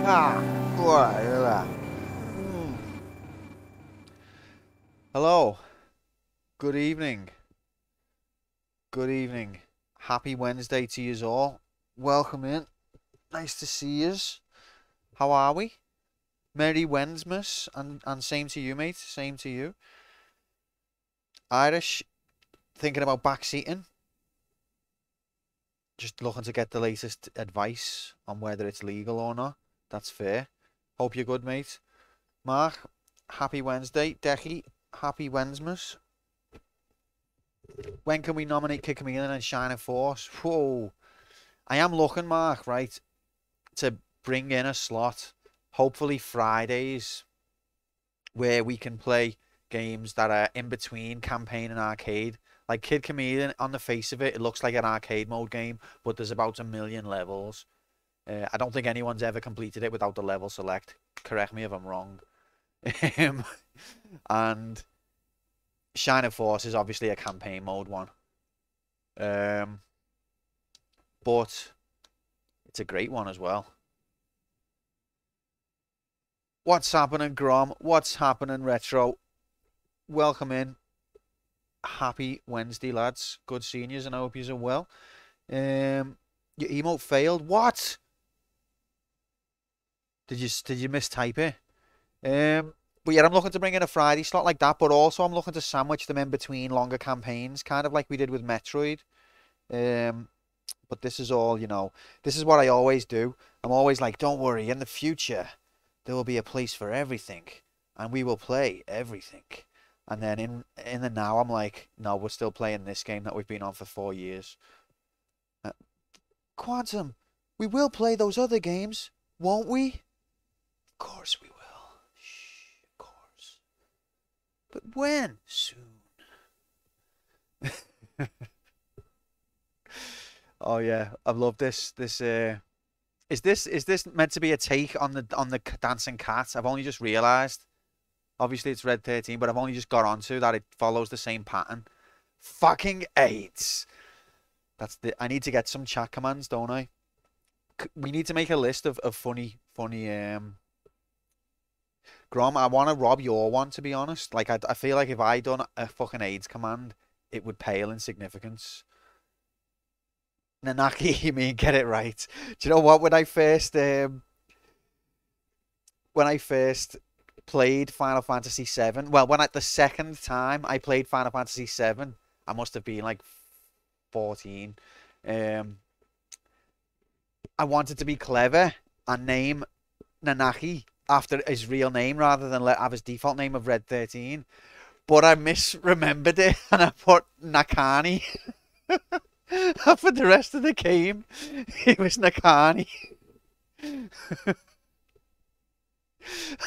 Ah, boy. Hello. Good evening. Good evening. Happy Wednesday to yous all. Welcome in. Nice to see yous. How are we? Merry Wednesmas and same to you, mate. Same to you. Irish, thinking about backseating. Just looking to get the latest advice on whether it's legal or not. That's fair. Hope you're good, mate. Mark, happy Wednesday. Decky, happy Wednesmas. When can we nominate Kid Chameleon and Shining Force? Whoa. I am looking, Mark, right, to bring in a slot, hopefully Fridays, where we can play games that are in between campaign and arcade. Like Kid Chameleon, on the face of it, it looks like an arcade mode game, but there's about 1,000,000 levels. I don't think anyone's ever completed it without the level select. Correct me if I'm wrong. And Shining Force is obviously a campaign mode one. But it's a great one as well. What's happening, Grom? What's happening, Retro? Welcome in. Happy Wednesday, lads. Good seeing yous, and I hope yous are well. Your emote failed. What? Did you mistype it? But yeah, I'm looking to bring in a Friday slot like that, but also I'm looking to sandwich them in between longer campaigns, kind of like we did with Metroid. But this is all, this is what I always do. I'm always like, don't worry, in the future, there will be a place for everything, and we will play everything. And then in the now, I'm like, no, we're still playing this game that we've been on for 4 years. Quantum, we will play those other games, won't we? Of course we will. Shh, of course. But when? Soon. Oh yeah, I love this. Is this meant to be a take on the dancing cat? I've only just realised. Obviously, it's Red 13, but I've only just got onto that it follows the same pattern. Fucking AIDS. I need to get some chat commands, don't I? We need to make a list of funny. Grom, I want to rob your one, to be honest. Like, I feel like if I done a fucking AIDS command, it would pale in significance. Nanaki, you mean get it right? Do you know what? When I first played Final Fantasy VII, well, the second time I played Final Fantasy VII, I must have been like 14. Um, I wanted to be clever and name Nanaki after his real name rather than have his default name of Red 13. But I misremembered it and I put Nakani. For the rest of the game, it was Nakani. And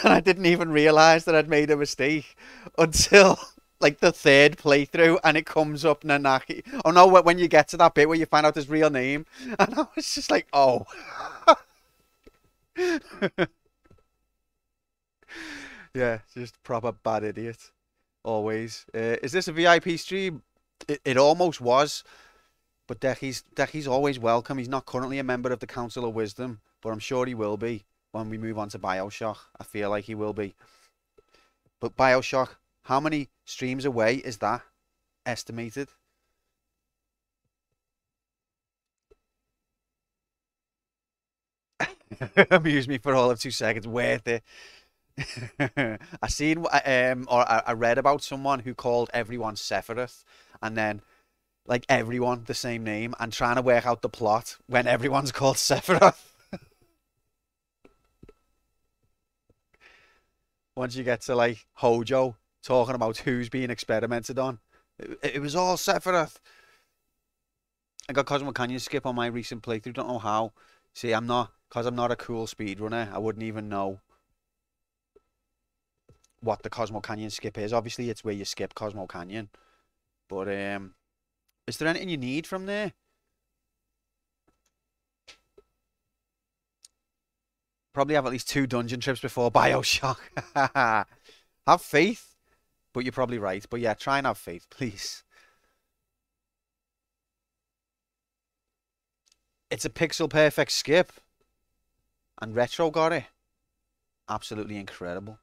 I didn't even realize that I'd made a mistake until like the third playthrough and it comes up Nanaki. Oh no, when you get to that bit where you find out his real name. And I was just like, oh. Yeah, just proper bad idiot. Always. Is this a VIP stream? It almost was. But Decky's always welcome. He's not currently a member of the Council of Wisdom, but I'm sure he will be when we move on to BioShock. I feel like he will be. But BioShock, how many streams away is that estimated? Amuse me for all of 2 seconds. Worth it. I read about someone who called everyone Sephiroth, and then like everyone the same name, and trying to work out the plot when everyone's called Sephiroth. Once you get to like Hojo talking about who's being experimented on, it was all Sephiroth. I got Cosmo Canyon skip on my recent playthrough. Don't know how. See, because I'm not a cool speedrunner. I wouldn't even know what the Cosmo Canyon skip is. Obviously, it's where you skip Cosmo Canyon. But is there anything you need from there? Probably have at least 2 dungeon trips before BioShock. Have faith, but you're probably right. But yeah, try and have faith, please. It's a pixel perfect skip. And Retro got it. Absolutely incredible.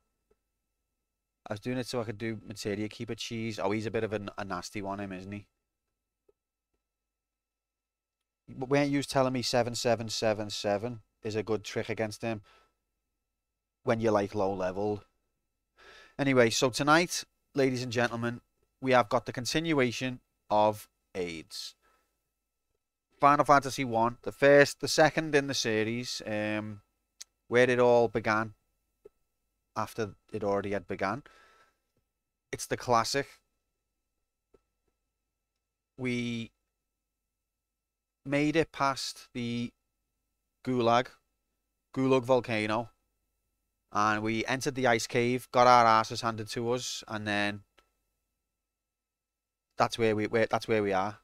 I was doing it so I could do Materia Keeper Cheese. Oh, he's a bit of a nasty one, him, isn't he? But weren't you telling me 7777 is a good trick against him when you're like low level? Anyway, so tonight, ladies and gentlemen, we have got the continuation of AIDS. Final Fantasy 1, the second in the series, where it all began after it already had begun. It's the classic. We made it past the Gulag volcano, and we entered the ice cave, got our asses handed to us, and then that's where we are.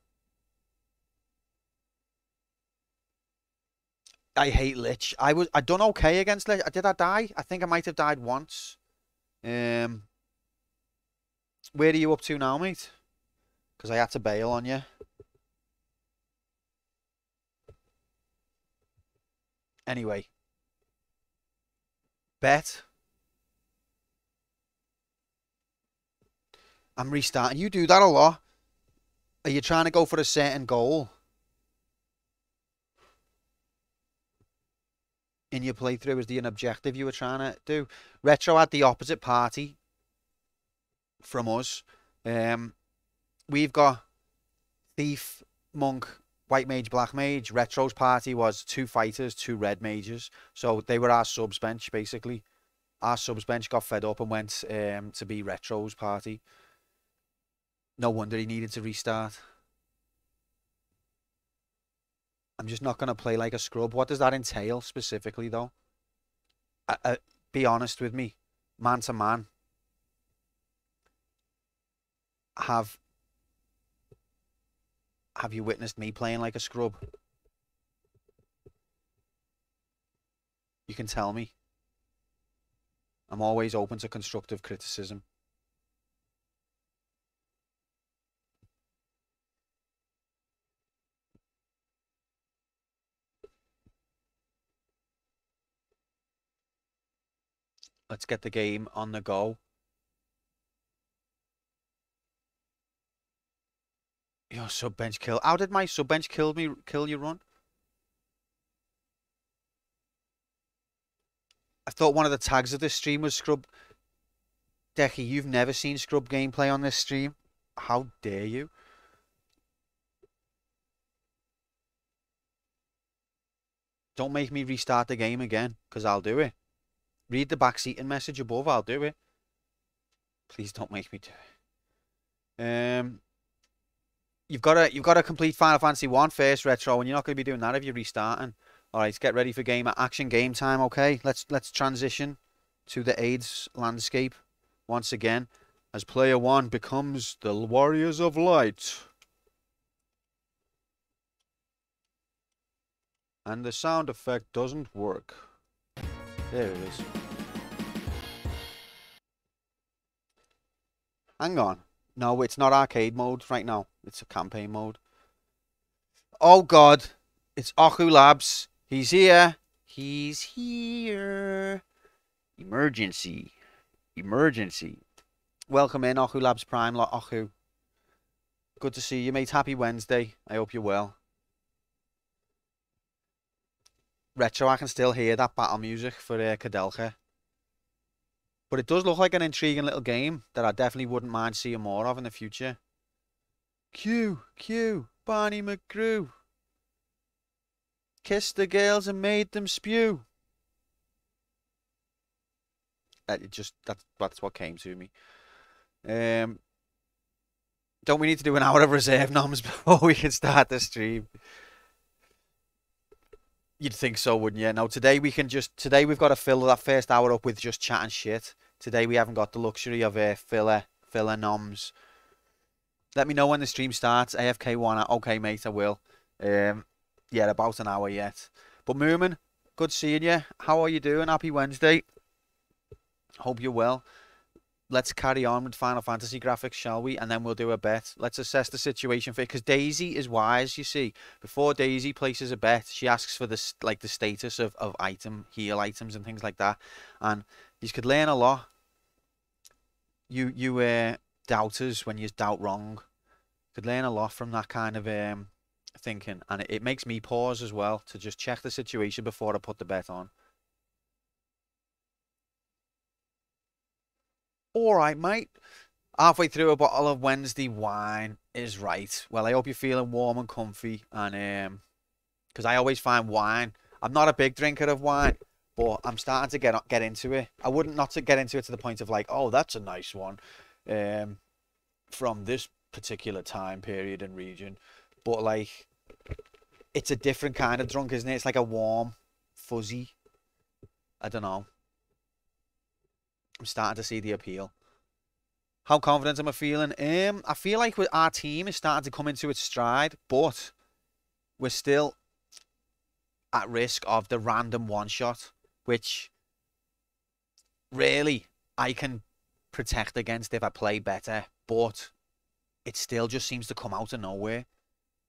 I hate Lich. I done okay against Lich. Did I die? I think I might have died once. Where are you up to now, mate? Because I had to bail on you. Anyway. Bet. I'm restarting. You do that a lot. Are you trying to go for a certain goal in your playthrough? Is there an objective you were trying to do? Retro had the opposite party from us. We've got Thief, Monk, White Mage, Black Mage. Retro's party was 2 fighters, 2 red mages. So they were our subs bench, basically. Our subs bench got fed up and went to be Retro's party. No wonder he needed to restart. I'm just not going to play like a scrub. What does that entail specifically, though? Be honest with me. Man to man. Have you witnessed me playing like a scrub? You can tell me. I'm always open to constructive criticism. Let's get the game on the go. Your sub bench kill. How did my sub bench kill your run? I thought one of the tags of this stream was scrub. Decky, you've never seen scrub gameplay on this stream. How dare you? Don't make me restart the game again, because I'll do it. Read the backseating message above, I'll do it. Please don't make me do it. You've got to complete Final Fantasy 1 first, Retro, and you're not going to be doing that if you're restarting. Alright, get ready for action game time, okay? Let's transition to the AIDS landscape once again as player 1 becomes the Warriors of Light. And the sound effect doesn't work. There it is. Hang on. No, it's not arcade mode right now. It's a campaign mode. Oh god. It's Oku Labs. He's here. He's here. Emergency. Emergency. Welcome in, Oku Labs Prime. Oku. Good to see you, mate. Happy Wednesday. I hope you're well. Retro, I can still hear that battle music for Kadelka. But it does look like an intriguing little game that I definitely wouldn't mind seeing more of in the future. Q, Barney McGrew. Kissed the girls and made them spew. That's what came to me. Don't we need to do an hour of reserve noms before we can start the stream? You'd think so, wouldn't you? No, today we've got to fill that first hour up with just chatting shit. Today we haven't got the luxury of filler noms. Let me know when the stream starts. AFK1. Okay, mate, I will. Yeah, about an hour yet. But Moomin, good seeing you. How are you doing? Happy Wednesday. Hope you're well. let's carry on with Final Fantasy graphics, shall we? And then we'll do a bet. Let's assess the situation for it, because Daisy is wise, you see. Before Daisy places a bet, she asks for the the status of heal items and things like that. And you could learn a lot. You doubters, when you doubt wrong, could learn a lot from that kind of thinking, and it makes me pause as well to just check the situation before I put the bet on. All right, mate. Halfway through a bottle of Wednesday wine is right. Well, I hope you're feeling warm and comfy, and because I always find wine. I'm not a big drinker of wine, but I'm starting to get into it. I wouldn't not to get into it to the point of like, oh, that's a nice one, from this particular time period and region, but like, it's a different kind of drunk, isn't it? It's like a warm, fuzzy. I don't know. I'm starting to see the appeal. How confident am I feeling? I feel like our team is starting to come into its stride, but we're still at risk of the random one shot, which really I can protect against if I play better, but it still just seems to come out of nowhere.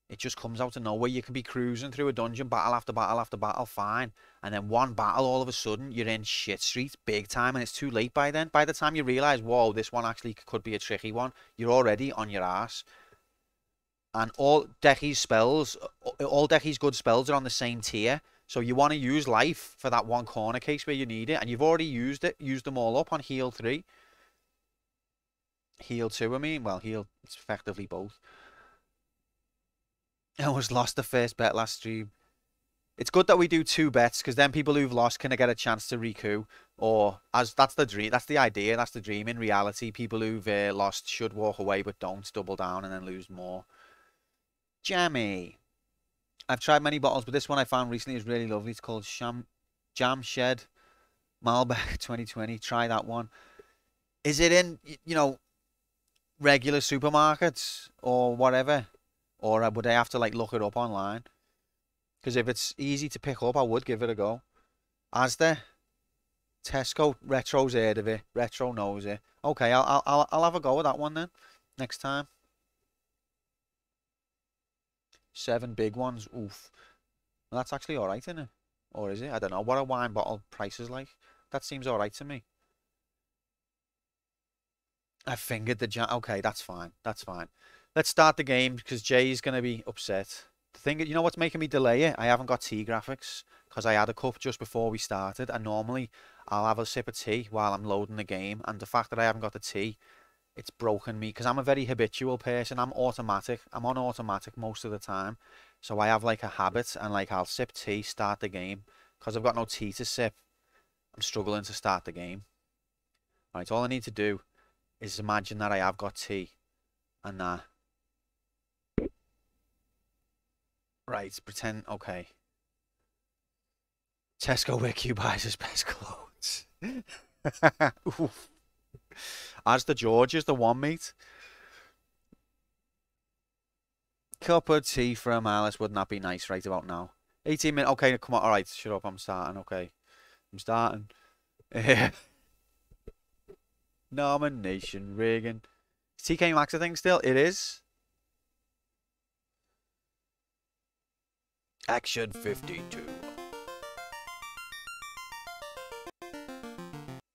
It just comes out of nowhere. You can be cruising through a dungeon, battle after battle after battle, fine. And then one battle, all of a sudden, you're in shit street, big time, and it's too late by then. By the time you realise, whoa, this one actually could be a tricky one, you're already on your ass. And all Decky's good spells are on the same tier. So you want to use life for that one corner case where you need it. And you've already used them all up on heal 3. Heal 2, I mean. Well, heal, it's effectively both. I almost lost the first bet last stream. It's good that we do 2 bets, because then people who've lost can get a chance to recoup. Or, that's the dream, that's the idea, that's the dream. In reality, people who've lost should walk away, but don't double down and then lose more. Jammy. I've tried many bottles, but this one I found recently is really lovely. It's called Jam Shed Malbec 2020. Try that one. Is it in, regular supermarkets or whatever? Or would I have to like look it up online? Because if it's easy to pick up, I would give it a go. Asda, Tesco, Retro's heard of it. Retro knows it. Okay, I'll have a go with that one then next time. 7 big ones. Oof. Well, that's actually all right, isn't it? Or is it? I don't know. What are wine bottle prices like? That seems all right to me. I fingered the jam. Okay, that's fine. That's fine. Let's start the game, because Jay's going to be upset. The thing, you know what's making me delay it? I haven't got tea graphics, because I had a cup just before we started, and normally I'll have a sip of tea while I'm loading the game, and the fact that I haven't got the tea, it's broken me, because I'm a very habitual person. I'm automatic. I'm on automatic most of the time, so I have like a habit, and like I'll sip tea, start the game. Because I've got no tea to sip, I'm struggling to start the game. Right, all I need to do is imagine that I have got tea, and that. Right, pretend, okay. Tesco, where Q buys his best clothes. As the George is the one, mate. Cup of tea for a Malice, wouldn't that be nice right about now? 18 minutes, okay, come on, alright, shut up, I'm starting, okay. I'm starting. Nomination, Reagan. Is TK Maxx a thing still? It is. Action 52.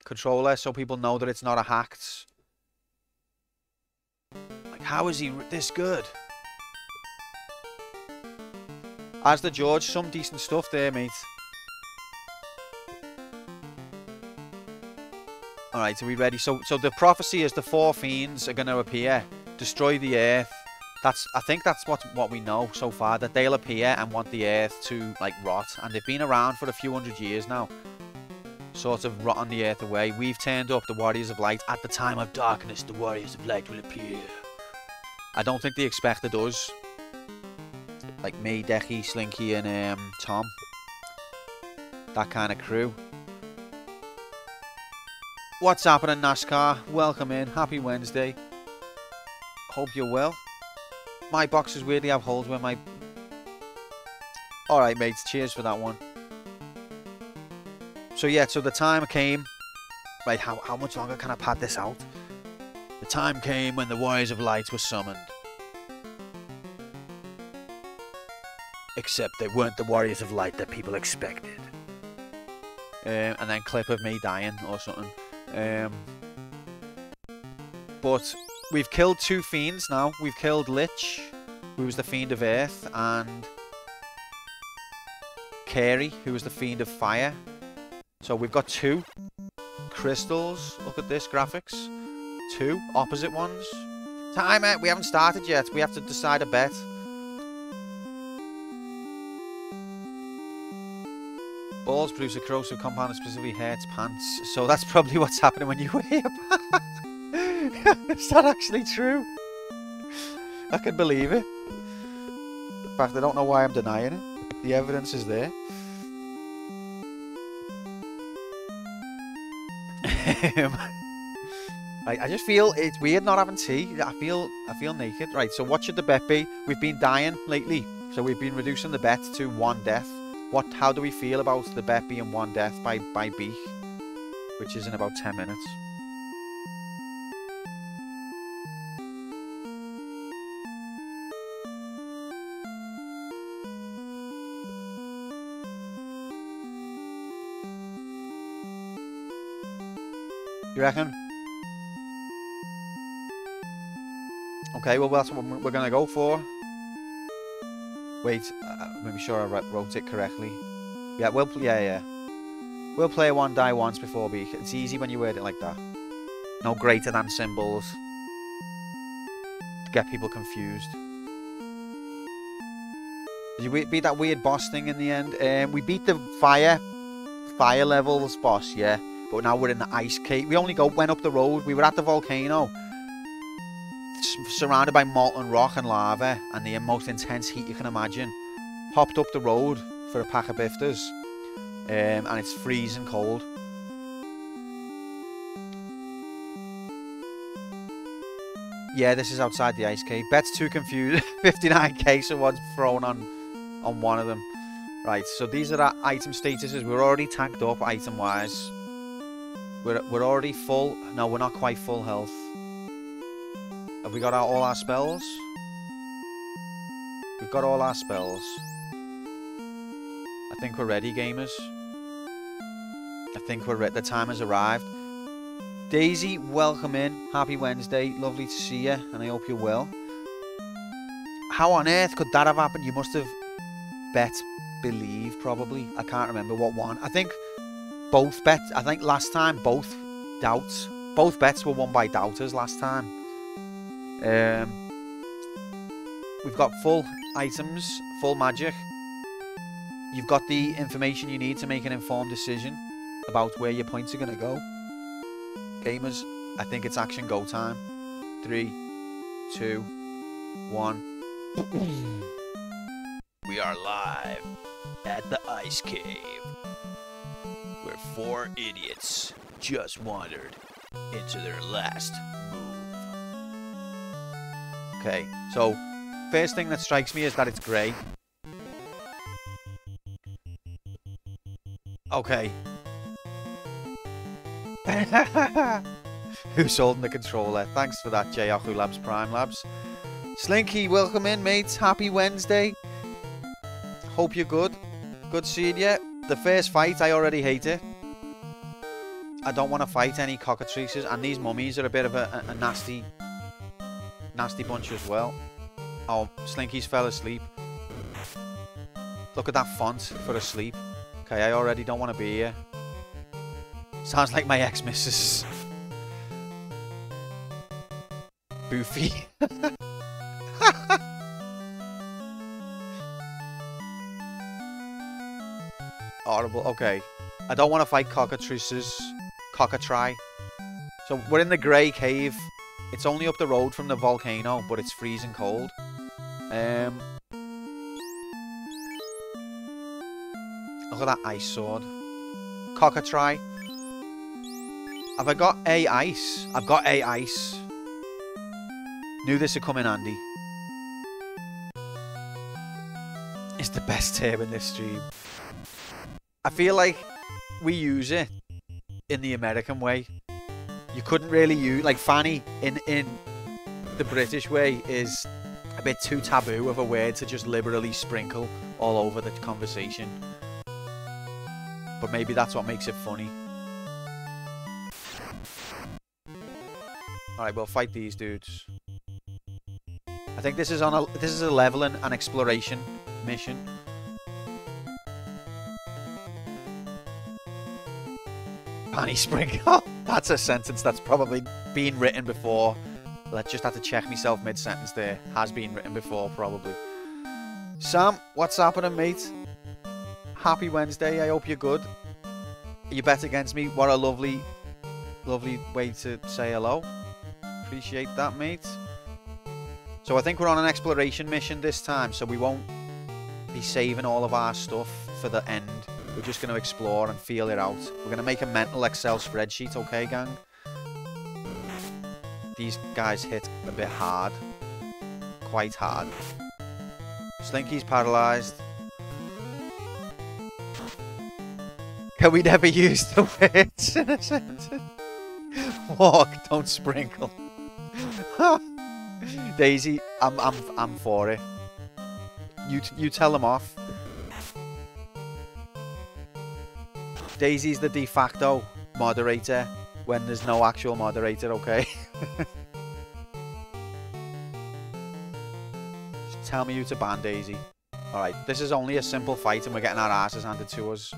Controller, so people know that it's not a hacked. Like, how is he this good? As the George, some decent stuff there, mate. Alright, are we ready? So the prophecy is the 4 fiends are going to appear, destroy the earth. I think that's what we know so far, that they'll appear and want the earth to like rot, and they've been around for a few hundred years now, sort of rotting the earth away. We've turned up the Warriors of Light. At the time of darkness, the Warriors of Light will appear. I don't think they expected us, like me, Decky, Slinky, and Tom. That kind of crew. What's happening, NASCAR? Welcome in. Happy Wednesday. Hope you're well. My boxes weirdly have holes where my... Alright, mates. Cheers for that one. So, yeah. So, the time came... Right, how much longer can I pad this out? The time came when the Warriors of Light were summoned. Except they weren't the Warriors of Light that people expected. And then clip of me dying or something. But we've killed 2 fiends now. We've killed Lich, who was the Fiend of Earth, and Carey, who was the Fiend of Fire. So we've got 2 crystals. Look at this graphics. 2 opposite ones. Time out. We haven't started yet. We have to decide a bet. Balls produce a corrosive compound that specifically hurts pants. So that's probably what's happening when you wear pants. Is that actually true? I can believe it. In fact, I don't know why I'm denying it. The evidence is there. Right, I just feel it's weird not having tea. I feel naked. Right, so what should the bet be? We've been dying lately, so we've been reducing the bet to 1 death. How do we feel about the bet being 1 death by Beak, which is in about 10 minutes? You reckon? Okay, well that's what we're gonna go for. Wait, make sure I wrote it correctly. Yeah, we'll We'll play 1 die once before Beak. It's easy when you word it like that. No greater than symbols to get people confused. Did you beat that weird boss thing in the end? We beat the fire levels boss, yeah. But now we're in the ice cave. We only went up the road. We were at the volcano, surrounded by molten rock and lava and the most intense heat you can imagine. Popped up the road for a pack of bifters, and it's freezing cold. Yeah, this is outside the ice cave. Bet's too confused. 59k, someone's thrown on one of them. Right, so these are our item statuses. We're already tanked up item-wise. We're already full. No, we're not quite full health. Have we got all our spells? We've got all our spells. I think we're ready, gamers. I think we're ready. The time has arrived. Daisy, welcome in. Happy Wednesday. Lovely to see you, and I hope you're well. How on earth could that have happened? You must have bet believe, probably. I can't remember what one. I think both bets. I think last time both doubts. Both bets were won by doubters last time. We've got full items, full magic. You've got the information you need to make an informed decision about where your points are going to go. Gamers, I think it's action go time. 3, 2, 1. We are live at the ice cave, where 4 idiots just wandered into their last move. Okay, so first thing that strikes me is that it's grey. Okay. Who's holding the controller? Thanks for that, J-Yahoo Labs Prime Labs. Slinky, welcome in, mates. Happy Wednesday. Hope you're good. Good seeing you. The first fight, I already hate it. I don't want to fight any cockatrices, and these mummies are a bit of a nasty bunch as well. Oh, Slinky's fell asleep. Look at that font for asleep. Okay, I already don't want to be here. Sounds like my ex-missus. Boofy. Horrible. Okay. I don't want to fight cockatrices. Cockatry. So we're in the grey cave. It's only up the road from the volcano, but it's freezing cold. Look at that ice sword. Cockatry. Have I got a ice? I've got a ice. Knew this would come in handy. It's the best term in this stream. I feel like we use it in the American way. You couldn't really use like fanny in the British way is a bit too taboo of a word to just liberally sprinkle all over the conversation. But maybe that's what makes it funny. Alright, we'll fight these dudes. I think this is a leveling and exploration mission. Fanny sprinkle. That's a sentence that's probably been written before. Let's just have to check myself mid-sentence there. Has been written before, probably. Sam, what's happening, mate? Happy Wednesday. I hope you're good. You bet against me. What a lovely, lovely way to say hello. Appreciate that, mate. So I think we're on an exploration mission this time, so we won't be saving all of our stuff for the end. We're just going to explore and feel it out. We're going to make a mental Excel spreadsheet, okay, gang? These guys hit a bit hard. Quite hard. Slinky's paralysed. Can we never use the words in a sentence? Walk, don't sprinkle. Daisy, I'm for it. You tell them off. Daisy's the de facto moderator when there's no actual moderator, okay? Just tell me who to ban, Daisy. Alright, this is only a simple fight and we're getting our asses handed to us.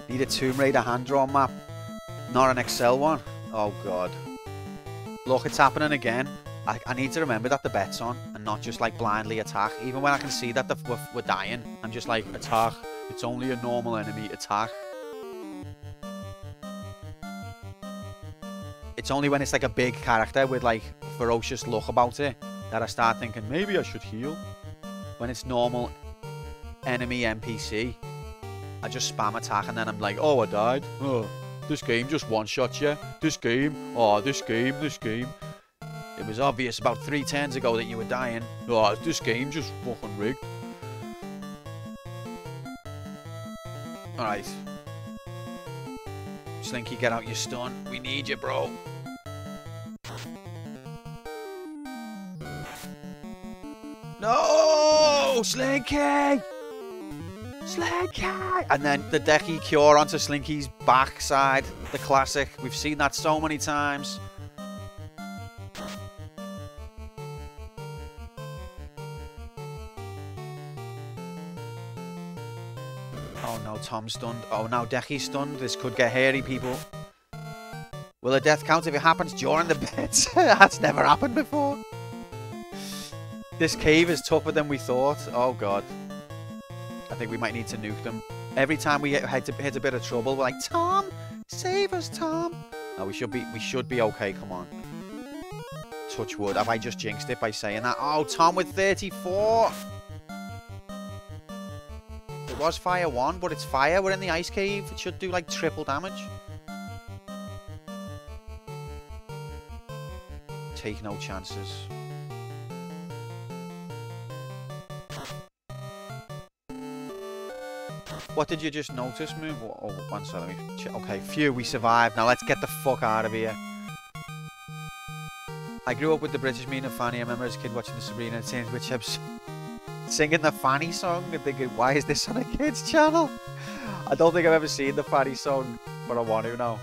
Need a Tomb Raider hand-drawn map. Not an Excel one. Oh god. Look, it's happening again. I need to remember that the bet's on and not just like blindly attack. Even when I can see that we're dying, I'm just like, attack. It's only a normal enemy, attack. It's only when it's like a big character with like ferocious look about it that I start thinking, maybe I should heal. When it's normal enemy NPC, I just spam attack and then I'm like, oh, I died. Oh, this game just one-shots you. This game. Oh, this game. It was obvious about 3 turns ago that you were dying. Oh, this game just fucking rigged. Alright. Slinky, get out your stun. We need you, bro. No! Slinky! Slinky! And then the Decky Cure onto Slinky's backside. The classic. We've seen that so many times. Oh no, Tom's stunned. Oh, now Decky's stunned. This could get hairy, people. Will a death count if it happens during the bets? That's never happened before. This cave is tougher than we thought. Oh god. I think we might need to nuke them. Every time we hit a bit of trouble, we're like, Tom, save us, Tom. No, we should be okay. Come on. Touch wood. Have I just jinxed it by saying that? Oh, Tom with 34. It was fire 1, but it's fire. We're in the ice cave. It should do like triple damage. Take no chances. What did you just notice, Moon? Oh, one second. Okay, phew, we survived. Now let's get the fuck out of here. I grew up with the British meaning of Fanny. I remember as a kid watching the Sabrina Teenage Witch episode, singing the Fanny song and thinking, why is this on a kids channel? I don't think I've ever seen the Fanny song, but I want to now.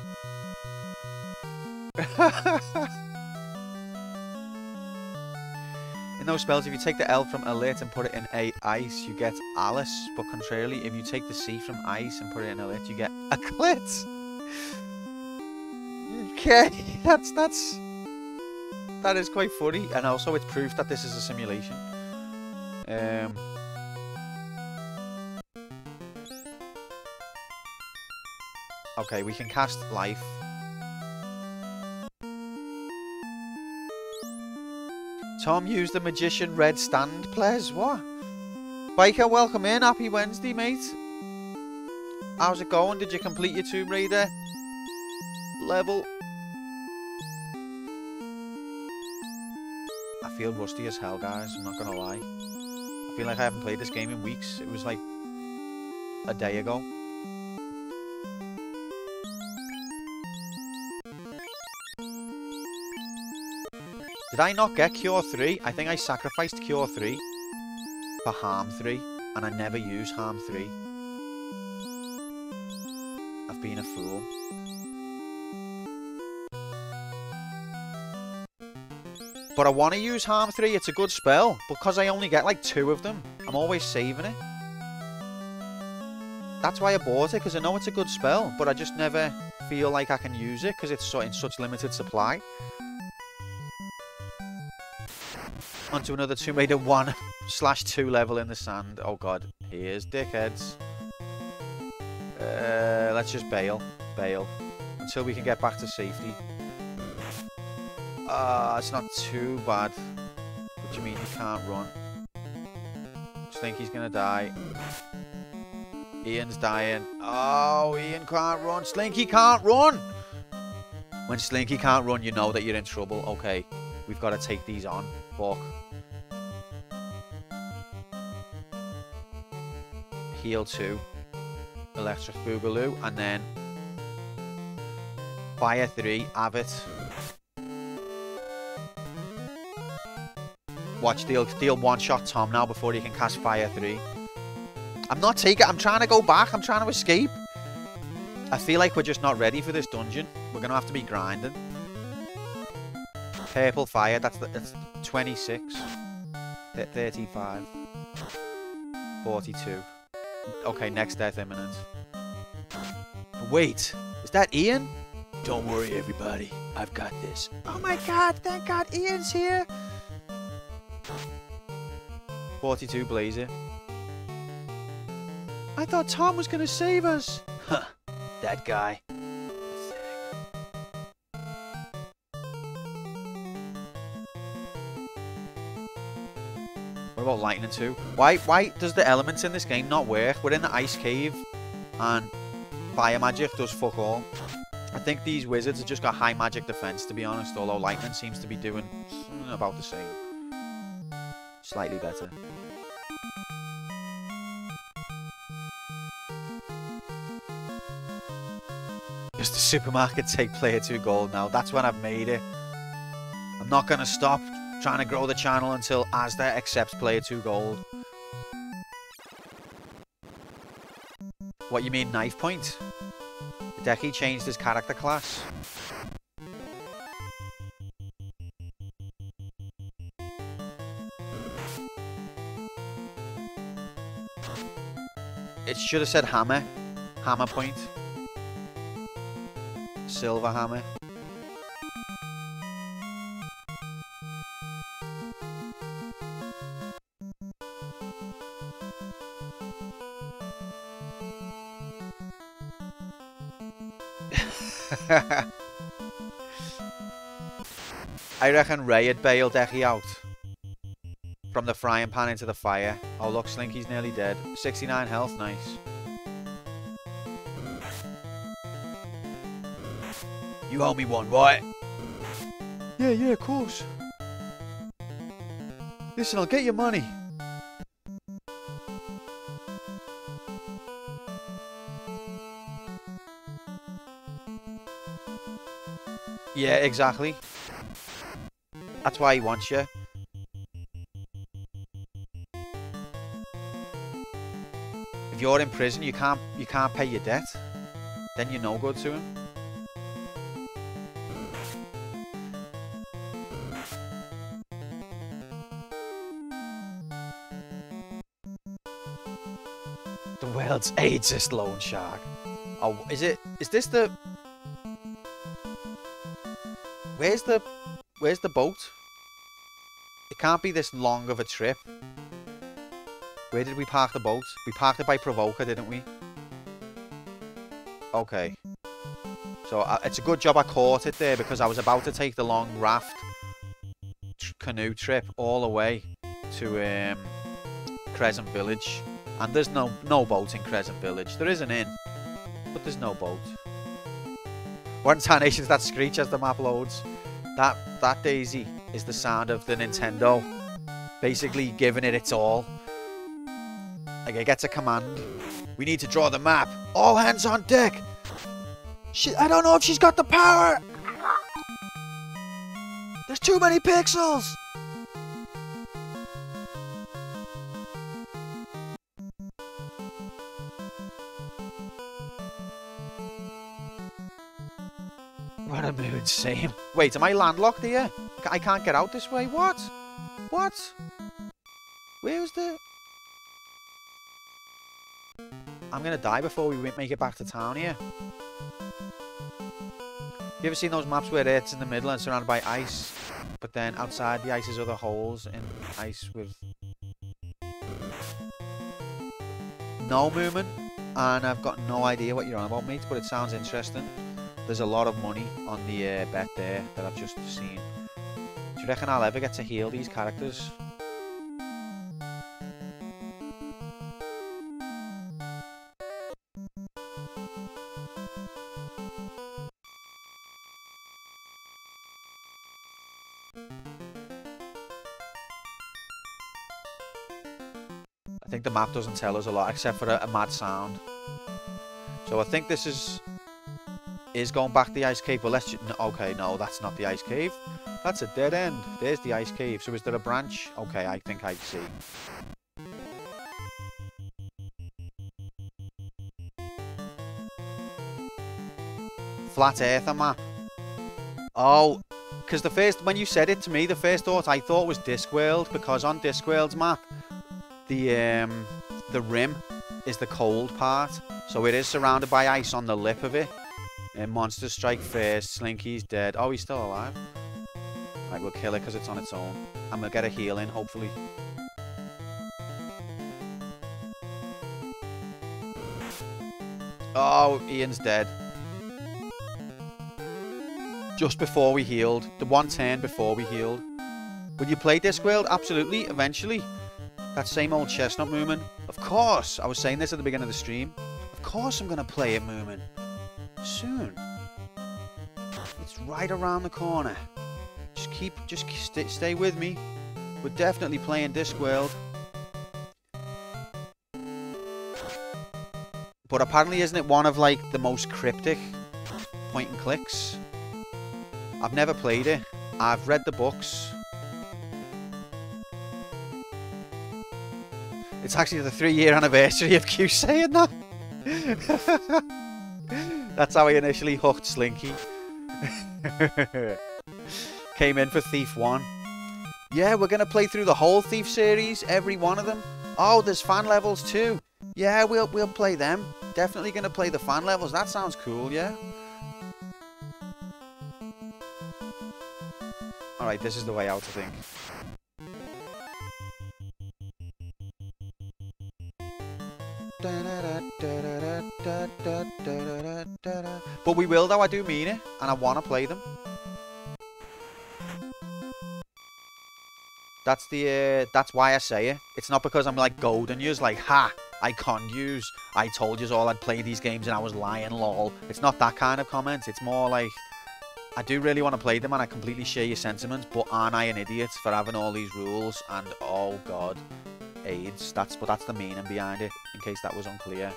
In those spells, if you take the L from alert and put it in a ice, you get Alice. But contrarily, if you take the C from ice and put it in alert, you get a clit. Okay, that is quite funny, and also it's proof that this is a simulation. Okay, we can cast life. Tom used the magician red stand, players. What? Biker, welcome in. Happy Wednesday, mate. How's it going? Did you complete your Tomb Raider level? I feel rusty as hell, guys. I'm not gonna lie. I feel like I haven't played this game in weeks. It was like a day ago. Did I not get Cure 3? I think I sacrificed Cure 3 for Harm 3, and I never use Harm 3. I've been a fool. But I want to use Harm 3, it's a good spell. Because I only get like 2 of them, I'm always saving it. That's why I bought it, because I know it's a good spell, but I just never feel like I can use it, because it's in such limited supply. Onto another Tomb Raider 1/2 level in the sand. Oh god, here's dickheads. Let's just bail. Bail. Until we can get back to safety. It's not too bad. What do you mean you can't run? Slinky's gonna die. Ian's dying. Oh, Ian can't run. Slinky can't run! When Slinky can't run, you know that you're in trouble. Okay, we've got to take these on. Fuck. Heal 2. Electric Boogaloo. And then Fire 3. Abbott. Watch, they'll one-shot Tom now before he can cast Fire 3. I'm not taking... I'm trying to go back. I'm trying to escape. I feel like we're just not ready for this dungeon. We're going to have to be grinding. Purple Fire. That's 26. 35. 42. Okay, next death imminent. Wait. Is that Ian? Don't worry, everybody. I've got this. Oh my god. Thank god Ian's here. 42 Blazer. I thought Tom was going to save us. Huh. That guy. What about Lightning 2? Why does the elements in this game not work? We're in the ice cave and fire magic does fuck all. I think these wizards have just got high magic defense, to be honest, although Lightning seems to be doing about the same. Slightly better. Does the supermarket take player 2 gold now? That's when I've made it. I'm not going to stop trying to grow the channel until Asda accepts player 2 gold. What, you mean knife point? Hideki changed his character class. It should have said hammer. Hammer point. Silver hammer. I reckon Ray had bailed Decky out. From the frying pan into the fire. Oh look, Slinky's nearly dead. 69 health, nice. You owe me one, right? Yeah, of course. Listen, I'll get your money. Yeah, exactly. That's why he wants you. If you're in prison, you can't pay your debt. Then you're no good to him. The world's ageist loan shark. Oh, is this the... Where's the boat? It can't be this long of a trip. Where did we park the boat? We parked it by Provoker, didn't we? Okay. So it's a good job I caught it there because I was about to take the long raft canoe trip all the way to Crescent Village. And there's no boat in Crescent Village. There is an inn, but there's no boat. One Tarnations that screech as the map loads. That Daisy is the sound of the Nintendo basically giving it its all. Like it gets a command. We need to draw the map. All hands on deck. I don't know if she's got the power. There's too many pixels! What a mood, same. Wait, am I landlocked here? I can't get out this way. What? What? Where's the... I'm gonna die before we make it back to town here. You ever seen those maps where it's in the middle and surrounded by ice, but then outside the ice is other holes in ice with no movement? And I've got no idea what you're on about, mate, but it sounds interesting. There's a lot of money on the bet there that I've just seen. Do you reckon I'll ever get to heal these characters? I think the map doesn't tell us a lot except for a mad sound. So I think this is going back to the ice cave. Well, let's just, okay, no, that's not the ice cave. That's a dead end. There's the ice cave. So is there a branch? Okay, I think I see. Flat Earther map. Oh, because when you said it to me, the first thought I thought was Discworld, because on Discworld's map, the rim is the cold part, so it is surrounded by ice on the lip of it. And monsters strike first. Slinky's dead. Oh, he's still alive. Right, we'll kill it because it's on its own. And we'll get a heal in, hopefully. Oh, Ian's dead. Just before we healed. The one turn before we healed. Will you play Discworld? Absolutely, eventually. That same old chestnut movement. Of course. I was saying this at the beginning of the stream. Of course I'm going to play it, Moomin. Soon. It's right around the corner. Just stay with me. We're definitely playing Discworld. But apparently isn't it one of like the most cryptic point and clicks? I've never played it. I've read the books. It's actually the 3-year anniversary of Q saying that. That's how I initially hooked Slinky. Came in for Thief 1. Yeah, we're going to play through the whole Thief series, every one of them. Oh, there's fan levels too. Yeah, we'll play them. Definitely going to play the fan levels. That sounds cool, yeah. Alright, this is the way out, I think. But we will, though. I do mean it, and I want to play them. That's why I say it. It's not because I'm like goading yous, like, ha, I conned yous. I told yous all I'd play these games and I was lying, lol. It's not that kind of comment. It's more like, I do really want to play them and I completely share your sentiments, but aren't I an idiot for having all these rules? And oh god, AIDS. That's the meaning behind it, in case that was unclear.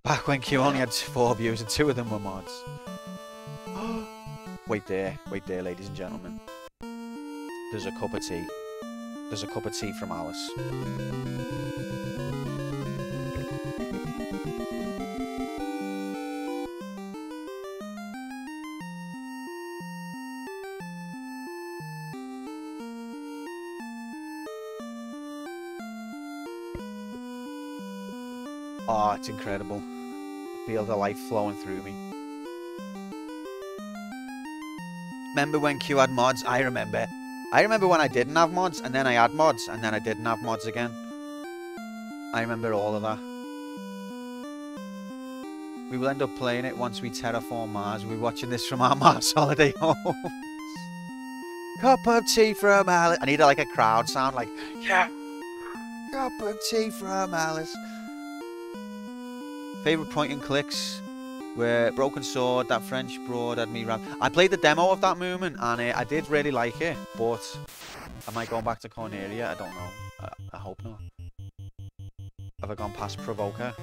Back when Q only had 4 views and 2 of them were mods. Wait there, ladies and gentlemen. There's a cup of tea. There's a cup of tea from Alice. Oh, it's incredible. I feel the life flowing through me. Remember when Q had mods? I remember. I remember when I didn't have mods, and then I had mods, and then I didn't have mods again. I remember all of that. We will end up playing it once we terraform Mars. We're watching this from our Mars holiday home. Cup of tea from Alice. I need like a crowd sound, like, yeah. Cup of tea from Alice. Favourite point and clicks were Broken Sword, that French broad had me wrapped. I played the demo of that movement and I did really like it, but am I going back to Corneria? I don't know. I hope not. Have I gone past Provoker?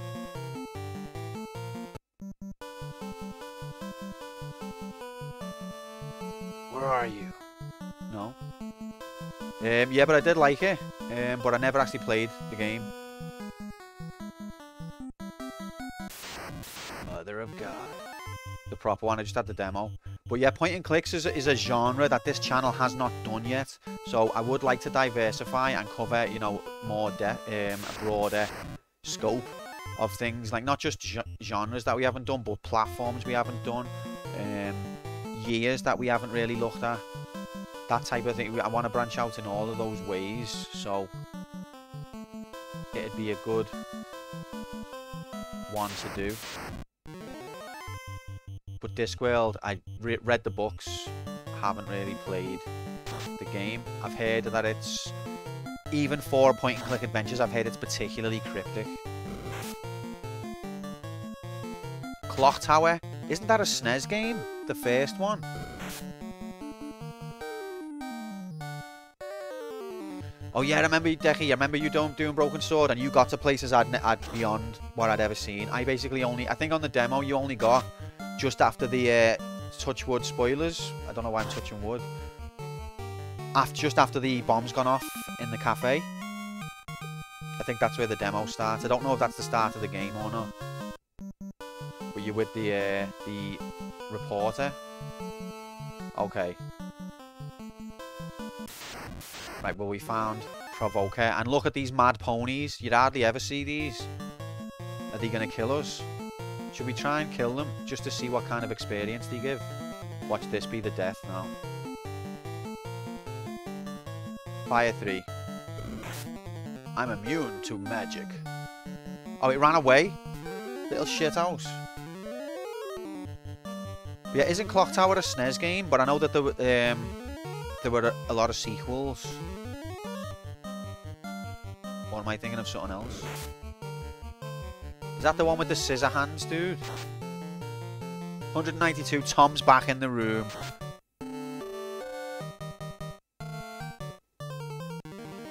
Where are you? No. Yeah, but I did like it. But I never actually played the game. Mother of God. The proper one, I just had the demo. But yeah, point and clicks is a genre that this channel has not done yet. So I would like to diversify and cover, you know, more a broader scope of things. Like not just genres that we haven't done, but platforms we haven't done. Years that we haven't really looked at. That type of thing. I want to branch out in all of those ways. So it'd be a good one to do. But Discworld, I read the books, haven't really played the game. I've heard that it's, even for point-and-click adventures, I've heard it's particularly cryptic. Clock Tower, isn't that a SNES game? The first one? Oh yeah, I remember you, Decky, I remember you doing Broken Sword, and you got to places I'd beyond what I'd ever seen. I basically only, I think on the demo you only got just after the touch wood spoilers. I don't know why I'm touching wood. Just after the bomb's gone off in the cafe. I think that's where the demo starts. I don't know if that's the start of the game or not. But you're with the reporter. Okay. Right, well we found Provoker. And look at these mad ponies. You'd hardly ever see these. Are they going to kill us? Should we try and kill them, just to see what kind of experience they give? Watch this be the death now. Fire 3. I'm immune to magic. Oh, it ran away? Little shithouse. Yeah, isn't Clock Tower a SNES game? But I know that there were a lot of sequels. Or am I thinking of something else? Is that the one with the scissor hands, dude? 192, Tom's back in the room.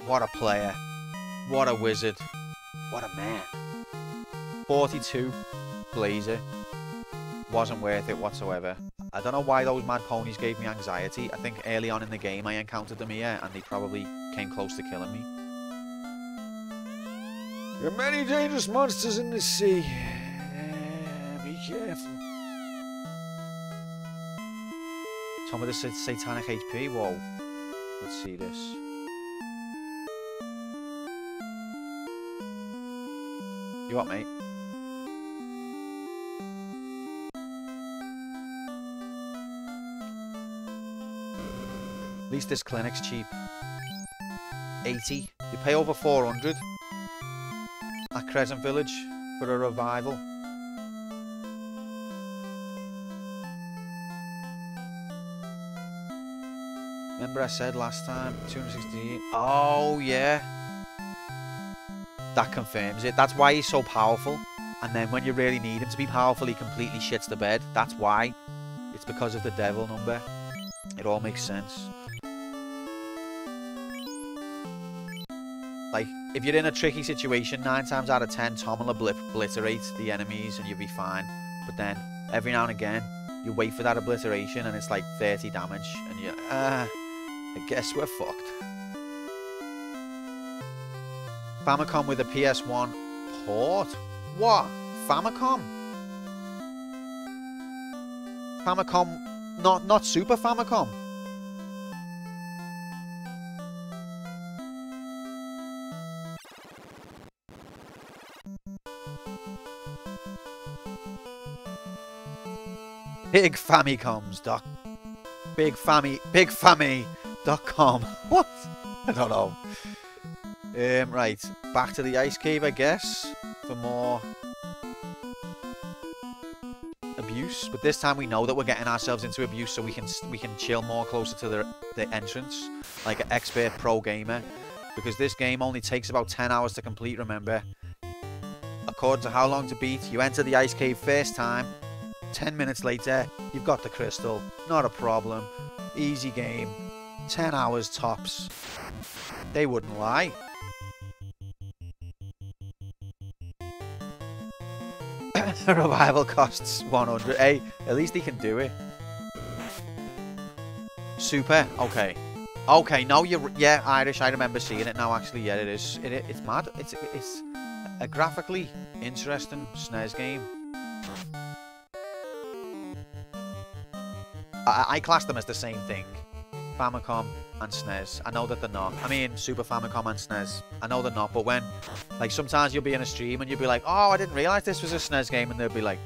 What a player. What a wizard. What a man. 42, Blazer. Wasn't worth it whatsoever. I don't know why those mad ponies gave me anxiety. I think early on in the game I encountered them here and they probably came close to killing me. There are many dangerous monsters in the sea. Be careful. Tom with the satanic HP. Whoa. Let's see this. You what, mate? At least this clinic's cheap. 80. You pay over 400 at Crescent Village for a revival. Remember I said last time 268? Oh yeah. That confirms it. That's why he's so powerful. And then when you really need him to be powerful, he completely shits the bed. That's why. It's because of the devil number. It all makes sense. Like, if you're in a tricky situation, 9 times out of 10, Tom will obliterate the enemies and you'll be fine. But then, every now and again, you wait for that obliteration and it's like 30 damage. And you're, I guess we're fucked. Famicom with a PS1 port? What? Famicom? Famicom, not Super Famicom. Big Fammy.com. What? I don't know. Right, back to the ice cave, I guess, for more abuse. But this time we know that we're getting ourselves into abuse, so we can chill more closer to the entrance, like an expert pro gamer. Because this game only takes about 10 hours to complete. Remember, according to how long to beat, you enter the ice cave first time. 10 minutes later, you've got the crystal. Not a problem. Easy game. 10 hours tops. They wouldn't lie. Revival costs 100. Hey, at least he can do it. Super. Okay. Okay, now you're... Yeah, Irish. I remember seeing it now, actually. Yeah, it is. It's mad. It's a graphically interesting SNES game. I class them as the same thing. Famicom and SNES. I know that they're not. I mean, Super Famicom and SNES. I know they're not, but when... Like, sometimes you'll be in a stream and you'll be like, oh, I didn't realise this was a SNES game. And they'll be like,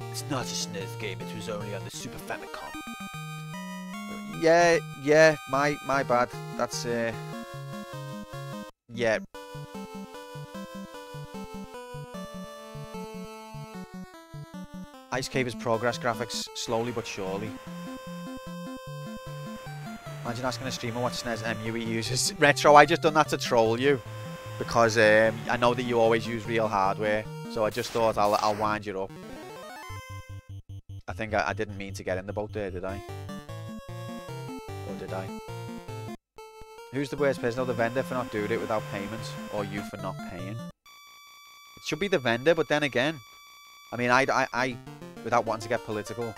it's not a SNES game. It was only on the Super Famicom. Yeah, my bad. That's, yeah. Ice Cave is progress graphics, slowly but surely. Imagine asking a streamer what SNES MU he uses. Retro, I just done that to troll you. Because I know that you always use real hardware. So I just thought I'll wind you up. I think I didn't mean to get in the boat there, did I? Or did I? Who's the worst person? The vendor for not doing it without payment, or you for not paying? It should be the vendor, but then again, I mean, I without wanting to get political,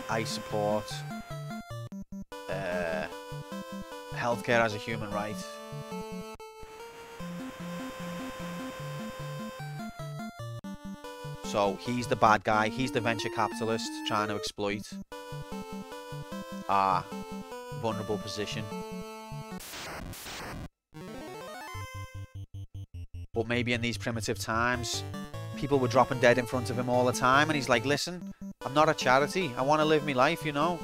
I support healthcare as a human right. So he's the bad guy. He's the venture capitalist trying to exploit our vulnerable position. But maybe in these primitive times, people were dropping dead in front of him all the time, and he's like, listen, I'm not a charity. I want to live my life, you know.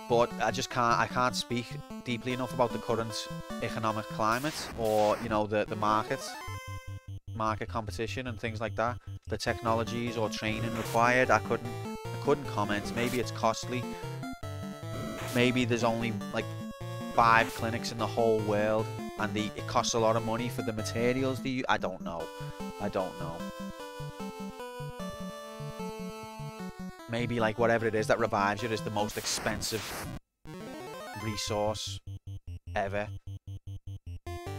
But I can't speak deeply enough about the current economic climate, or, you know, the market competition and things like that. The technologies or training required. I couldn't comment. Maybe it's costly. Maybe there's only like 5 clinics in the whole world, and it costs a lot of money for the materials. I don't know. Maybe like whatever it is that revives you is the most expensive resource ever.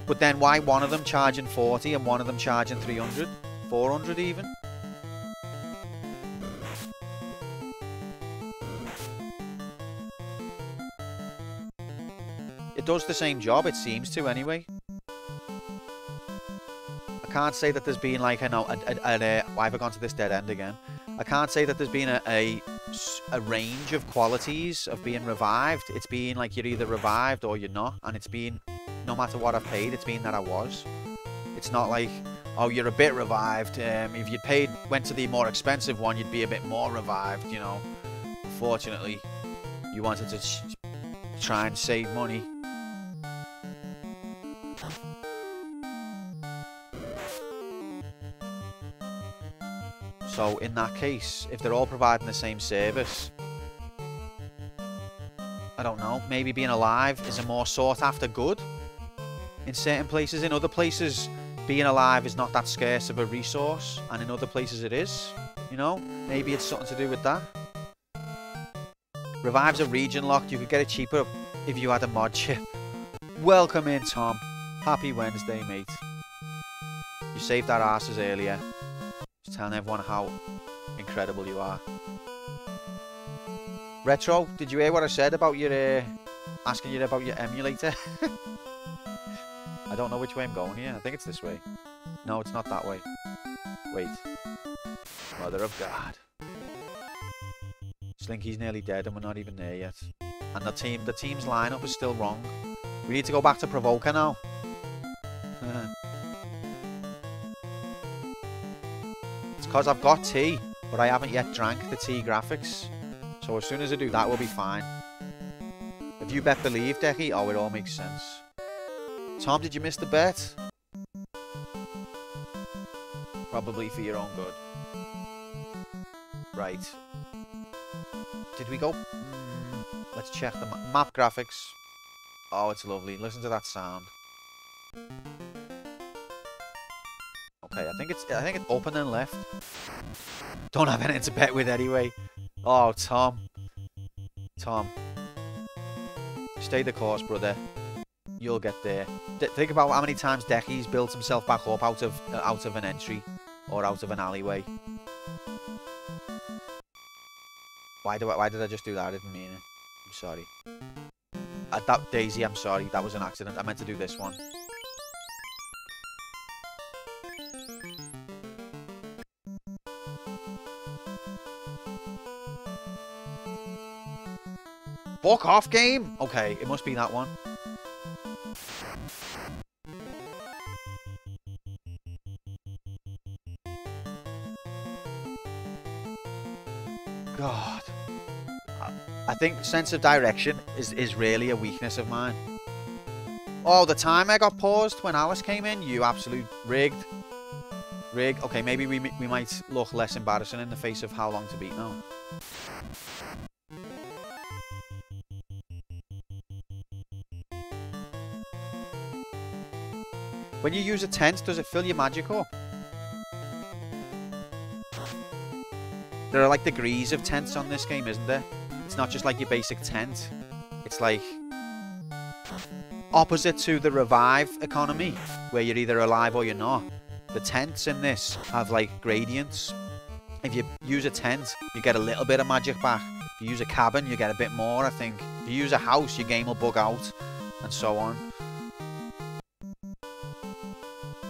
But then why one of them charging 40 and one of them charging 300, 400 even? It does the same job, it seems to anyway. I can't say that there's been like, why have I gone to this dead end again? I can't say that there's been a range of qualities of being revived. It's been like you're either revived or you're not, and it's been, no matter what I've paid, it's been that I was. It's not like, oh, you're a bit revived. If you'd went to the more expensive one, you'd be a bit more revived, you know. Unfortunately, you wanted to try and save money. So in that case, if they're all providing the same service, I don't know, maybe being alive is a more sought after good in certain places. In other places, being alive is not that scarce of a resource, and in other places it is, you know. Maybe it's something to do with that. Revives are region locked. You could get it cheaper if you had a mod chip. Welcome in, Tom. Happy Wednesday, mate. You saved our asses earlier. Just telling everyone how incredible you are. Retro, did you hear what I said about your asking you about your emulator? I don't know which way I'm going here. I think it's this way. No, it's not that way. Wait. Mother of God. Slinky's nearly dead and we're not even there yet. And the team's lineup is still wrong. We need to go back to Provoker now. It's because I've got tea, but I haven't yet drank the tea graphics. So as soon as I do that, we'll be fine. Have you bet believe, Decky? Oh, it all makes sense. Tom, did you miss the bet? Probably for your own good. Right. Did we go? Let's check the map graphics. Oh, it's lovely. Listen to that sound. Okay, I think it's open and left. Don't have anything to bet with anyway. Oh, Tom. Tom. Stay the course, brother. You'll get there. Think about how many times Decky's built himself back up out of an entry or out of an alleyway. Why did I just do that? I didn't mean it. I'm sorry. That Daisy, I'm sorry. That was an accident. I meant to do this one. Fuck off, game! Okay, it must be that one. God. I think sense of direction is really a weakness of mine. Oh, the timer got paused when Alice came in. You absolute rigged. Rig. Okay, maybe we might look less embarrassing in the face of how long to beat now. When you use a tent, does it fill your magic up? There are like degrees of tents on this game, isn't there? It's not just like your basic tent. It's like opposite to the revive economy, where you're either alive or you're not. The tents in this have like gradients. If you use a tent, you get a little bit of magic back. If you use a cabin, you get a bit more, I think. If you use a house, your game will bug out, and so on.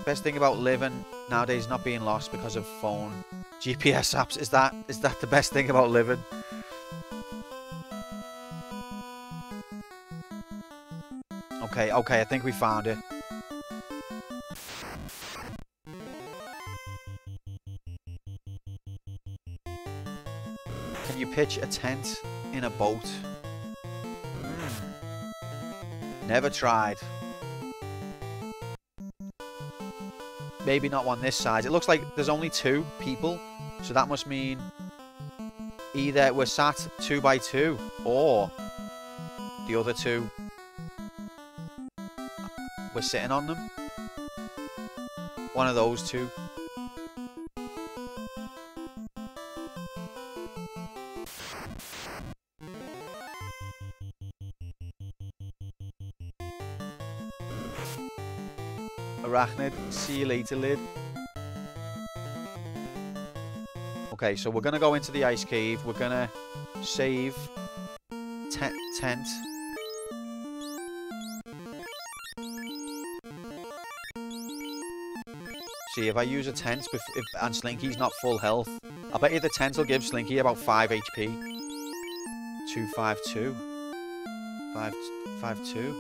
Best thing about living nowadays is not being lost because of phone GPS apps. Is that the best thing about living? Okay, I think we found it. Can you pitch a tent in a boat? Never tried. Maybe not one this size. It looks like there's only 2 people, so that must mean either we're sat 2 by 2 or the other 2 we're sitting on them. One of those 2. Arachnid, see you later, lid. Okay, so we're gonna go into the ice cave. We're gonna save tent. See, if I use a tent and Slinky's not full health, I bet you the tent will give Slinky about 5 HP. 252. 552.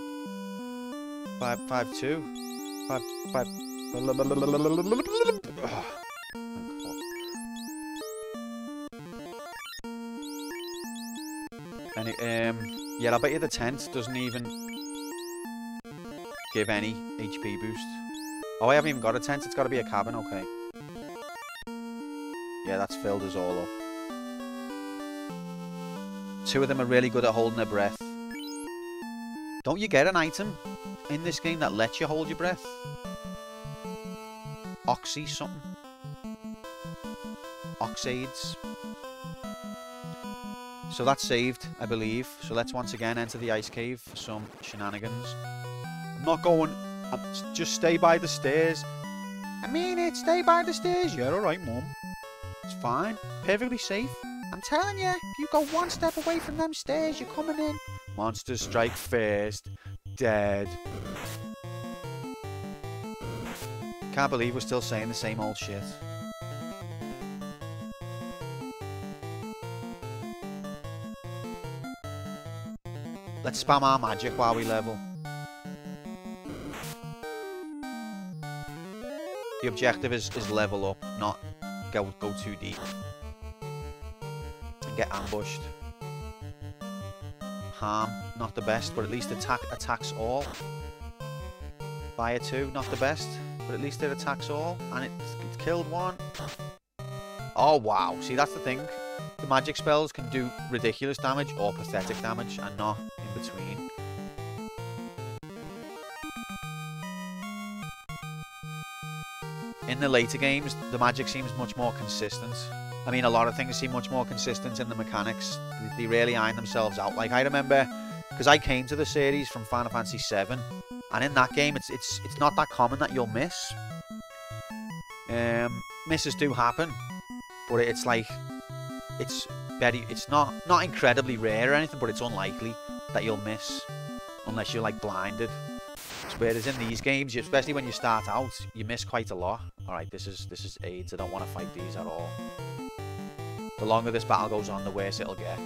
552. 5. And yeah, I bet you the tent doesn't even give any HP boost. Oh, I haven't even got a tent. It's got to be a cabin. Okay. Yeah, that's filled us all up. 2 of them are really good at holding their breath. Don't you get an item in this game that lets you hold your breath? Oxy something. Oxades. So that's saved, I believe. So let's once again enter the ice cave for some shenanigans. I'm not going... just stay by the stairs. I mean it, stay by the stairs. Yeah, alright, Mum. It's fine. Perfectly safe. I'm telling you, if you go 1 step away from them stairs, you're coming in. Monsters strike first. Dead. Can't believe we're still saying the same old shit. Let's spam our magic while we level. The objective is level up, not go too deep. And get ambushed. Harm, not the best, but at least attacks all. Fire 2, not the best, but at least it attacks all. And it killed 1. Oh wow, see that's the thing. The magic spells can do ridiculous damage or pathetic damage and not in between. In the later games, the magic seems much more consistent. I mean, a lot of things seem much more consistent in the mechanics. They really iron themselves out. Like, I remember, because I came to the series from Final Fantasy VII, and in that game, it's not that common that you'll miss. Misses do happen, but it's like, it's not incredibly rare or anything, but it's unlikely that you'll miss unless you're like blinded. Whereas in these games, especially when you start out, you miss quite a lot. All right, this is AIDS. I don't want to fight these at all. The longer this battle goes on, the worse it'll get.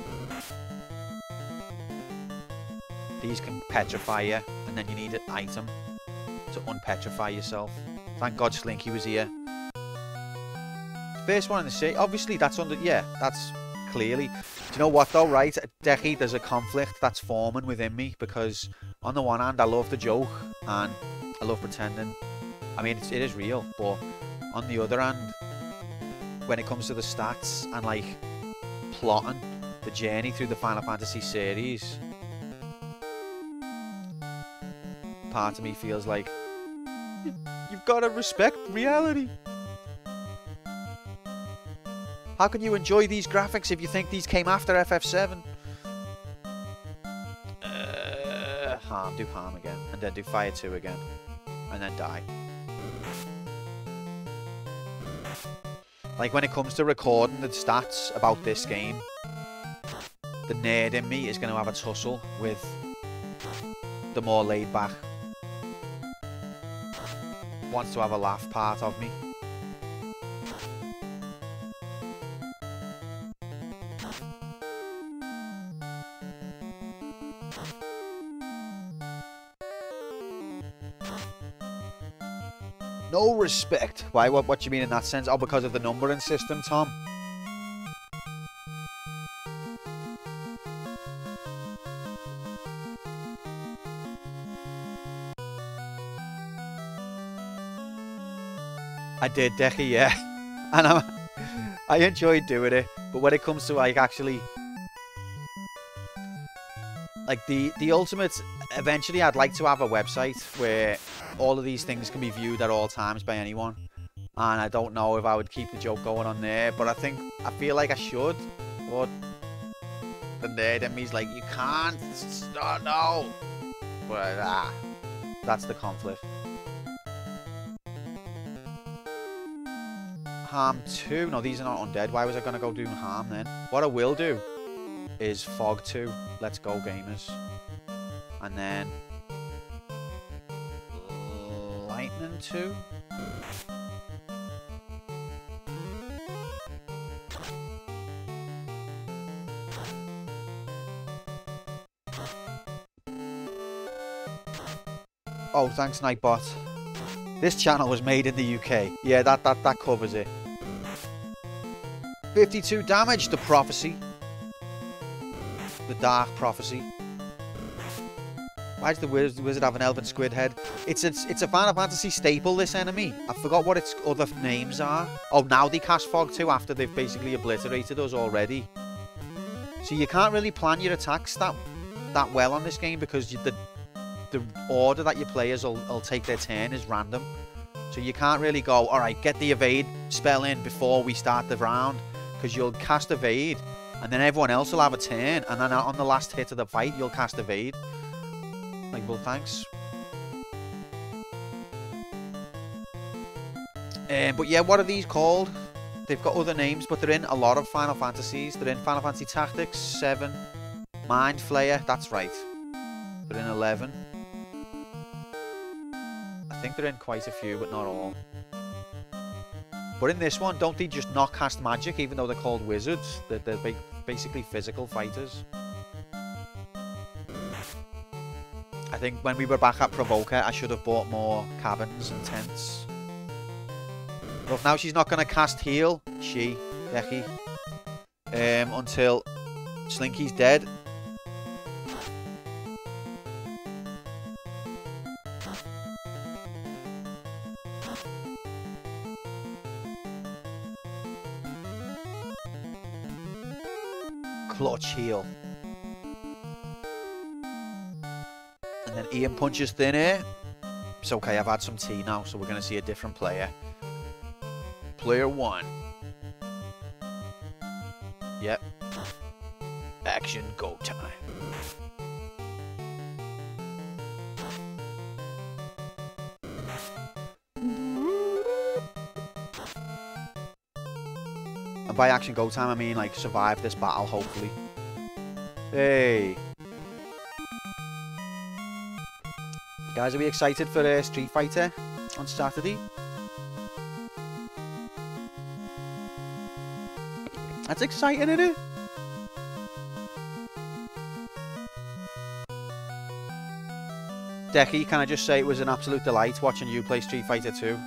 These can petrify you, and then you need an item to unpetrify yourself. Thank God Slinky was here. First one in the city. Obviously, that's under... Yeah, that's clearly... Do you know what, though, right? Decky, there's a conflict that's forming within me, because on the one hand, I love the joke, and I love pretending. I mean, it is real, but on the other hand, when it comes to the stats and, like, plotting the journey through the Final Fantasy series, part of me feels like you've got to respect reality. How can you enjoy these graphics if you think these came after FF7? Harm, do Harm again, and then do Fire 2 again, and then die. Like, when it comes to recording the stats about this game, the nerd in me is going to have a tussle with the more laid back, wants to have a laugh part of me. No respect. Why? What do you mean in that sense? Oh, because of the numbering system, Tom. I did, Decky, yeah. And I enjoyed doing it. But when it comes to, like, actually... Like, the ultimate... Eventually, I'd like to have a website where all of these things can be viewed at all times by anyone. And I don't know if I would keep the joke going on there. But I feel like I should. But the nerd in me's like, you can't. Oh, no. But, that's the conflict. Harm 2. No, these are not undead. Why was I going to go do Harm then? What I will do is Fog 2. Let's go, gamers. And then Lightning 2. Oh, thanks, Nightbot. This channel was made in the UK. Yeah, that covers it. 52 damage, the prophecy. The Dark Prophecy. Why does the wizard have an elven squid head? It's a Final Fantasy staple, this enemy. I forgot what its other names are. Oh, now they cast Fog 2 after they've basically obliterated us already. So you can't really plan your attacks that well on this game, because the order that your players will take their turn is random. So you can't really go, alright, get the evade spell in before we start the round, because you'll cast evade, and then everyone else will have a turn, and then on the last hit of the fight, you'll cast evade. Like, well, thanks. But yeah, what are these called? They've got other names, but they're in a lot of Final Fantasies. They're in Final Fantasy Tactics 7, Mind Flayer, that's right. They're in 11. I think they're in quite a few, but not all. But in this one, don't they just not cast magic, even though they're called wizards? They're basically physical fighters. I think when we were back at Provoker, I should have bought more cabins and tents. Look, now she's not going to cast heal, Decky, until Slinky's dead. Clutch heal. And then Ian punches thin air. It's okay, I've had some tea now, so we're going to see a different player. Player 1. Yep. Action, go time. And by action go time, I mean, like, survive this battle, hopefully. Hey. Guys, are we excited for Street Fighter on Saturday? That's exciting, isn't it? Decky, can I just say it was an absolute delight watching you play Street Fighter 2.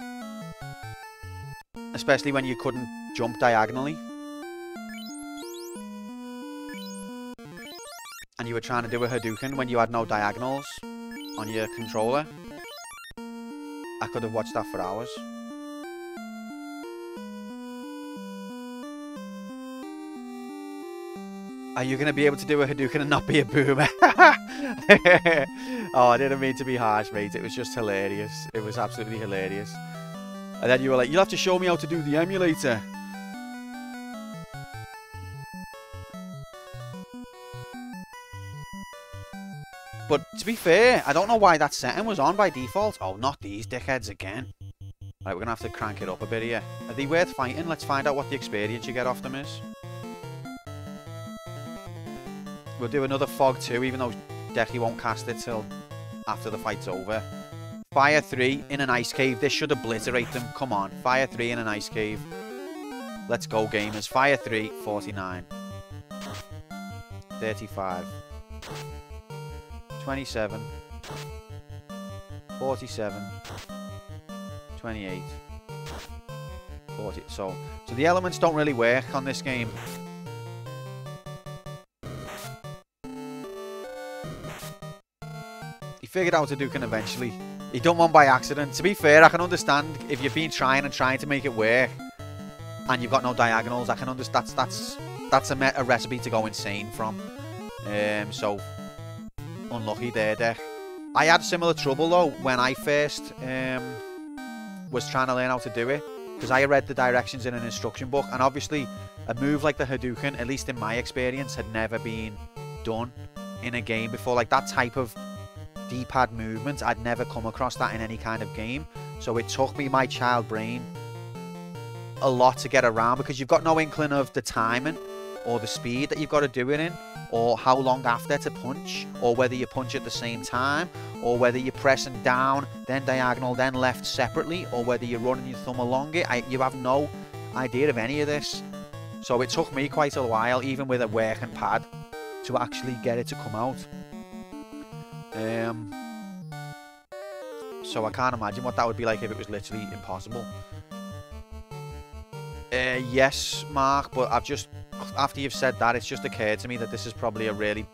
Especially when you couldn't jump diagonally. And you were trying to do a Hadouken when you had no diagonals on your controller. I could have watched that for hours. Are you going to be able to do a Hadouken and not be a boomer? Oh, I didn't mean to be harsh, mate. It was just hilarious. It was absolutely hilarious. And then you were like, you'll have to show me how to do the emulator. But to be fair, I don't know why that setting was on by default. Oh, not these dickheads again. Right, we're going to have to crank it up a bit here. Are they worth fighting? Let's find out what the experience you get off them is. We'll do another Fog 2, even though Decky won't cast it till after the fight's over. Fire 3 in an ice cave. This should obliterate them. Come on. Fire 3 in an ice cave. Let's go, gamers. Fire 3, 49. 35. 27. 47. 28. 40. So the elements don't really work on this game. He figured out Hadouken eventually. He done one by accident. To be fair, I can understand if you've been trying to make it work and you've got no diagonals. I can understand that's a recipe to go insane from. So unlucky there, Dech. I had similar trouble though when I first was trying to learn how to do it, because I read the directions in an instruction book, and obviously a move like the Hadouken, at least in my experience, had never been done in a game before. Like that type of D-pad movement, I'd never come across that in any kind of game. So it took me, my child brain, a lot to get around, because you've got no inkling of the timing or the speed that you've got to do it in, or how long after to punch, or whether you punch at the same time, or whether you're pressing down, then diagonal, then left separately, or whether you're running your thumb along it. You have no idea of any of this. So it took me quite a while, even with a working pad, to actually get it to come out. So I can't imagine what that would be like if it was literally impossible. Yes, Mark, but I've just, after you've said that, it's just occurred to me that this is probably a really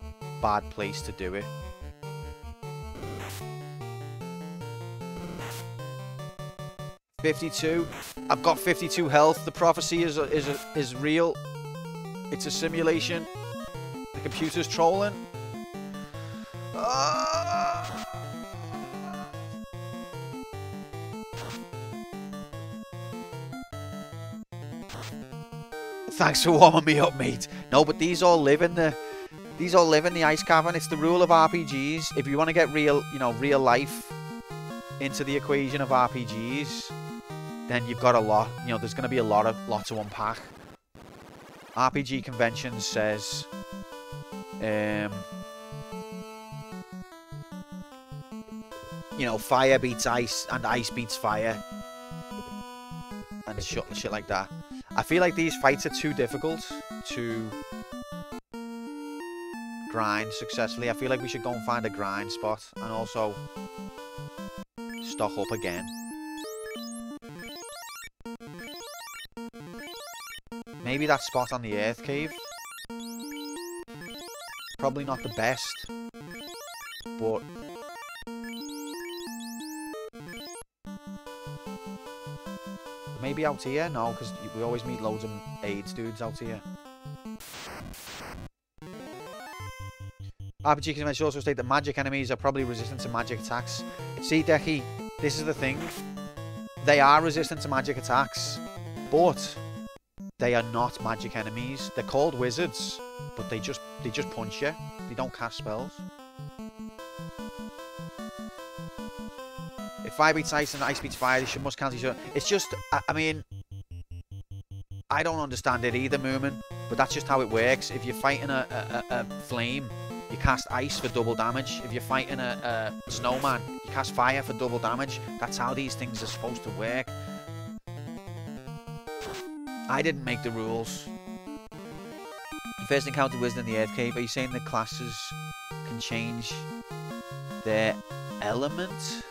bad place to do it. $52. I've got 52 health. The prophecy is real. It's a simulation. The computer's trolling. Thanks for warming me up, mate. No, but these all live in the ice cavern. It's the rule of RPGs. If you want to get real, real life into the equation of RPGs, then you've got a lot. There's going to be a lot to unpack. RPG conventions says, fire beats ice and ice beats fire, and shit like that. I feel like these fights are too difficult to grind successfully. I feel like we should go and find a grind spot and also stock up again. Maybe that spot on the Earth Cave. Probably not the best, but maybe out here? No, because we always meet loads of AIDS dudes out here. RPG conventions also state that magic enemies are probably resistant to magic attacks. See, Decky, this is the thing. They are resistant to magic attacks, but they are not magic enemies. They're called wizards, but they just punch you. They don't cast spells. If fire beats ice and ice beats fire, they must cancel each other. It's just, I mean, I don't understand it either, Moomin, but that's just how it works. If you're fighting a flame, you cast ice for double damage. If you're fighting a snowman, you cast fire for double damage. That's how these things are supposed to work. I didn't make the rules. You first encountered Wizard in the Earth Cave. Are you saying the classes can change their element?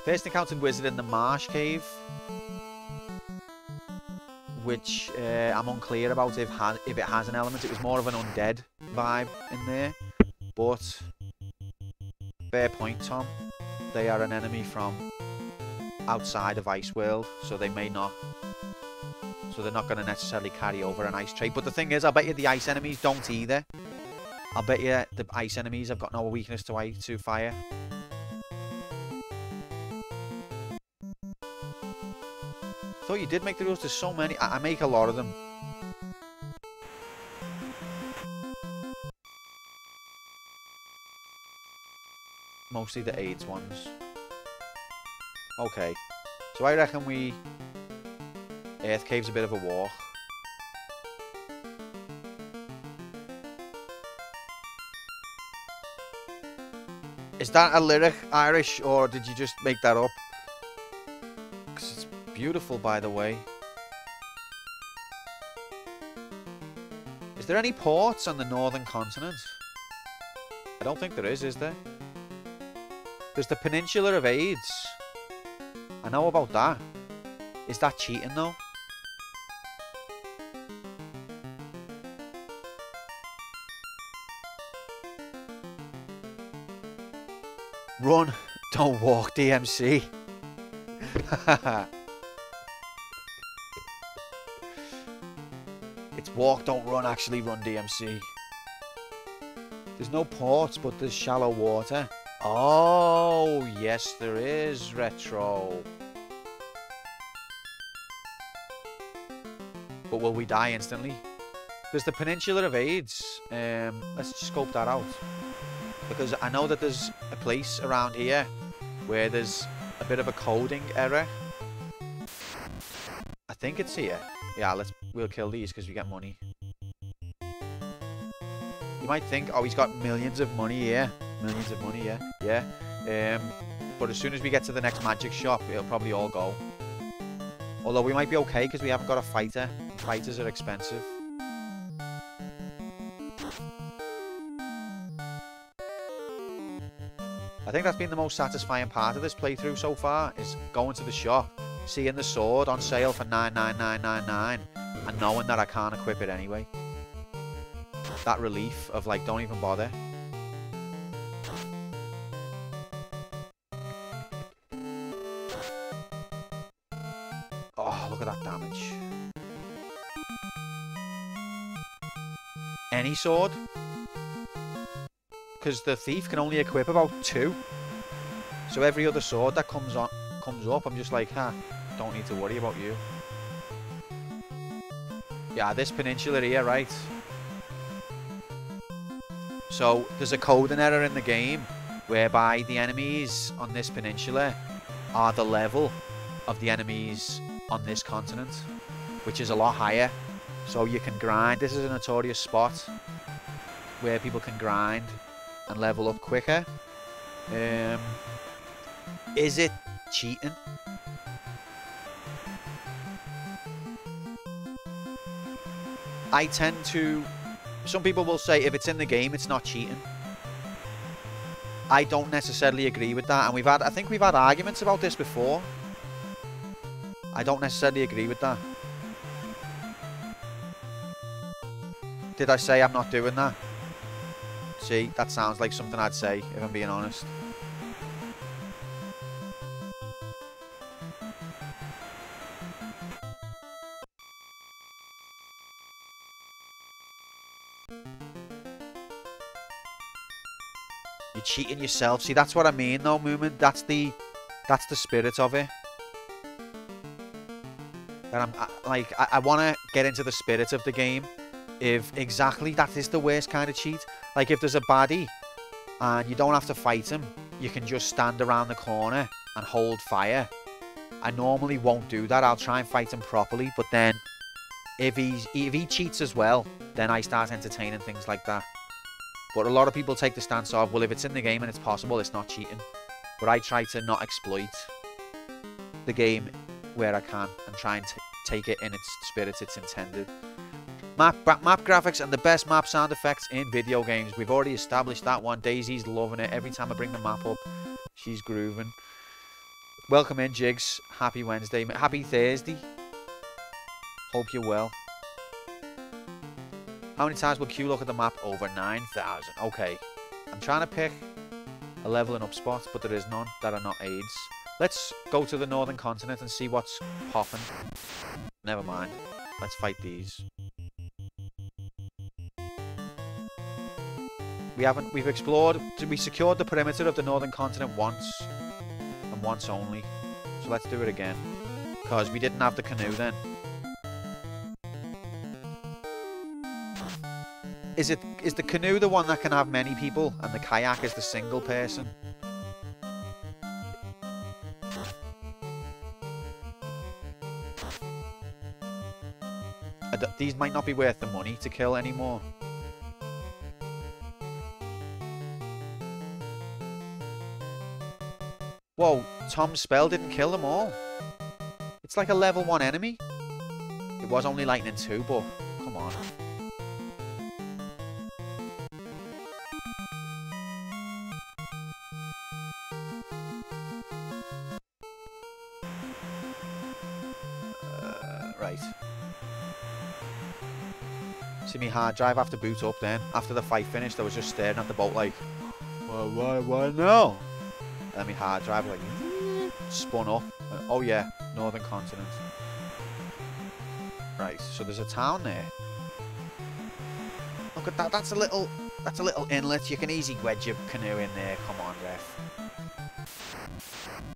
First encountered Wizard in the Marsh Cave, which I'm unclear about if it has an element. It was more of an undead vibe in there. But fair point, Tom. They are an enemy from outside of Ice World, so they may not. So they're not going to necessarily carry over an ice trait. But the thing is, I bet you the ice enemies don't either. I bet you the ice enemies have got no weakness to fire. I thought you did make the rules. There's so many. I make a lot of them. Mostly the AIDS ones. Okay. So I reckon Earth Cave's a bit of a walk. Is that a lyric, Irish, or did you just make that up? Because it's beautiful, by the way. Is there any ports on the northern continent? I don't think there is there? There's the Peninsula of AIDS. I know about that. Is that cheating, though? Run, don't walk, DMC. It's walk, don't run, actually run, DMC. There's no ports, but there's shallow water. Oh, yes there is, Retro. But will we die instantly? There's the Peninsula of AIDS. Let's scope that out. Because I know that there's a place around here where there's a bit of a coding error. I think it's here. Yeah, we'll kill these because we get money. You might think, oh, he's got millions of money here. Millions of money, yeah. But as soon as we get to the next magic shop, it'll probably all go. Although we might be okay because we haven't got a fighter. Fighters are expensive. I think that's been the most satisfying part of this playthrough so far, is going to the shop, seeing the sword on sale for 99999 and knowing that I can't equip it anyway. That relief of like, don't even bother. Oh, look at that damage. Any sword? Because the thief can only equip about 2. So every other sword that comes up, I'm just like, don't need to worry about you. Yeah, this peninsula here, right? So there's a coding error in the game whereby the enemies on this peninsula are the level of the enemies on this continent, which is a lot higher. So you can grind. This is a notorious spot where people can grind and level up quicker. Is it cheating? I tend to... Some people will say if it's in the game, it's not cheating. I don't necessarily agree with that, and I think we've had arguments about this before. I don't necessarily agree with that. Did I say I'm not doing that? See, that sounds like something I'd say, if I'm being honest. You're cheating yourself. See, that's what I mean, though, Moomin. That's the spirit of it. And I want to get into the spirit of the game. If exactly that is the worst kind of cheat. Like if there's a baddie and you don't have to fight him, you can just stand around the corner and hold fire I normally won't do that. I'll try and fight him properly, but then if he cheats as well, then I start entertaining things like that. But a lot of people take the stance of, well, if it's in the game and it's possible, it's not cheating. But I try to not exploit the game where I can and try and take it in its spirit it's intended. Map graphics and the best map sound effects in video games. We've already established that one. Daisy's loving it. Every time I bring the map up, she's grooving. Welcome in, Jigs. Happy Wednesday. Happy Thursday. Hope you're well. How many times will Q look at the map? Over 9,000. Okay. I'm trying to pick a leveling up spot, but there is none that are not aids. Let's go to the northern continent and see what's popping. Never mind. Let's fight these. We've explored, we secured the perimeter of the northern continent once, and once only. So let's do it again, because we didn't have the canoe then. Is the canoe the one that can have many people, and the kayak is the single person? These might not be worth the money to kill anymore. Whoa, Tom's spell didn't kill them all. It's like a level 1 enemy. It was only lightning 2, but come on. Right. See me hard drive have to boot up then. After the fight finished, I was just staring at the boat like, well, why no? And then my hard drive like spun up. Oh yeah, northern continent. Right, so there's a town there. Look at that. That's a little inlet. You can easily wedge your canoe in there. Come on, ref.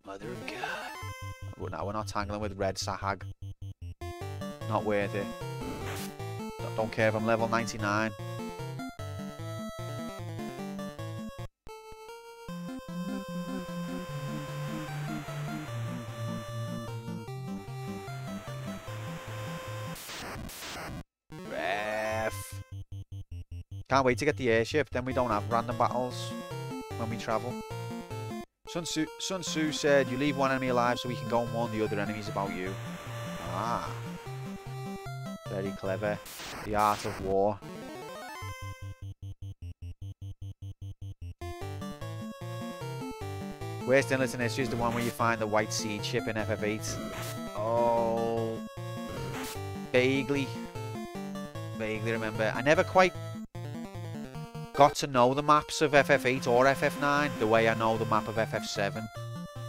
Mother of God. Well, no, we're not tangling with red Sahag. Not worth it. Don't care if I'm level 99. Ref. Can't wait to get the airship, then we don't have random battles when we travel. Sun Tzu said, you leave one enemy alive so we can go and warn the other enemies about you. Ah. Very clever. The art of war. Worst inlet in history is the one where you find the white seed ship in FF8. Oh. Vaguely remember. I never quite got to know the maps of FF8 or FF9 the way I know the map of FF7.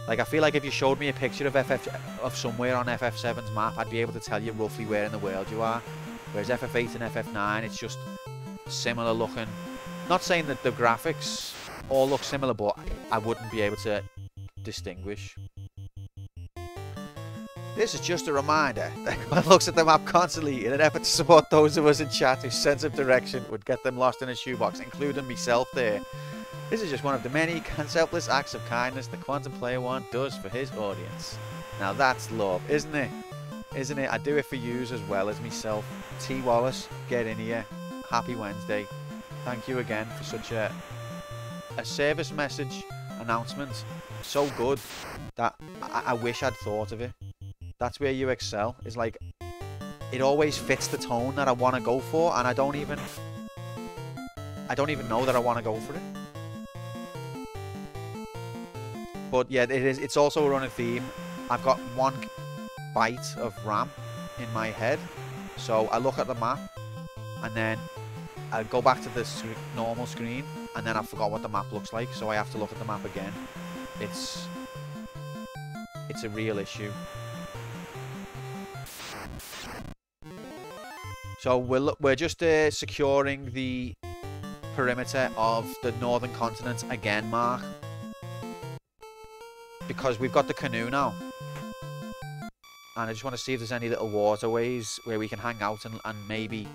Like, I feel like if you showed me a picture of somewhere on FF7's map, I'd be able to tell you roughly where in the world you are. Whereas FF8 and FF9, it's just similar looking. Not saying that the graphics all look similar, but I wouldn't be able to distinguish. This is just a reminder that one looks at the map constantly in an effort to support those of us in chat whose sense of direction would get them lost in a shoebox, including myself there. This is just one of the many selfless acts of kindness the Quantum Player One does for his audience. Now that's love, isn't it? Isn't it? I do it for yous as well as myself. T. Wallace, get in here. Happy Wednesday. Thank you again for such a service message announcement. So good that I wish I'd thought of it. That's where you excel. Is like, it always fits the tone that I want to go for, and I don't even know that I want to go for it. But yeah, it's also a running theme. I've got one bite of RAM in my head, so I look at the map and then I go back to the normal screen, and then I forgot what the map looks like, so I have to look at the map again. It's a real issue. So we're just securing the perimeter of the northern continent again, Mark. Because we've got the canoe now. And I just want to see if there's any little waterways where we can hang out and maybe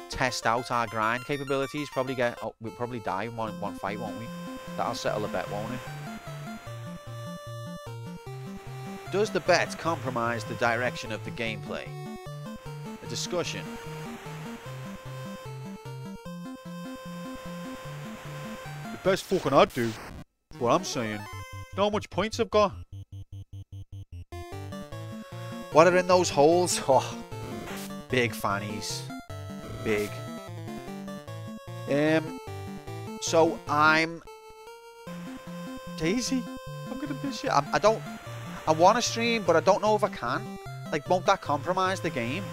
test out our grind capabilities. We'll probably die in one fight, won't we? That'll settle a bet, won't it? Does the bet compromise the direction of the gameplay? A discussion. The best fucking I'd do. That's what I'm saying. You know how much points I've got? What are in those holes? Oh, big fannies. Big. So I'm... Daisy, I'm gonna miss you. I want to stream, but I don't know if I can. Like, won't that compromise the game?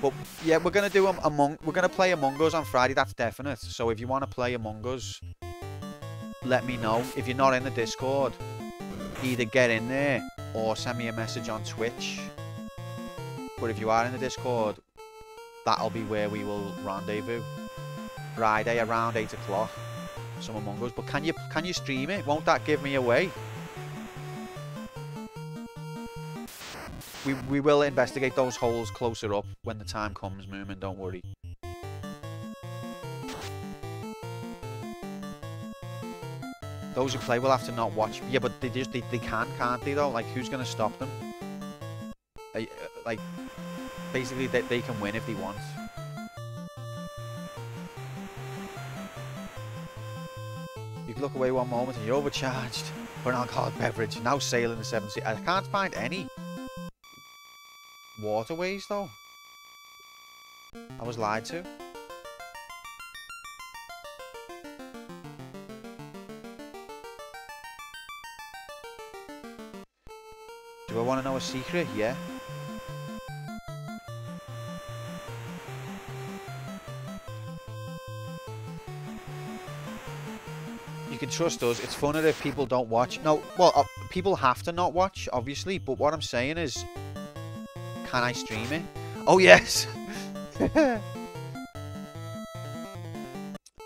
But yeah, we're gonna do we're gonna play Among Us on Friday. That's definite. So if you want to play Among Us, let me know. If you're not in the Discord, either get in there or send me a message on Twitch. But if you are in the Discord, that'll be where we will rendezvous. Friday around 8 o'clock. Some Among Us. But can you stream it? Won't that give me away? We will investigate those holes closer up when the time comes, Moomin, don't worry. Those who play will have to not watch. Yeah, but they can't they though? Like, who's gonna stop them? Like, basically they can win if they want. You can look away one moment and you're overcharged for an alcoholic beverage. Now sailing the 7 seas. I can't find any waterways though. I was lied to. Do I want to know a secret? Yeah. You can trust us. It's funner if people don't watch. No, well, people have to not watch, obviously. But what I'm saying is, can I stream it? Oh, yes.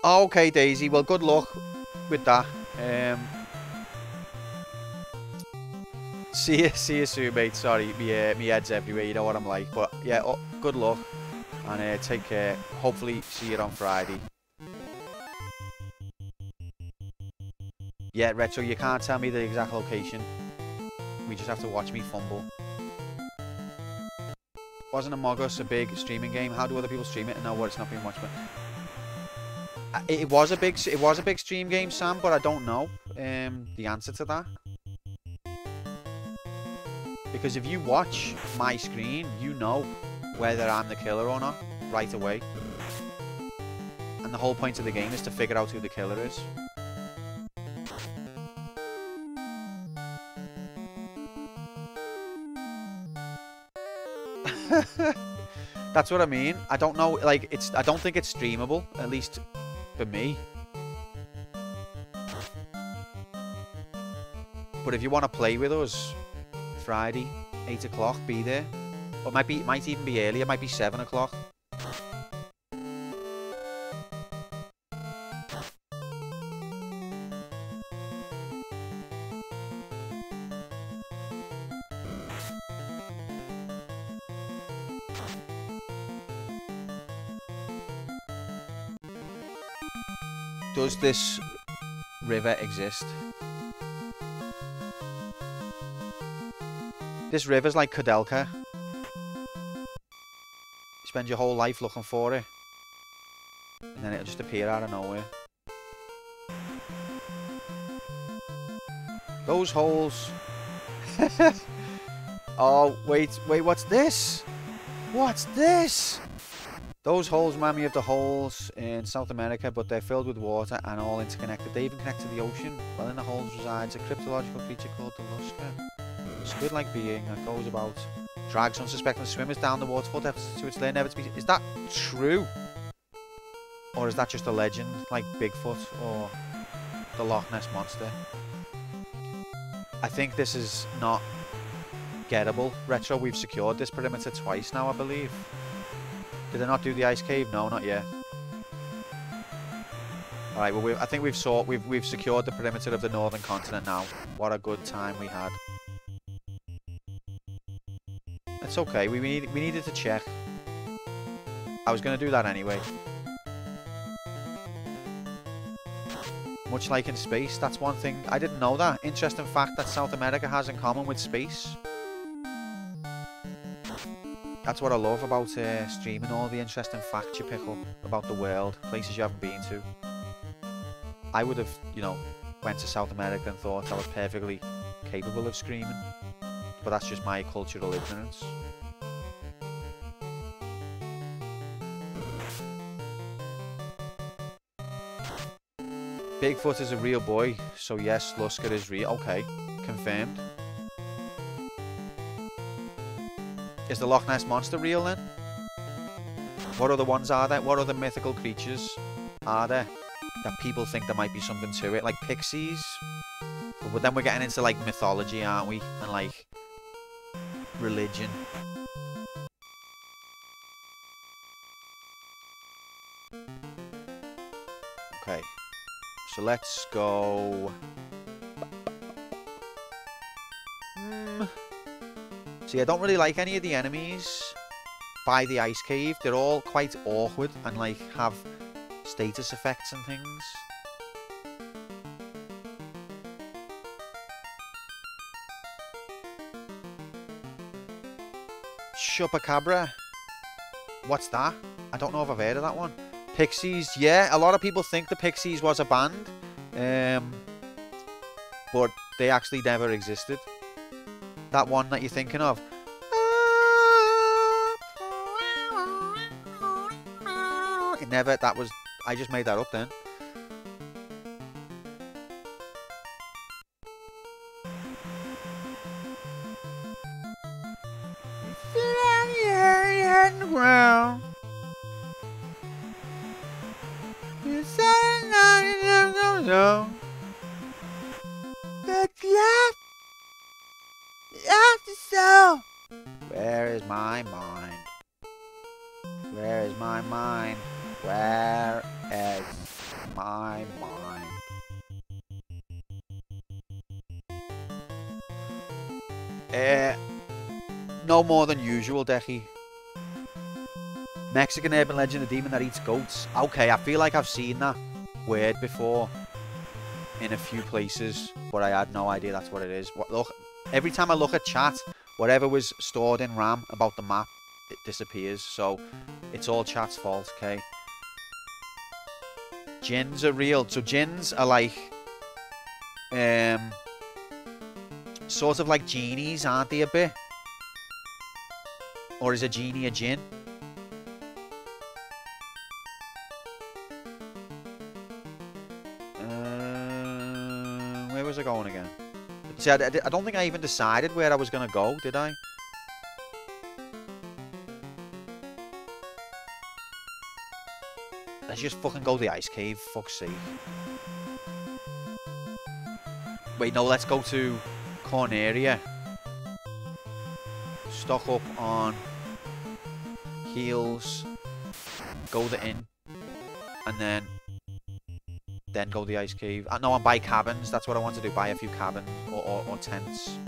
Okay, Daisy. Well, good luck with that. See you soon, mate. Sorry, me head's everywhere. You know what I'm like. But yeah, good luck and take care. Hopefully, see you on Friday. Yeah, Retro, you can't tell me the exact location. We just have to watch me fumble. Wasn't Among Us a big streaming game? How do other people stream it and know what it's not being watched? But it was a big stream game, Sam. But I don't know the answer to that. Because if you watch my screen, you know whether I'm the killer or not right away. And the whole point of the game is to figure out who the killer is. That's what I mean. I don't know, like, I don't think it's streamable, at least for me. But if you want to play with us, Friday, 8 o'clock, be there. Or it might even be earlier, it might be 7 o'clock. Does this river exist? This river's like Kudelka. You spend your whole life looking for it, and then it'll just appear out of nowhere. Those holes. Oh, wait, what's this? What's this? Those holes remind me of the holes in South America, but they're filled with water and all interconnected. They even connect to the ocean. Well, in the holes resides a cryptological creature called the Lusker. A squid-like being that goes about, drags unsuspecting swimmers down the waterfall depths to its lair, never to be... Is that true? Or is that just a legend, like Bigfoot or the Loch Ness Monster? I think this is not gettable. Retro, we've secured this perimeter twice now, I believe. Did I not do the ice cave? No, not yet. All right. Well, I think we've secured the perimeter of the northern continent now. What a good time we had. It's okay. We needed to check. I was gonna do that anyway. Much like in space. That's one thing. I didn't know that. Interesting fact that South America has in common with space. That's what I love about streaming, all the interesting facts you pick up about the world, places you haven't been to. I would have, you know, went to South America and thought I was perfectly capable of screaming. But that's just my cultural ignorance. Bigfoot is a real boy, so yes, Lusker is real. Okay, confirmed. Is the Loch Ness Monster real then? What other ones are there? What other mythical creatures are there that people think there might be something to it? Like pixies? But then we're getting into like mythology, aren't we? And like religion. Okay. So let's go... See, I don't really like any of the enemies by the ice cave. They're all quite awkward and like have status effects and things. Chupacabra. What's that? I don't know if I've heard of that one. Pixies, yeah, a lot of people think the Pixies was a band, but they actually never existed. That one that you're thinking of. It never, that was, I just made that up then. Where is my mind? Where is my mind? Where is my mind? No more than usual, Decky. Mexican urban legend, a demon that eats goats. Okay, I feel like I've seen that word before in a few places, but I had no idea that's what it is. Look, every time I look at chat, whatever was stored in RAM about the map, it disappears. So it's all chat's fault, okay? Jinns are real. So jinns are like, sort of like genies, aren't they a bit? Or is a genie a jinn? Where was I going again? See, I don't think I even decided where I was going to go, did I? Let's just fucking go to the ice cave, fuck's sake. Wait, no, let's go to Corneria. Stock up on heals. Go the inn. And then go to the ice cave. No, and buy cabins. That's what I want to do. Buy a few cabins or tents.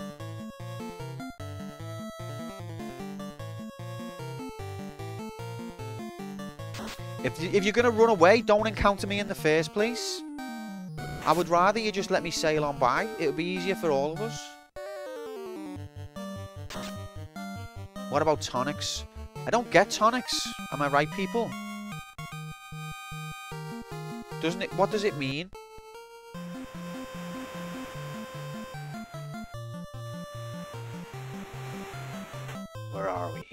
If you're going to run away, don't encounter me in the first place. I would rather you just let me sail on by. It would be easier for all of us. What about tonics? I don't get tonics. Am I right, people? Doesn't it? What does it mean? Where are we?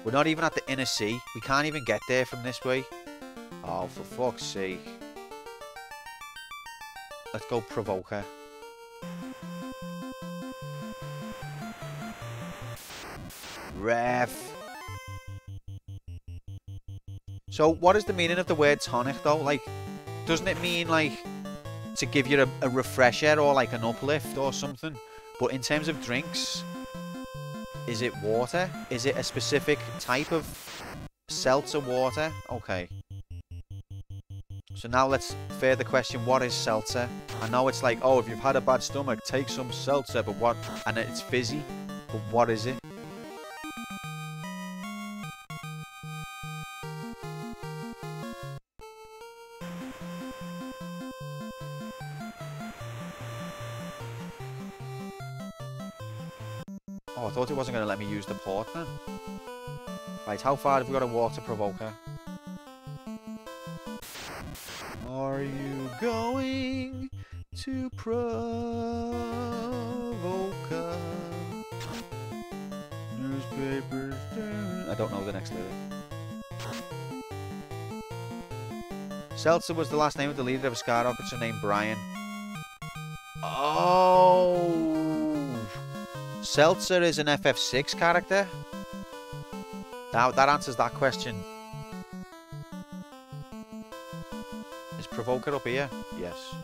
We're not even at the inner sea. We can't even get there from this way. Oh, for fuck's sake. Let's go Provoker. Ref. So, what is the meaning of the word tonic, though? Like, doesn't it mean, like, to give you a refresher or, like, an uplift or something? But in terms of drinks, is it water? Is it a specific type of seltzer water? Okay. So now let's further question, what is seltzer? I know it's like, oh, if you've had a bad stomach, take some seltzer, but what? And it's fizzy, but what is it? Oh, I thought it wasn't going to let me use the port then. Right, how far have we got to walk to Provoker? Are you going to Provoker? Newspapers. I don't know the next lyric. Seltzer was the last name of the leader of a skyrockets named Brian. Oh! Seltzer is an FF6 character? That answers that question. Is Provoker up here? Yes.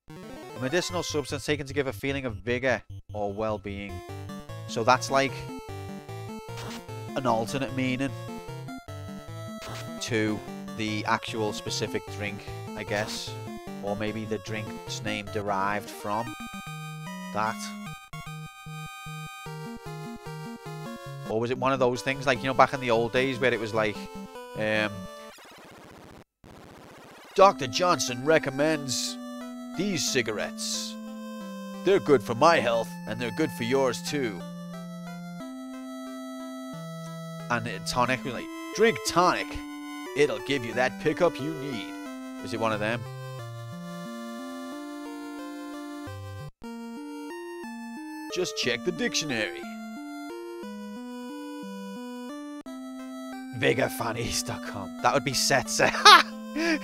A medicinal substance taken to give a feeling of vigor or well-being. So that's like an alternate meaning to the actual specific drink, I guess. Or maybe the drink's name derived from that. Or was it one of those things like, you know, back in the old days where it was like, Dr. Johnson recommends these cigarettes. They're good for my health and they're good for yours too. And tonic, like, drink tonic. It'll give you that pickup you need. Is it one of them? Just check the dictionary. VigorFannies.com. That would be Setzer.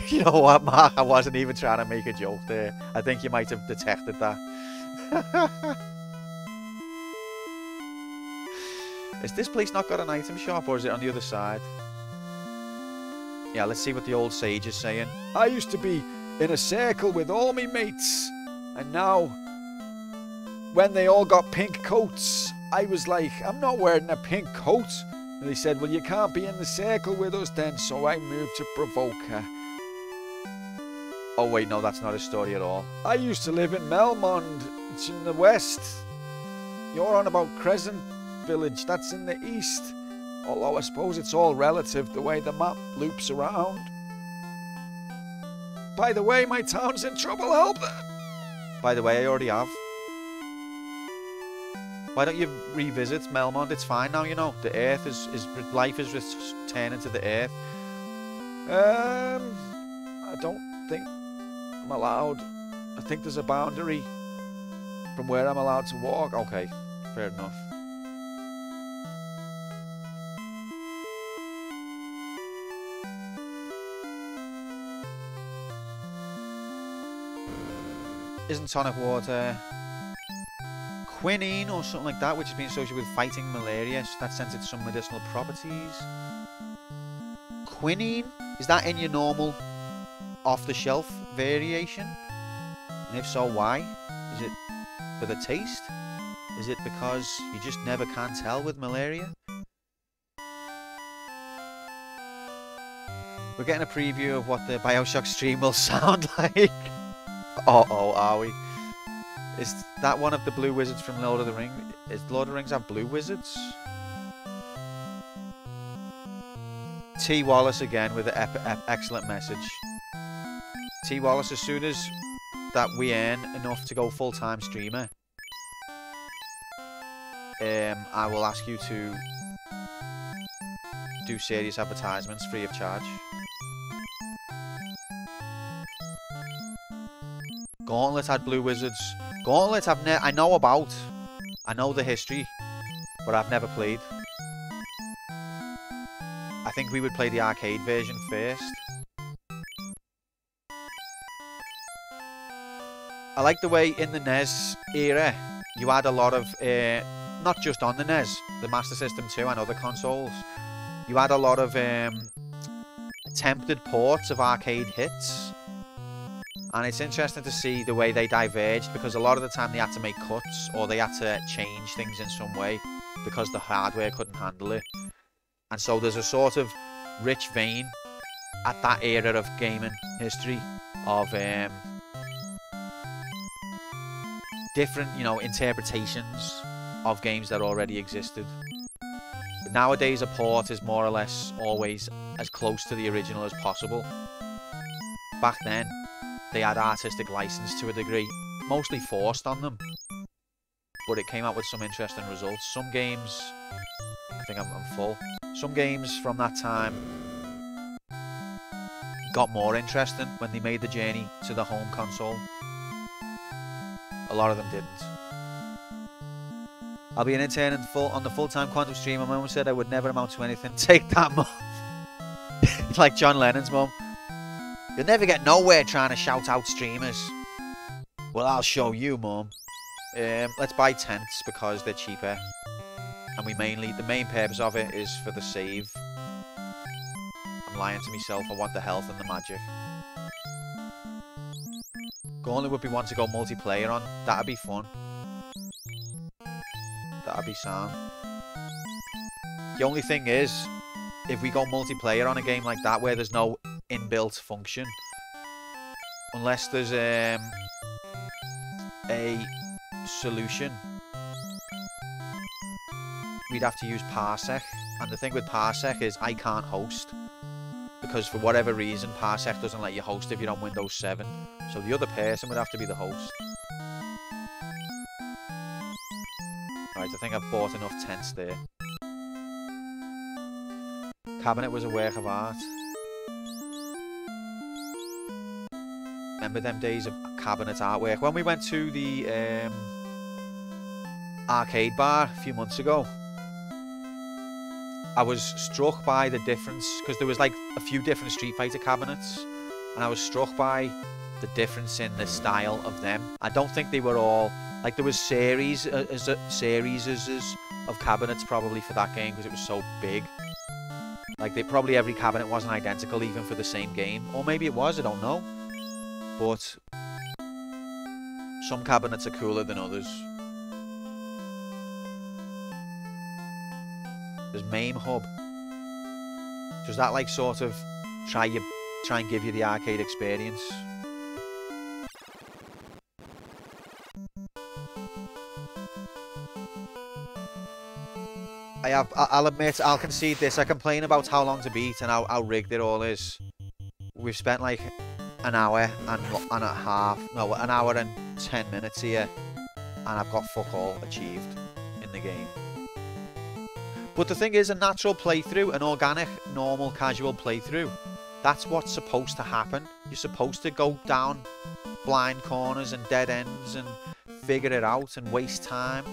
You know what, Mark? I wasn't even trying to make a joke there. I think you might have detected that. Is this place not got an item shop, or is it on the other side? Yeah, let's see what the old sage is saying. I used to be in a circle with all me mates, and now, when they all got pink coats, I was like, I'm not wearing a pink coat. And they said, well, you can't be in the circle with us then, so I moved to Provoker. Oh wait, no, that's not a story at all. I used to live in Melmond. It's in the west. You're on about Crescent Village. That's in the east. Although I suppose it's all relative the way the map loops around. By the way, my town's in trouble, help! By the way, I already have. Why don't you revisit Melmond? It's fine now, you know. The earth is life is returning to the earth. I don't think I'm allowed. I think there's a boundary from where I'm allowed to walk. Okay, fair enough. Isn't tonic water quinine or something like that, which has been associated with fighting malaria? So that sends it some medicinal properties. Quinine? Is that in your normal off-the-shelf variation? And if so, why? Is it for the taste? Is it because you just never can tell with malaria? We're getting a preview of what the Bioshock stream will sound like. Uh-oh, are we? Is that one of the blue wizards from Lord of the Rings? Is Lord of the Rings have blue wizards? T. Wallace again with an excellent message. T. Wallace, as soon as that we earn enough to go full-time streamer, I will ask you to do serious advertisements free of charge. Gauntlet had blue wizards. Gauntlet I know about. I know the history, but I've never played. I think we would play the arcade version first. I like the way in the NES era you had a lot of, not just on the NES, the Master System too and other consoles, you had a lot of attempted ports of arcade hits. And it's interesting to see the way they diverged, because a lot of the time they had to make cuts or they had to change things in some way because the hardware couldn't handle it. And so there's a sort of rich vein at that era of gaming history of different, you know, interpretations of games that already existed. But nowadays a port is more or less always as close to the original as possible. Back then, they had artistic license to a degree, mostly forced on them. but it came out with some interesting results. Some games, I think I'm full. Some games from that time got more interesting when they made the journey to the home console. A lot of them didn't. I'll be an intern on the full-time Quantum stream. My mum said I would never amount to anything. Take that, mum. Like John Lennon's mum. You'll never get nowhere trying to shout out streamers. Well, I'll show you, mum. Let's buy tents because they're cheaper. And the main purpose of it is for the save. I'm lying to myself. I want the health and the magic. Gormley would be one to go multiplayer on. That'd be fun. That'd be sound. The only thing is, if we go multiplayer on a game like that where there's no inbuilt function, unless there's a solution, we'd have to use Parsec. And the thing with Parsec is I can't host, because for whatever reason Parsec doesn't let you host if you're on Windows 7. So the other person would have to be the host. Alright, I think I've bought enough tents there. Cabinet was a work of art. Remember them days of cabinet artwork? When we went to the arcade bar a few months ago, I was struck by the difference, because there was like a few different Street Fighter cabinets, and I was struck by the difference in the style of them. I don't think they were all like, there was series of cabinets probably for that game because it was so big. Like probably every cabinet wasn't identical even for the same game, or maybe it was, I don't know. But some cabinets are cooler than others. There's MAME Hub. Does that like sort of try and give you the arcade experience? I'll admit, I'll concede this. I complain about how long to beat and how rigged it all is. We've spent like an hour and a half, no, an hour and 10 minutes here, and I've got fuck all achieved in the game. But the thing is, a natural playthrough, an organic, normal, casual playthrough, that's what's supposed to happen. You're supposed to go down blind corners and dead ends and figure it out and waste time.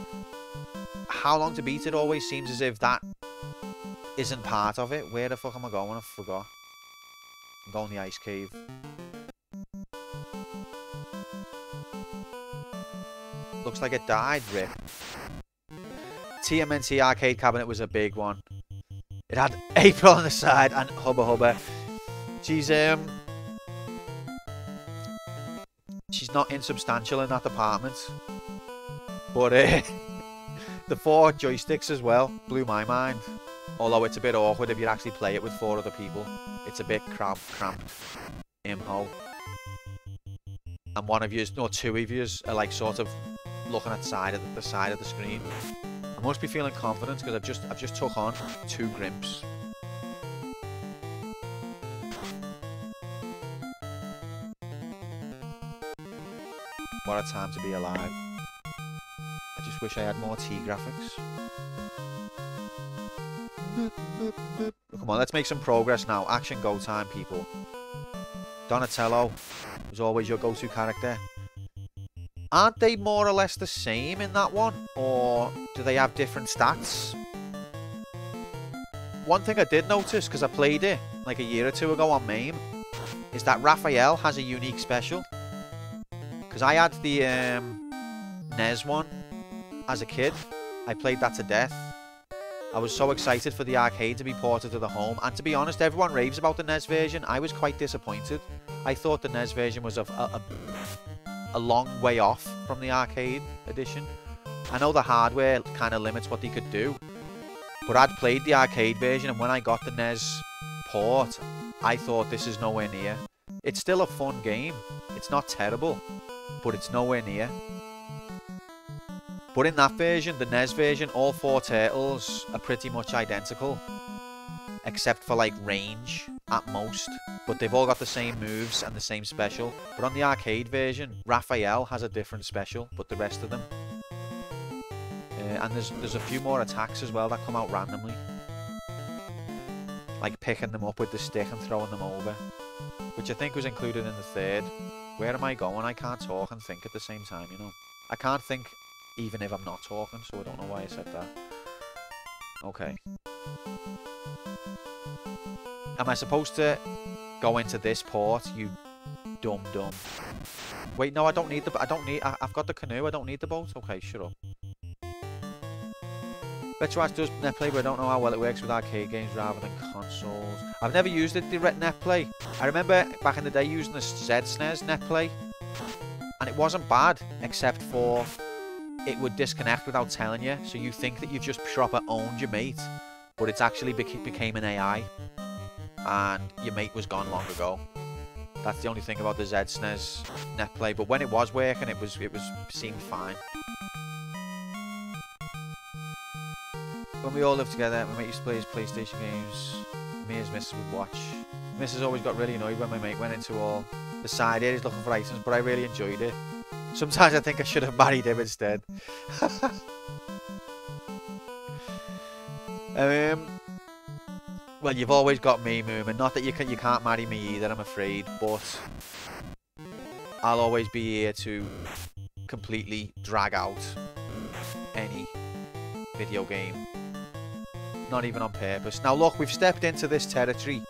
How long to beat it always seems as if that isn't part of it. Where the fuck am I going? I forgot. I'm going the ice cave. Looks like it died, Rip. TMNT arcade cabinet was a big one. It had April on the side and Hubba Hubba. She's not insubstantial in that department. But the 4 joysticks as well blew my mind. Although it's a bit awkward if you actually play it with 4 other people. It's a bit cramped. Imho. And one of you, no, 2 of you are like sort of looking at the side of the screen. I must be feeling confident because I've just took on 2 Grimps. What a time to be alive. I just wish I had more T graphics. Come on, let's make some progress now. Action go time, people. Donatello was always your go-to character. Aren't they more or less the same in that one? Or do they have different stats? One thing I did notice, because I played it like a year or 2 ago on MAME, is that Raphael has a unique special. Because I had the NES one as a kid. I played that to death. I was so excited for the arcade to be ported to the home. And to be honest, everyone raves about the NES version. I was quite disappointed. I thought the NES version was a long way off from the arcade edition. I know the hardware kind of limits what they could do, but I'd played the arcade version, and when I got the NES port, I thought this is nowhere near. It's still a fun game. It's not terrible, but it's nowhere near. But in that version, the NES version, all 4 turtles are pretty much identical, except for like range at most. But they've all got the same moves and the same special. But on the arcade version, Raphael has a different special, but the rest of them And there's a few more attacks as well that come out randomly. Like picking them up with the stick and throwing them over. Which I think was included in the third. Where am I going? I can't talk and think at the same time, you know. I can't think even if I'm not talking, so I don't know why I said that. Okay. Am I supposed to go into this port, you dumb? Wait, no, I don't need I've got the canoe, I don't need the boat. Okay, shut up. Retroact does netplay, but I don't know how well it works with arcade games rather than consoles. I've never used it, the netplay. I remember back in the day using the ZSNES netplay, and it wasn't bad, except for it would disconnect without telling you, so you think that you've just proper owned your mate, but it's actually became an AI, and your mate was gone long ago. That's the only thing about the ZSNES netplay, but when it was working, it seemed fine. When we all lived together, my mate used to play his PlayStation games. Me and his missus would watch. Missus always got really annoyed when my mate went into all the side areas looking for items, but I really enjoyed it. Sometimes I think I should have married him instead. Well, you've always got me, Moomin. Not that you can't marry me either, I'm afraid, but I'll always be here to completely drag out any video game. Not even on purpose. Now look, we've stepped into this territory.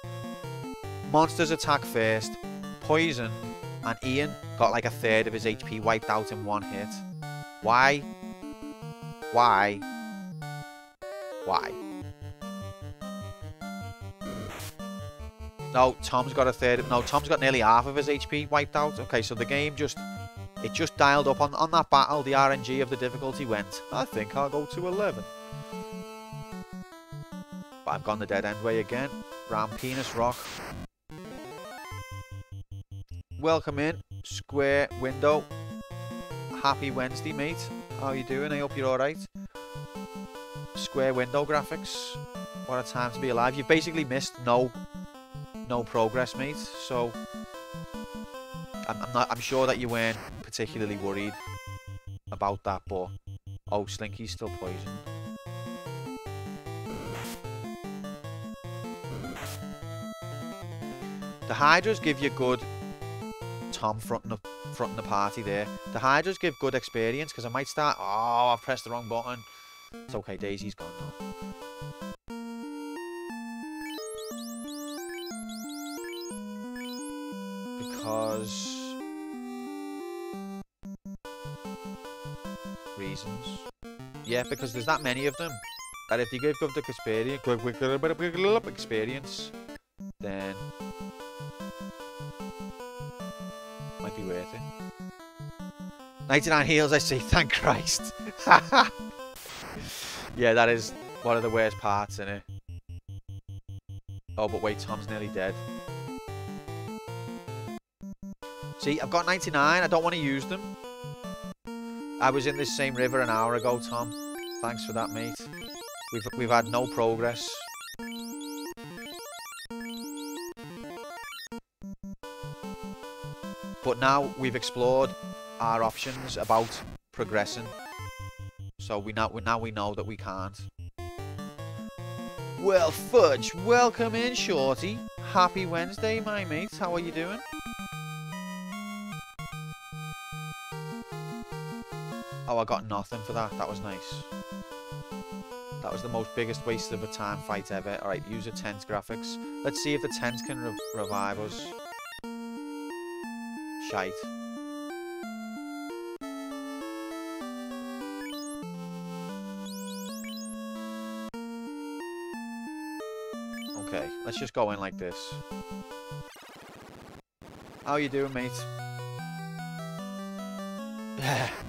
Monsters attack first. Poison and Ian got like a third of his HP wiped out in one hit. Why? Why? Why? No, Tom's got a third. No, Tom's got nearly half of his HP wiped out. Okay, so the game just dialed up on that battle. The RNG of the difficulty went, I think I'll go to 11. But I've gone the dead end way again. Round Penis Rock. Welcome in. Square window. Happy Wednesday, mate. How are you doing? I hope you're alright. Square window graphics. What a time to be alive. You've basically missed no progress, mate. So I'm sure that you weren't particularly worried about that, but oh, Slinky's still poisoned. The Hydras give you good... Tom fronting the party there. The Hydras give good experience because I might start... Oh, I've pressed the wrong button. It's okay, Daisy's gone now. Because... reasons. Yeah, because there's that many of them. That if you give good experience, then... might be worth it. 99 heals, I say, thank Christ. Yeah, that is one of the worst parts in it. Oh, but wait, Tom's nearly dead. See, I've got 99, I don't want to use them. I was in this same river an hour ago, Tom. Thanks for that, mate. We've had no progress. But now we've explored our options about progressing. So we know that we can't. Well, Fudge, welcome in, Shorty. Happy Wednesday, my mate. How are you doing? Oh, I got nothing for that. That was nice. That was the biggest waste of a time fight ever. Alright, use a tent graphics. Let's see if the tent can revive us. Shite. Okay, let's just go in like this. How you doing, mate?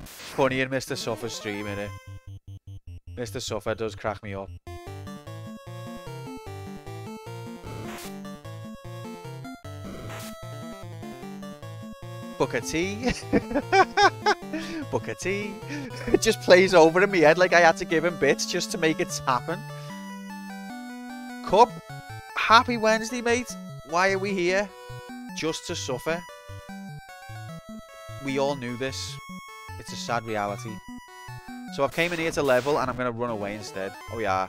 Funny in Mr. Suffer's stream, innit? Mr. Suffer does crack me up. Booker T. Booker T. It just plays over in my head like I had to give him bits just to make it happen. Cup. Happy Wednesday, mate. Why are we here? Just to suffer. We all knew this. It's a sad reality. So I've came in here to level, and I'm going to run away instead. Oh, yeah.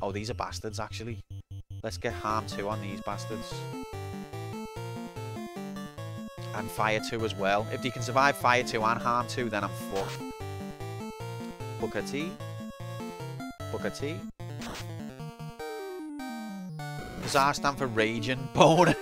Oh, these are bastards, actually. Let's get harm 2 on these bastards. And fire 2 as well. If they can survive fire 2 and harm 2, then I'm fucked. Booker T. Booker T. Does R stand for Raging Bone?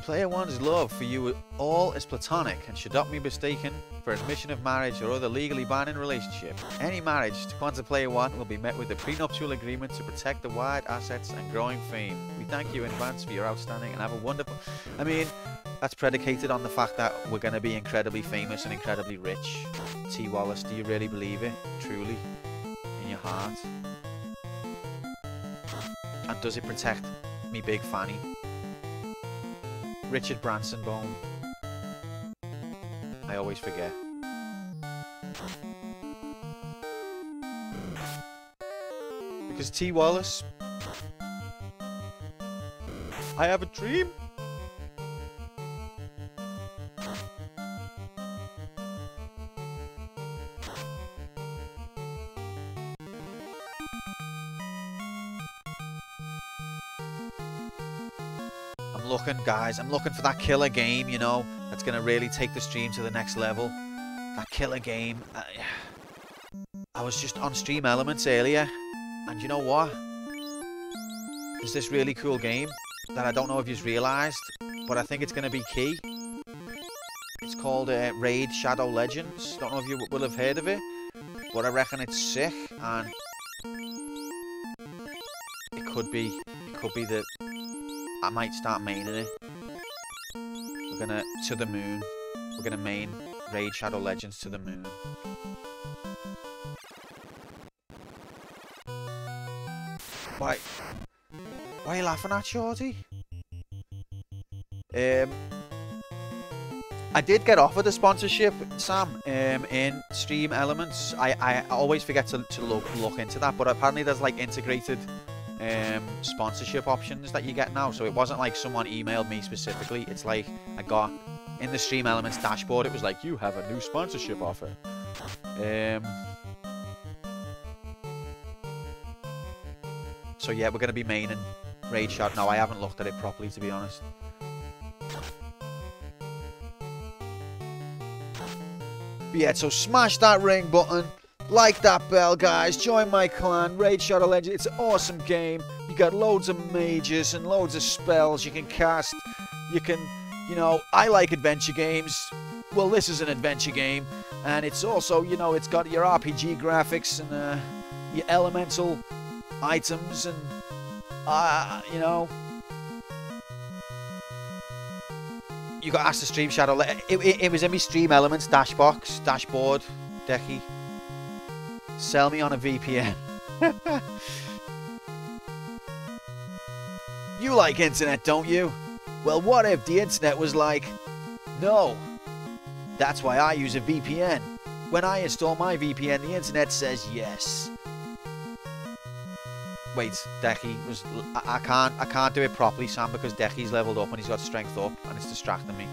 Player 1's love for you all is platonic and should not be mistaken for admission of marriage or other legally binding relationship. Any marriage to Kwanzaa Player 1 will be met with a prenuptial agreement to protect the wide assets and growing fame. We thank you in advance for your outstanding and have a wonderful... I mean, that's predicated on the fact that we're going to be incredibly famous and incredibly rich. T. Wallace, do you really believe it? Truly? In your heart? And does it protect me big fanny? Richard Branson Bone. I always forget. Because T. Wallace. I have a dream. Guys, I'm looking for that killer game, you know, that's going to really take the stream to the next level. That killer game. I was just on Stream Elements earlier, and you know what? There's this really cool game that I don't know if you've realised, but I think it's going to be key. It's called Raid Shadow Legends. Don't know if you will have heard of it, but I reckon it's sick, and it could be that I might start maining it. We're gonna to the moon. We're gonna main Raid Shadow Legends to the moon. Why are you laughing at, Shorty? I did get offered a sponsorship, Sam, in Stream Elements. I always forget to look into that, but apparently there's like integrated sponsorship options that you get now. So it wasn't like someone emailed me specifically. It's like I got in the Stream Elements dashboard, it was like, you have a new sponsorship offer. So yeah, we're going to be maining Raid Shadow. No, I haven't looked at it properly, to be honest. But yeah, so smash that ring button. Like that bell, guys. Join my clan, Raid Shadow Legends. It's an awesome game. You got loads of mages and loads of spells you can cast. You can, you know, I like adventure games. Well, this is an adventure game. And it's also, you know, it's got your RPG graphics and your elemental items and, you know. You got Ask the Stream Shadow. It was in my Stream Elements dashboard, Decky. Sell me on a VPN. You like internet, don't you? Well, what if the internet was like, no. That's why I use a VPN. When I install my VPN, the internet says yes. Wait, Decky was. I can't do it properly, Sam, because Decky's leveled up and he's got strength up, and it's distracting me.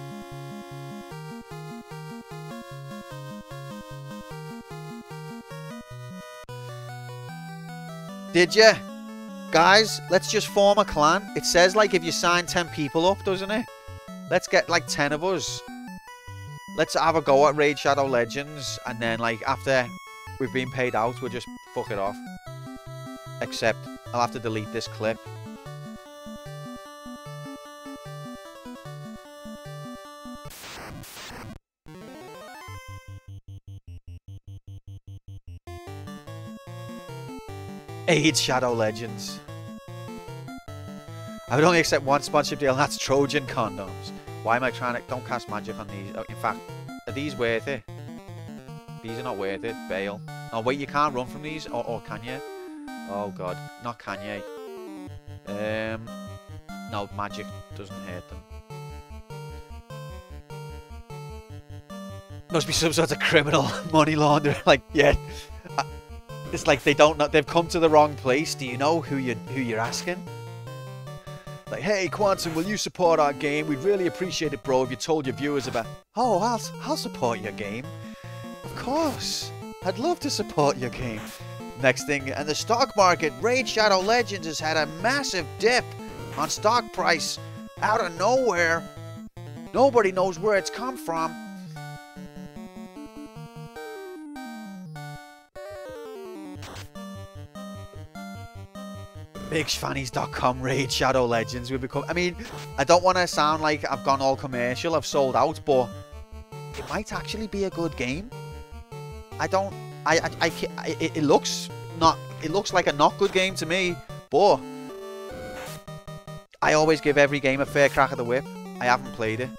Did you? Guys, let's just form a clan. It says, like, if you sign 10 people up, doesn't it? Let's get, like, 10 of us. Let's have a go at Raid Shadow Legends, and then, like, after we've been paid out, we'll just fuck it off. Except, I'll have to delete this clip. Raid Shadow Legends. I would only accept one sponsorship deal, and that's Trojan condoms. Why am I trying to... Don't cast magic on these. Oh, in fact, are these worth it? These are not worth it. Bail. Oh, wait, you can't run from these? Or can you? Oh, God. Not can you. No, magic doesn't hurt them. Must be some sort of criminal money launderer. Like, yeah. It's like they don't know. They've come to the wrong place. Do you know who you're asking? Like, hey, Quantum, will you support our game? We'd really appreciate it, bro, if you told your viewers about... Oh, I'll support your game. Of course. I'd love to support your game. Next thing, and the stock market, Raid Shadow Legends has had a massive dip on stock price out of nowhere. Nobody knows where it's come from. BigShfannies.com Raid Shadow Legends will become... I mean, I don't want to sound like I've gone all commercial, I've sold out, but it might actually be a good game. It looks like a not good game to me, but I always give every game a fair crack at the whip. I haven't played it.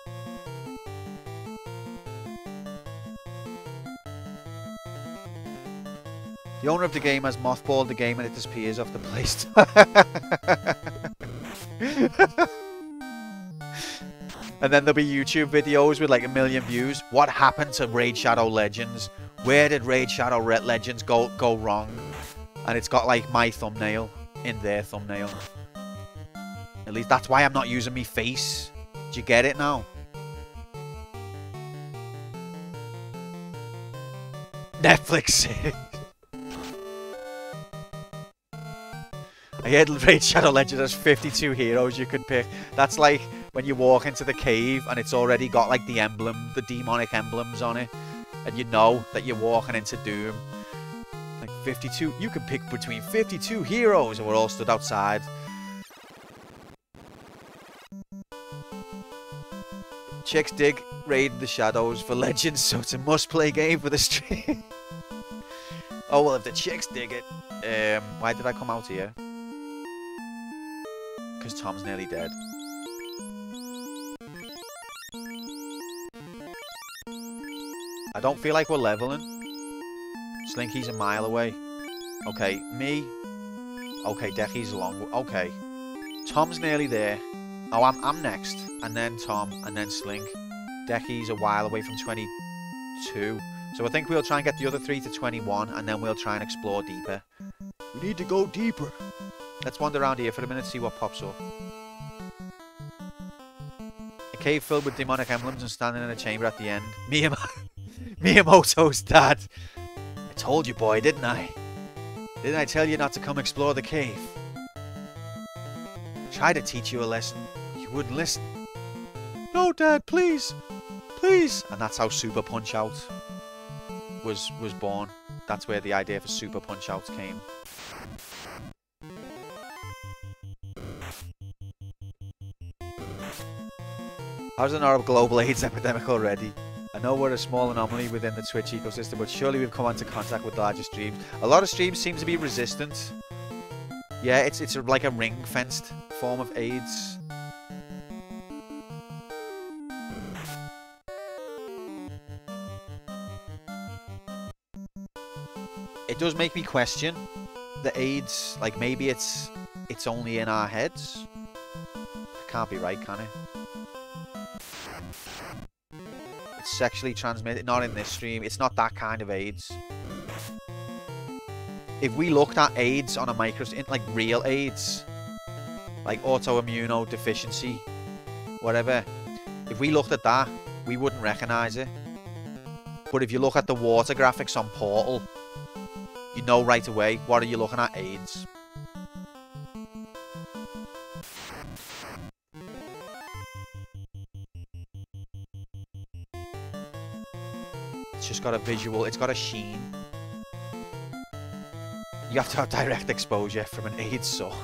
The owner of the game has mothballed the game and it disappears off the Play Store. And then there'll be YouTube videos with like 1 million views. What happened to Raid Shadow Legends? Where did Raid Shadow Legends go wrong? And it's got like my thumbnail in their thumbnail. At least that's why I'm not using me face. Do you get it now? Netflix. I heard Raid Shadow Legends has 52 heroes you could pick. That's like when you walk into the cave and it's already got like the emblem, the demonic emblems on it. And you know that you're walking into Doom. Like 52, you can pick between 52 heroes, and we're all stood outside. Chicks dig Raid the Shadows for Legends, so it's a must-play game for the stream. Oh, well, if the chicks dig it... why did I come out here? Because Tom's nearly dead. I don't feel like we're leveling. Slinky's a mile away. Okay, me. Okay, Decky's long. Okay. Tom's nearly there. Oh, I'm next. And then Tom, and then Slink. Decky's a while away from 22. So I think we'll try and get the other 3 to 21, and then we'll try and explore deeper. We need to go deeper. Let's wander around here for a minute, see what pops up. A cave filled with demonic emblems and standing in a chamber at the end. Miyamoto's dad. I told you, boy, didn't I? Didn't I tell you not to come explore the cave? Try to teach you a lesson. You wouldn't listen. No, Dad, please. Please. And that's how Super Punch-Out was born. That's where the idea for Super Punch-Out came. How's the not a global AIDS epidemic already? I know we're a small anomaly within the Twitch ecosystem, but surely we've come into contact with larger streams. A lot of streams seem to be resistant. Yeah, it's like a ring-fenced form of AIDS. It does make me question the AIDS. Like, maybe it's only in our heads. It can't be right, can it? It's sexually transmitted, not in this stream. It's not that kind of AIDS. If we looked at AIDS on a microscope, like real AIDS, like autoimmunodeficiency, whatever, if we looked at that, we wouldn't recognize it. But if you look at the water graphics on Portal, you know right away, what are you looking at? AIDS. It's just got a visual, it's got a sheen. You have to have direct exposure from an AIDS sore.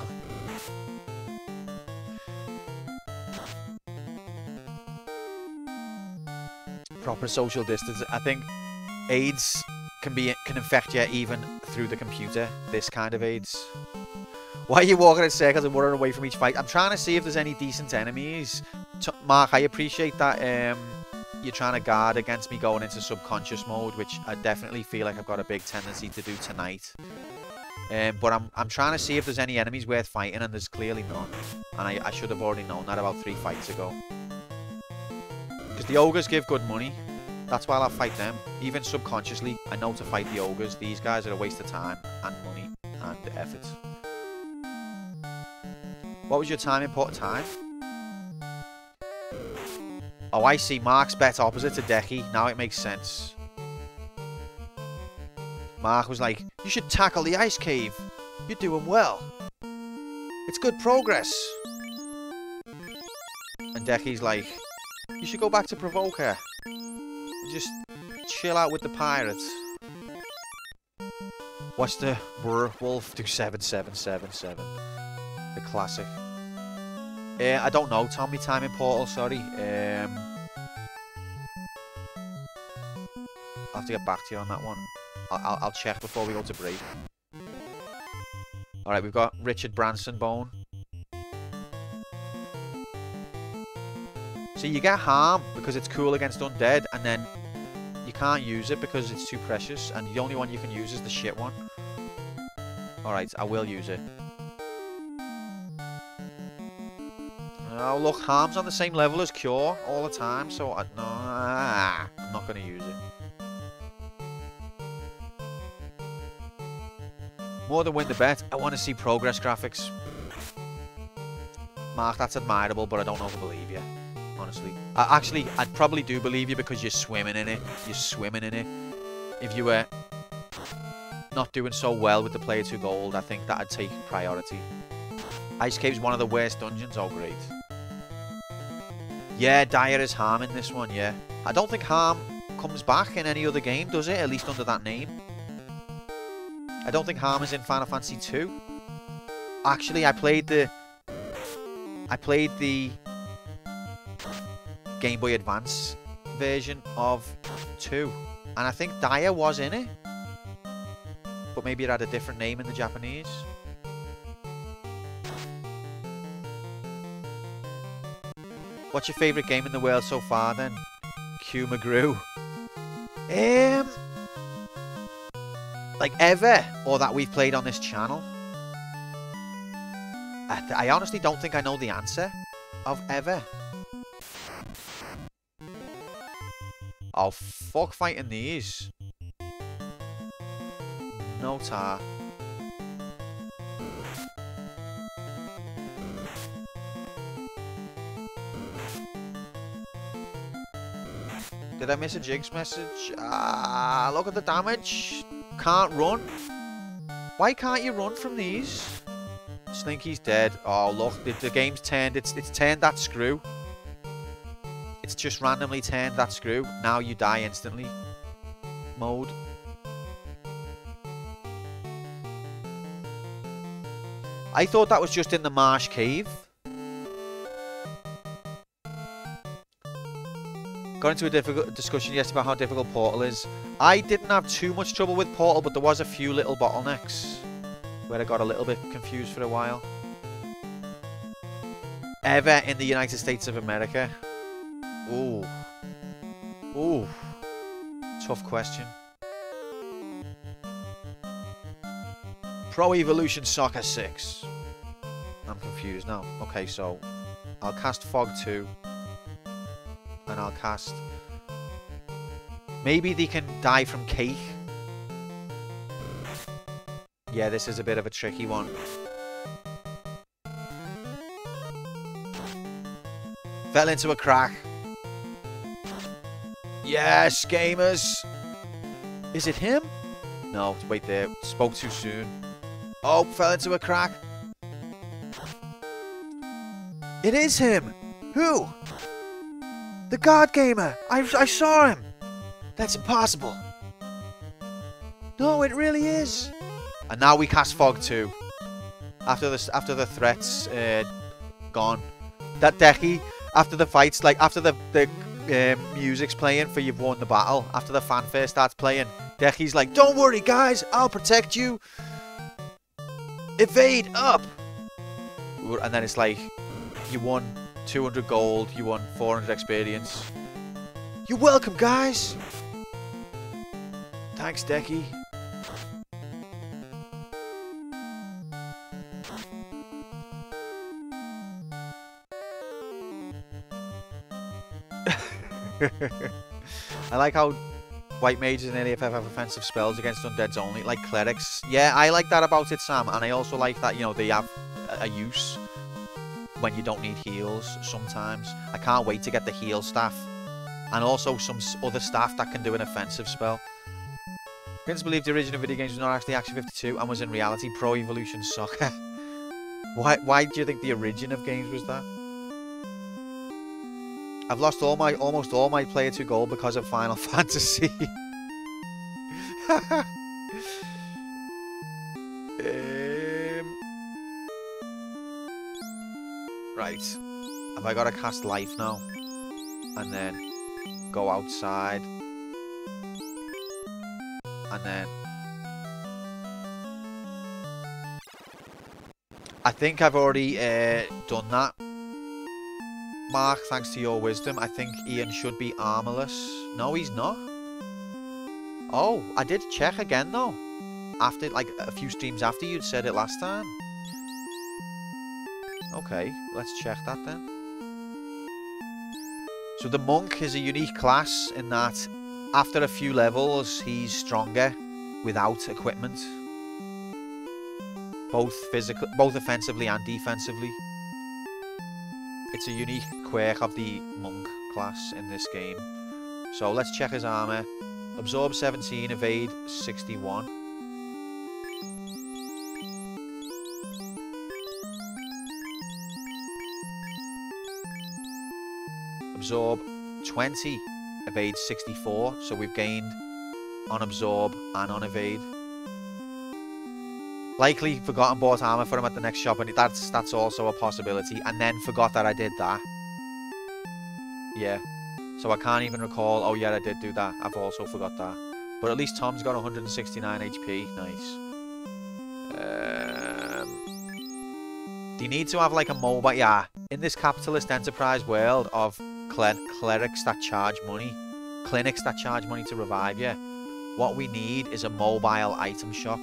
Proper social distance. I think AIDS can infect you even through the computer. This kind of AIDS. Why are you walking in circles and running away from each fight? I'm trying to see if there's any decent enemies. Mark, I appreciate that you're trying to guard against me going into subconscious mode, which I definitely feel like I've got a big tendency to do tonight. But I'm trying to see if there's any enemies worth fighting, and there's clearly none. And I should have already known that about 3 fights ago. Because the ogres give good money. That's why I'll fight them. Even subconsciously, I know to fight the ogres. These guys are a waste of time and money and effort. What was your time import time? Oh, I see. Mark's bet opposite to Decky. Now it makes sense. Mark was like, you should tackle the ice cave. You're doing well. It's good progress. And Decky's like, you should go back to Provoker. Just chill out with the pirates. Watch the Wolf do 7777. The classic. I don't know, Tommy. Time in Portal, sorry. I'll have to get back to you on that one. I'll check before we go to break. Alright, we've got Richard Branson Bone. So you get harm because it's cool against undead, and then you can't use it because it's too precious, and the only one you can use is the shit one. Alright, I will use it. Oh, look, harm's on the same level as cure all the time, so I'm not going to use it. More than win the bet, I want to see progress graphics. Mark, that's admirable, but I don't know if I believe you, honestly. I probably do believe you because you're swimming in it. You're swimming in it. If you were not doing so well with the player 2 gold, I think that'd take priority. Ice Cave's one of the worst dungeons. Oh, great. Yeah, Dire is harm in this one, yeah. I don't think harm comes back in any other game, does it? At least under that name. I don't think harm is in Final Fantasy 2. Actually, I played the Game Boy Advance version of 2. And I think Dire was in it. But maybe it had a different name in the Japanese. What's your favourite game in the world so far then? Q McGrew. Like ever, or that we've played on this channel? I honestly don't think I know the answer of ever. Oh, fuck fighting these. No tar. Did I miss a Jigs message? Ah, look at the damage. Can't run. Why can't you run from these? Slinky's dead. Oh, look, the game's turned. It's turned that screw. It's just randomly turned that screw. Now you die instantly. Mode. I thought that was just in the Marsh Cave. Got into a difficult discussion yesterday about how difficult Portal is. I didn't have too much trouble with Portal, but there was a few little bottlenecks where I got a little bit confused for a while. Ever in the United States of America? Ooh. Ooh. Tough question. Pro Evolution Soccer 6. I'm confused now. Okay, so I'll cast Fog 2. And I'll cast... Maybe they can die from cake. Yeah, this is a bit of a tricky one. Fell into a crack. Yes, gamers! Is it him? No, wait there. Spoke too soon. Oh, fell into a crack. It is him! Who? The God Gamer! I saw him! That's impossible. No, it really is. And now we cast Fog 2. After the threats gone. That Decky, after the fights, like after the music's playing for you've won the battle, after the fanfare starts playing, Decky's like, don't worry guys, I'll protect you. Evade up! And then it's like, you won 200 gold, you won 400 experience. You're welcome, guys! Thanks, Decky. I like how white mages in AFF have offensive spells against undeads only, like clerics. Yeah, I like that about it, Sam, and I also like that, you know, they have a use. when you don't need heals sometimes. I can't wait to get the heal staff. And also some other staff that can do an offensive spell. Vince believed the origin of video games was not actually Action 52 and was in reality Pro Evolution Soccer. Why do you think the origin of games was that? I've lost almost all my player to gold because of Final Fantasy. Right. Have I got to cast life now? And then go outside. And then I think I've already done that. Mark, thanks to your wisdom, I think Ian should be armorless. No, he's not. Oh, I did check again though. After, like, a few streams after you'd said it last time. Okay, let's check that then. So the monk is a unique class in that after a few levels he's stronger without equipment. Both offensively and defensively. It's a unique quirk of the monk class in this game. So let's check his armor. Absorb 17, evade 61. Absorb 20, evade 64. So we've gained on absorb and on evade. Likely forgot and bought armor for him at the next shop, and that's also a possibility. And then forgot that I did that. Yeah. So I can't even recall, oh yeah, I did do that. I've also forgot that. But at least Tom's got 169 HP. Nice. Do you need to have like a mobile? Yeah. In this capitalist enterprise world of clerics that charge money, clinics that charge money to revive you, what we need is a mobile item shop.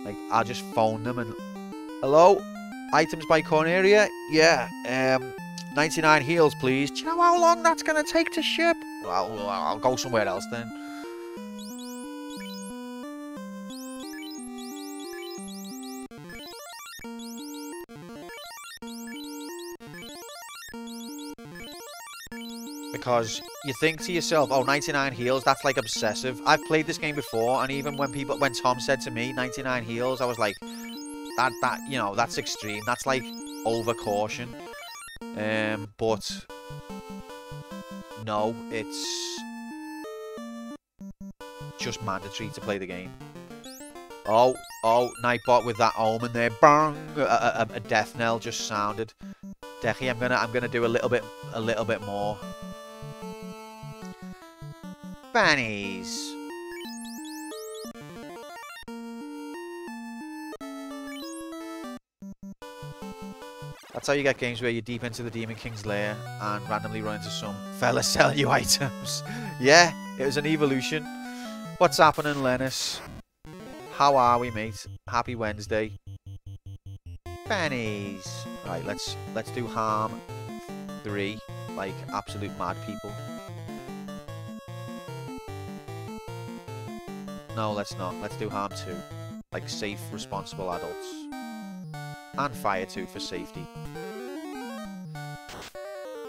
Like, I'll just phone them and... Hello? Items by Corneria? Yeah. 99 heals, please. Do you know how long that's going to take to ship? Well, I'll go somewhere else then. Because you think to yourself, oh, 99 heals, that's like obsessive. I've played this game before, and even when Tom said to me 99 heals, I was like, that you know, that's extreme. That's like over caution. But no, it's just mandatory to play the game. Oh, Nightbot with that omen there. Bang! A death knell just sounded. Decky, I'm gonna do a little bit more. Fannies. That's how you get games where you're deep into the Demon King's lair and randomly run into some fella selling you items. Yeah, it was an evolution. What's happening, Lennis? How are we, mate? Happy Wednesday. Fannies. Right, let's do harm 3, like absolute mad people. No, let's not. Let's do harm 2. Like safe, responsible adults. And fire 2 for safety.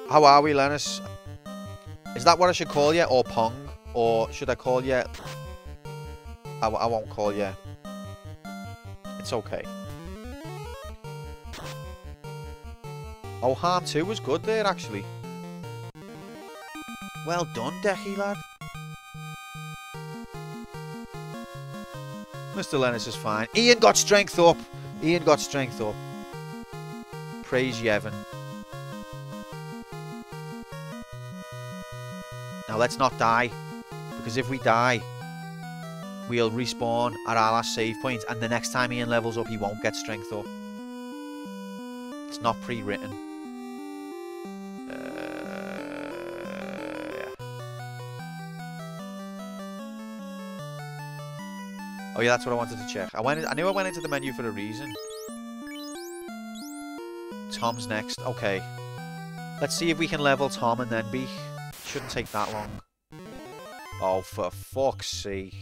How are we, Lennis? Is that what I should call you? Or Pong? Or should I call you... I won't call you. It's okay. Oh, harm 2 was good there, actually. Well done, Decky, lad. Mr. Lennis is fine. Ian got strength up. Ian got strength up. Praise Yevon. Now let's not die. Because if we die, we'll respawn at our last save point. And the next time Ian levels up, he won't get strength up. It's not pre-written. Oh yeah, that's what I wanted to check. I knew I went into the menu for a reason. Tom's next. Okay. Let's see if we can level Tom and then be. Shouldn't take that long. Oh, for fuck's sake.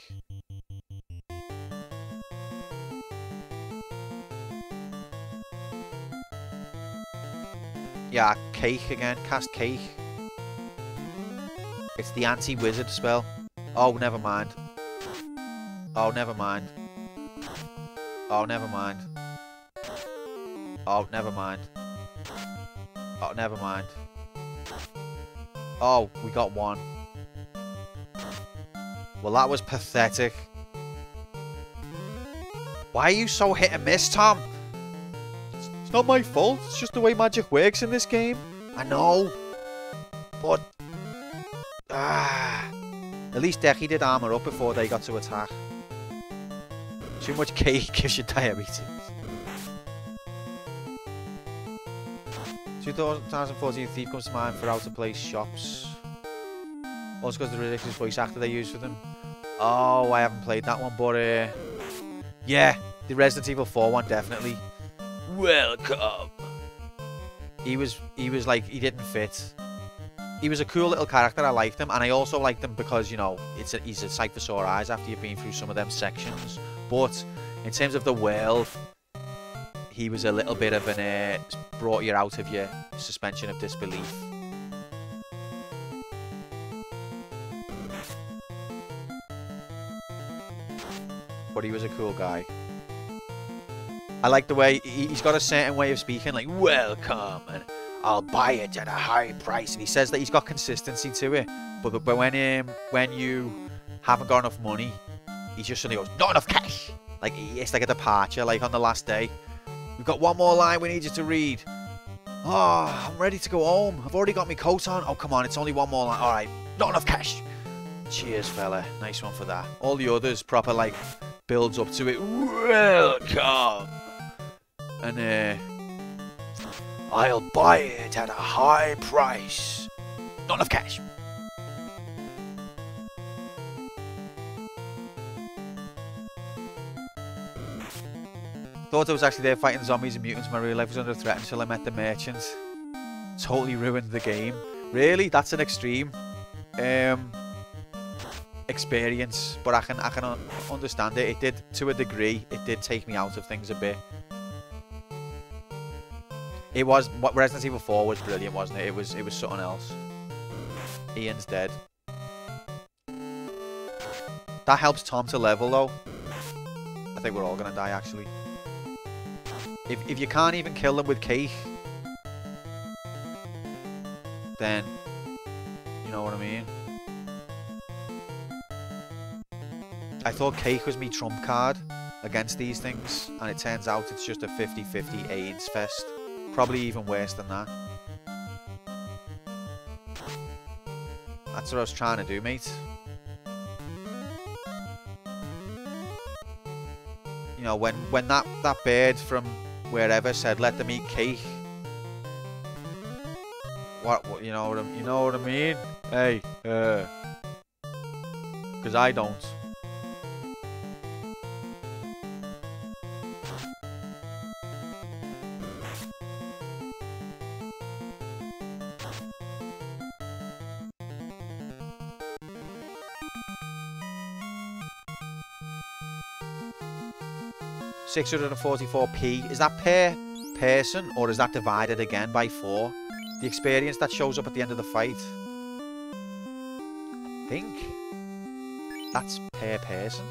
Yeah, Cake again. Cast Cake. It's the anti-wizard spell. Oh, never mind. Oh, never mind. Oh, never mind. Oh, never mind. Oh, never mind. Oh, we got one. Well, that was pathetic. Why are you so hit and miss, Tom? It's not my fault. It's just the way magic works in this game. I know. But... at least Decky did armor up before they got to attack. Too much cake gives you diabetes. 2014 Thief comes to mind for out-of-place shops. Also because of the ridiculous voice actor they use for them. Oh, I haven't played that one, but yeah, the Resident Evil 4 one definitely. Welcome. He was like, he didn't fit. He was a cool little character. I liked him, and I also liked him because, you know, he's a sight for sore eyes after you've been through some of them sections. But in terms of the world, he was a little bit of an brought you out of your suspension of disbelief. But he was a cool guy. I like the way he's got a certain way of speaking, like welcome, and I'll buy it at a high price. And he says that he's got consistency to it. But when you haven't got enough money, he just suddenly goes, not enough cash. Like it's like a departure, like on the last day. We've got one more line we need you to read. Oh, I'm ready to go home. I've already got my coat on. Oh, come on, it's only one more line. All right, not enough cash. Cheers, fella. Nice one for that. All the others proper like builds up to it. Welcome. And I'll buy it at a high price. Not enough cash. Thought I was actually there fighting zombies and mutants. My real life was under threat until I met the merchant. Totally ruined the game. Really? That's an extreme experience, but I can understand it. It did, to a degree, it did take me out of things a bit. It was, what Resident Evil 4 was brilliant, wasn't it? It was something else. Ian's dead. That helps Tom to level though. I think we're all gonna die actually. If you can't even kill them with cake, then you know what I mean. I thought cake was me trump card against these things, and it turns out it's just a 50-50 AIDS fest. Probably even worse than that. That's what I was trying to do, mate. You know, when that bird from wherever said let them eat cake. What you know what I mean? Hey, 'cause I don't. $644p. Is that per person, or is that divided again by 4? The experience that shows up at the end of the fight. I think that's per person,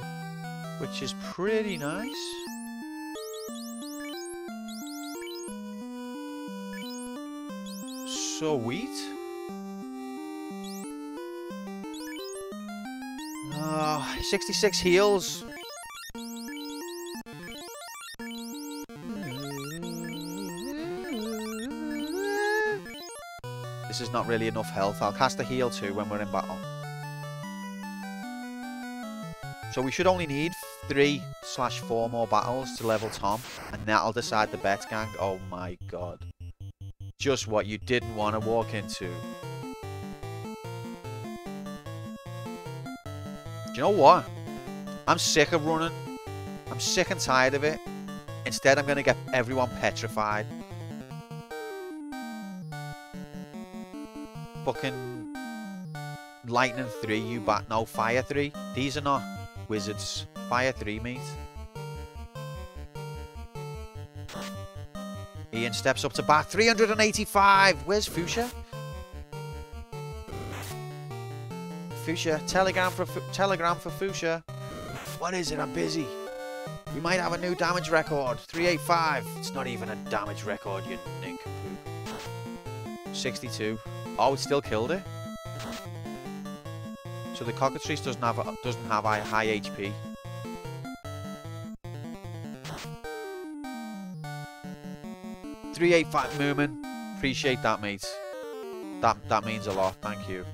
which is pretty nice. Sweet. 66 heals. This is not really enough health. I'll cast a heal too when we're in battle. So we should only need 3/4 more battles to level Tom, and that'll decide the bet, gang. Oh my god. Just what you didn't want to walk into. Do you know what? I'm sick of running. I'm sick and tired of it. Instead, I'm going to get everyone petrified. Fucking Lightning 3, you bat. No, Fire 3. These are not wizards. Fire 3, mate. Ian steps up to bat. 385. Where's Fuchsia? Fuchsia. Telegram for Fuchsia. What is it? I'm busy. We might have a new damage record. 385. It's not even a damage record, you nincompoop. 62. Oh, it still killed it. So the cockatrice doesn't have high HP. $385 Moomin. Appreciate that, mate. That means a lot. Thank you.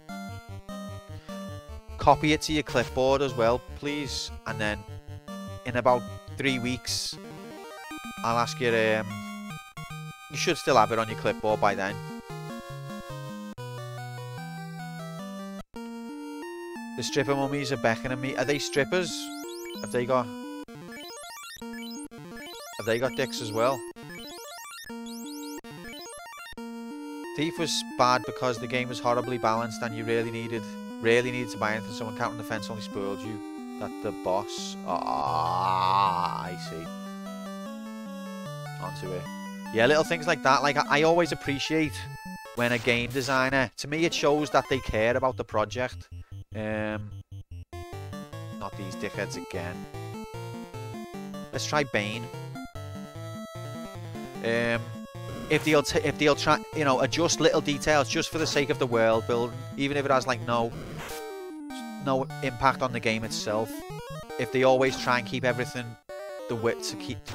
Copy it to your clipboard as well, please. And then in about 3 weeks, I'll ask you. You should still have it on your clipboard by then. The stripper mummies are beckoning me. Are they strippers? Have they got dicks as well? Thief was bad because the game was horribly balanced and you really needed to buy anything. Someone counting the fence only spoiled you. That the boss. Ah, I see. Onto it. Yeah, little things like that. Like I always appreciate when a game designer. To me, it shows that they care about the project. Not these dickheads again. Let's try Bane. If they'll try, you know, adjust little details just for the sake of the world building, even if it has like no impact on the game itself. If they always try and keep everything to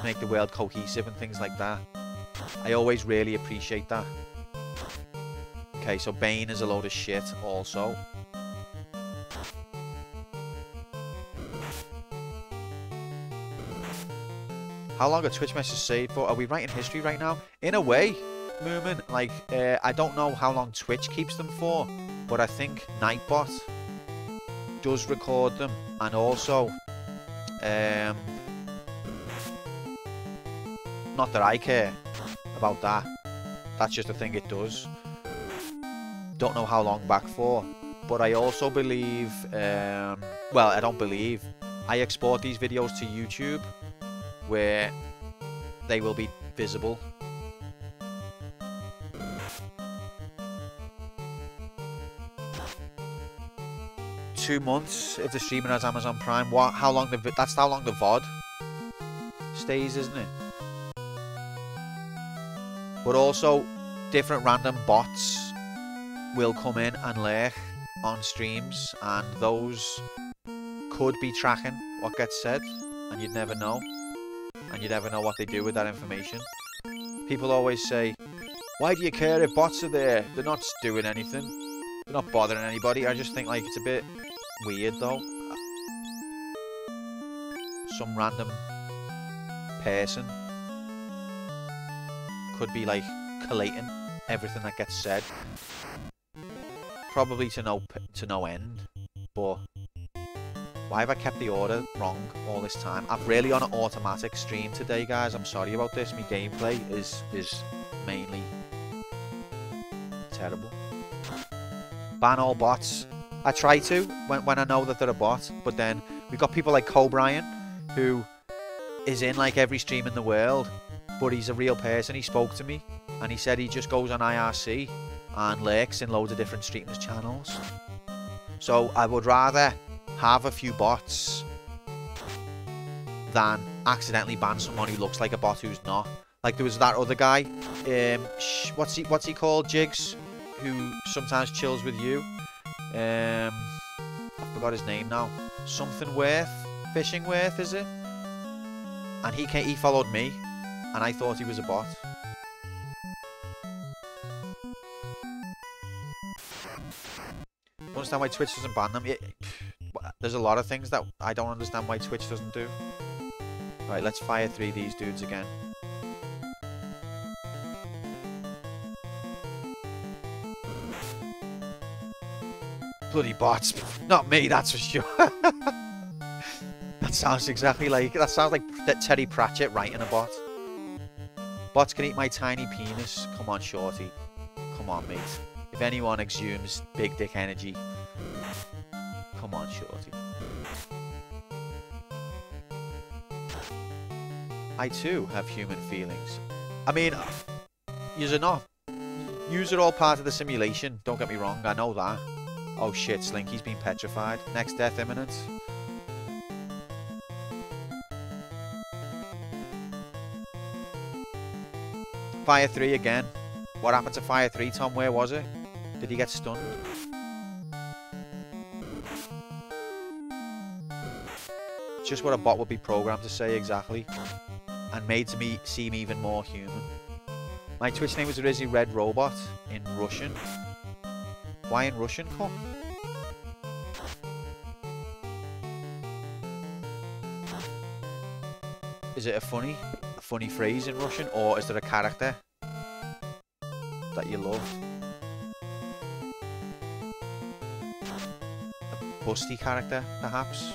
make the world cohesive and things like that, I always really appreciate that. Okay, so Bane is a load of shit also. How long are Twitch messages saved for? Are we writing history right now? In a way, Moomin. Like, I don't know how long Twitch keeps them for, but I think Nightbot does record them, and also, not that I care about that. That's just a thing it does. Don't know how long back for, but I also believe, well, I don't believe. I export these videos to YouTube, where they will be visible. $2 months if the streamer has Amazon Prime. What? How long that's how long the VOD stays, isn't it? But also, different random bots will come in and lurk on streams, and those could be tracking what gets said, and you'd never know. And you never know what they do with that information. People always say, why do you care if bots are there? They're not doing anything. They're not bothering anybody. I just think like it's a bit weird though. Some random person could be like collating everything that gets said. Probably to no end. But why have I kept the order wrong all this time? I'm really on an automatic stream today, guys. I'm sorry about this. My gameplay is mainly terrible. Ban all bots. I try to when I know that they're a bot, but then we've got people like Cobrian, who is in like every stream in the world, but he's a real person. He spoke to me, and he said he just goes on IRC and lurks in loads of different streamers' channels. So I would rather have a few bots than accidentally ban someone who looks like a bot who's not. Like there was that other guy, what's he called, Jigs, who sometimes chills with you. I forgot his name now. Something Worth, Fishing Worth, is it? And he followed me, and I thought he was a bot. Don't understand why Twitch doesn't ban them. There's a lot of things that I don't understand why Twitch doesn't do. Right, let's fire 3 of these dudes again. Bloody bots. Not me, that's for sure. That sounds exactly like... That sounds like Terry Pratchett writing a bot. Bots can eat my tiny penis. Come on, shorty. Come on, mate. If anyone exhumes big dick energy, come on, shorty. I too have human feelings. I mean, You're not. Yous are all part of the simulation. Don't get me wrong. I know that. Oh shit, Slinky's been petrified. Next death imminent. Fire 3 again. What happened to Fire 3, Tom? Where was it? Did he get stunned? Just what a bot would be programmed to say exactly. And made to me seem even more human. My Twitch name was originally Red Robot in Russian. Why in Russian, come? Is it a funny phrase in Russian, or is there a character that you love? A busty character, perhaps?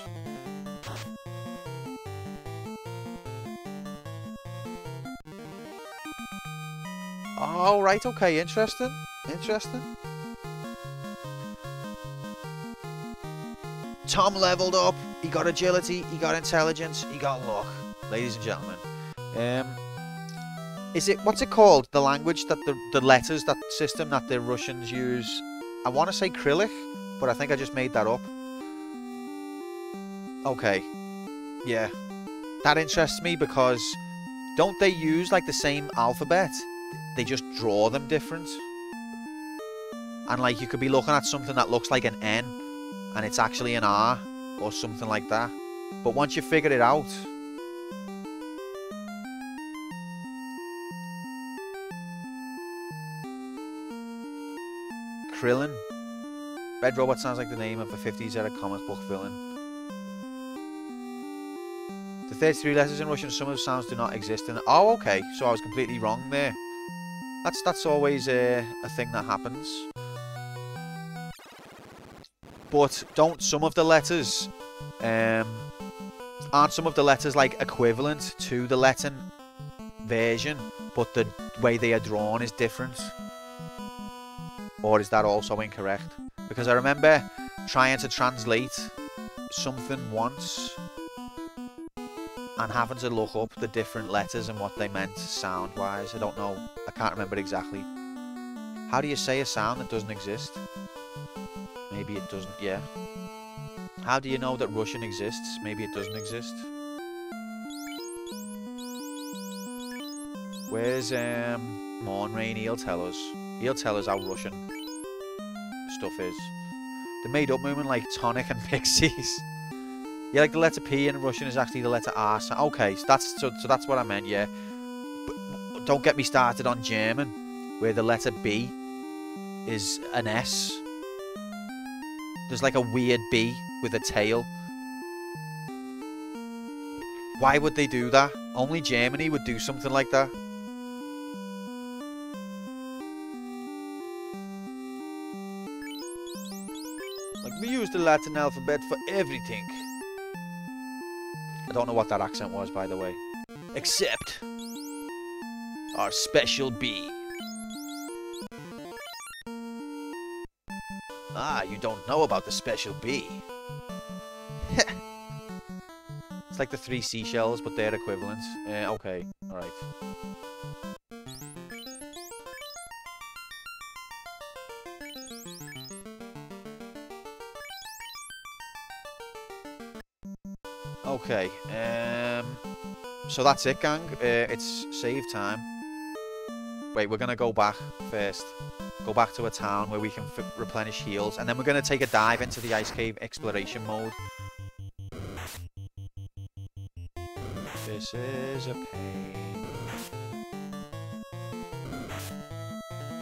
Oh, right, okay, interesting. Interesting. Tom leveled up. He got agility, he got intelligence, he got luck. Ladies and gentlemen. Is it, what's it called? The language that the letters, that system that the Russians use. I want to say Cyrillic, but I think I just made that up. Okay. Yeah. That interests me because don't they use like the same alphabet? They just draw them different. And like you could be looking at something that looks like an N and it's actually an R or something like that. But once you figure it out, Krillin. Red Robot sounds like the name of a 50s era comic book villain. The 33 letters in Russian, some of the sounds do not exist in it. Oh, okay. So I was completely wrong there. That's always a thing that happens. But don't some of the letters, aren't some of the letters like equivalent to the Latin version, but the way they are drawn is different? Or is that also incorrect? Because I remember trying to translate something once and having to look up the different letters and what they meant sound-wise. I don't know. I can't remember exactly. How do you say a sound that doesn't exist? Maybe it doesn't, yeah. How do you know that Russian exists? Maybe it doesn't exist. Where's Mornrain? He'll tell us. He'll tell us how Russian stuff is. The made-up movement like Tonic and Pixies. Yeah, like the letter P in Russian is actually the letter R. So, okay, so that's what I meant, yeah. But don't get me started on German, where the letter B is an S. There's like a weird B with a tail. Why would they do that? Only Germany would do something like that. Like, we use the Latin alphabet for everything. I don't know what that accent was, by the way. Except our special B. Ah, you don't know about the special B. It's like the 3 seashells, but they're equivalent. Okay, alright. Okay, so that's it, gang. It's save time. Wait, we're gonna go back first. Go back to a town where we can replenish heals, and then we're gonna take a dive into the ice cave exploration mode. This is a pain.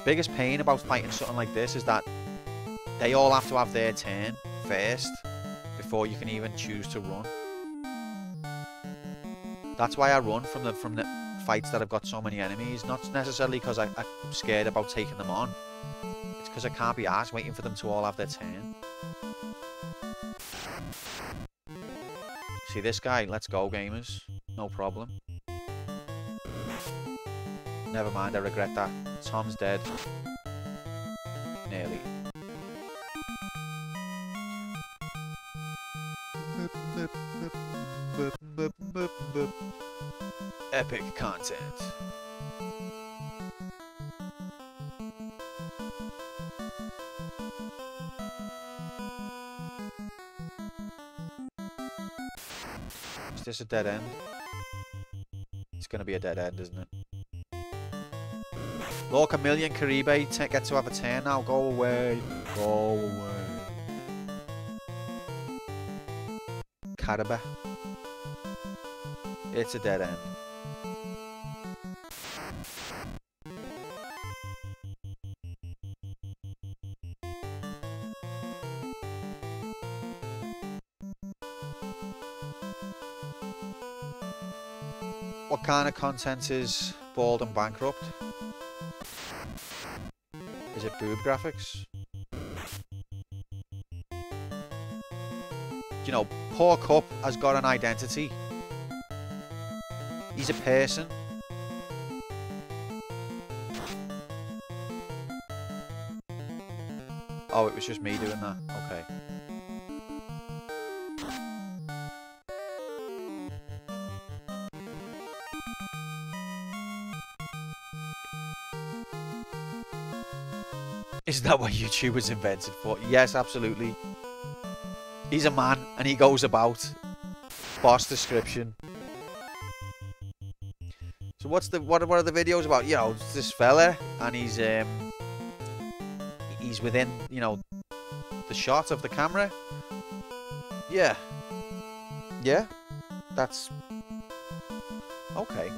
Biggest pain about fighting something like this is that they all have to have their turn first before you can even choose to run. That's why I run from the fights that have got so many enemies. Not necessarily because I'm scared about taking them on. It's because I can't be arsed waiting for them to all have their turn. See this guy? Let's go, gamers. No problem. Never mind, I regret that. Tom's dead. Nearly. Epic content. Is this a dead end? It's going to be a dead end, isn't it? Look, Chameleon Caribe get to have a turn now. Go away. Go away. Caribe. It's a dead end. What kind of content is Bald and Bankrupt? Is it boob graphics? You know, Poor Cup has got an identity. He's a person. Oh, it was just me doing that. Okay. Is that what YouTube was invented for? Yes, absolutely. He's a man and he goes about. Boss description. So what are the videos about? You know, it's this fella and he's within, you know, the shot of the camera. Yeah. Yeah. That's okay.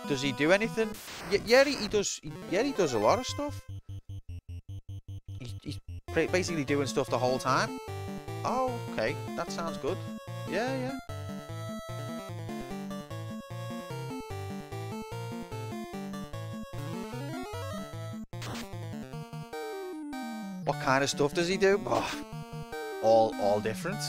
Does he do anything? Yeah, he does. Yeah, he does a lot of stuff. He's basically doing stuff the whole time. Oh, okay. That sounds good. Yeah, yeah. What kind of stuff does he do? Oh, all different.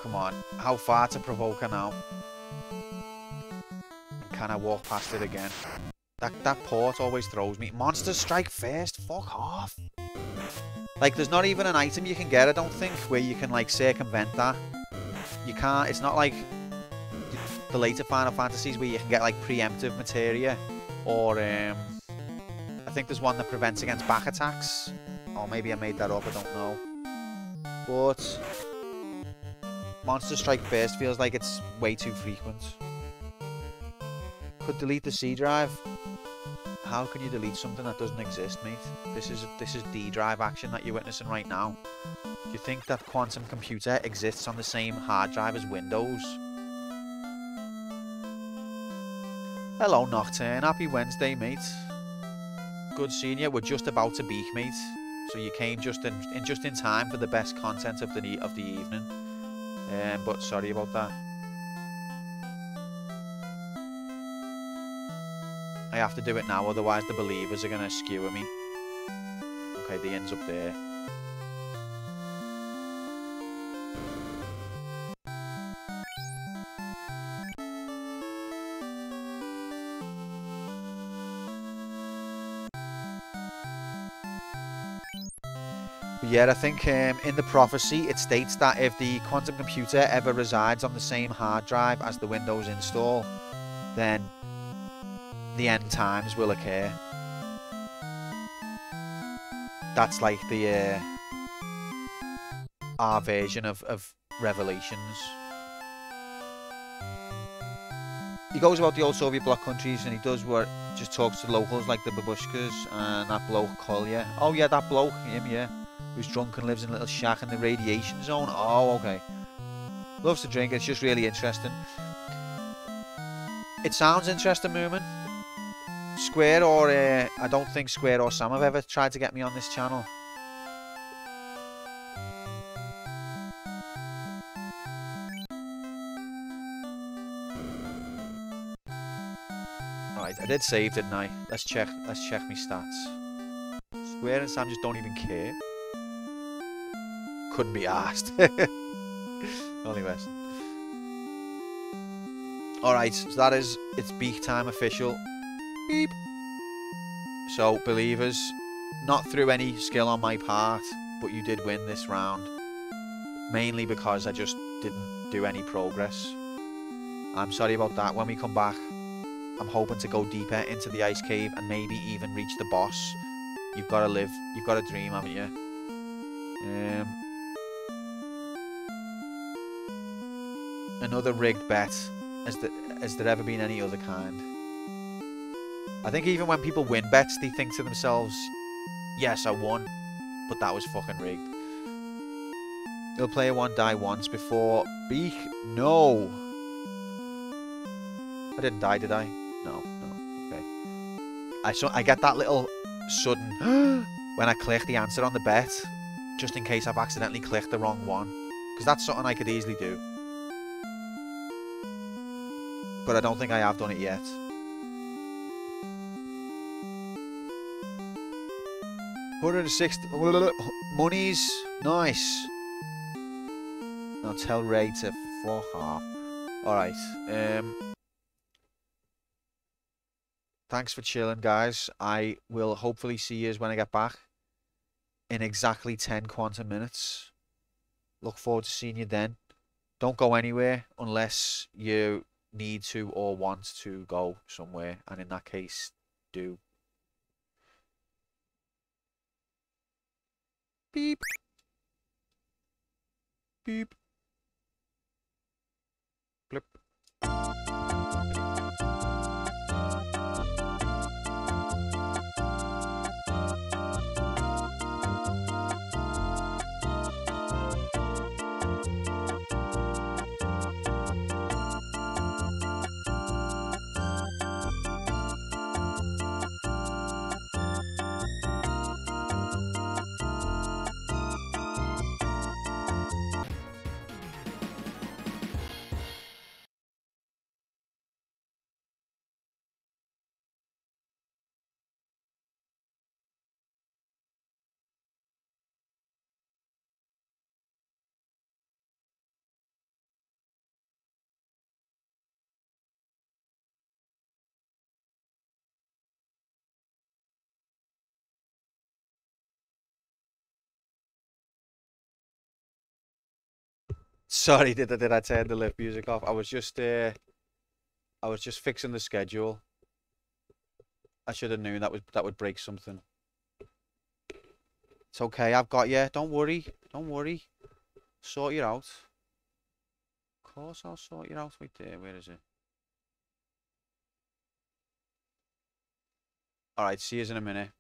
Come on, how far to provoke her now? Can I walk past it again? That port always throws me. Monsters strike first. Fuck off. Like, there's not even an item you can get, I don't think, where you can, like, circumvent that. You can't. It's not like the later Final Fantasies where you can get, like, preemptive materia. Or, I think there's one that prevents against back attacks. Or maybe I made that up, I don't know. But Monster Strike First feels like it's way too frequent. Could delete the C drive. How can you delete something that doesn't exist, mate? This is D drive action that you're witnessing right now. Do you think that quantum computer exists on the same hard drive as Windows? Hello, Nocturne. Happy Wednesday, mate. Good seeing you. We're just about to beak, mate. So you came just in time for the best content of the evening. But sorry about that. I have to do it now, otherwise the believers are going to skewer me. Okay, the end's up there. But yeah, I think in the prophecy it states that if the quantum computer ever resides on the same hard drive as the Windows install, then the end times will occur. That's like the our version of Revelations. He goes about the old Soviet bloc countries and he does what, just talks to locals like the babushkas and that bloke Kolya. Oh yeah, that bloke, him, yeah, who's drunk and lives in a little shack in the radiation zone. Oh, okay. Loves to drink. It's just really interesting. It sounds interesting, Moomin. Square or I don't think Square or Sam have ever tried to get me on this channel. Right, I did save, didn't I? Let's check my stats. Square and Sam just don't even care. Couldn't be asked. Only West. Alright, so that is, it's beak time official. Beep. So, believers, not through any skill on my part, but you did win this round. mainly because I just didn't do any progress. I'm sorry about that. When we come back, I'm hoping to go deeper into the ice cave and maybe even reach the boss. You've got to live. You've got a dream, haven't you? Another rigged bet. Has there ever been any other kind? I think even when people win bets, they think to themselves, yes, I won, but that was fucking rigged. Will player one die once before Beak? No. I didn't die, did I? No. Okay. I get that little sudden when I click the answer on the bet, just in case I've accidentally clicked the wrong one. Because that's something I could easily do. But I don't think I have done it yet. $160 monies. Nice. Now tell Ray to fuck off. Alright. Thanks for chilling, guys. I will hopefully see you when I get back in exactly 10 quantum minutes. Look forward to seeing you then. Don't go anywhere unless you need to or want to go somewhere. And in that case, do. Beep. Beep. Blip. Sorry, did I turn the lift music off? I was just fixing the schedule. I should have known that would break something. It's okay, I've got you. Don't worry. Don't worry. Sort you out. Of course I'll sort you out. Wait there, where is it? Alright, see you in a minute.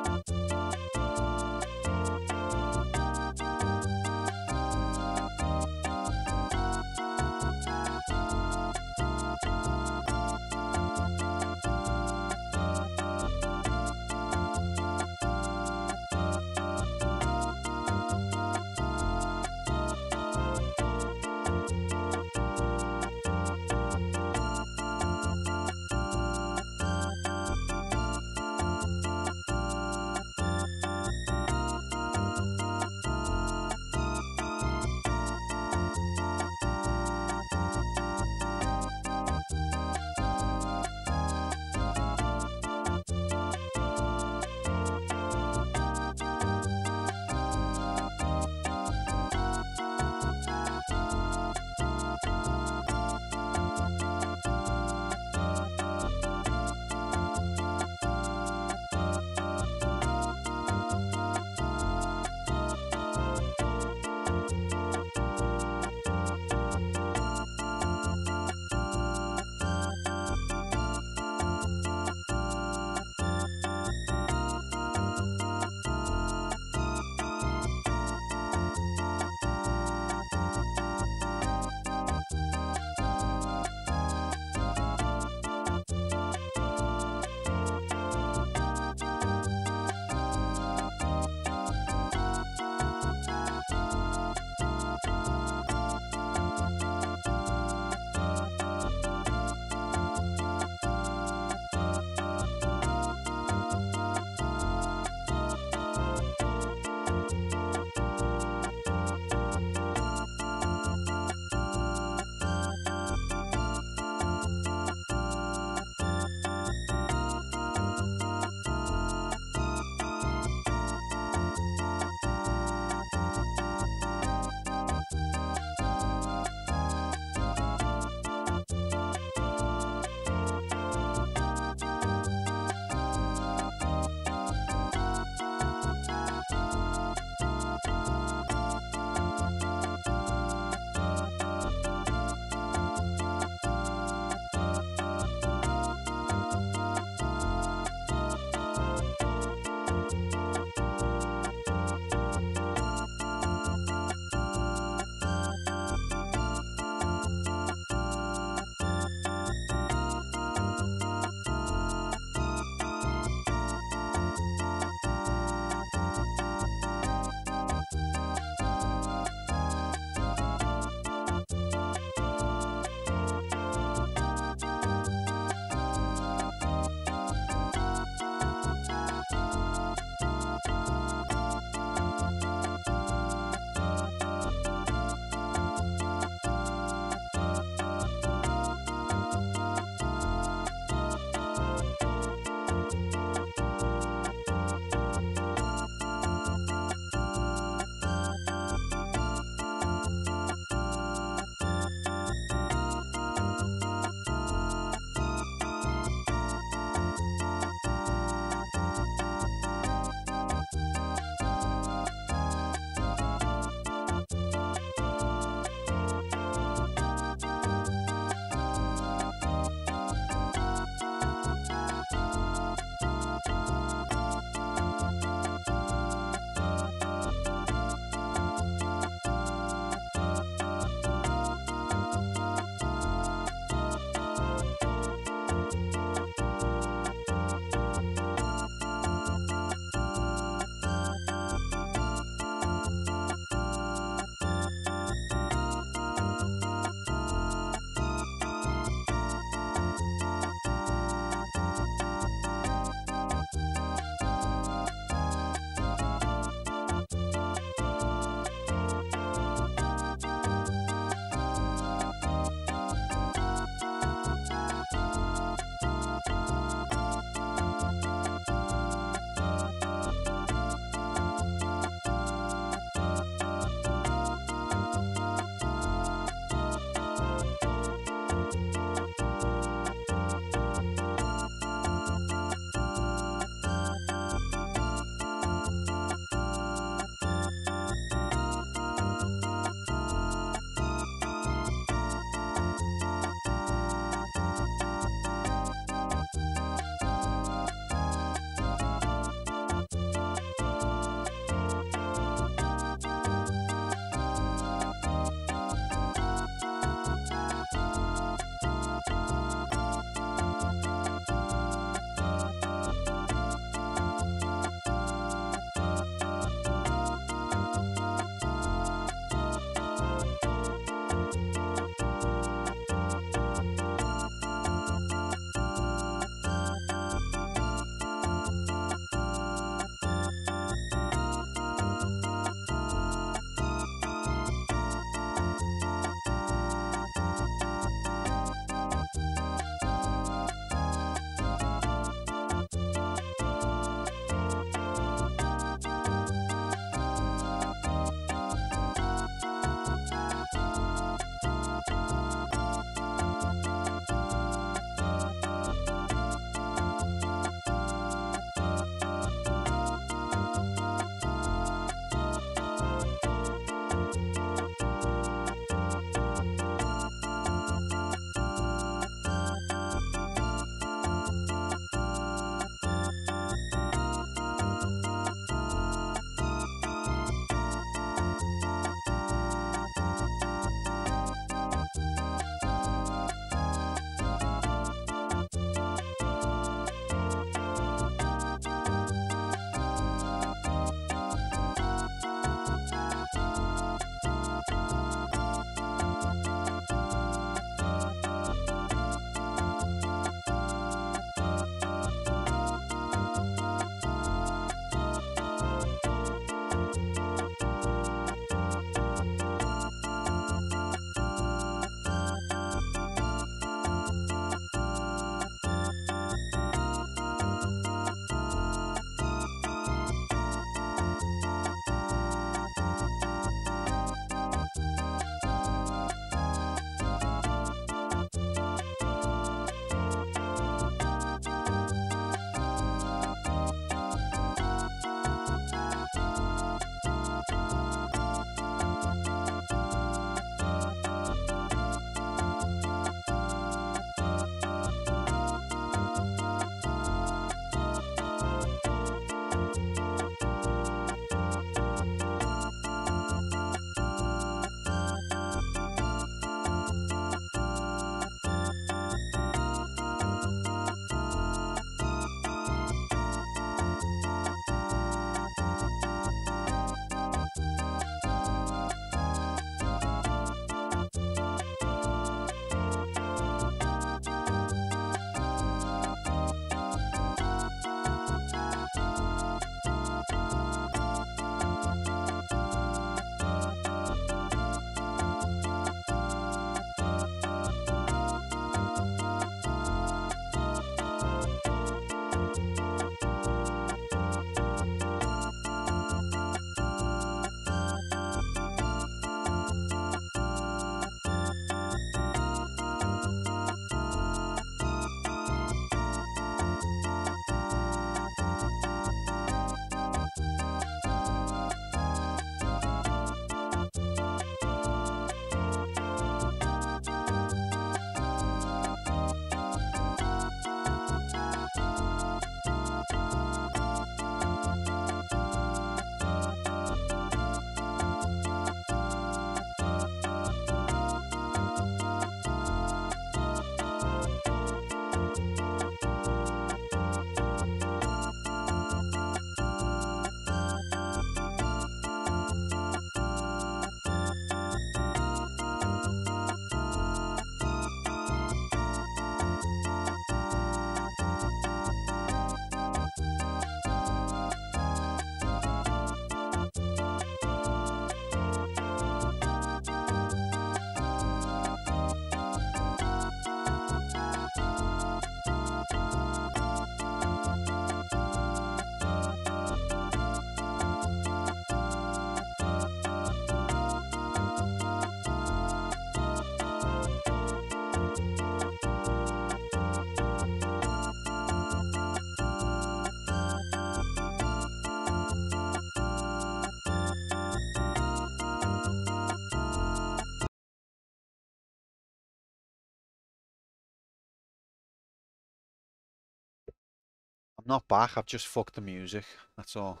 not back. I've just fucked the music. That's all.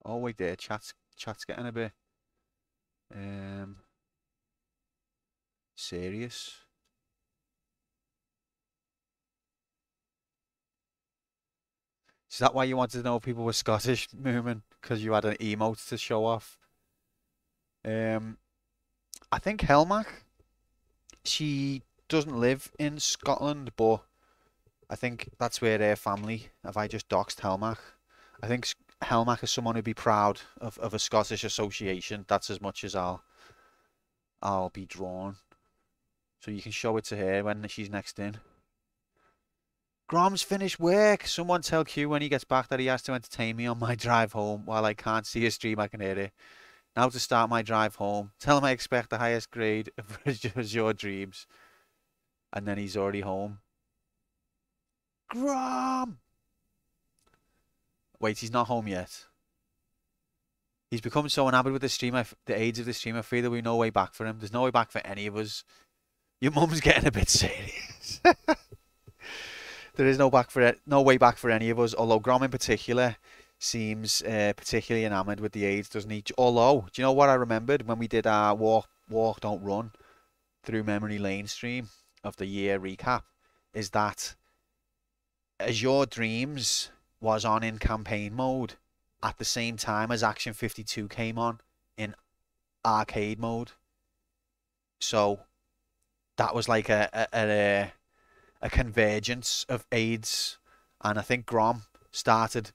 Oh wait there, chat's getting a bit um serious. Is that why you wanted to know if people were Scottish, Moomin? Because you had an emote to show off? Um, I think Helmach, she doesn't live in Scotland, but I think that's where her family, have I just doxed Helmach? I think Helmach is someone who'd be proud of a Scottish association. That's as much as I'll be drawn. So you can show it to her when she's next in. Grom's finished work. Someone tell Q when he gets back that he has to entertain me on my drive home. While I can't see his stream, I can hear it. Now to start my drive home. Tell him I expect the highest grade of your dreams. And then he's already home. Grom! Wait, he's not home yet. He's become so enamored with the stream, the aids of the stream, I feel there'll be no way back for him. There's no way back for any of us. Your mum's getting a bit serious. There is no way back for any of us. Although Grom in particular seems particularly enamored with the aids, doesn't he? Although, do you know what I remembered when we did our walk don't run through memory lane stream of the year recap? Is that Azure Dreams was on in campaign mode at the same time as Action 52 came on in arcade mode. So that was like a convergence of aids, and I think Grom started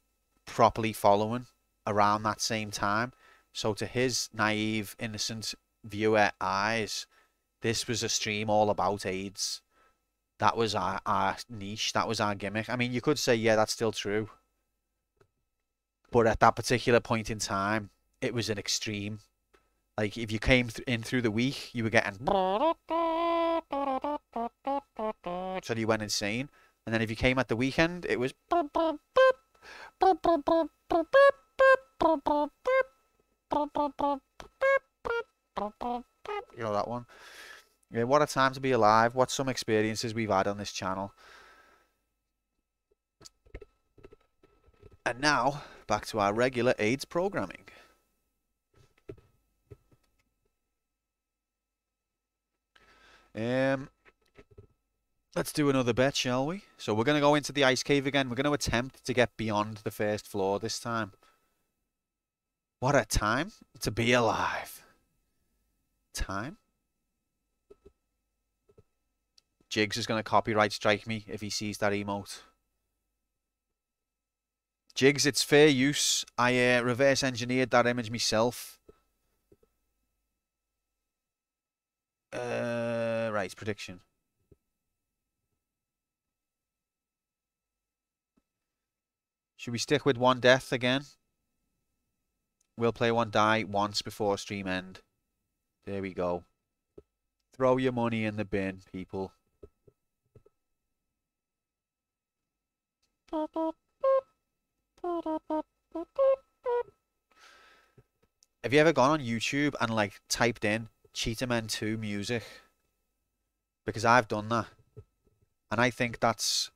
properly following around that same time. So to his naive, innocent viewer eyes, this was a stream all about aids. That was our niche. That was our gimmick. I mean, you could say, yeah, that's still true. But at that particular point in time, it was an extreme. Like, if you came in through the week, you were getting... So you went insane. And then if you came at the weekend, it was... You know that one? Yeah, what a time to be alive. What some experiences we've had on this channel. And now, back to our regular AIDS programming. Let's do another bet, shall we? So we're going to go into the ice cave again. We're going to attempt to get beyond the first floor this time. What a time to be alive. Time? Jigs is going to copyright strike me if he sees that emote. Jigs, it's fair use. I reverse engineered that image myself. Right, prediction. Should we stick with one death again? We'll play one die once before stream end. There we go. Throw your money in the bin, people. Have you ever gone on YouTube and like typed in Cheetah 2 music? Because I've done that. And I think that's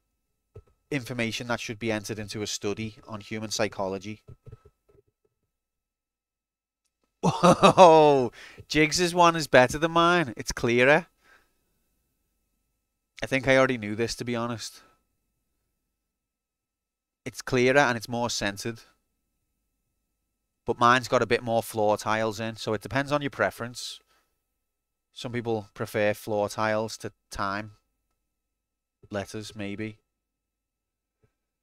information that should be entered into a study on human psychology. Whoa! Jigs' one is better than mine. It's clearer. I think I already knew this, to be honest. It's clearer and it's more centered. But mine's got a bit more floor tiles in, so it depends on your preference. Some people prefer floor tiles to time letters, maybe.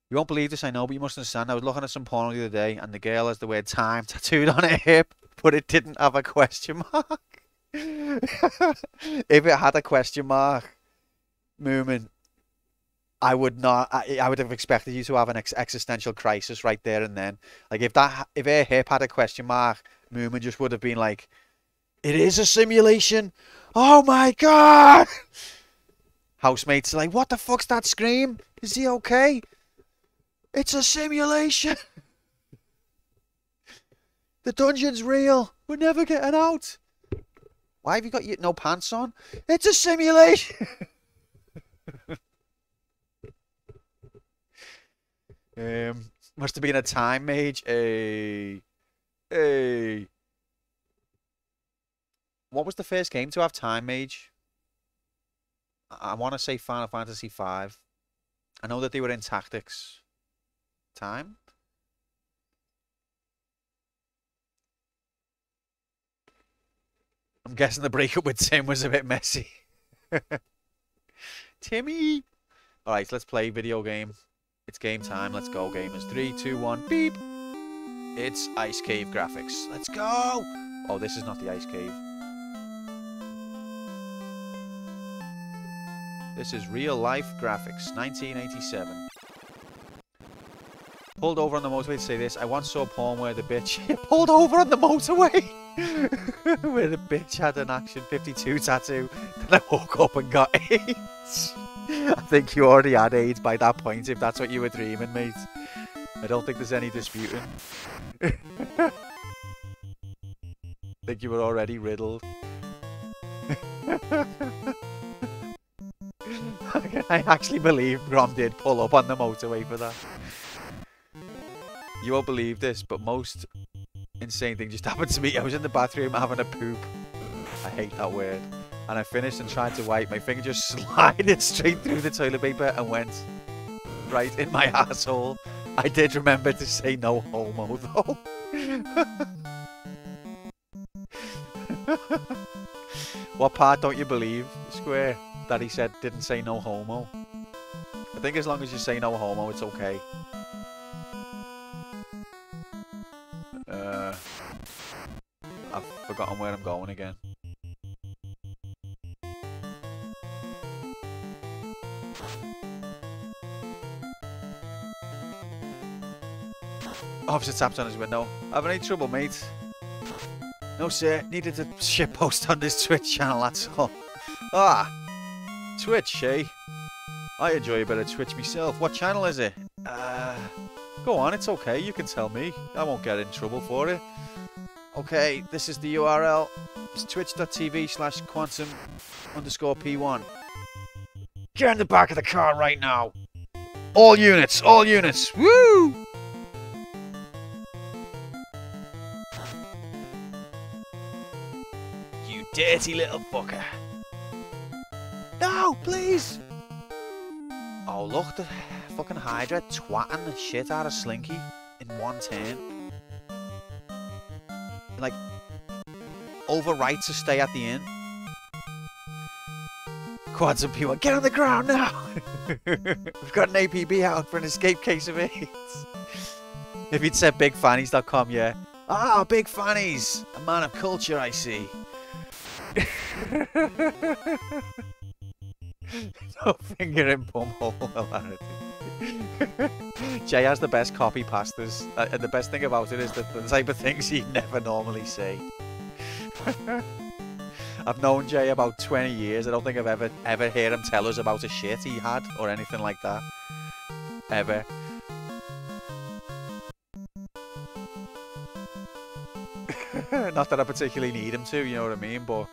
You won't believe this, I know, but you must understand. I was looking at some porn the other day, and the girl has the word time tattooed on her hip, but it didn't have a question mark. If it had a question mark, Moomin, I would not. I would have expected you to have an existential crisis right there and then. Like if her hip had a question mark, Moomin just would have been like, "It is a simulation. Oh my god!" Housemates are like, "What the fuck's that scream? Is he okay? It's a simulation. The dungeon's real. We're never getting out. Why have you got no pants on? It's a simulation." Must have been a time mage. What was the first game to have time mage? I want to say Final Fantasy V. I know that they were in Tactics. Time? I'm guessing the breakup with Tim was a bit messy. Timmy! Alright, let's play video game. It's game time. Let's go, gamers. 3, 2, 1, beep! It's Ice Cave graphics. Let's go! Oh, this is not the Ice Cave. This is real life graphics. 1987. Pulled over on the motorway to say this. I once saw porn where the bitch pulled over on the motorway where the bitch had an Action 52 tattoo. Then I woke up and got AIDS. I think you already had AIDS by that point if that's what you were dreaming, mate. I don't think there's any disputing. I think you were already riddled. I actually believe Grom did pull up on the motorway for that. You won't believe this, but most insane thing just happened to me. I was in the bathroom having a poop. I hate that word. And I finished and tried to wipe. My finger just slided straight through the toilet paper and went right in my asshole. I did remember to say no homo though. What part don't you believe, Square? That he said didn't say no homo? I think as long as you say no homo, it's okay. I've forgotten where I'm going again. Officer taps on his window. Having any trouble, mate? No, sir. Needed a shitpost on this Twitch channel, that's all. Ah! Twitch, eh? I enjoy a bit of Twitch myself. What channel is it? Go on, it's okay. You can tell me. I won't get in trouble for it. Okay, this is the URL. It's twitch.tv/quantum_P1. Get in the back of the car right now. All units, all units. Woo! You dirty little fucker. No, please. Oh, look, the fucking Hydra twatting the shit out of Slinky in one turn. Like, overright to stay at the inn. Quads and P1, get on the ground now! We've got an APB out for an escape case of AIDS. If he'd said bigfannies.com, yeah. Ah, Big Fannies! A man of culture, I see. No finger in bumhole hilarity. Jay has the best copy pastas, and the best thing about it is that the type of things he'd never normally say. I've known Jay about 20 years. I don't think I've ever heard him tell us about a shit he had or anything like that. Ever. Not that I particularly need him to, you know what I mean, but...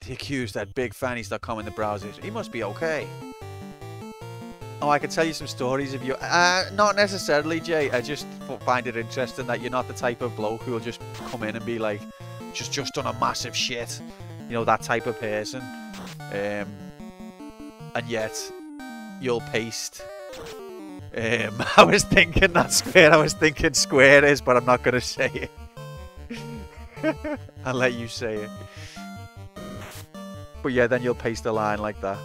The accused had bigfannies.com in the browser. He must be okay. Oh, I could tell you some stories of you. Not necessarily, Jay. I just find it interesting that you're not the type of bloke who will just come in and be like, just done a massive shit. You know, that type of person. And yet, you'll paste. I was thinking that Square. I was thinking Square is, but I'm not going to say it. I'll let you say it. But yeah, then you'll paste a line like that.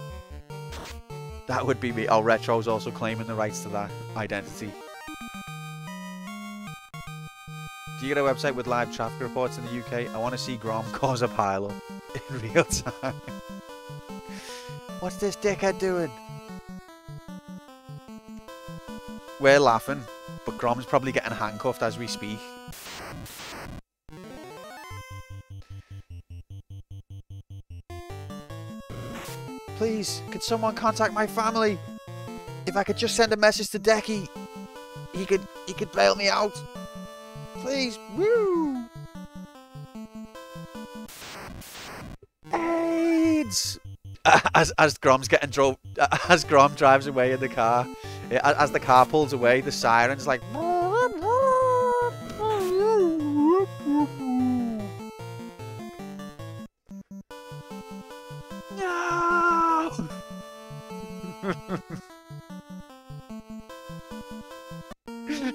That would be me. Oh, Retro's also claiming the rights to that identity. Do you get a website with live traffic reports in the UK? I want to see Grom cause a pile-up in real time. What's this dickhead doing? We're laughing, but Grom's probably getting handcuffed as we speak. Please, could someone contact my family? If I could just send a message to Decky, he could bail me out. Please, woo! AIDS! As Grom's getting as Grom drives away in the car, as the car pulls away, the siren's like. No!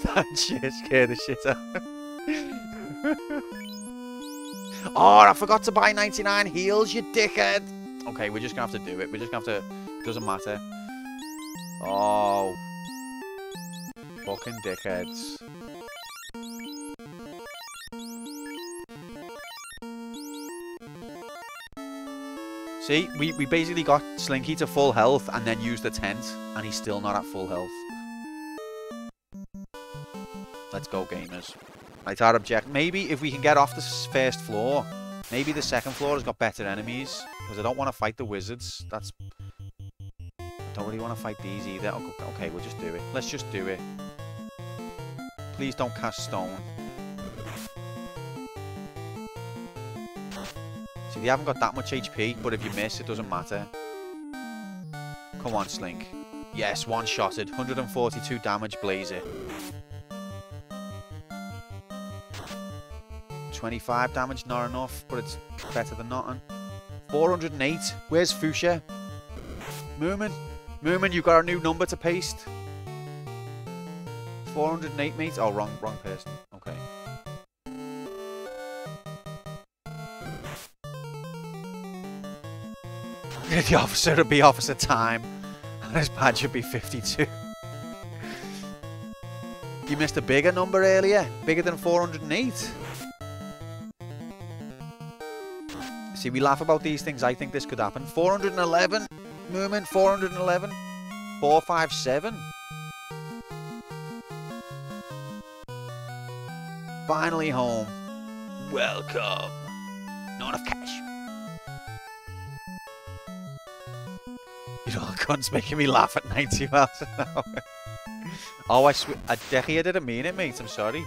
That shit scared the shit out. Oh, I forgot to buy 99 heals, you dickhead. Okay, we're just gonna have to do it. We're just gonna have to. It doesn't matter. Oh. Fucking dickheads. See, we basically got Slinky to full health and then used the tent, and he's still not at full health. Let's go, gamers. Right, our objective. Maybe if we can get off the first floor, maybe the second floor has got better enemies. Because I don't want to fight the wizards. I don't really want to fight these either. Okay, we'll just do it. Let's just do it. Please don't cast stone. See, they haven't got that much HP, but if you miss, it doesn't matter. Come on, Slink. Yes, one-shotted. 142 damage, blaze it. 25 damage, not enough, but it's better than nothing. 408. Where's Fuchsia? Moomin. Moomin, you've got a new number to paste. 408, mate. Oh, wrong person. Okay. The officer would be Officer Time. And his badge should be 52. You missed a bigger number earlier. Bigger than 408. See, we laugh about these things. I think this could happen. 411. Moomin, 411. 457. Finally home. Welcome. Not enough cash. You know, the gun's making me laugh at 90 miles an hour. Oh, I didn't mean it, mate. I'm sorry.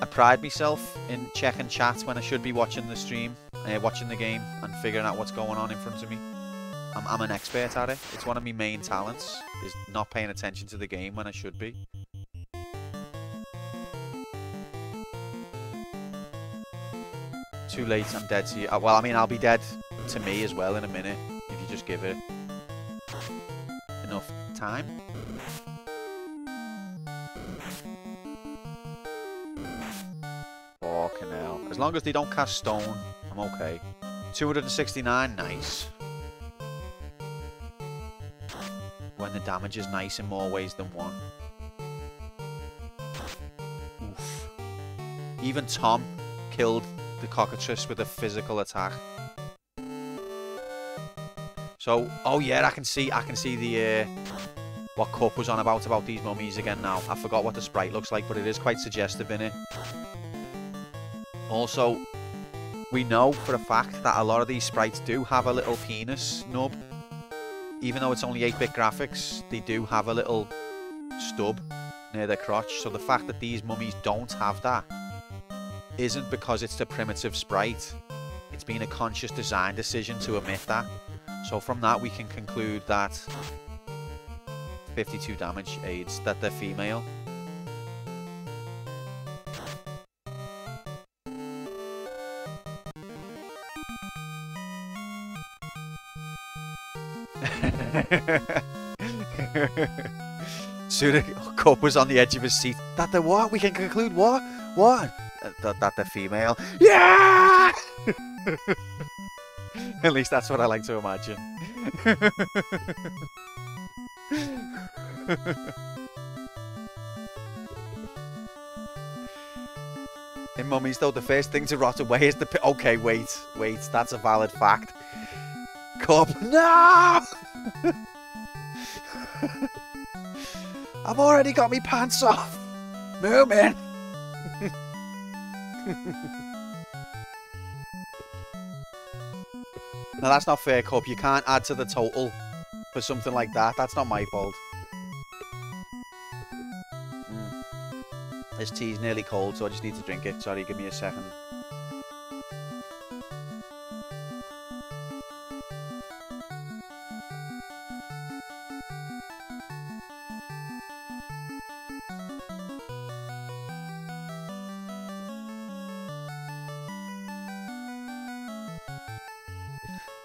I pride myself in checking chat when I should be watching the stream, watching the game, and figuring out what's going on in front of me. I'm an expert at it. It's one of my main talents, is not paying attention to the game when I should be. Too late, I'm dead to you. Well, I mean, I'll be dead to me as well in a minute, if you just give it enough time. Fucking hell. As long as they don't cast stone, I'm okay. 269, nice. When the damage is nice in more ways than one. Oof. Even Tom killed the cockatrice with a physical attack. So, oh yeah, I can see the what Cup was on about these mummies again now. I forgot what the sprite looks like, but it is quite suggestive in it. Also, we know for a fact that a lot of these sprites do have a little penis nub. Even though it's only 8-bit graphics, they do have a little stub near their crotch. So the fact that these mummies don't have that isn't because it's the primitive sprite. It's been a conscious design decision to omit that. So from that we can conclude that 52 damage aids that they're female. Soon Cup was on the edge of his seat. That the what? We can conclude what? What? That they're female. Yeah! At least that's what I like to imagine. In mummies, though, the first thing to rot away is the... Okay, wait. That's a valid fact. Cup. No! I've already got me pants off. Moomin. No, that's not fair, Cup. You can't add to the total for something like that. That's not my fault. This tea's nearly cold, so I just need to drink it. Sorry, give me a second.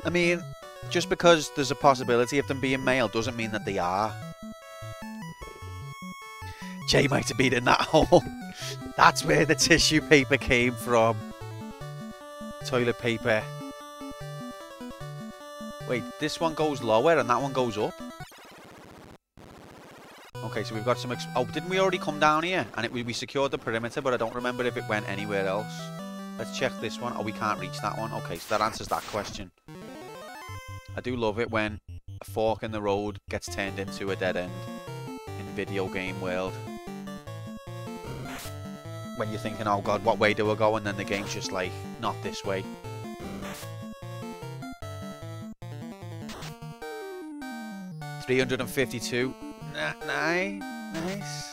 I mean, just because there's a possibility of them being male doesn't mean that they are. Jay might have been in that hole. That's where the tissue paper came from. Toilet paper. Wait, this one goes lower and that one goes up? Okay, so we've got some... Oh, didn't we already come down here? And we secured the perimeter, but I don't remember if it went anywhere else. Let's check this one. Oh, we can't reach that one. Okay, so that answers that question. I do love it when a fork in the road gets turned into a dead end in video game world. When you're thinking, oh god, what way do I go? And then the game's just like, not this way. $352. Nice.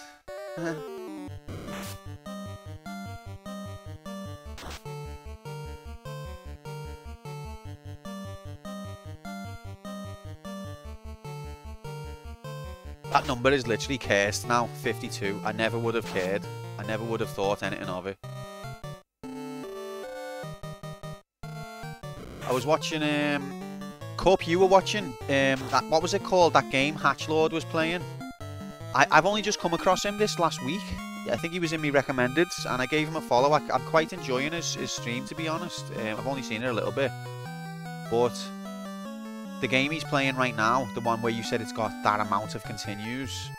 That number is literally cursed now, 52. I never would have cared. I never would have thought anything of it. I was watching, Cup, you were watching, that, what was it called, that game Hatchlord was playing? I've only just come across him this last week. I think he was in me recommended, and I gave him a follow. I'm quite enjoying his stream, to be honest. I've only seen it a little bit. But the game he's playing right now, the one where you said it's got that amount of continues,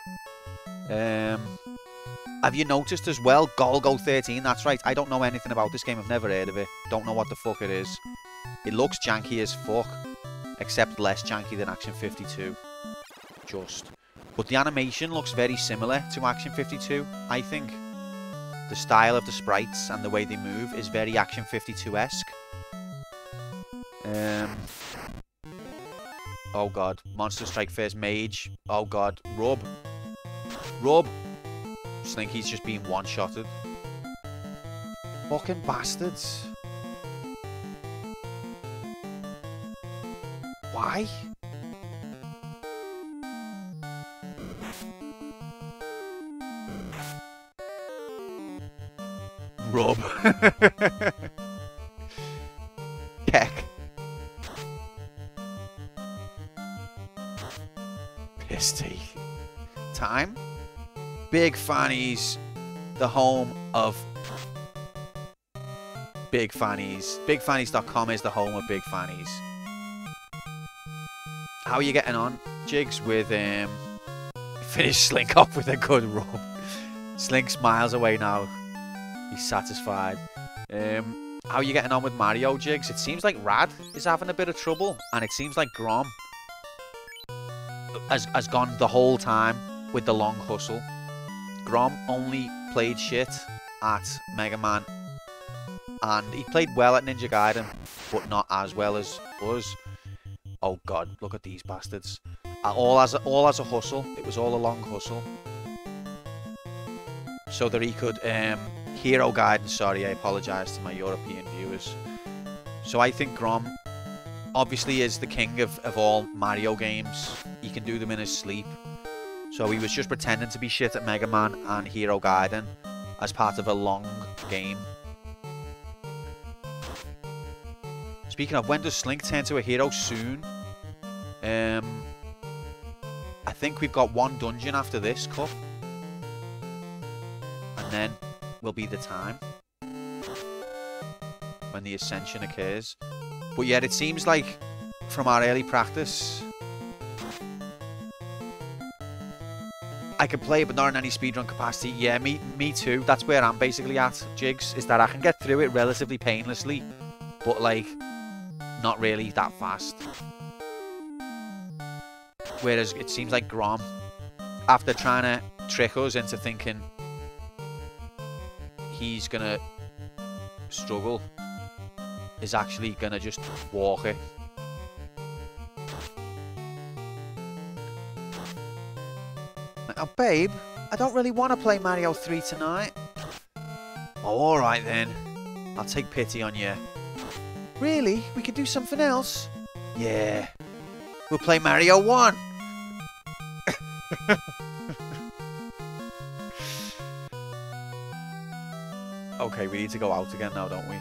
have you noticed as well, Golgo 13, that's right, I don't know anything about this game, I've never heard of it, don't know what the fuck it is. It looks janky as fuck, except less janky than Action 52, just. But the animation looks very similar to Action 52, I think. The style of the sprites and the way they move is very Action 52-esque. Oh god, Monster Strike First Mage, oh god, Rub. Slinky's just being one-shotted. Fucking bastards. Why? Rub. Keck. Pisty. Time. Big Fannies, the home of Big Fannies. BigFannies.com is the home of Big Fannies. How are you getting on, Jigs, with finish Slink off with a good rub? Slink's miles away now. He's satisfied. How are you getting on with Mario, Jigs? It seems like Rad is having a bit of trouble, and it seems like Grom has gone the whole time with the long hustle. Grom only played shit at Mega Man, and he played well at Ninja Gaiden, but not as well as us. Oh god, look at these bastards. All as a hustle. It was all a long hustle. So that he could, Hero Gaiden, sorry, I apologise to my European viewers. So I think Grom obviously is the king of all Mario games. He can do them in his sleep. So he was just pretending to be shit at Mega Man and Hero Gaiden as part of a long game. Speaking of, when does Slink turn to a hero? Soon. I think we've got one dungeon after this cup. And then will be the time when the ascension occurs. But yet it seems like from our early practice, I can play, but not in any speedrun capacity. Yeah, me too. That's where I'm basically at, Jigs, is that I can get through it relatively painlessly, but, like, not really that fast. Whereas it seems like Grom, after trying to trick us into thinking he's going to struggle, is actually going to just walk it. Oh, babe, I don't really want to play Mario 3 tonight. Oh, alright then. I'll take pity on you. Really? We could do something else? Yeah. We'll play Mario 1. Okay, we need to go out again now, don't we?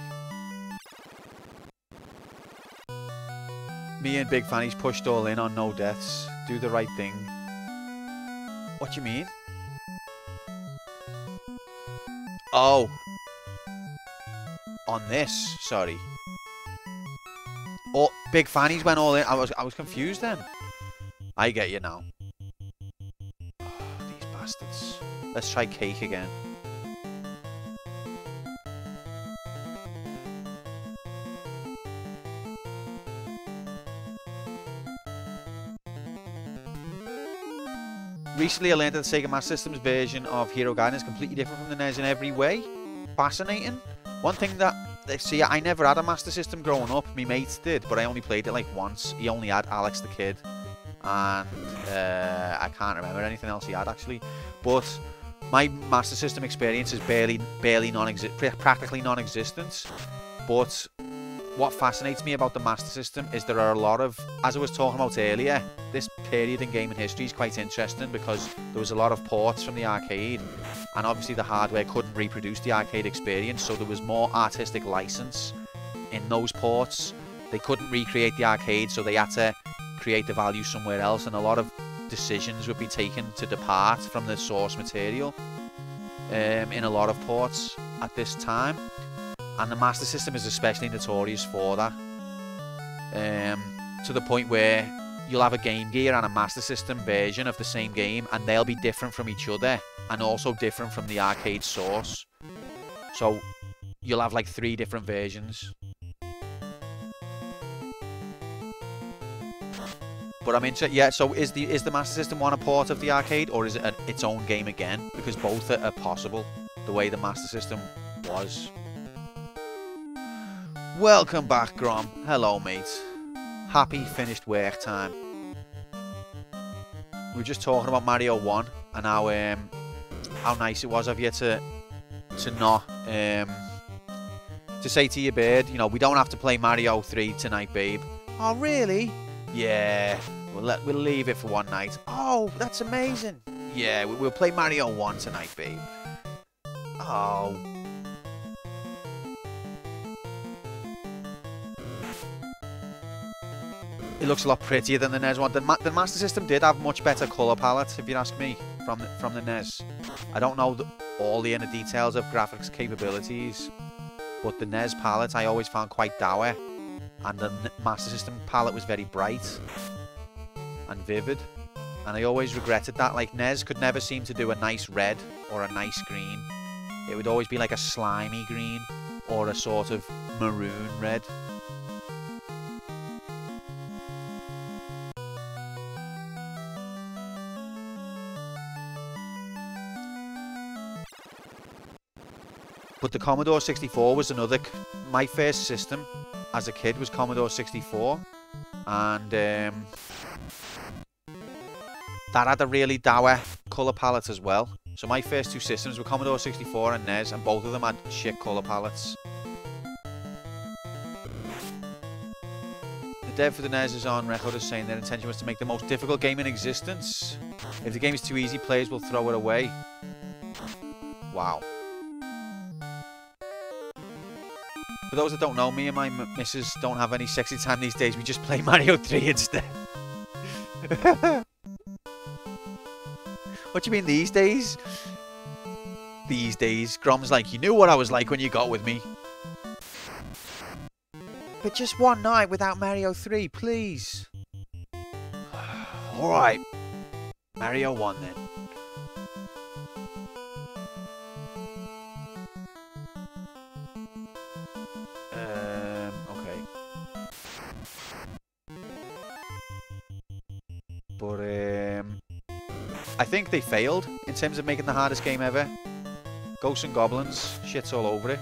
Me and Big Fanny's pushed all in on no deaths. Do the right thing. What do you mean? Oh. On this, sorry. Oh, Big Fanny's went all in. I was confused then. I get you now. Oh, these bastards. Let's try cake again. Recently, I learned that the Sega Master System's version of Hero Gaiden is completely different from the NES in every way. Fascinating. One thing that... See, I never had a Master System growing up. My mates did, but I only played it like once. He only had Alex the Kid. And I can't remember anything else he had, actually. But my Master System experience is practically non-existent. But what fascinates me about the Master System is there are a lot of, as I was talking about earlier, this period in gaming history is quite interesting because there was a lot of ports from the arcade, and obviously the hardware couldn't reproduce the arcade experience, so there was more artistic license in those ports. They couldn't recreate the arcade, so they had to create the value somewhere else, and a lot of decisions would be taken to depart from the source material in a lot of ports at this time. And the Master System is especially notorious for that. To the point where you'll have a Game Gear and a Master System version of the same game, and they'll be different from each other, and also different from the arcade source. So you'll have like 3 different versions. But I'm interested. Yeah. So is the Master System 1 a port of the arcade, or is it its own game again? Because both are possible. The way the Master System was. Welcome back, Grom. Hello, mate. Happy finished work time. We were just talking about Mario 1 and how nice it was of you to not to say to your bird, you know, we don't have to play Mario 3 tonight, babe. Oh, really? Yeah. We'll leave it for one night. Oh, that's amazing. Yeah, we'll play Mario 1 tonight, babe. Oh. It looks a lot prettier than the NES one. The Master System did have much better colour palette, if you ask me, from the NES. I don't know all the inner details of graphics capabilities, but the NES palette I always found quite dour, and the Master System palette was very bright and vivid, and I always regretted that. Like, NES could never seem to do a nice red or a nice green. It would always be like a slimy green or a sort of maroon red. But the Commodore 64 was another... My first system as a kid was Commodore 64. And that had a really dour colour palette as well. So my first 2 systems were Commodore 64 and NES, and both of them had shit colour palettes. The dev for the NES is on record as saying their intention was to make the most difficult game in existence. If the game is too easy, players will throw it away. Wow. For those that don't know, me and my missus don't have any sexy time these days. We just play Mario 3 instead. What do you mean these days? These days. Grom's like, you knew what I was like when you got with me. But just one night without Mario 3, please. Alright. Mario 1 then. But I think they failed in terms of making the hardest game ever. Ghosts and Goblins, shit's all over it.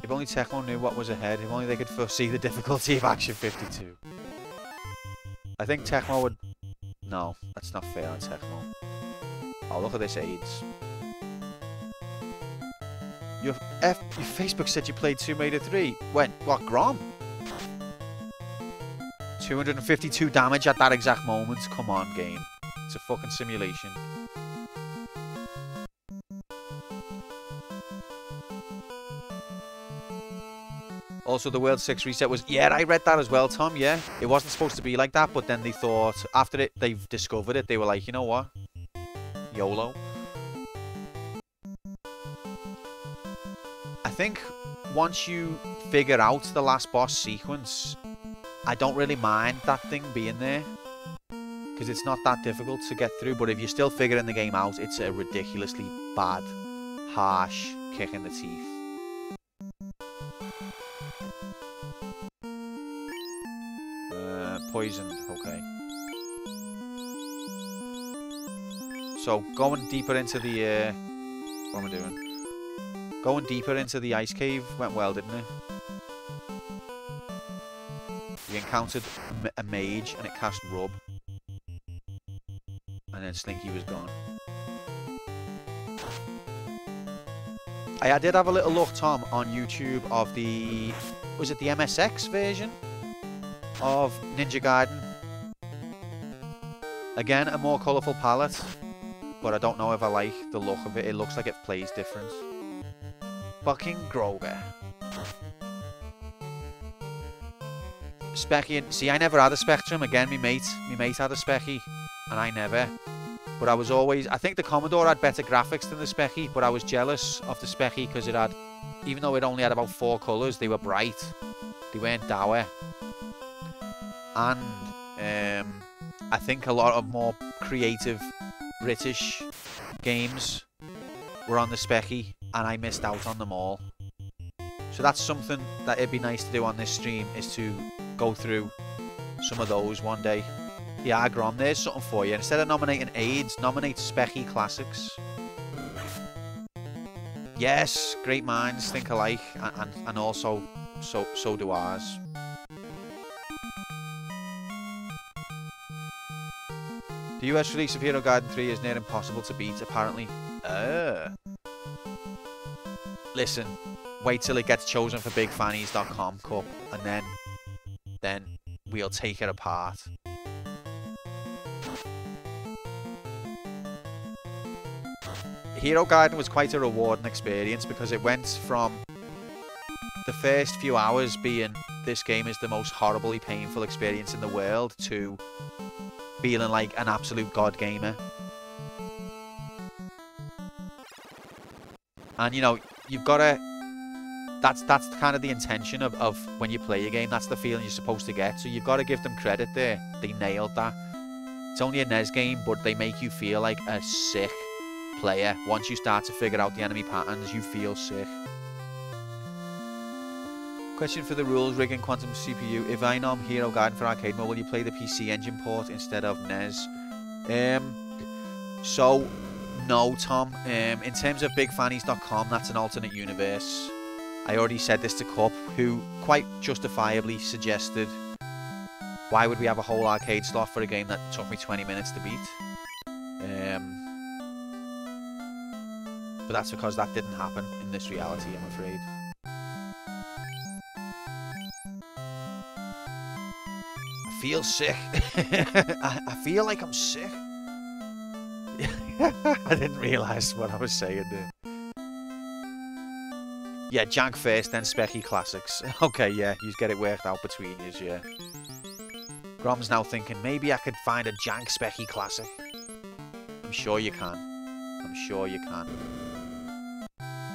If only Tecmo knew what was ahead, if only they could foresee the difficulty of Action 52. I think Tecmo would... No, that's not fair on Tecmo. Oh, look at this AIDS. Your Facebook said you played Tomb Raider 3. When? What, Grom? 252 damage at that exact moment. Come on, game. It's a fucking simulation. Also, the World 6 reset was... Yeah, I read that as well, Tom, yeah. It wasn't supposed to be like that, but then they thought... After they've discovered it, they were like, you know what? YOLO. I think once you figure out the last boss sequence, I don't really mind that thing being there. Because it's not that difficult to get through, but if you're still figuring the game out, it's a ridiculously bad, harsh kick in the teeth. Poisoned, okay. So, going deeper into the, what am I doing? Going deeper into the ice cave went well, didn't it? We encountered a mage and it cast Rub. And then Slinky was gone. I did have a little look, Tom, on YouTube of the... Was it the MSX version of Ninja Gaiden? Again, a more colourful palette, but I don't know if I like the look of it. It looks like it plays different. Fucking Groger. Specky, see, I never had a Spectrum. Again, my mate had a Specky, and I never. But I was always... I think the Commodore had better graphics than the Specky, but I was jealous of the Specky because it had... Even though it only had about 4 colours, they were bright. They weren't dour. And I think a lot of more creative British games were on the Specky, and I missed out on them all. So that's something that it'd be nice to do on this stream, is to go through some of those one day. Yeah, Grom, there's something for you. Instead of nominating AIDS, nominate Specky Classics. Yes, great minds think alike, and also so do ours. The US release of Hero Gaiden 3 is near impossible to beat, apparently. Listen, wait till it gets chosen for BigFannies.com Cup, and then we'll take it apart. Hero Gaiden was quite a rewarding experience because it went from the first few hours being this game is the most horribly painful experience in the world to feeling like an absolute god gamer. And you know, you've got to... That's kind of the intention of when you play a game. That's the feeling you're supposed to get. So you've got to give them credit there. They nailed that. It's only a NES game, but they make you feel like a sick player. Once you start to figure out the enemy patterns, you feel sick. Question for the rules rigging Quantum CPU. If I nom Hero Gaiden for arcade mode, will you play the PC Engine port instead of NES? So, no, Tom. In terms of BigFannies.com, that's an alternate universe. I already said this to Cup, who quite justifiably suggested, why would we have a whole arcade slot for a game that took me 20 minutes to beat? But that's because that didn't happen in this reality, I'm afraid. I feel sick. I feel like I'm sick. I didn't realise what I was saying there. Yeah, Jank first, then Specky Classics. Okay, yeah, you get it worked out between you, yeah. Grom's now thinking, maybe I could find a Jank Specky Classic. I'm sure you can. I'm sure you can.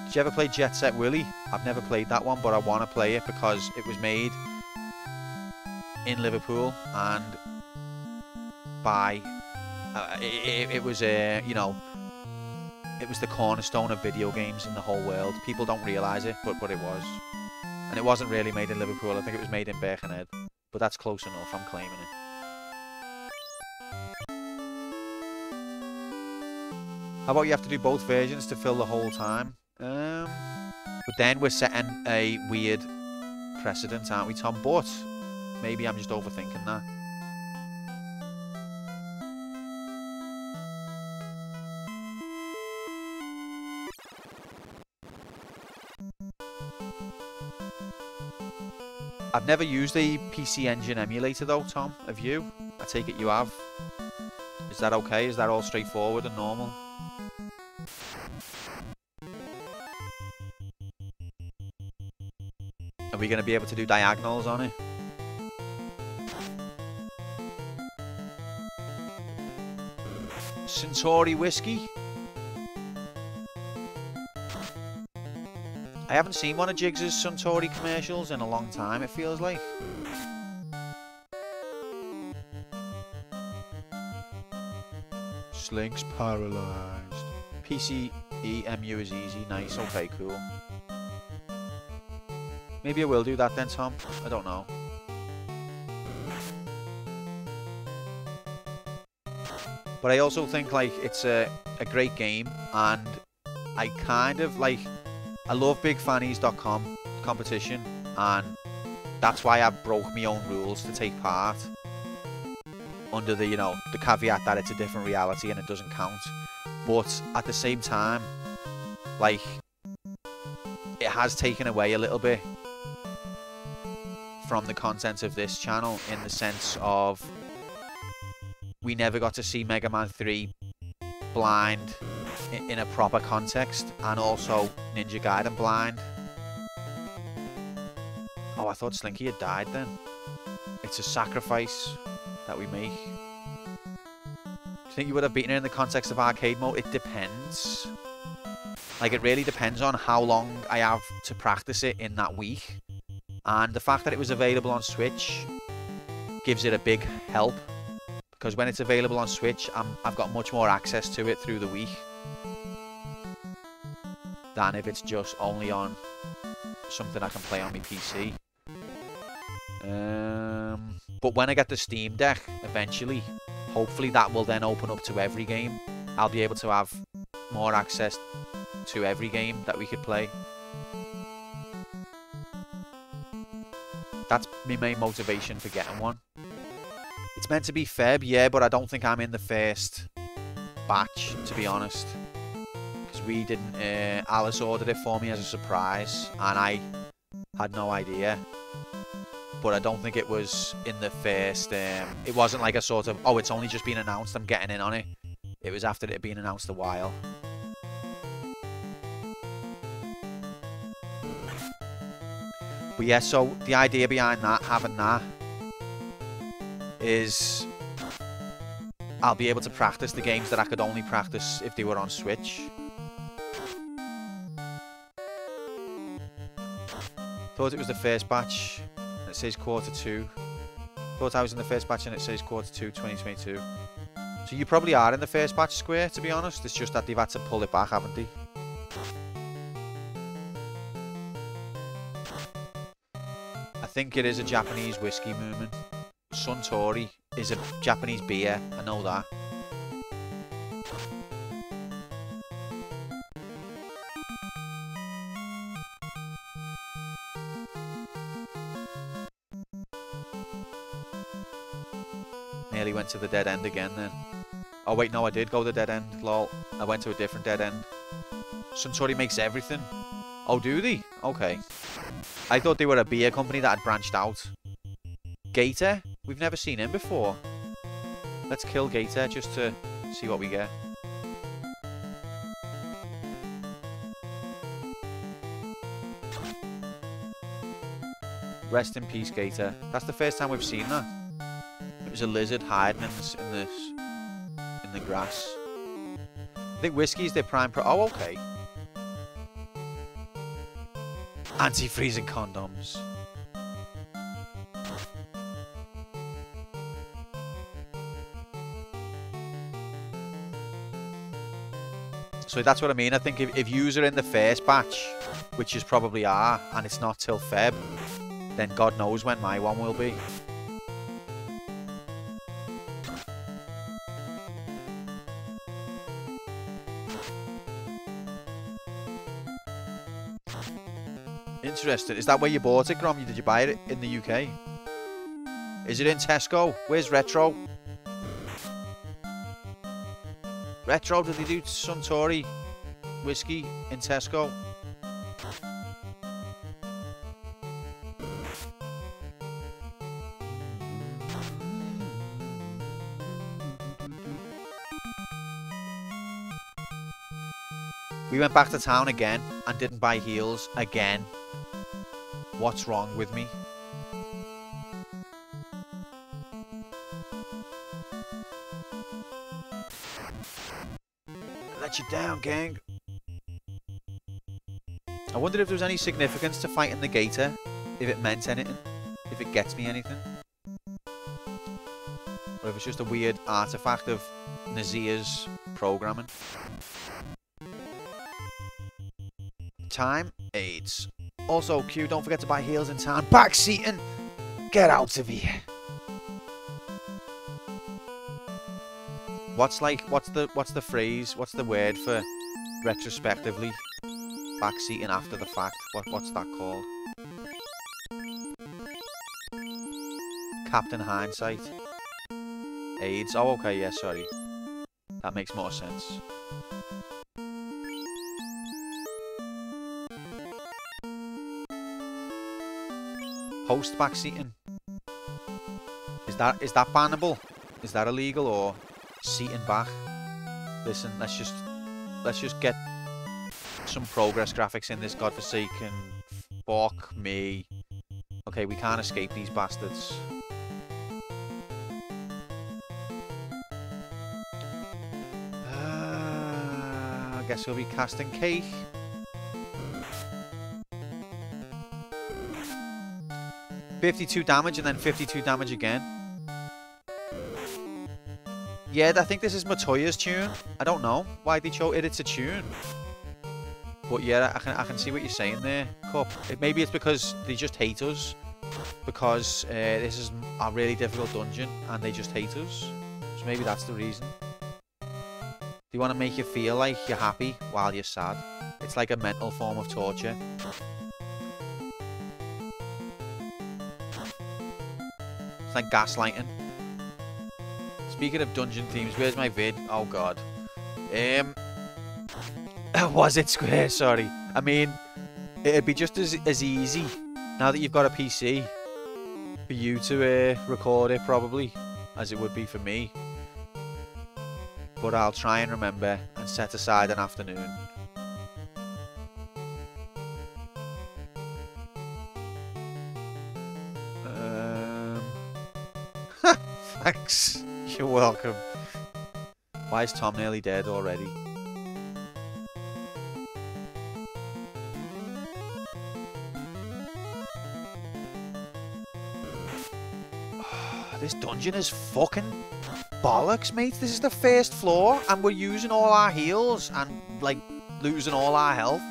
Did you ever play Jet Set Willy? I've never played that one, but I want to play it because it was made in Liverpool and by... it was, you know, it was the cornerstone of video games in the whole world. People don't realise it, but it was. And it wasn't really made in Liverpool. I think it was made in Birkenhead. But that's close enough. I'm claiming it. How about you have to do both versions to fill the whole time? But then we're setting a weird precedent, aren't we, Tom? But maybe I'm just overthinking that. I've never used a PC Engine emulator though, Tom. Have you? I take it you have. Is that okay? Is that all straightforward and normal? Are we going to be able to do diagonals on it? Centauri Whiskey? I haven't seen one of Jiggs's Suntory commercials in a long time, it feels like. Slink's paralyzed. PCEMU is easy. Nice. Okay, cool. Maybe I will do that then, Tom. I don't know. But I also think, like, it's a great game, and I kind of, like... I love BigFannies.com competition, and that's why I broke my own rules to take part. Under the, you know, the caveat that it's a different reality and it doesn't count. But at the same time, like, it has taken away a little bit from the content of this channel, in the sense of we never got to see Mega Man 3 blind in a proper context, and also Ninja Gaiden blind. Oh, I thought Slinky had died then. It's a sacrifice that we make. Do you think you would have beaten her in the context of arcade mode? It depends. Like, it really depends on how long I have to practice it in that week. And the fact that it was available on Switch gives it a big help. Because when it's available on Switch, I've got much more access to it through the week than if it's just only on something I can play on my PC. But when I get the Steam Deck, eventually, hopefully that will then open up to every game. I'll be able to have more access to every game that we could play. That's my main motivation for getting one. It's meant to be Feb, yeah, but I don't think I'm in the first batch, to be honest. Because we didn't... Alice ordered it for me as a surprise, and I had no idea. But I don't think it was in the first... it wasn't like a sort of, oh, it's only just been announced, I'm getting in on it. It was after it had been announced a while. But yeah, so the idea behind that, having that, is I'll be able to practice the games that I could only practice if they were on Switch. Thought it was the first batch, and it says Q2. Thought I was in the first batch and it says Q2 2022. So you probably are in the first batch, Square, to be honest. It's just that they've had to pull it back, haven't they? I think it is a Japanese whiskey movement. Suntory is a Japanese beer, I know that. Nearly went to the dead end again then. Oh wait, no, I did go to the dead end, lol. I went to a different dead end. Suntory makes everything. Oh, do they? Okay. I thought they were a beer company that had branched out. Gator? We've never seen him before. Let's kill Gator just to see what we get. Rest in peace, Gator. That's the first time we've seen that. It was a lizard hiding in the grass. I think whiskey's their prime pro. Oh, okay. Anti-freezing condoms. So that's what I mean. I think if yous are in the first batch, which is probably are, and it's not till Feb, then God knows when my one will be. Interesting. Is that where you bought it, Grom? Did you buy it in the UK? Is it in Tesco? Where's Retro? Retro, did they do Suntory whiskey in Tesco? We went back to town again and didn't buy heels again. What's wrong with me? Let you down, gang. I wondered if there was any significance to fighting the Gator, if it meant anything, if it gets me anything. Or if it's just a weird artifact of Nazir's programming. Time aids. Also, Q, don't forget to buy heels in town. Backseating! Get out of here. What's the phrase? What's the word for retrospectively backseating after the fact? What's that called? Captain Hindsight. AIDS. Oh, okay, yeah, sorry. That makes more sense. Post backseating. Is that bannable? Is that illegal, or seating back? Listen, let's just get some progress graphics in this godforsaken. Fuck me. Okay, we can't escape these bastards. I guess we'll be casting cake. $52 damage and then 52 damage again. Yeah, I think this is Matoya's tune. I don't know why they chose it. It's a tune. But yeah, I can see what you're saying there, Cup. Maybe it's because they just hate us. Because this is a really difficult dungeon and they just hate us. So maybe that's the reason. They want to make you feel like you're happy while you're sad. It's like a mental form of torture. It's like gaslighting. Speaking of dungeon themes, where's my vid? Oh god. Was it Square? Sorry. I mean, it'd be just as easy now that you've got a PC for you to record it probably as it would be for me. But I'll try and remember and set aside an afternoon. Thanks. You're welcome. Why is Tom nearly dead already? This dungeon is fucking bollocks, mate. This is the first floor and we're using all our heals and, like, losing all our health.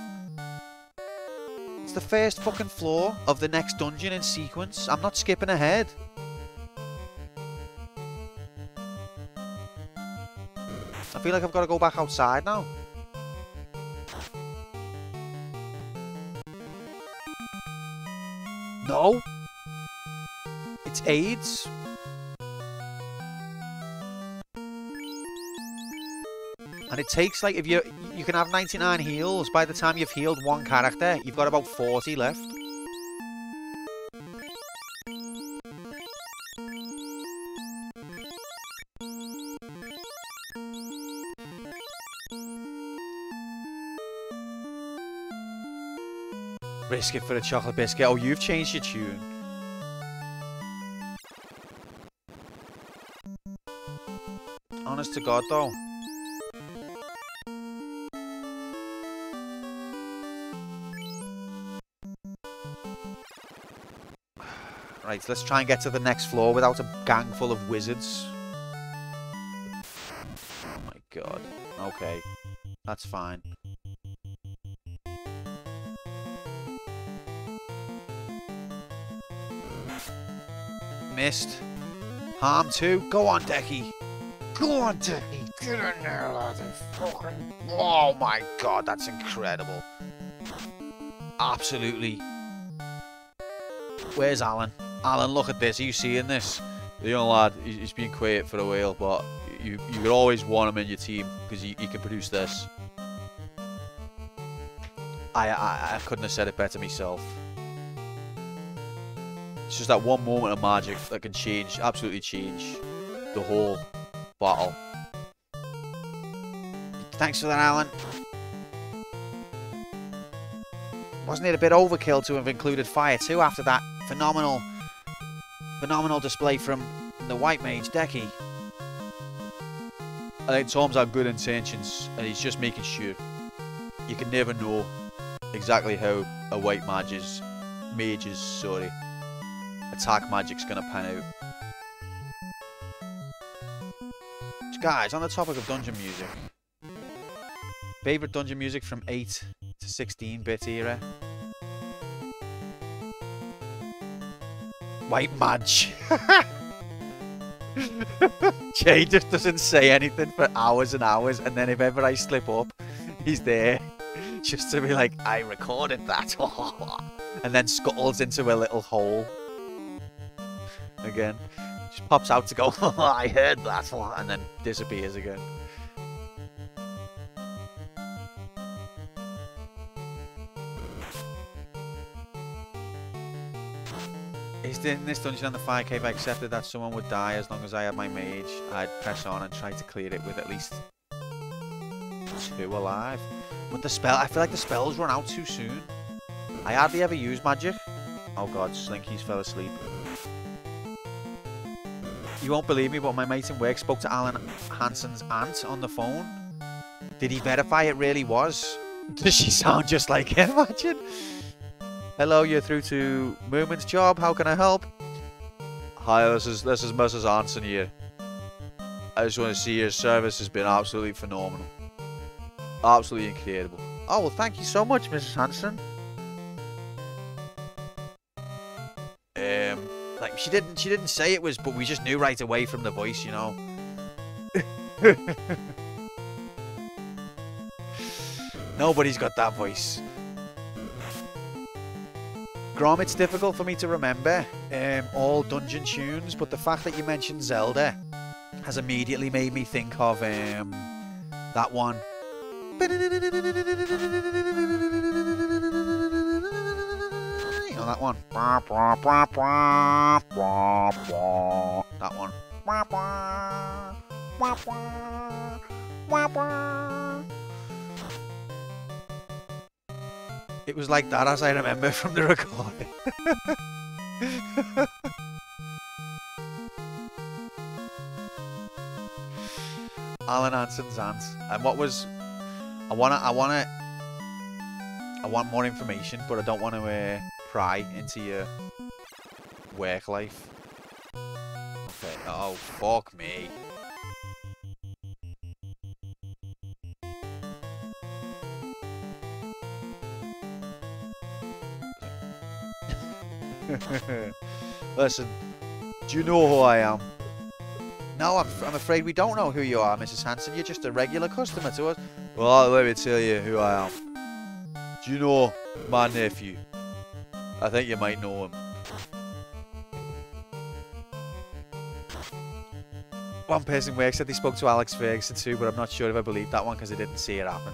It's the first fucking floor of the next dungeon in sequence. I'm not skipping ahead. I feel like I've got to go back outside now. No. It's AIDS. And it takes, like, if you can have 99 heals. By the time you've healed one character, you've got about 40 left. Risk it for a chocolate biscuit. Oh, you've changed your tune. Honest to God, though. Right, let's try and get to the next floor without a gang full of wizards. Oh my god. Okay. That's fine. Missed. Harm 2. Go on, Decky. Go on, Decky. Get in there, lad. Fucking... Oh my god, that's incredible. Absolutely. Where's Alan? Alan, look at this. Are you seeing this? The young lad, he's been quiet for a while, but you could always want him in your team because he can produce this. I couldn't have said it better myself. It's just that one moment of magic that can change, absolutely change the whole battle. Thanks for that, Alan. Wasn't it a bit overkill to have included fire too after that phenomenal display from the white mage, Decky? I think Tom's had good intentions and he's just making sure. You can never know exactly how a white mage's attack magic's gonna pan out. Guys, on the topic of dungeon music, favourite dungeon music from 8 to 16-bit era? White Mage. Jay just doesn't say anything for hours and hours, and then if ever I slip up, he's there just to be like, I recorded that. And then scuttles into a little hole. Again. Just pops out to go, I heard that, and then disappears again. In this dungeon on the fire cave, I accepted that someone would die as long as I had my mage. I'd press on and try to clear it with at least 2 alive. But the spell, I feel like the spells run out too soon. I hardly ever use magic. Oh god, Slinky's fell asleep. You won't believe me, but my mate in work spoke to Alan Hansen's aunt on the phone. Did he verify it really was? Does she sound just like him? Imagine. Hello, you're through to Movement's job. How can I help? Hi, this is Mrs. Hansen here. I just want to see your service has been absolutely phenomenal. Absolutely incredible. Oh, well, thank you so much, Mrs. Hansen. Like, she didn't say it was, but we just knew right away from the voice, you know. Nobody's got that voice. Grom, it's difficult for me to remember all dungeon tunes, but the fact that you mentioned Zelda has immediately made me think of that one. You know that one? That one. It was like that, as I remember from the recording. Alan Hansen's aunt. And what was... I want more information, but I don't want to pry into your work life. Okay. Oh, fuck me. Listen, do you know who I am? No, I'm afraid we don't know who you are, Mrs. Hansen. You're just a regular customer to us. Well, let me tell you who I am. Do you know my nephew? I think you might know him. One person works said they spoke to Alex Ferguson too, but I'm not sure if I believe that one because I didn't see it happen.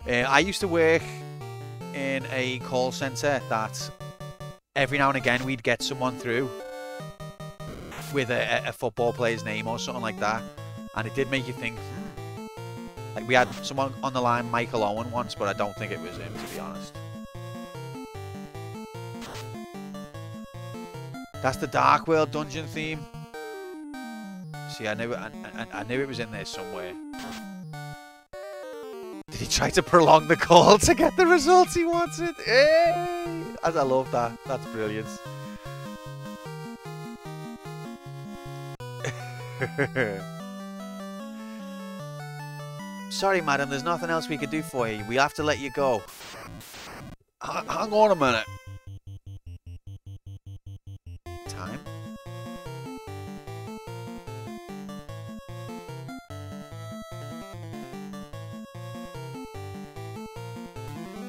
I used to work in a call centre that every now and again we'd get someone through with a football player's name or something like that, and it did make you think. Like, we had someone on the line, Michael Owen, once, but I don't think it was him, to be honest. That's the Dark World dungeon theme. See, I knew it was in there somewhere. Did he try to prolong the call to get the results he wanted? Hey! As I love that. That's brilliant. Sorry, madam, there's nothing else we could do for you. We have to let you go. Hang on a minute. Time?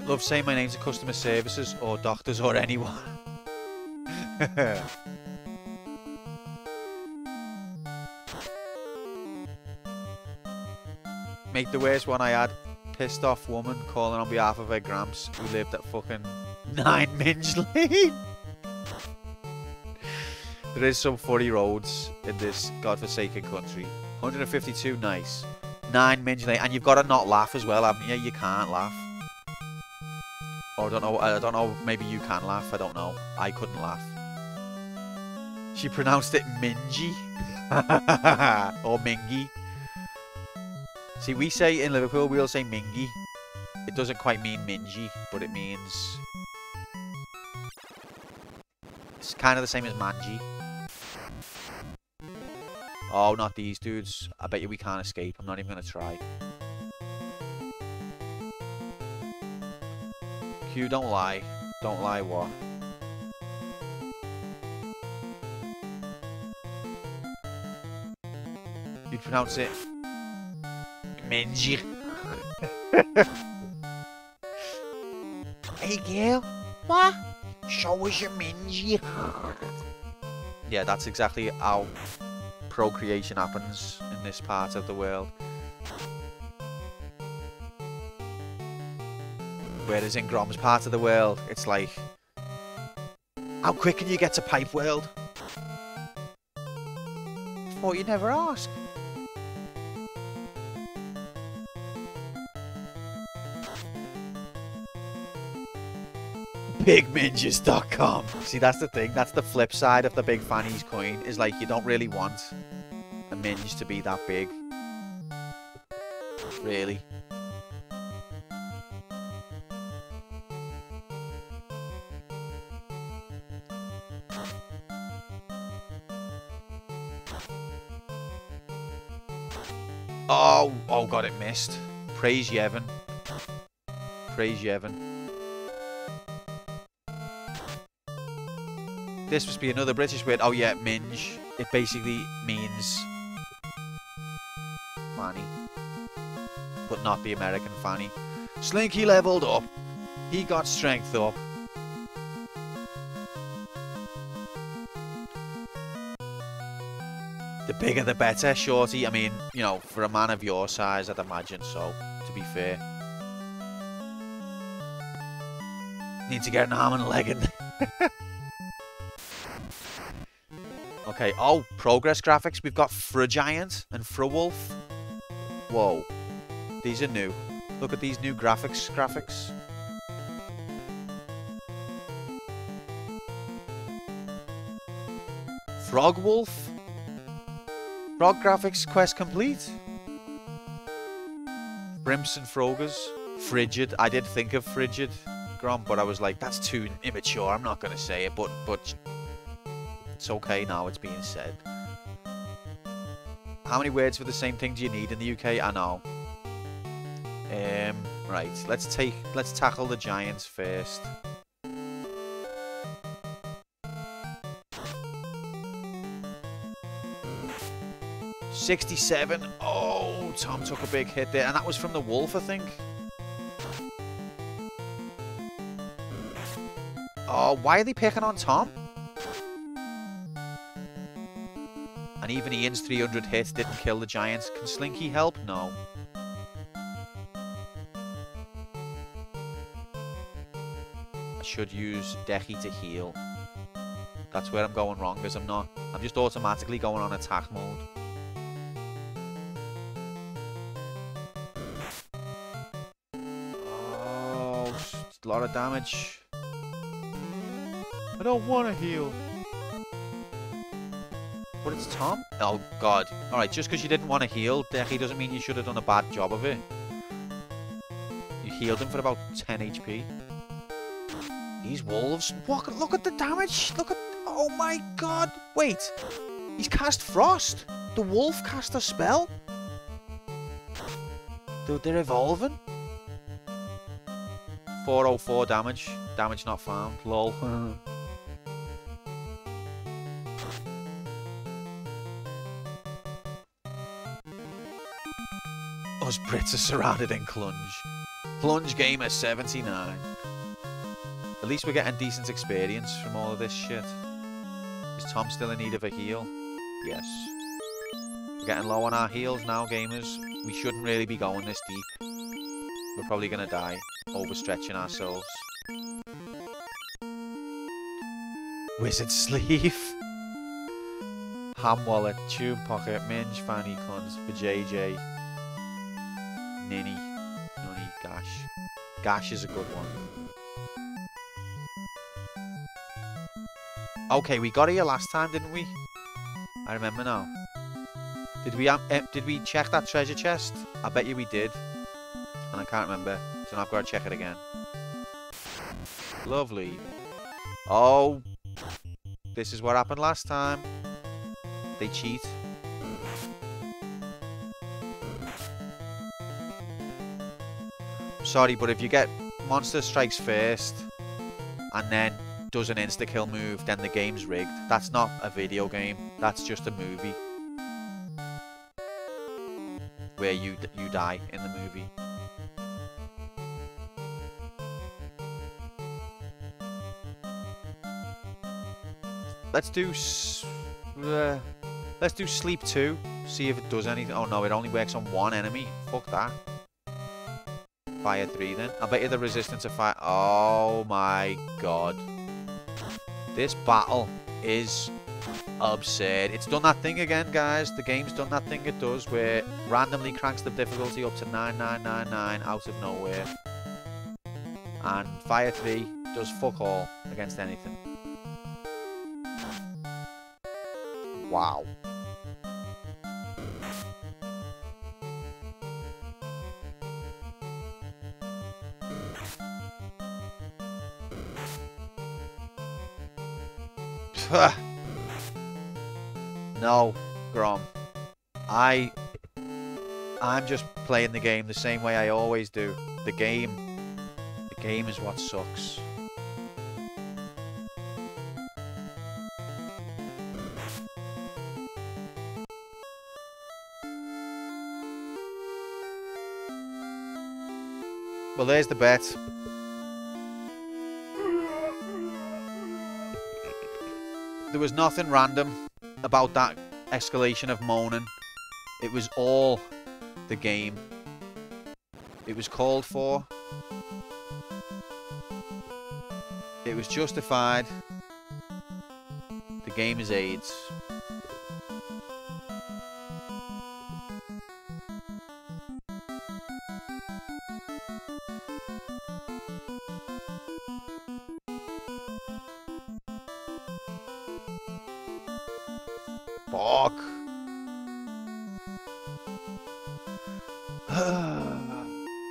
Love saying my name to customer services or doctors or anyone. Mate, the worst one I had, pissed off woman calling on behalf of her gramps who lived at fucking 9 Minge Lane. There is some funny roads in this godforsaken country. 152, nice. 9 Minge Lane, and you've got to not laugh as well, haven't you? You can't laugh. Or I don't know, maybe you can laugh, I don't know. I couldn't laugh. She pronounced it Mingy. Or Mingy. See, we say in Liverpool, we'll say Mingy. It doesn't quite mean Mingy, but it means... It's kind of the same as Mangy. Oh, not these dudes. I bet you we can't escape. I'm not even going to try. Q, don't lie. Don't lie what? You'd pronounce it... Mingy. Hey girl, what? Show us your mingy. Yeah, that's exactly how procreation happens in this part of the world. Whereas in Grom's part of the world, it's like, how quick can you get to Pipe World? Thought you'd never ask. BigMinges.com. See, that's the thing. That's the flip side of the Big Fanny's coin. Is like, you don't really want a minge to be that big. Really. Oh god, it missed. Praise Yevon. Praise Yevon. This must be another British word. Oh yeah, minge. It basically means fanny, but not the American fanny. Slinky leveled up. He got strength up. The bigger the better, shorty. I mean, you know, for a man of your size, I'd imagine so, to be fair. Need to get an arm and a leg in. Okay, oh, progress graphics. We've got Frugiant and Fruwolf. Whoa. These are new. Look at these new graphics. Frogwolf. Frog graphics quest complete. Brimps and Frogers. Frigid. I did think of Frigid, Grom, but I was like, that's too immature. I'm not going to say it, but it's okay now, it's being said. How many words for the same thing do you need in the UK? I know. Right, let's tackle the giants first. $67. Oh, Tom took a big hit there, and that was from the wolf, I think. Oh, why are they picking on Tom? And even Ian's 300 hits didn't kill the giants. Can Slinky help? No. I should use Decky to heal. That's where I'm going wrong, because I'm just automatically going on attack mode. Oh, a lot of damage. I don't want to heal. But it's Tom? Oh, God. Alright, just because you didn't want to heal, Decky, doesn't mean you should have done a bad job of it. You healed him for about 10 HP. These wolves. Look at the damage. Look at... Oh, my God. Wait. He's cast Frost. The wolf cast a spell. Dude, they're evolving. 404 damage. Damage not found. Lol. Us Brits are surrounded in Clunge. Plunge Gamer 79. At least we're getting decent experience from all of this shit. Is Tom still in need of a heal? Yes. We're getting low on our heals now, gamers. We shouldn't really be going this deep. We're probably going to die, overstretching ourselves. Wizard Sleeve. Ham Wallet, Tube Pocket, Minge, Fanny Cunt, for JJ. Ninny, Nunny, Gash. Gash is a good one. Okay, we got here last time, didn't we? I remember now. Did we check that treasure chest? I bet you we did. And I can't remember. So now I've got to check it again. Lovely. Oh. This is what happened last time. They cheat. Sorry, but if you get Monster Strikes first and then does an insta-kill move, then the game's rigged. That's not a video game. That's just a movie. Where you die in the movie. Let's do Sleep 2. See if it does anything. Oh no, it only works on one enemy. Fuck that. Fire 3 then. I bet you the resistance of fire. Oh my god. This battle is absurd. It's done that thing again, guys. The game's done that thing it does where it randomly cranks the difficulty up to 9999 out of nowhere. And Fire 3 does fuck all against anything. Wow. No, Grom. I'm just playing the game the same way I always do. The game is what sucks. Well, there's the bet. There was nothing random about that escalation of moaning. It was all the game. It was called for. It was justified. The game is AIDS. Fuck.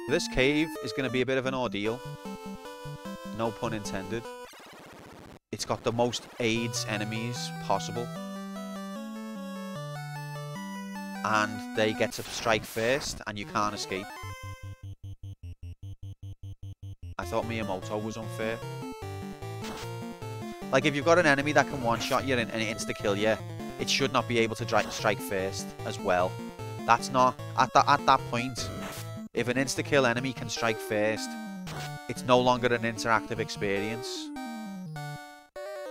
This cave is going to be a bit of an ordeal. No pun intended. It's got the most AIDS enemies possible. And they get to strike first, and you can't escape. I thought Miyamoto was unfair. Like, if you've got an enemy that can one-shot you and insta-kill you, it should not be able to strike first as well. That's not... At that point, if an insta-kill enemy can strike first, it's no longer an interactive experience.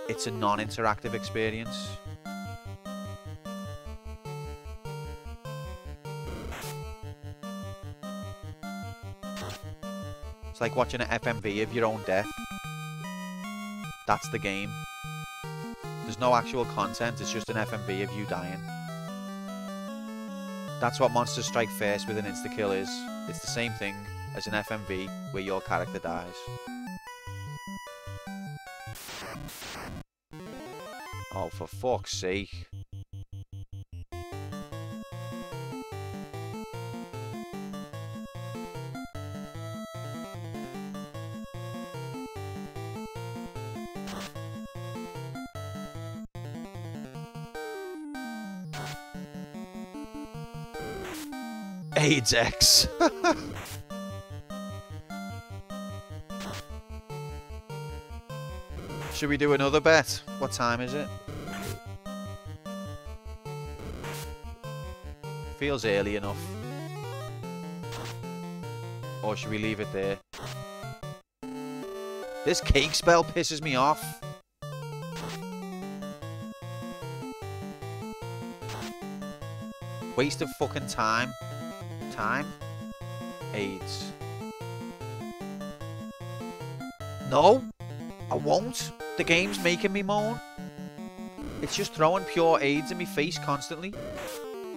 It's a non-interactive experience. It's like watching an FMV of your own death. That's the game. There's no actual content, it's just an FMV of you dying. That's what Monster Strike First with an insta-kill is. It's the same thing as an FMV where your character dies. Oh, for fuck's sake. AIDS X. Should we do another bet? What time is it? Feels early enough. Or should we leave it there? This cake spell pisses me off. Waste of fucking time. Time? AIDS. No, I won't. The game's making me moan. It's just throwing pure AIDS in my face constantly.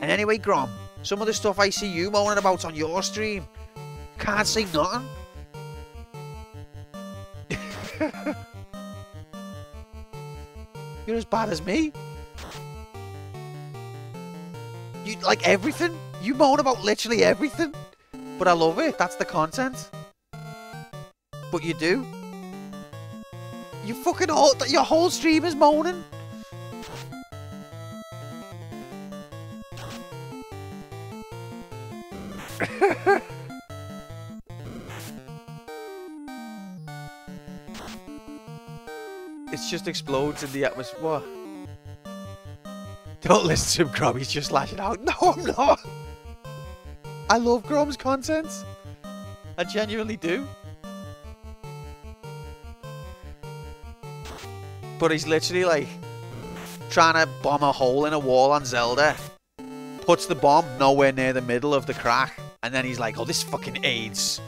And anyway, Grom, some of the stuff I see you moaning about on your stream, can't say nothing. You're as bad as me. You like everything. You moan about literally everything. But I love it. That's the content. But you do. You fucking your whole stream is moaning. It just explodes in the atmosphere. What? Don't listen to him, Grom. He's just lashing out. No, I'm not. I love Grom's content. I genuinely do. But he's literally like trying to bomb a hole in a wall on Zelda. Puts the bomb nowhere near the middle of the crack. And then he's like, oh, this fucking AIDS.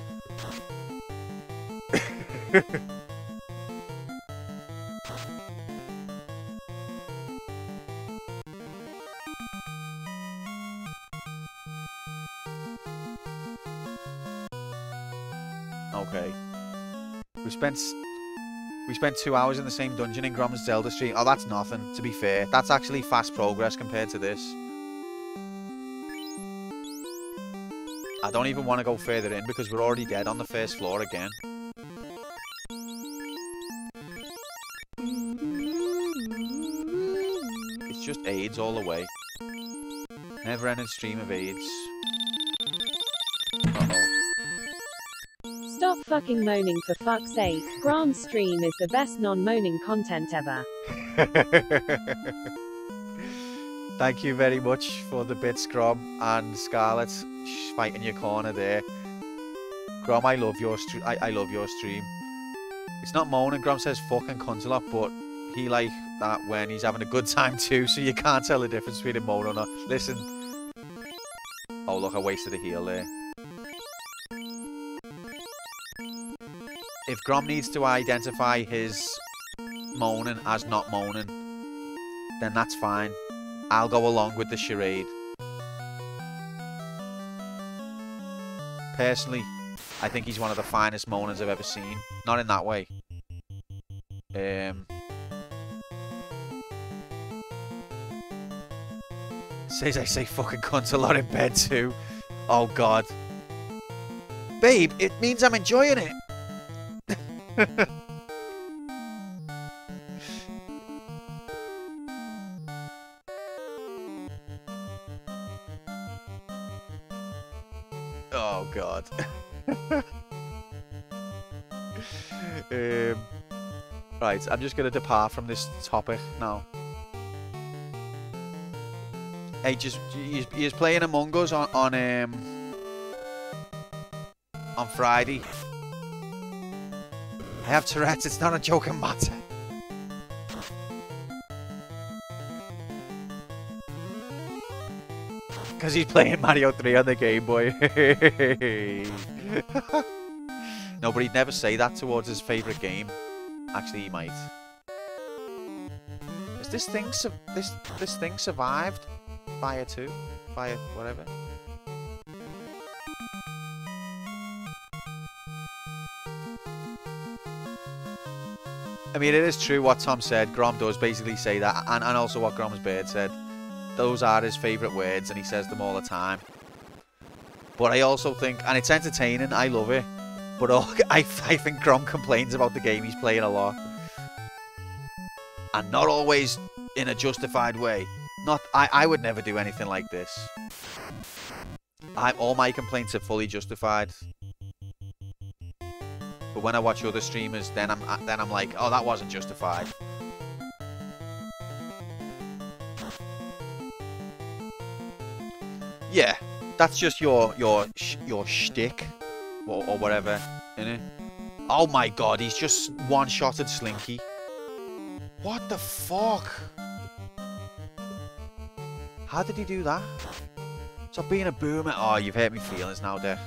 Okay. We spent 2 hours in the same dungeon in Grom's Zelda stream. Oh, that's nothing, to be fair. That's actually fast progress compared to this. I don't even want to go further in because we're already dead on the first floor again. It's just AIDS all the way. Never-ending stream of AIDS. Uh-oh. Stop fucking moaning for fuck's sake. Grom's stream is the best non-moaning content ever. Thank you very much for the bits, Grom and Scarlet. She's fighting your corner there. Grom, I love your stream. I love your stream. It's not moaning. Grom says fucking cunt a lot, but he like that when he's having a good time too, so you can't tell the difference between a moan or not. Listen. Oh look, I wasted a heal there. If Grom needs to identify his moaning as not moaning, then that's fine. I'll go along with the charade. Personally, I think he's one of the finest moaners I've ever seen. Not in that way. Says I say fucking cunt a lot in bed too. Oh god. Babe, it means I'm enjoying it. Oh god. Right, I'm just gonna depart from this topic now. Hey, he's playing Among Us on Friday. I have Tourette's, it's not a joking matter. Because he's playing Mario 3 on the Game Boy. No, but he'd never say that towards his favourite game. Actually, he might. Has this thing this thing survived? Fire 2? Fire whatever? I mean, it is true what Tom said. Grom does basically say that, and also what Grom's Bird said. Those are his favourite words, and he says them all the time. But I also think, and it's entertaining, I love it. But I think Grom complains about the game he's playing a lot. And not always in a justified way. I would never do anything like this. all my complaints are fully justified. But when I watch other streamers, then I'm like, oh, that wasn't justified. Yeah, that's just your shtick or whatever, innit? Oh my god, he's just one-shotted Slinky. What the fuck? How did he do that? Stop being a boomer. Oh, you've hurt me feelings now, Dick.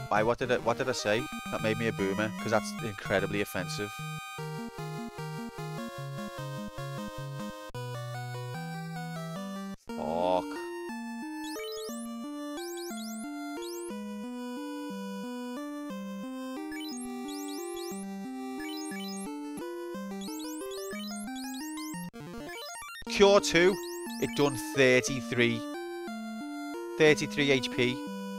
Why? What did I say? That made me a boomer? Because that's incredibly offensive. Fuck. Cure 2, it done 33 HP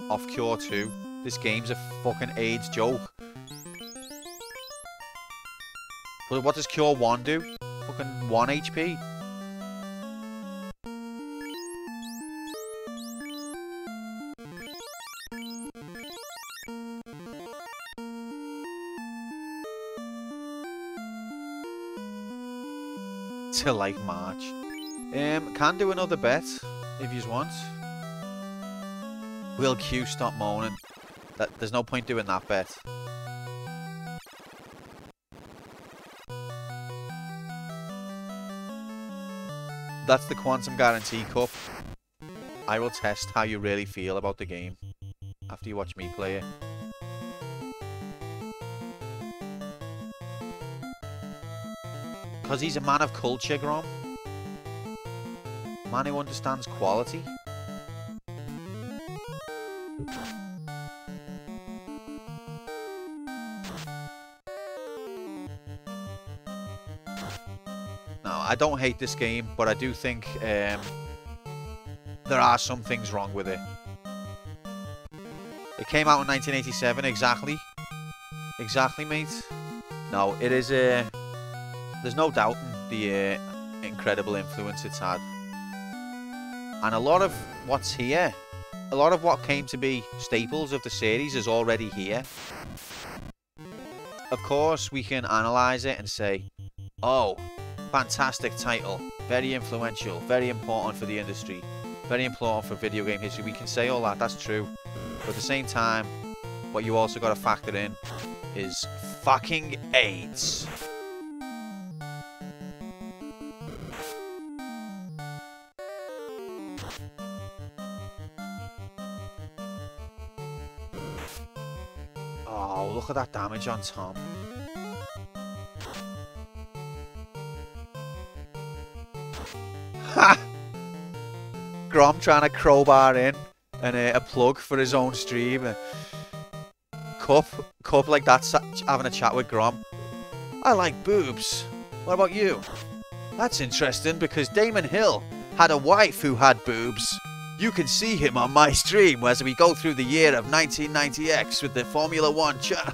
off Cure 2. This game's a fucking AIDS joke. But what does Cure 1 do? Fucking 1 HP. Till like March. Can do another bet if you want. Will Q stop moaning? There's no point doing that bet. That's the Quantum Guarantee Cup. I will test how you really feel about the game after you watch me play it. Because he's a man of culture, Grom. Man who understands quality. I don't hate this game, but I do think there are some things wrong with it. It came out in 1987, exactly. Exactly, mate. No, it is there's no doubting the incredible influence it's had. And a lot of what's here, a lot of what came to be staples of the series is already here. Of course, we can analyse it and say, oh, fantastic title, very influential, very important for the industry, very important for video game history. We can say all that, that's true. But at the same time, what you also got to factor in is fucking AIDS. Oh, look at that damage on Tom. Ha! Grom trying to crowbar in and a plug for his own stream. Cup like that, having a chat with Grom. I like boobs. What about you? That's interesting because Damon Hill had a wife who had boobs. You can see him on my stream as we go through the year of 1990X with the Formula 1 channel.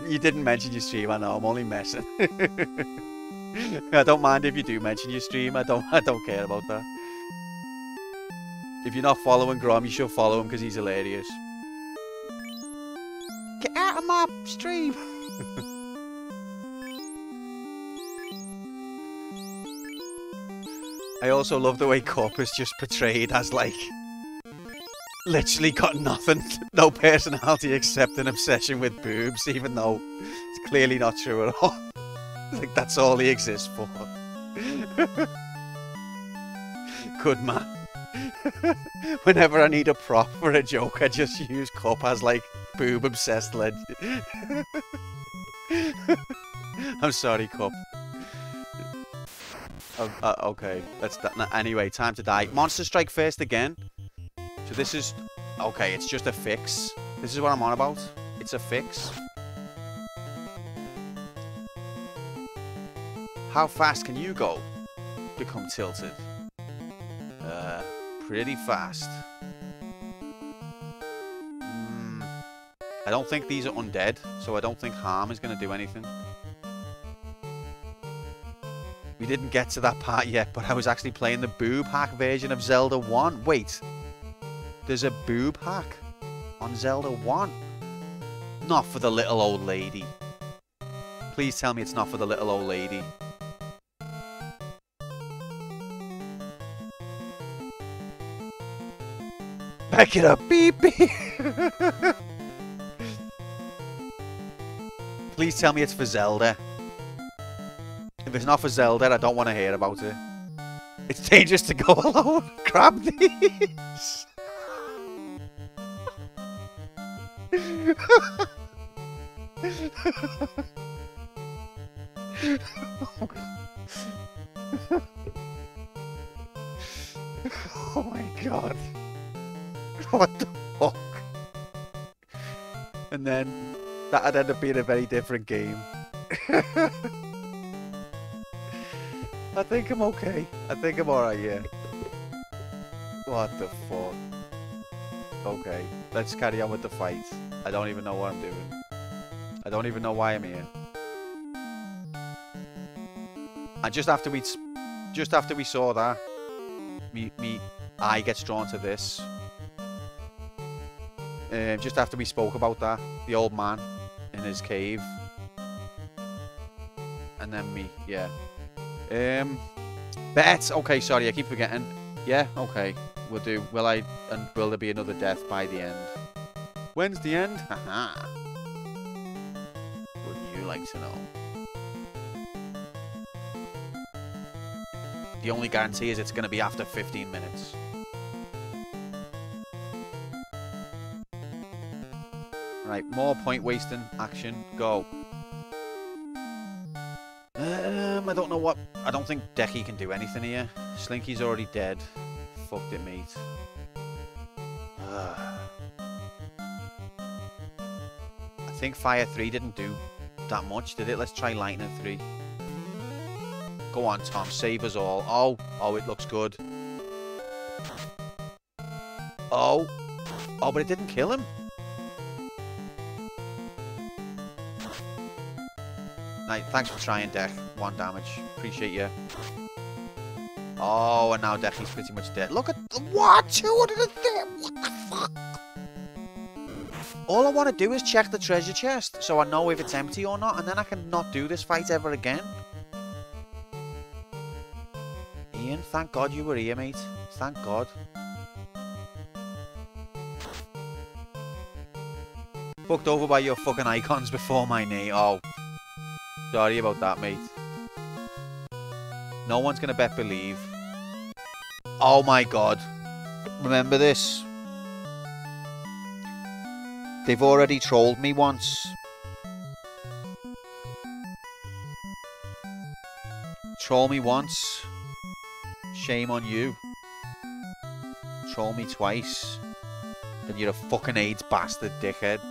You didn't mention your stream, I know, I'm only messing. I don't mind if you do mention your stream, I don't care about that. If you're not following Grom, you should follow him because he's hilarious. Get out of my stream! I also love the way Cup is just portrayed as like literally got nothing, no personality except an obsession with boobs, even though it's clearly not true at all. Like that's all he exists for. Good man. Whenever I need a prop for a joke, I just use Cup as like boob obsessed legend. I'm sorry, Cup. Okay, anyway, time to die. Monster Strike first again. So this is okay. It's just a fix. This is what I'm on about. It's a fix. How fast can you go? Become tilted. pretty fast. I don't think these are undead, so I don't think harm is going to do anything. We didn't get to that part yet, but I was actually playing the boob hack version of Zelda 1. Wait, there's a boob hack on Zelda 1? Not for the little old lady. Please tell me it's not for the little old lady. Back it up, beep beep. Please tell me it's for Zelda. If it's not for Zelda, I don't want to hear about it. It's dangerous to go alone. Grab these. Oh my god. What the fuck? And then that'd end up being a very different game. I think I'm okay. I think I'm alright, yeah. What the fuck? Okay, let's carry on with the fight. I don't even know what I'm doing. I don't even know why I'm here. And just after we saw that, me eye gets drawn to this. Just after we spoke about that, the old man in his cave, and then me, yeah. Bet. Okay, sorry, I keep forgetting. Yeah, okay, we'll do. Will there be another death by the end? When's the end? Haha. Wouldn't you like to know? The only guarantee is it's going to be after 15 minutes. Right, more point wasting action. Go. I don't know what. I don't think Decky can do anything here. Slinky's already dead. Fucked it, mate. I think Fire 3 didn't do that much, did it? Let's try Lightning 3. Go on, Tom. Save us all. Oh, it looks good. Oh, but it didn't kill him. Right, thanks for trying, Deck. 1 damage. Appreciate you. Oh, and now Decky's pretty much dead. Look at... What? 230? What the fuck? All I want to do is check the treasure chest, so I know if it's empty or not, and then I can not do this fight ever again. Ian, thank God you were here, mate. Thank God. Fucked over by your fucking icons before my knee. Oh. Sorry about that, mate. No one's gonna bet believe. Oh my god. Remember this? They've already trolled me once. Troll me once. Shame on you. Troll me twice. Then you're a fucking AIDS bastard, dickhead.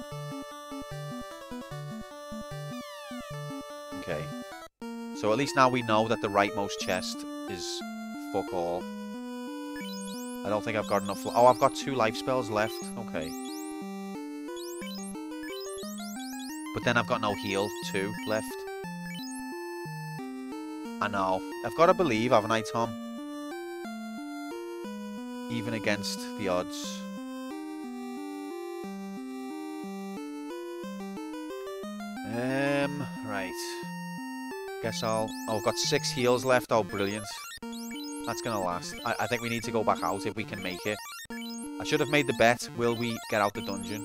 Okay. So at least now we know that the rightmost chest is fuck all. I don't think I've got enough... Oh, I've got 2 life spells left. Okay. But then I've got no heal 2 left. I know. I've got to believe, haven't I, Tom? Even against the odds. Right. Guess I'll... Oh, I've got 6 heals left. Oh, brilliant. That's gonna last. I think we need to go back out if we can make it. I should have made the bet. Will we get out the dungeon?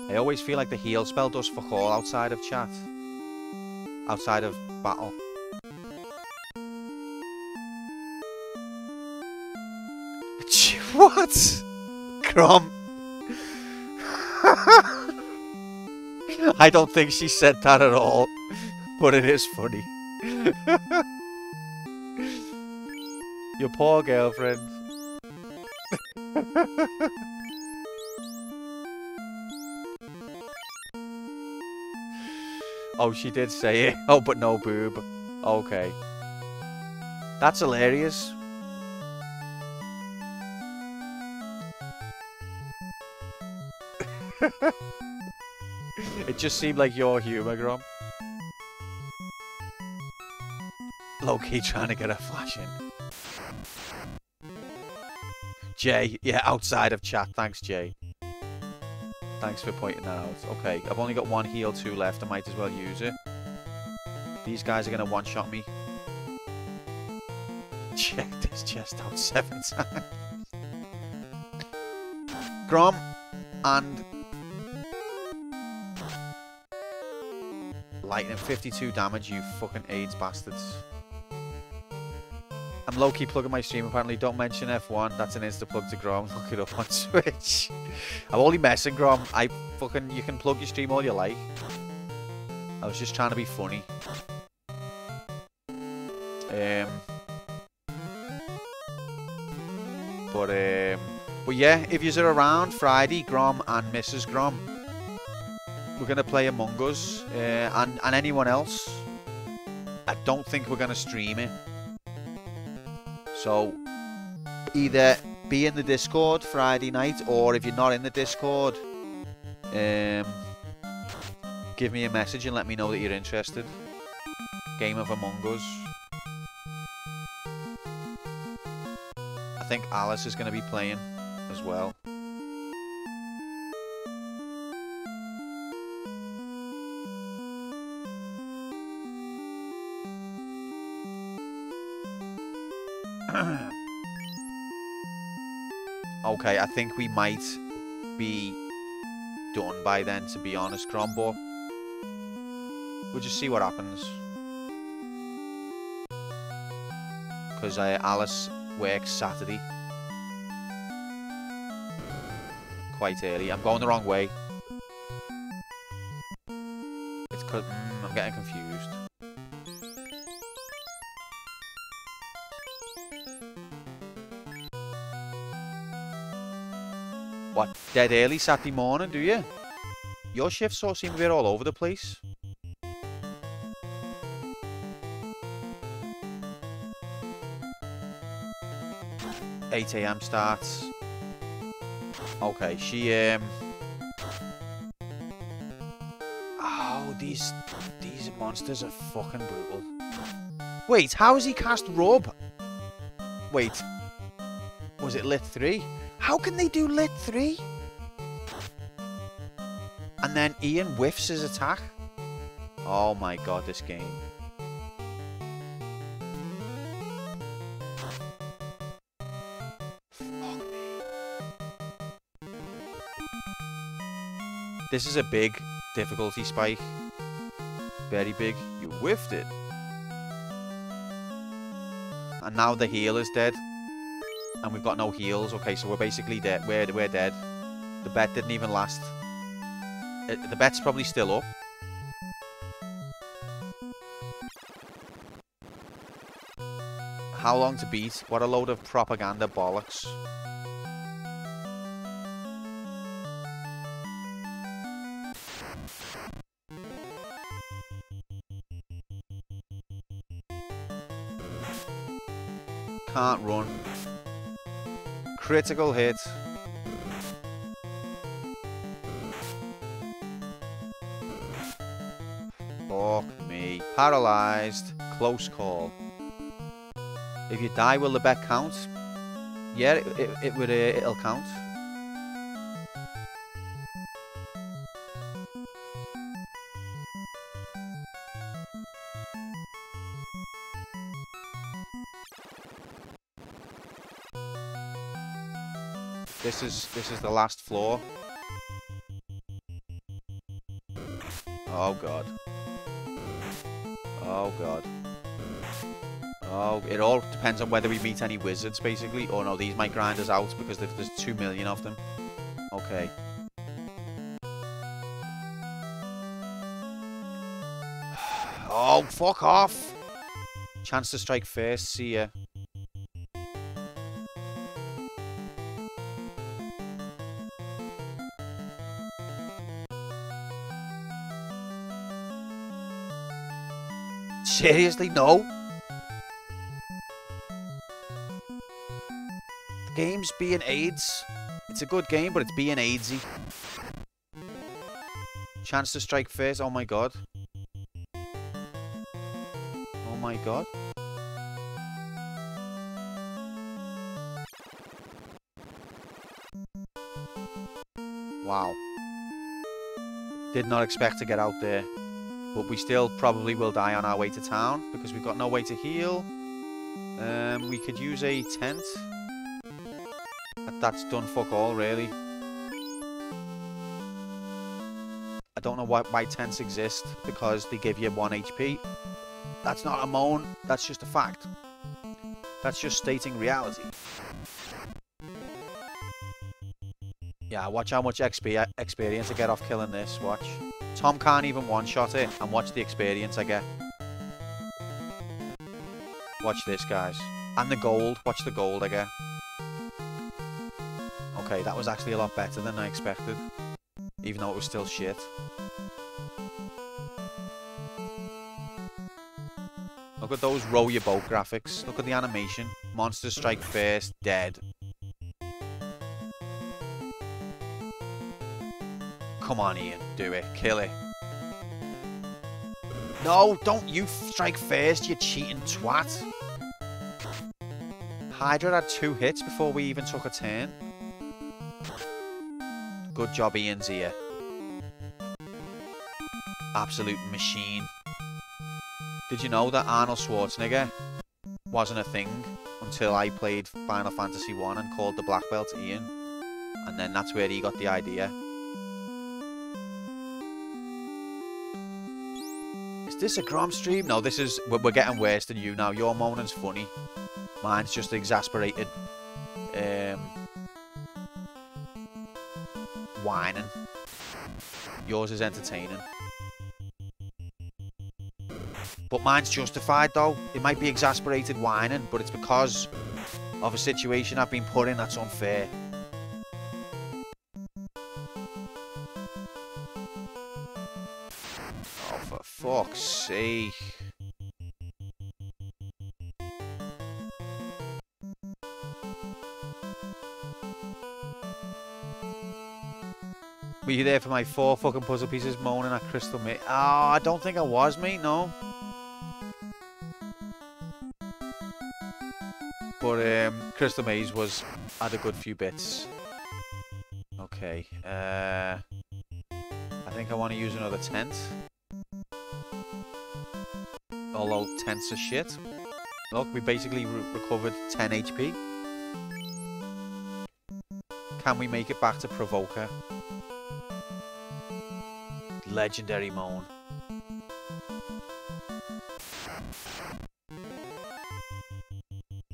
I always feel like the heal spell does fuck all outside of chat. Outside of battle. What? Crom. I don't think she said that at all, but it is funny. Your poor girlfriend. Oh, she did say it. Oh, but no boob. Okay. That's hilarious. It just seemed like your humour, Grom. Low-key trying to get a flash in. Jay, yeah, outside of chat. Thanks, Jay. Thanks for pointing that out. Okay, I've only got one heal 2 left. I might as well use it. These guys are going to one-shot me. Check this chest out 7 times. Grom and lightning 52 damage, you fucking AIDS bastards. I'm low-key plugging my stream apparently. Don't mention F1. That's an insta-plug to Grom. Look it up on Twitch. I'm only messing, Grom. You can plug your stream all you like. I was just trying to be funny. But yeah, if you're around Friday, Grom and Mrs. Grom, we're going to play Among Us, and anyone else. I don't think we're going to stream it. So, either be in the Discord Friday night, or if you're not in the Discord, give me a message and let me know that you're interested. Game of Among Us. I think Alice is going to be playing as well. Okay, I think we might be done by then, to be honest, Crombo. We'll just see what happens. Because Alice works Saturday. Quite early. I'm going the wrong way. It's because I'm getting confused. What, dead early Saturday morning, do you? Your shifts all seem a bit all over the place. $8 AM starts. Okay, she oh, these monsters are fucking brutal. Wait, how has he cast Rub? Wait. Was it Lit 3? How can they do Lit 3? And then Ian whiffs his attack? Oh my god, this game. Fuck me. This is a big difficulty spike. Very big. You whiffed it. And now the heal is dead. And we've got no heals. Okay, so we're basically dead. We're dead. The bet didn't even last. The bet's probably still up. How long to beat? What a load of propaganda bollocks. Can't run. Critical hit. Fuck me. Paralyzed. Close call. If you die, will the bet count? Yeah, it'll count. This is the last floor. Oh god. Oh god. Oh, it all depends on whether we meet any wizards, basically. Oh no, these might grind us out because there's 2 million of them. Okay. Oh, fuck off! Chance to strike first, see ya. Seriously, no. The game's being AIDS. It's a good game, but it's being AIDSy. Chance to strike first. Oh my god. Oh my god. Wow. Did not expect to get out there. But we still probably will die on our way to town because we've got no way to heal. We could use a tent. That's done fuck all, really. I don't know why tents exist, because they give you 1 HP. That's not a moan, that's just a fact. That's just stating reality. Yeah, watch how much experience I get off killing this, watch. Tom can't even one-shot it, and watch the experience I get. Watch this, guys. And the gold, watch the gold I get. Okay, that was actually a lot better than I expected. Even though it was still shit. Look at those row your boat graphics. Look at the animation. Monsters strike first, dead. Come on, Ian, do it. Kill it. No, don't you strike first, you cheating twat. Hydra had 2 hits before we even took a turn. Good job, Ian's here. Absolute machine. Did you know that Arnold Schwarzenegger wasn't a thing until I played Final Fantasy 1 and called the black belt Ian? And then that's where he got the idea. Is this a Grom stream? No, this is... We're getting worse than you now. Your moaning's funny. Mine's just exasperated. Whining. Yours is entertaining. But mine's justified though. It might be exasperated whining, but it's because of a situation I've been put in that's unfair. Oh, for fuck's sake. Were you there for my 4 fucking puzzle pieces moaning at Crystal Maze? Oh, I don't think I was, mate, no. But Crystal Maze had a good few bits. Okay. I think I want to use another tent. Although tents are shit. Look, we basically recovered 10 HP. Can we make it back to Provoker? Legendary moan.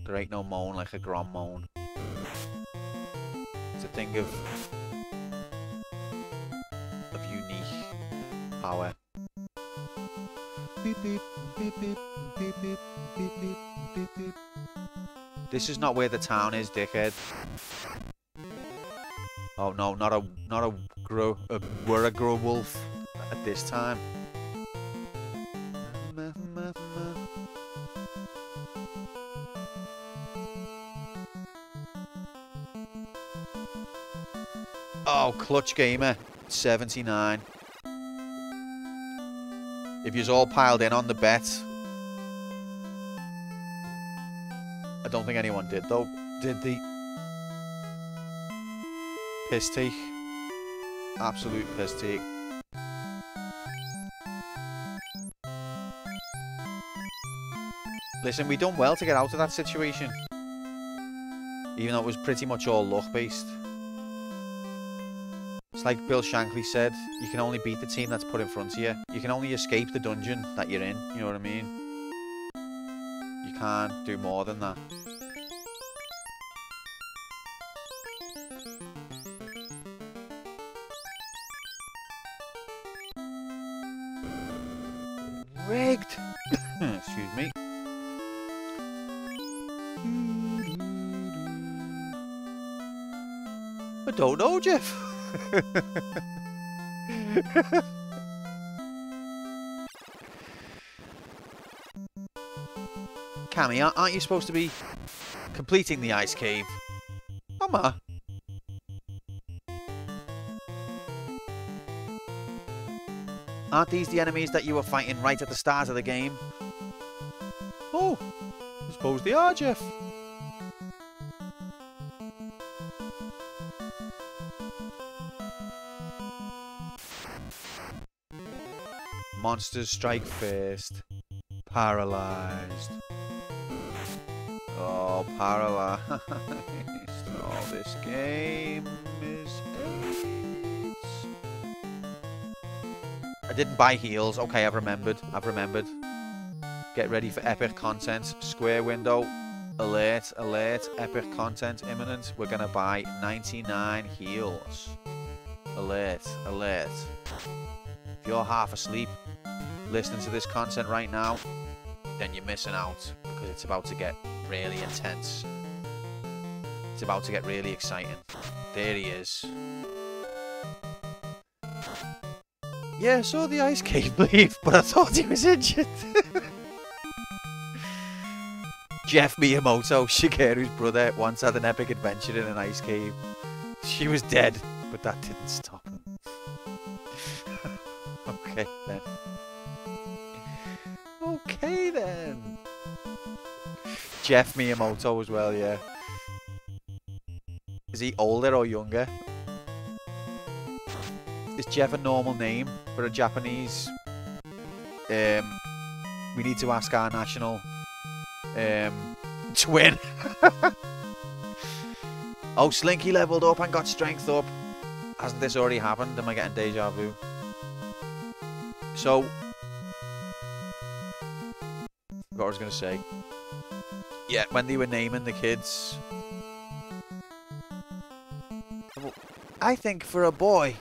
There ain't no moan like a Grom moan. It's a thing of unique power. Beep, beep, beep, beep, beep, beep, beep, beep, beep, beep. This is not where the town is, dickhead. Oh no, not a Wurruguru wolf at this time. Oh, Clutch Gamer, 79. If you's all piled in on the bet. I don't think anyone did though, did they? Piss take. Absolute piss take. Listen, we done well to get out of that situation. Even though it was pretty much all luck based. It's like Bill Shankly said, you can only beat the team that's put in front of you. You can only escape the dungeon that you're in, you know what I mean? You can't do more than that. Rigged! Excuse me. I don't know, Jeff. Cammy, aren't you supposed to be completing the ice cave? Mama. Aren't these the enemies that you were fighting right at the start of the game? Oh, I suppose they are, Jeff. Monsters strike first. Paralyzed. Oh, paralyzed. Oh, this game is AIDS. I didn't buy heals. Okay, I've remembered. Get ready for epic content. Square window. Alert, alert. Epic content imminent. We're going to buy 99 heals. Alert, alert. If you're half asleep listening to this content right now, then you're missing out, because it's about to get really intense. It's about to get really exciting. There he is. Yeah, I saw the ice cave leave, but I thought he was injured. Jeff Miyamoto, Shigeru's brother, once had an epic adventure in an ice cave. She was dead, but that didn't stop him. Okay, then. Okay, then. Jeff Miyamoto as well, yeah. Is he older or younger? Is Jeff a normal name for a Japanese? We need to ask our national twin. Oh, Slinky leveled up and got strength up. Hasn't this already happened? Am I getting deja vu? So, what I was going to say. Yeah, when they were naming the kids, I think for a boy,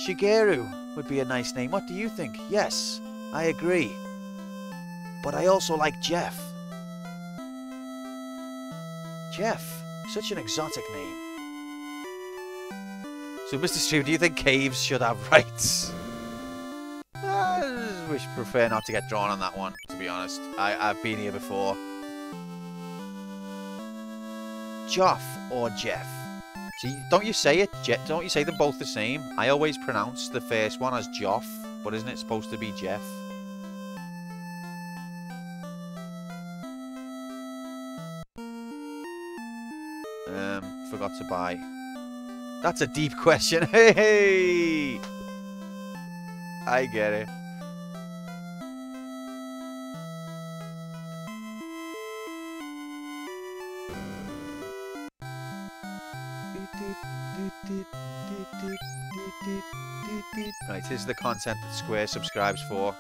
Shigeru would be a nice name. What do you think? Yes, I agree. But I also like Jeff. Jeff, such an exotic name. So, Mr. Stu, do you think caves should have rights? I prefer not to get drawn on that one, to be honest. I've been here before. Joff or Jeff? See, don't you say it? Don't you say them both the same? I always pronounce the first one as Joff, but isn't it supposed to be Jeff? Forgot to buy. That's a deep question. Hey! I get it. Right, here's the content that Square subscribes for.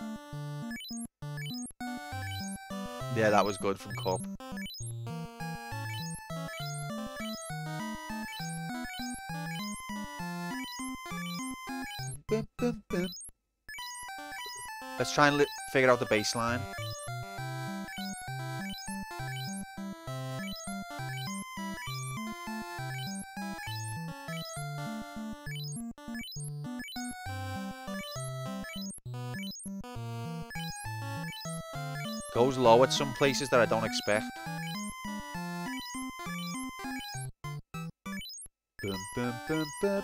Yeah, that was good from Cup. Let's try and figure out the baseline. Goes low at some places that I don't expect. Boom, boom, boom, boom.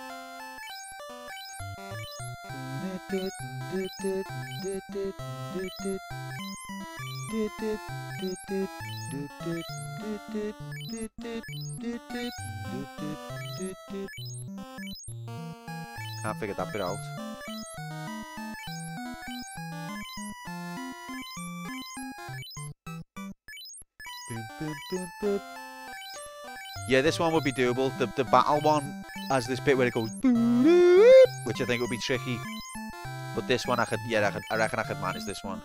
Can't figure that bit out. Yeah, this one would be doable. The battle one has this bit where it goes, which I think would be tricky. But this one, I reckon I could manage this one.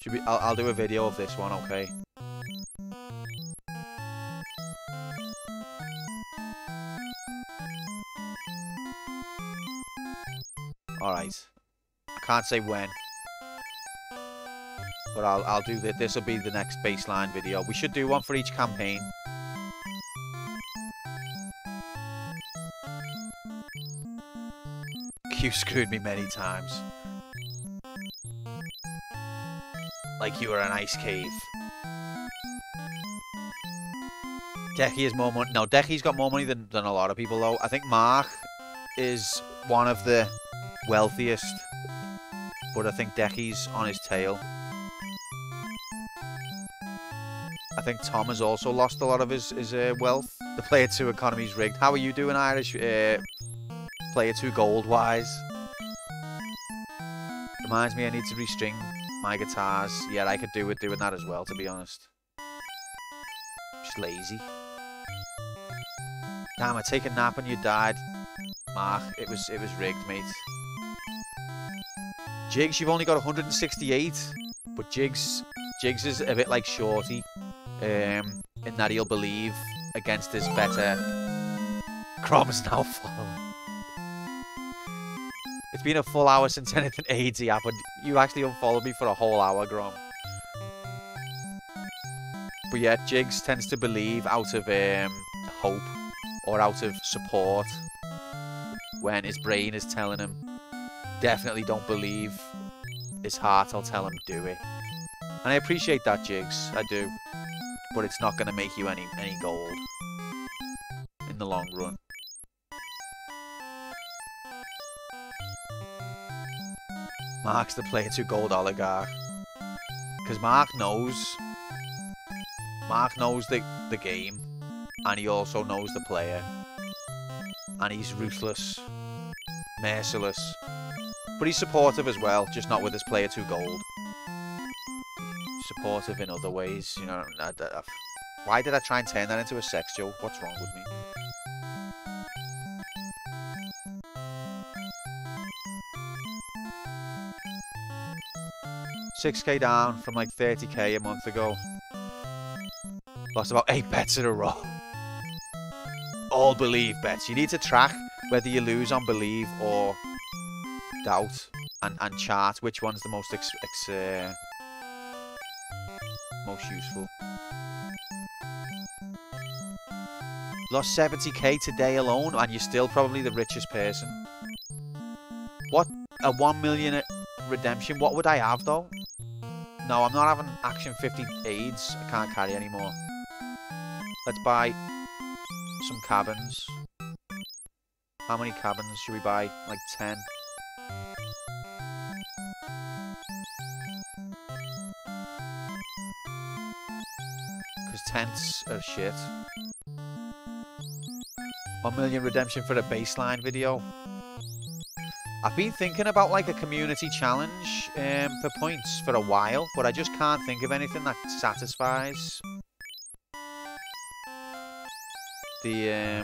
Should we? I'll do a video of this one, okay? All right. I can't say when, but I'll do that. This will be the next baseline video. We should do one for each campaign. You screwed me many times. Like you were an ice cave. Decky has more money. No, Decky's got more money than a lot of people, though. I think Mark is one of the wealthiest, but I think Decky's on his tail. I think Tom has also lost a lot of his wealth. The Player 2 economy's rigged. How are you doing, Irish? Player 2 gold-wise. Reminds me I need to restring my guitars. Yeah, I could do with doing that as well, to be honest. Just lazy. Damn, I take a nap and you died. Mark, it was rigged, mate. Jigs, you've only got 168, but Jigs is a bit like Shorty, in that he'll believe against his better. Crom's now following. It's been a full hour since anything AIDS happened. You actually unfollowed me for a whole hour, Grom. But yeah, Jigs tends to believe out of hope or out of support when his brain is telling him, definitely don't believe. His heart will tell him, do it. And I appreciate that, Jigs. I do. But it's not going to make you any gold in the long run. Mark's the Player 2 gold oligarch. Because Mark knows the game. And he also knows the player. And he's ruthless. Merciless. But he's supportive as well, just not with his Player 2 gold. Supportive in other ways, you know. Why did I try and turn that into a sex joke? What's wrong with me? $6k down from like 30k a month ago. Lost about 8 bets in a row. All believe bets. You need to track whether you lose on believe or doubt, and chart which one's the most most useful. Lost 70k today alone, and you're still probably the richest person. What? A 1 million redemption? What would I have though? No, I'm not having Action 50 AIDS. I can't carry anymore. Let's buy some cabins. How many cabins should we buy? Like 10. Because tents are shit. 1 million redemption for a baseline video. I've been thinking about like a community challenge for points for a while, but I just can't think of anything that satisfies the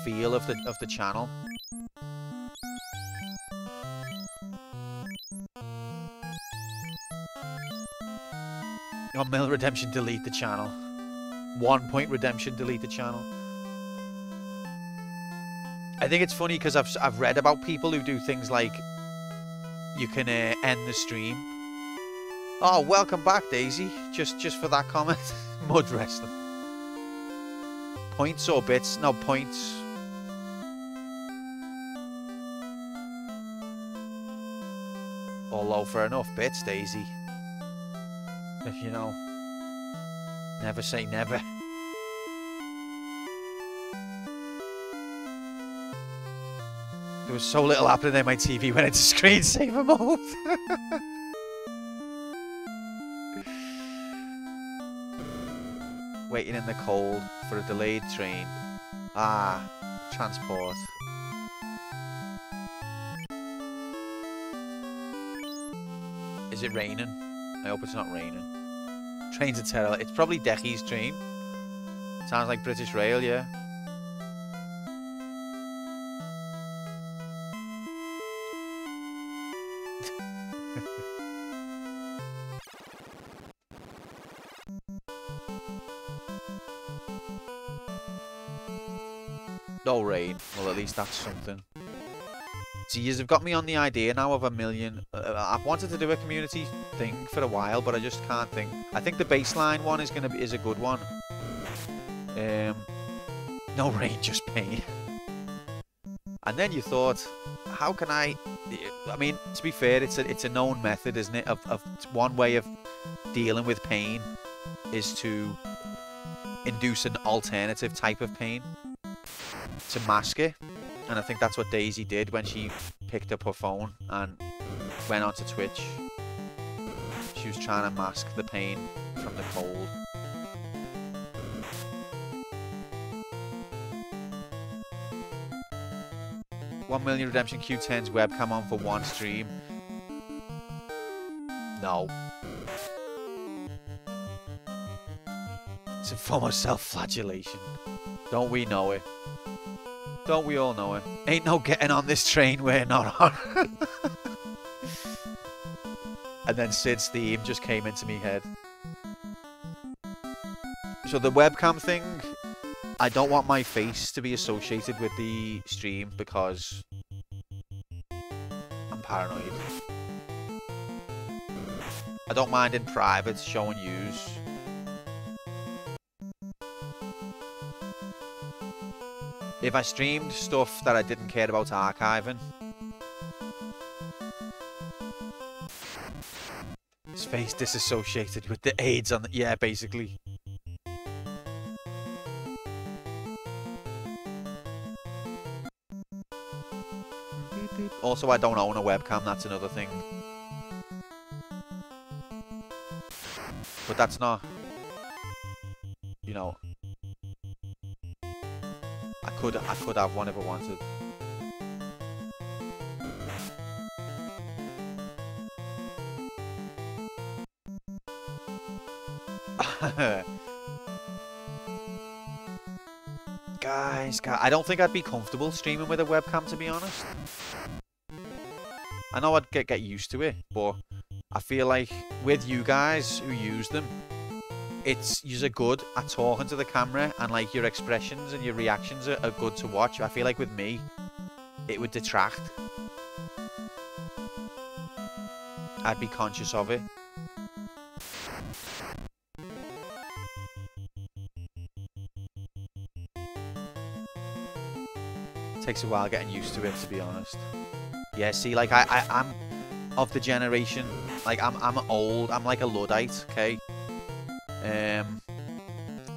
feel of the channel. On mil redemption, delete the channel. 1 point redemption, delete the channel. I think it's funny because I've read about people who do things like you can end the stream. Oh, welcome back, Daisy. Just for that comment. Mud wrestling. Points or bits? No, points. Or low for enough bits, Daisy. You know, never say never. There was so little happening there, my TV went into screensaver mode. Waiting in the cold for a delayed train. Ah, transport. Is it raining? I hope it's not raining. Trains are terrible. It's probably Decky's train. Sounds like British Rail, yeah. No rain. Well, at least that's something. See, you've got me on the idea now of 1 million. I've wanted to do a community thing for a while, but I just can't think. I think the baseline one is a good one. No rain, just pain. And then you thought, how can I I mean, to be fair, it's a known method, isn't it? Of one way of dealing with pain is to induce an alternative type of pain to mask it. And I think that's what Daisy did when she picked up her phone and went onto Twitch. She was trying to mask the pain from the cold. $1 million Redemption Q10's webcam on for one stream. No. It's a form of self-flagellation. Don't we know it? Don't we all know it? Ain't no getting on this train we're not on. And then Sid's theme just came into me head. So the webcam thing, I don't want my face to be associated with the stream because I'm paranoid. I don't mind in private showing yous. If I streamed stuff that I didn't care about archiving, his face disassociated with the AIDS on the... Yeah, basically. Also, I don't own a webcam, that's another thing. But that's not... You know... I could have one if I wanted. Guys, I don't think I'd be comfortable streaming with a webcam, to be honest. I know I'd get used to it, but I feel like with you guys who use them, you're good at talking to the camera, and like your expressions and your reactions are good to watch. I feel like with me, it would detract. I'd be conscious of it. Takes a while getting used to it, to be honest. Yeah, see, like I'm of the generation, like I'm old, I'm like a Luddite, okay?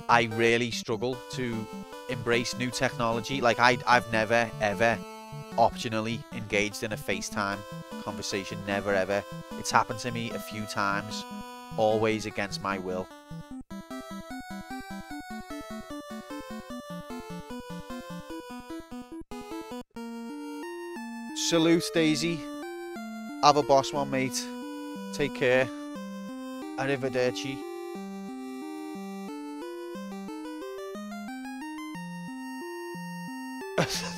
I really struggle to embrace new technology. Like I've never ever optionally engaged in a FaceTime conversation, never ever. It's happened to me a few times, always against my will. Salute, Daisy. Have a boss one, mate. Take care. Arrivederci.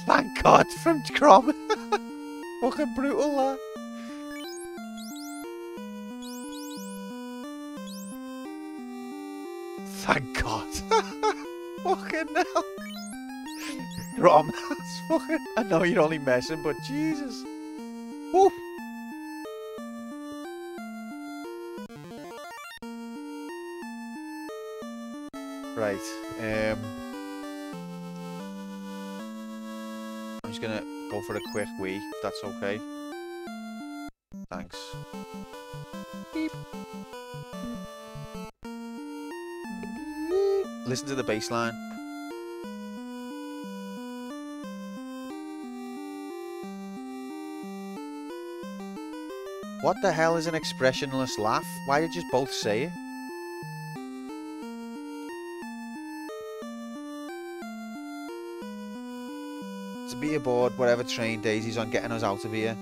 Thank God, from Crom. Fucking brutal, that. Thank God. Fucking hell. Crom, that's fucking... I know you're only messing, but Jesus. Woo. Right, I'm just gonna go for a quick wee, if that's okay. Thanks. Beep. Listen to the bass line. What the hell is an expressionless laugh? Why did you both say it? To be aboard whatever train Daisy's on, getting us out of here.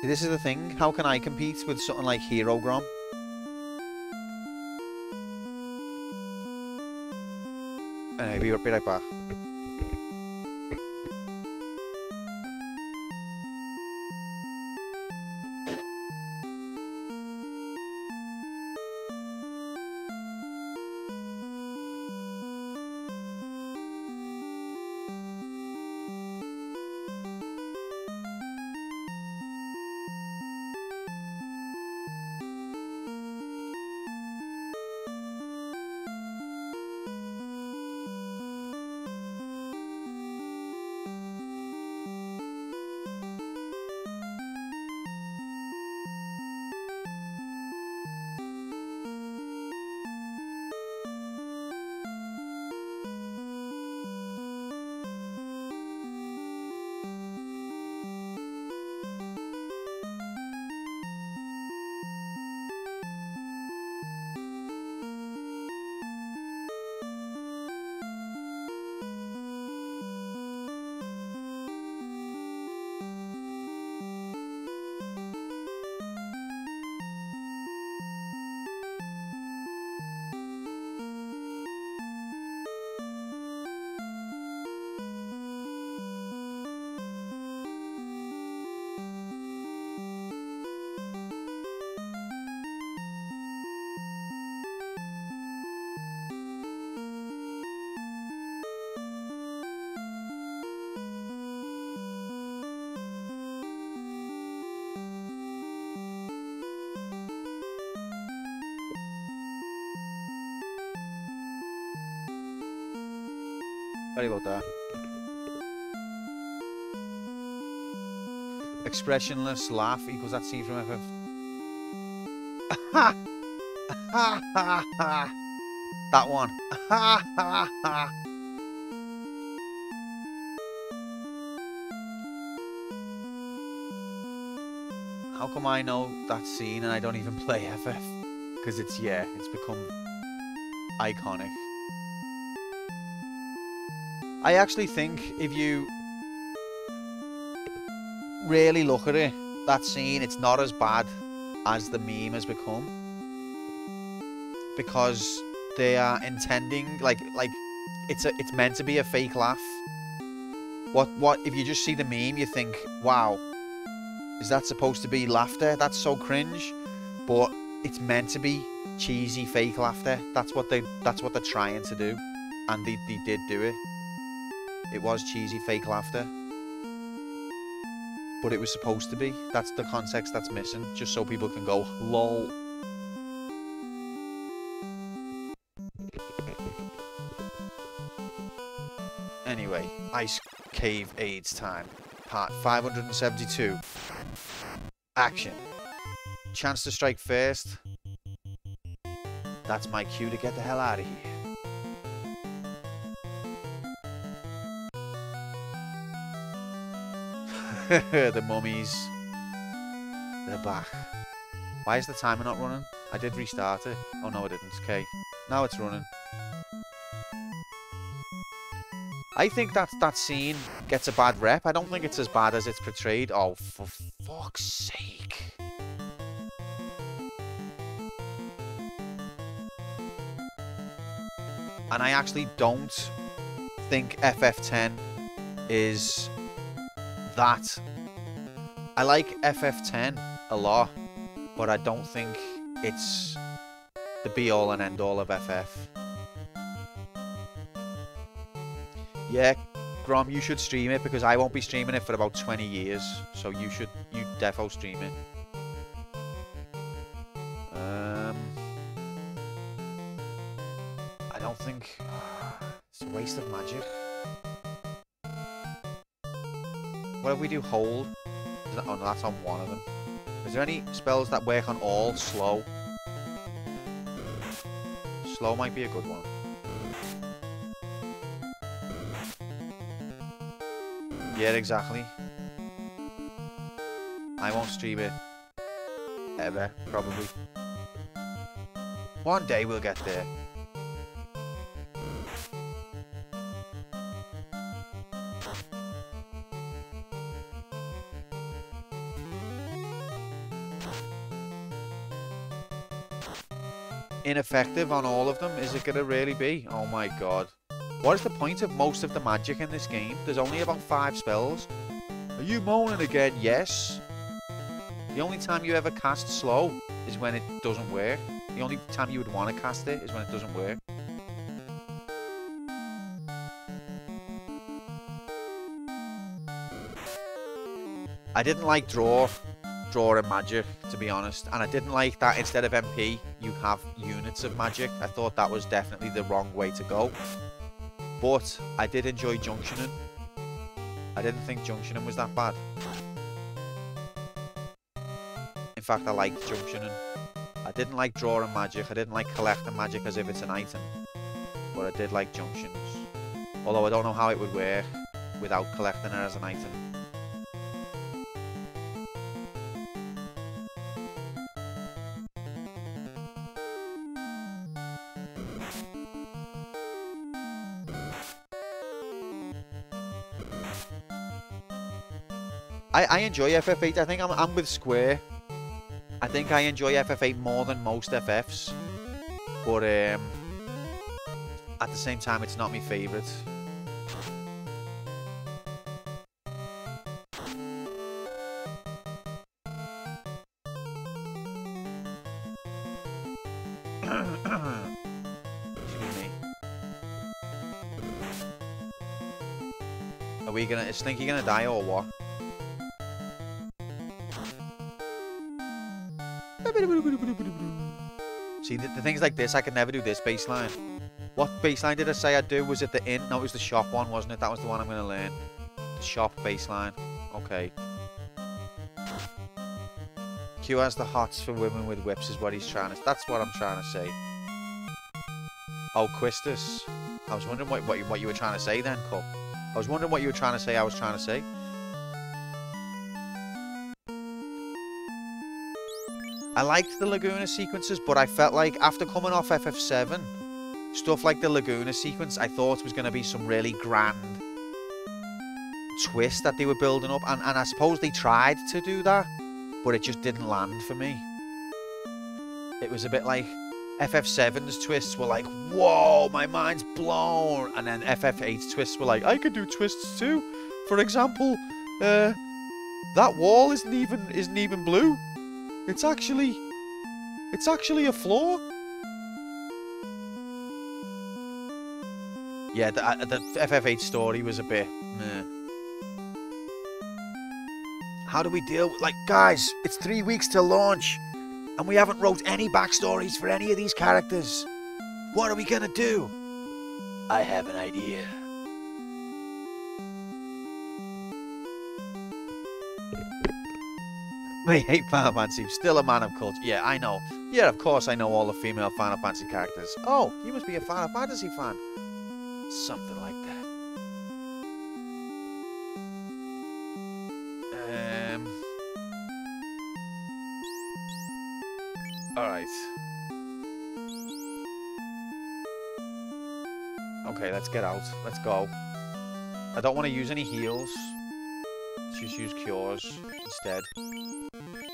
See, this is the thing. How can I compete with something like Hero Grom? Anyway, be right back. Sorry about that. Expressionless laugh equals that scene from FF. Ha! Ha ha ha! That one. Ha ha ha! How come I know that scene and I don't even play FF? Because it's become iconic. I actually think if you really look at it, that scene, it's not as bad as the meme has become, because they are intending like it's meant to be a fake laugh. What if you just see the meme, you think, wow, is that supposed to be laughter? That's so cringe. But it's meant to be cheesy fake laughter. That's what they're trying to do, and they did do it. It was cheesy fake laughter, but it was supposed to be. That's the context that's missing, just so people can go lol. Anyway, Ice Cave AIDS time, part 572. Action. Chance to strike first. That's my cue to get the hell out of here. The mummies. They're back. Why is the timer not running? I did restart it. Oh no, I didn't. Okay. Now it's running. I think that scene gets a bad rep. I don't think it's as bad as it's portrayed. Oh, for fuck's sake. And I actually don't think FF10 is that. I like FF10 a lot, but I don't think it's the be-all and end-all of FF. Yeah, Grom, you should stream it, because I won't be streaming it for about 20 years. So you defo stream it. I don't think... it's a waste of magic. What if we do hold? Oh, no, that's on one of them. Is there any spells that work on all? Slow. Slow might be a good one. Yeah, exactly. I won't stream it. Ever, probably. One day we'll get there. Ineffective on all of them? Is it gonna really be? Oh my god. What is the point of most of the magic in this game? There's only about 5 spells. Are you moaning again? Yes. The only time you ever cast slow is when it doesn't work. The only time you would want to cast it is when it doesn't work. I didn't like draw and magic, to be honest, and I didn't like that instead of MP you have units of magic. I thought that was definitely the wrong way to go. But I did enjoy junctioning. I didn't think junctioning was that bad. In fact, I liked junctioning. I didn't like drawing magic. I didn't like collecting magic as if it's an item. But I did like junctions. Although I don't know how it would work without collecting it as an item. I enjoy FF8. I think I'm with Square. I think I enjoy FF8 more than most FFs. But at the same time, it's not my favourite. Excuse me. Are we gonna... Is Slinky gonna die or what? See, the things like this, I can never do this baseline. What baseline did I say I'd do? Was it the inn? No, it was the shop one, wasn't it? That was the one I'm going to learn. The shop baseline. Okay. Q has the hots for women with whips is what he's trying to... That's what I'm trying to say. Oh, Quistis. I was wondering what you were trying to say then, Cup. I was wondering what you were trying to say I was trying to say. I liked the Laguna sequences, but I felt like after coming off FF7, stuff like the Laguna sequence, I thought was going to be some really grand twist that they were building up. And I suppose they tried to do that, but it just didn't land for me. It was a bit like FF7's twists were like, whoa, my mind's blown. And then FF8's twists were like, I could do twists too. For example, that wall isn't even blue. It's actually a floor. Yeah, the FF8 story was a bit meh. How do we deal with, like, guys, it's 3 weeks till launch and we haven't wrote any backstories for any of these characters. What are we gonna do? I have an idea. I hate Final Fantasy. Still a man of culture. Yeah, I know. Yeah, of course I know all the female Final Fantasy characters. Oh, you must be a Final Fantasy fan. Something like that. Alright. Okay, let's get out. Let's go. I don't want to use any heals. Let's just use cures instead.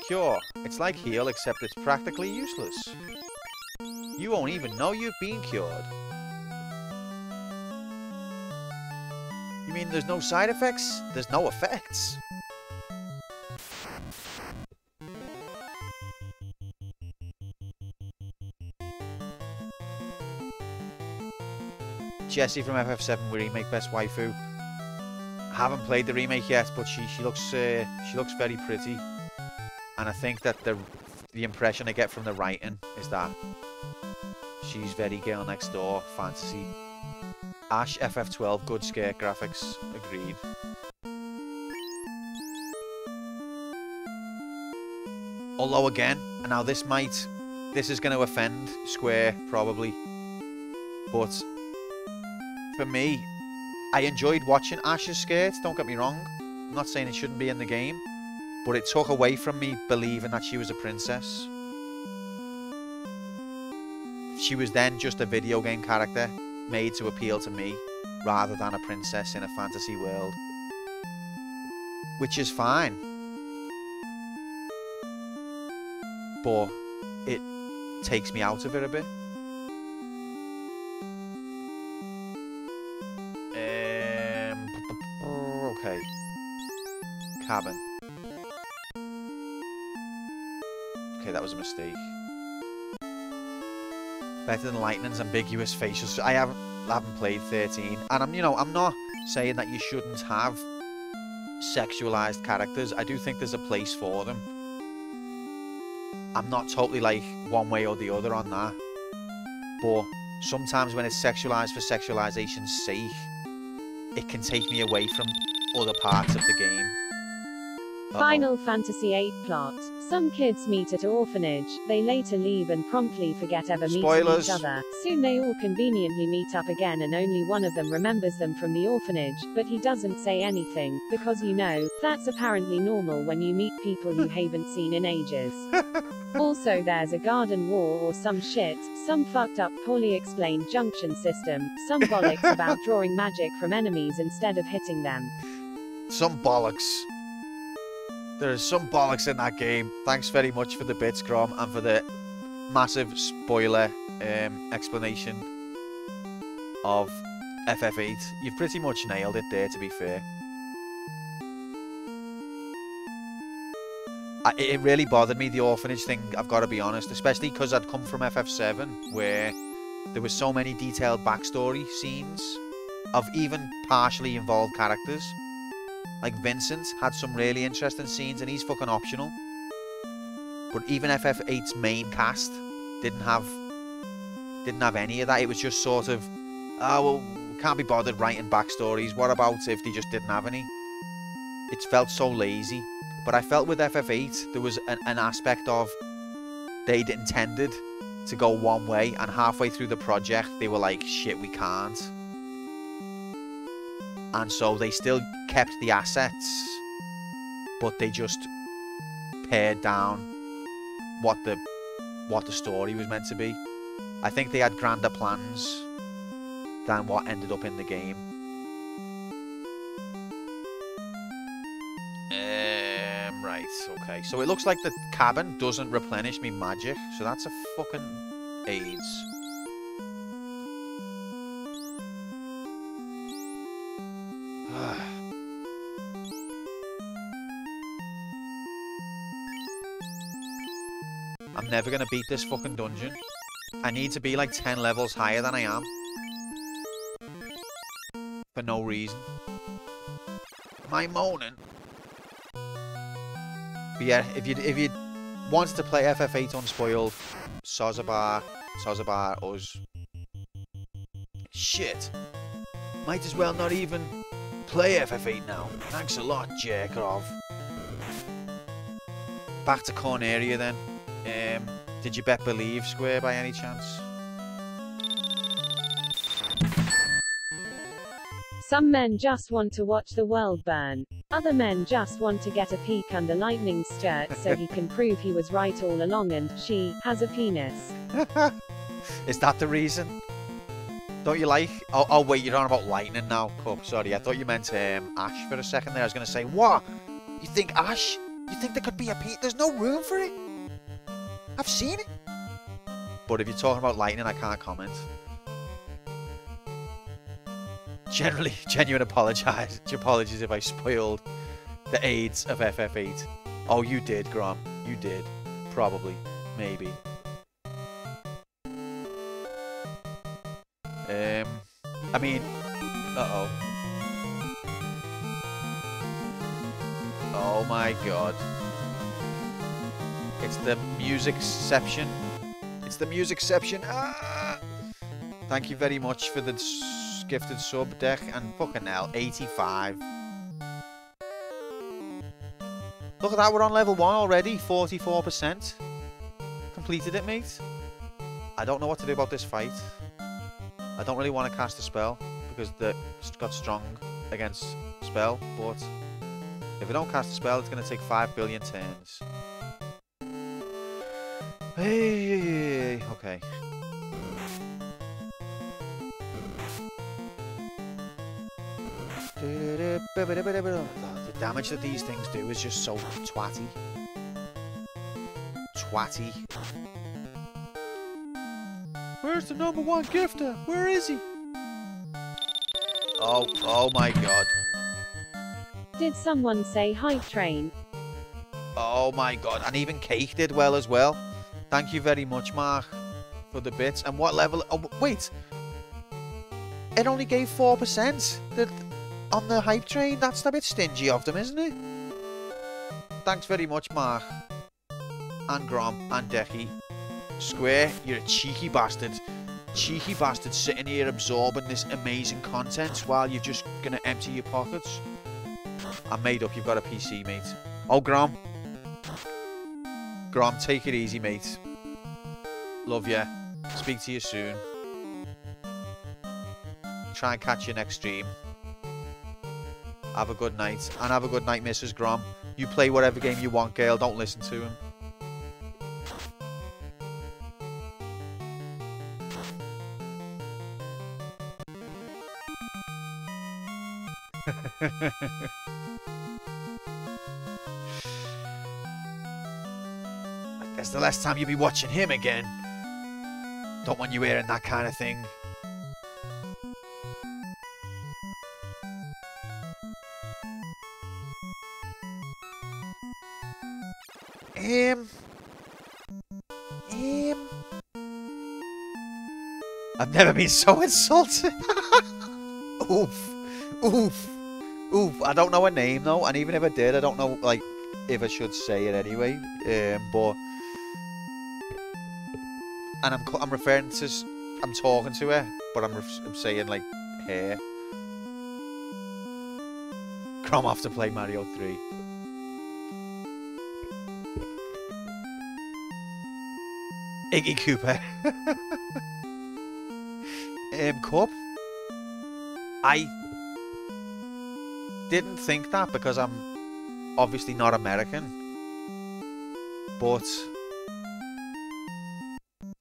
Cure. It's like heal, except it's practically useless. You won't even know you've been cured. You mean there's no side effects? There's no effects. Jessie from FF7 remake best waifu. Haven't played the remake yet, but she looks very pretty. And I think that the impression I get from the writing is that she's very girl next door, fantasy. Ash FF12, good scare graphics, agreed. Although again, now this is going to offend Square probably, but for me, I enjoyed watching Ash's skirts, don't get me wrong. I'm not saying it shouldn't be in the game, but it took away from me believing that she was a princess. She was then just a video game character made to appeal to me, rather than a princess in a fantasy world. Which is fine. But it takes me out of it a bit. Okay. Cabin. Okay, that was a mistake. Better than Lightning's ambiguous facial. I haven't played 13, and I'm not saying that you shouldn't have sexualized characters. I do think there's a place for them. I'm not totally like one way or the other on that, but sometimes when it's sexualized for sexualization's sake, it can take me away from other parts of the game. Final Fantasy VIII plot. Some kids meet at an orphanage, they later leave and promptly forget ever meeting each other. Soon they all conveniently meet up again and only one of them remembers them from the orphanage, but he doesn't say anything, because that's apparently normal when you meet people you haven't seen in ages. Also there's a garden war or some shit, some fucked up poorly explained junction system, some bollocks about drawing magic from enemies instead of hitting them. Some bollocks. There's some bollocks in that game. Thanks very much for the bits, Grom, and for the massive spoiler explanation of FF8. You've pretty much nailed it there, to be fair. It really bothered me, the orphanage thing, I've got to be honest, especially because I'd come from FF7, where there were so many detailed backstory scenes of even partially involved characters. Like Vincent had some really interesting scenes and he's fucking optional. But even FF8's main cast didn't have Didn't have any of that. It was just sort of, oh, well, we can't be bothered writing backstories. What about if they just didn't have any? It felt so lazy. But I felt with FF8, there was an aspect of they'd intended to go one way, and halfway through the project, they were like, shit, we can't. And so they still kept the assets, but they just pared down what the story was meant to be. I think they had grander plans than what ended up in the game. Right, okay. So it looks like the cabin doesn't replenish me magic, so that's a fucking AIDS. I'm never gonna beat this fucking dungeon. I need to be like 10 levels higher than I am. For no reason. Am I moaning? But yeah, if you wanted to play FF8 unspoiled, Sozabar, us. Shit. Might as well not even play FF8 now. Thanks a lot, Jerkov. Back to Corneria then. Did you bet Believe Square by any chance? Some men just want to watch the world burn. Other men just want to get a peek under Lightning's skirt so he can prove he was right all along and she has a penis. Is that the reason? Don't you like... Oh wait, you're on about Lightning now, Cup. Sorry, I thought you meant Ash for a second there. I was going to say, what? You think Ash? You think there could be a penis? There's no room for it. I've seen it. But if you're talking about Lightning, I can't comment. Genuine apologies if I spoiled the AIDS of FF8. Oh, you did, Grom. You did. Probably. Maybe. I mean... Uh-oh. Oh my god. It's the musicception. It's the musicception. Ah! Thank you very much for the gifted sub, Deck, and fucking hell, 85. Look at that, we're on level 1 already, 44%. Completed it, mate. I don't know what to do about this fight. I don't really want to cast a spell, because it's got strong against spell, but if I don't cast a spell, it's going to take 5 billion turns. Hey, okay. The damage that these things do is just so twatty. Twatty. Where's the #1 gifter? Where is he? Oh my god. Did someone say hype train? Oh my god. And even Cake did well as well. Thank you very much, Mark, for the bits. And what level? Oh, wait. It only gave 4%. On the hype train, that's a bit stingy of them, isn't it? Thanks very much, Mark. And Grom, and Decky. Square, you're a cheeky bastard. Cheeky bastard sitting here absorbing this amazing content while you're just going to empty your pockets. I'm made up, you've got a PC, mate. Oh, Grom. Grom, take it easy, mate. Love ya. Speak to you soon. Try and catch you next stream. Have a good night. And have a good night, Mrs. Grom. You play whatever game you want, girl. Don't listen to him. I guess the last time you'll be watching him again. Don't want you hearing that kind of thing. I've never been so insulted. Oof. Oof. Oof. I don't know her name though, and even if I did, I don't know like if I should say it anyway. But and I'm referring to I'm talking to her, but I'm saying like her. Crom off to play Mario 3. Iggy Cooper. Cup. I didn't think that because I'm obviously not American, but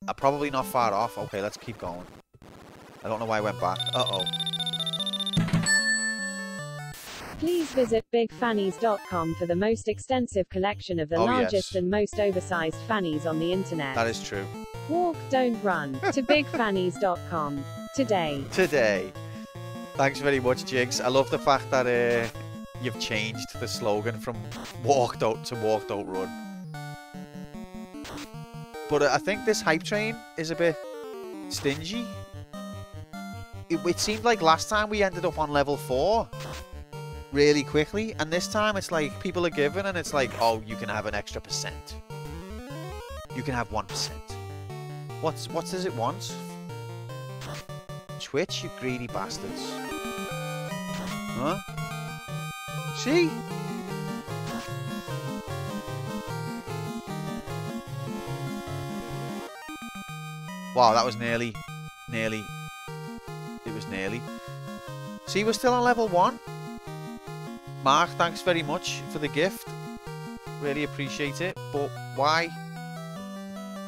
I'm probably not far off. Okay, let's keep going. I don't know why I went back. Uh-oh. Please visit bigfannies.com for the most extensive collection of the largest and most oversized fannies on the internet. That is true. Walk, don't run. To bigfannies.com. Today. Thanks very much, Jigs. I love the fact that you've changed the slogan from walk, don't run. But I think this hype train is a bit stingy. It seemed like last time we ended up on level 4 really quickly, and this time it's like people are giving and it's like, oh, you can have an extra percent. You can have 1%. What does it want? Twitch, you greedy bastards. Huh? See? Wow, that was nearly. It was nearly. See, we're still on level 1. Mark, thanks very much for the gift. Really appreciate it. But why?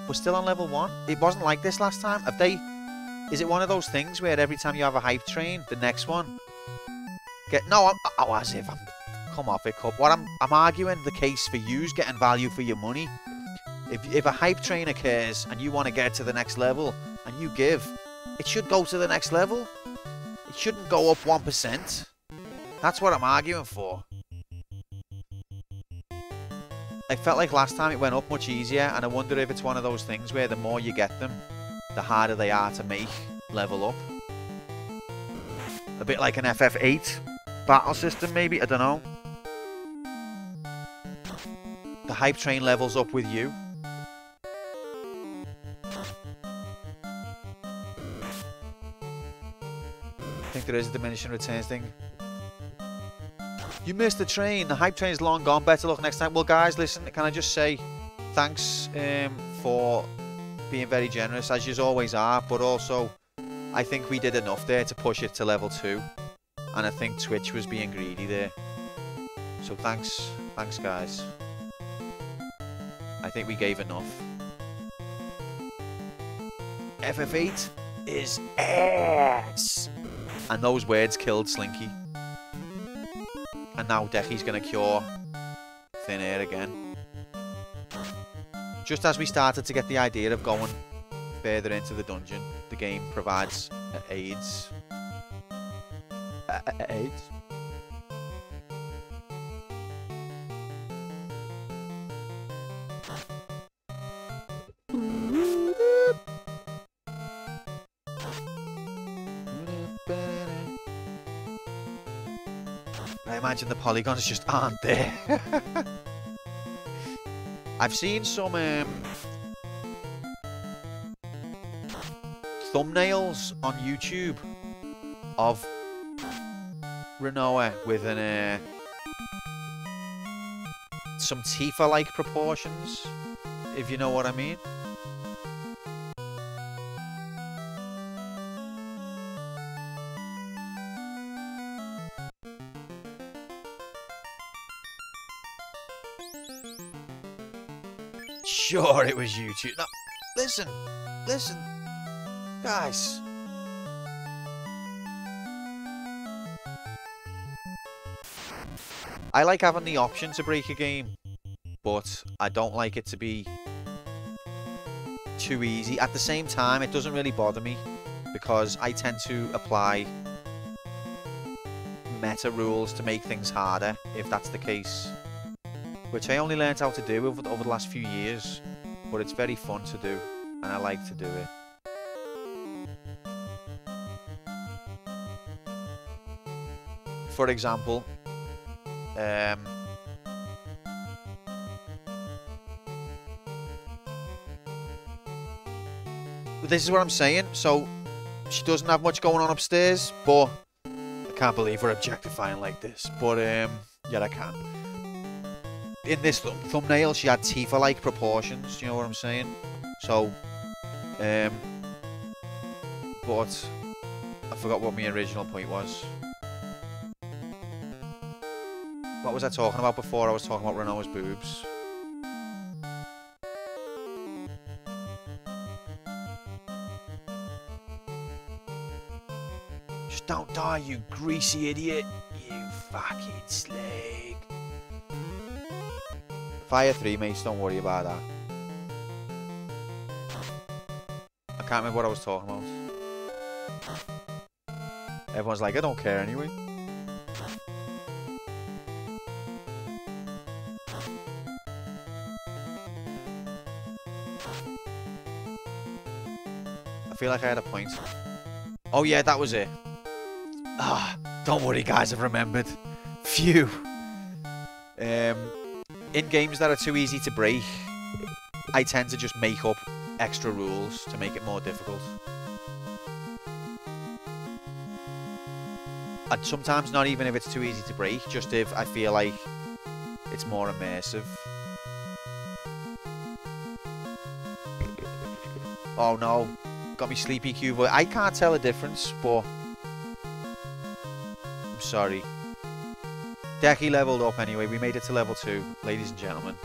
We're still on level 1. It wasn't like this last time. Have they... Is it one of those things where every time you have a hype train, the next one... No, as if I'm... Come off it, Cup. What I'm arguing the case for you's getting value for your money. If a hype train occurs and you want to get to the next level and you give, it should go to the next level. It shouldn't go up 1%. That's what I'm arguing for. I felt like last time it went up much easier, and I wonder if it's one of those things where the more you get them, the harder they are to make level up. A bit like an FF8 battle system, maybe? I don't know. The hype train levels up with you. I think there is a diminishing returns thing. You missed the train. The hype train is long gone. Better luck next time. Well, guys, listen. Can I just say thanks for being very generous, as you always are. But also, I think we did enough there to push it to level 2. And I think Twitch was being greedy there. So thanks. Thanks, guys. I think we gave enough. FF8 is ass. And those words killed Slinky. And now Decky's going to cure thin air again. Just as we started to get the idea of going further into the dungeon, the game provides aids. Aids? I imagine the polygons just aren't there. I've seen some thumbnails on YouTube of Rinoa with an some Tifa-like proportions, if you know what I mean. Sure, it was YouTube. No, listen, guys. I like having the option to break a game, but I don't like it to be too easy. At the same time, it doesn't really bother me because I tend to apply meta rules to make things harder, if that's the case. Which I only learned how to do over the last few years, but it's very fun to do, and I like to do it. For example, this is what I'm saying. So, she doesn't have much going on upstairs, but I can't believe we're objectifying like this. But, yeah, I can. In this thumbnail, she had Tifa-like proportions, you know what I'm saying? So, but I forgot what my original point was. What was I talking about before? I was talking about Rinoa's boobs. Just don't die, you greasy idiot. You fucking slag. Fire 3, mates, don't worry about that. I can't remember what I was talking about. Everyone's like, I don't care anyway. I feel like I had a point. Oh yeah, that was it. Ah, don't worry guys, I've remembered. Phew. In games that are too easy to break, I tend to just make up extra rules to make it more difficult. And sometimes not even if it's too easy to break, just if I feel like it's more immersive. Oh no, got me sleepy cube. I can't tell a difference, but I'm sorry. Decky leveled up anyway. We made it to level 2, ladies and gentlemen.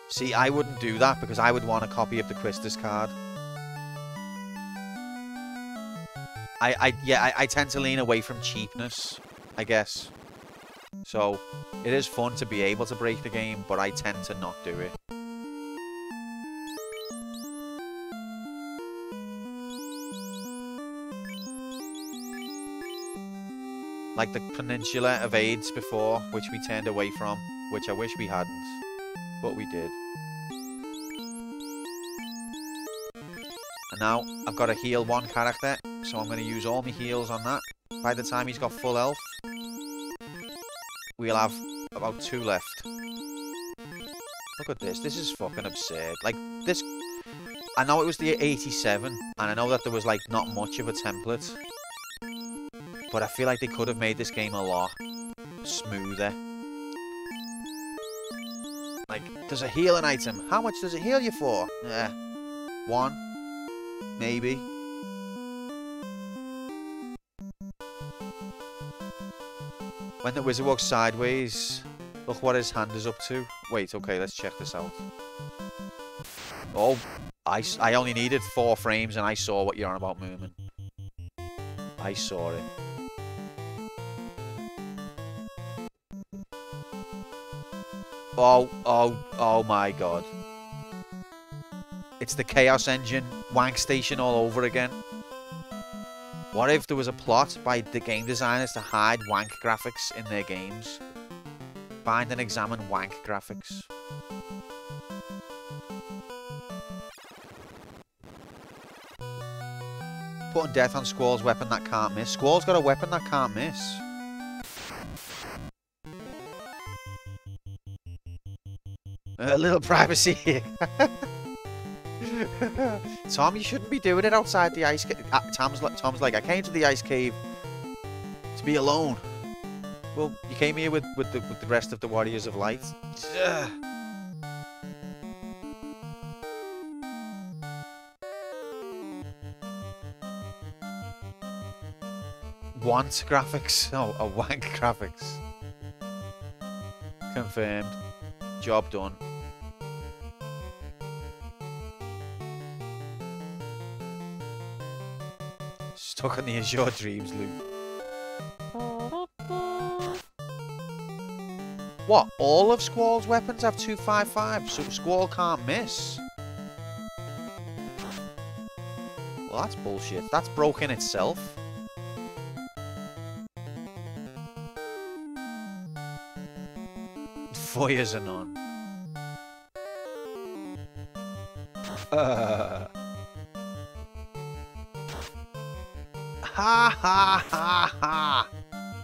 See, I wouldn't do that because I would want a copy of the Quistis card. I tend to lean away from cheapness, I guess. So, it is fun to be able to break the game, but I tend to not do it. Like the Peninsula Evades before, which we turned away from, which I wish we hadn't, but we did. And now, I've got to heal one character, so I'm going to use all my heals on that. By the time he's got full health, we'll have about 2 left. Look at this. This is fucking absurd. Like, this... I know it was the 87, and I know that there was, like, not much of a template. But I feel like they could have made this game a lot smoother. Like, there's a healing item. How much does it heal you for? 1. Maybe. When the wizard walks sideways, look what his hand is up to. Wait, okay, let's check this out. Oh, I only needed 4 frames and I saw what you're on about, Moomin. I saw it. Oh my god. It's the Chaos Engine wank station all over again. What if there was a plot by the game designers to hide wank graphics in their games? Find and examine wank graphics. Putting death on Squall's weapon that can't miss. Squall's got a weapon that can't miss. A little privacy here. Tom, you shouldn't be doing it outside the ice cave. Tom's like, I came to the ice cave to be alone. Well, you came here with the rest of the Warriors of Light. Want graphics? Oh, a wank graphics. Confirmed. Job done. Stuck on the Azure Dreams loop. What? All of Squall's weapons have 255, so Squall can't miss. Well, that's bullshit. That's broken itself. Voyeurs are none. Ha ha ha ha!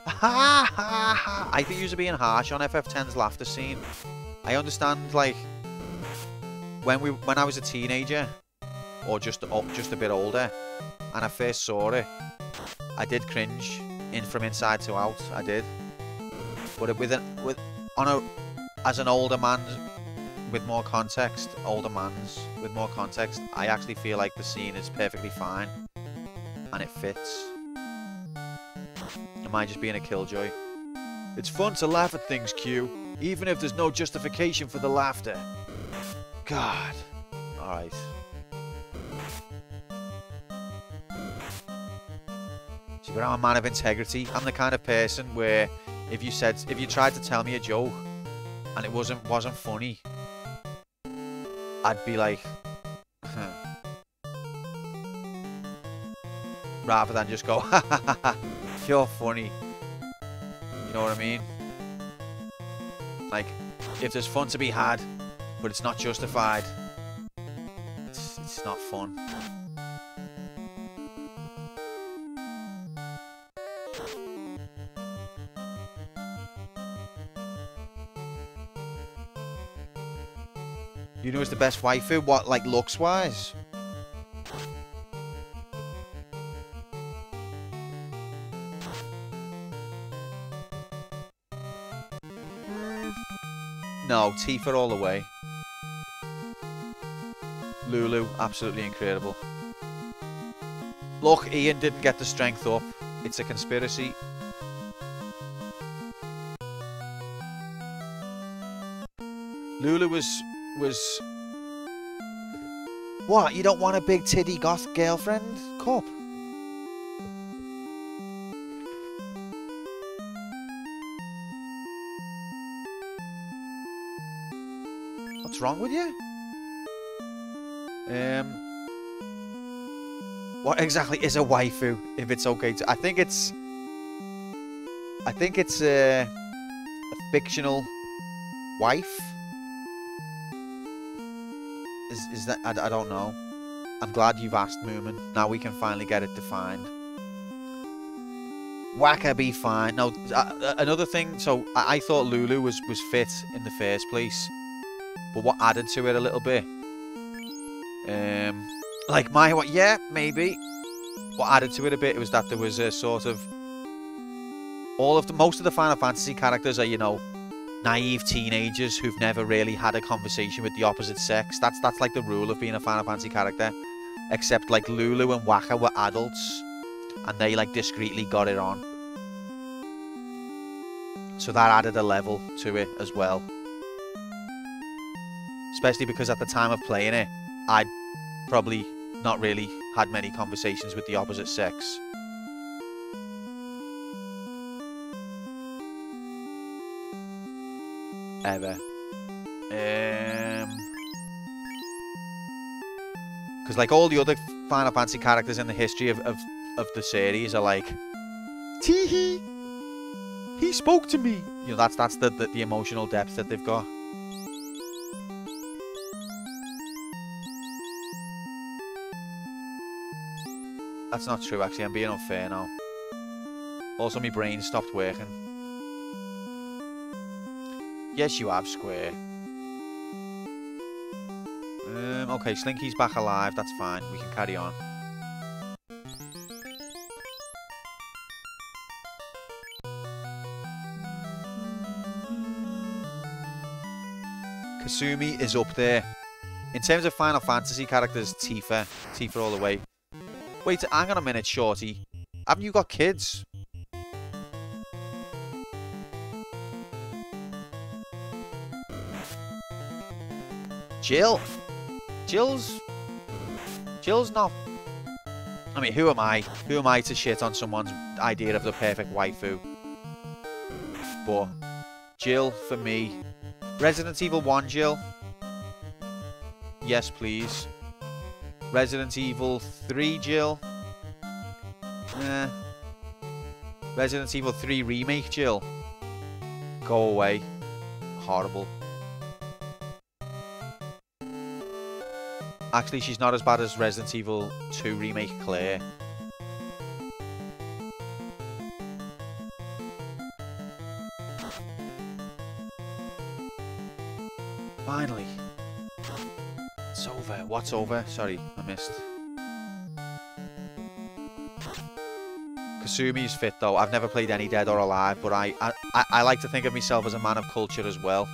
Ha ha ha! I think you're being harsh on FF10's laughter scene. I understand, like, when I was a teenager, or just a bit older, and I first saw it, I did cringe from inside to out. I did, but as an older man with more context, I actually feel like the scene is perfectly fine, and it fits. Am I just being a killjoy? It's fun to laugh at things, Q, even if there's no justification for the laughter. God. Alright. See, but I'm a man of integrity. I'm the kind of person where if you tried to tell me a joke and it wasn't funny, I'd be like, rather than just go, ha ha ha ha, you're funny. You know what I mean? Like, if there's fun to be had, but it's not justified, it's not fun. You know who's the best waifu? What, like, looks-wise? No, Tifa all the way. Lulu, absolutely incredible. Look, Ian didn't get the strength up. It's a conspiracy. Lulu was... What? You don't want a big titty goth girlfriend? Cup? What's wrong with you? What exactly is a waifu, if it's okay to... I think it's a fictional wife. Is that... I don't know. I'm glad you've asked, Moomin. Now we can finally get it defined. Waka be fine. No, another thing. So I thought Lulu was fit in the first place, but what added to it a little bit, like yeah, maybe. What added to it a bit was that there was a sort of most of the Final Fantasy characters are, you know, naive teenagers who've never really had a conversation with the opposite sex. That's like the rule of being a Final Fantasy character. Except like Lulu and Waka were adults, and they like discreetly got it on. So that added a level to it as well. Especially because at the time of playing it, I'd probably not really had many conversations with the opposite sex. Ever. Because like all the other Final Fantasy characters in the history of the series are like, Teehee, he spoke to me. You know, that's the emotional depth that they've got. That's not true, actually. I'm being unfair now. Also, my brain stopped working. Yes, you have, Square. Okay, Slinky's back alive. That's fine. We can carry on. Kasumi is up there. In terms of Final Fantasy characters, Tifa. Tifa all the way. Wait, hang on a minute, Shorty. Haven't you got kids? Jill? Jill's not... I mean, who am I? Who am I to shit on someone's idea of the perfect waifu? But Jill, for me... Resident Evil 1 Jill? Yes, please. Resident Evil 3 Jill? Resident Evil 3 Remake Jill? Go away. Horrible. Actually, she's not as bad as Resident Evil 2 Remake Claire. Finally. It's over. What's over? Sorry, I missed. Kasumi's fit though. I've never played any Dead or Alive, but I like to think of myself as a man of culture as well.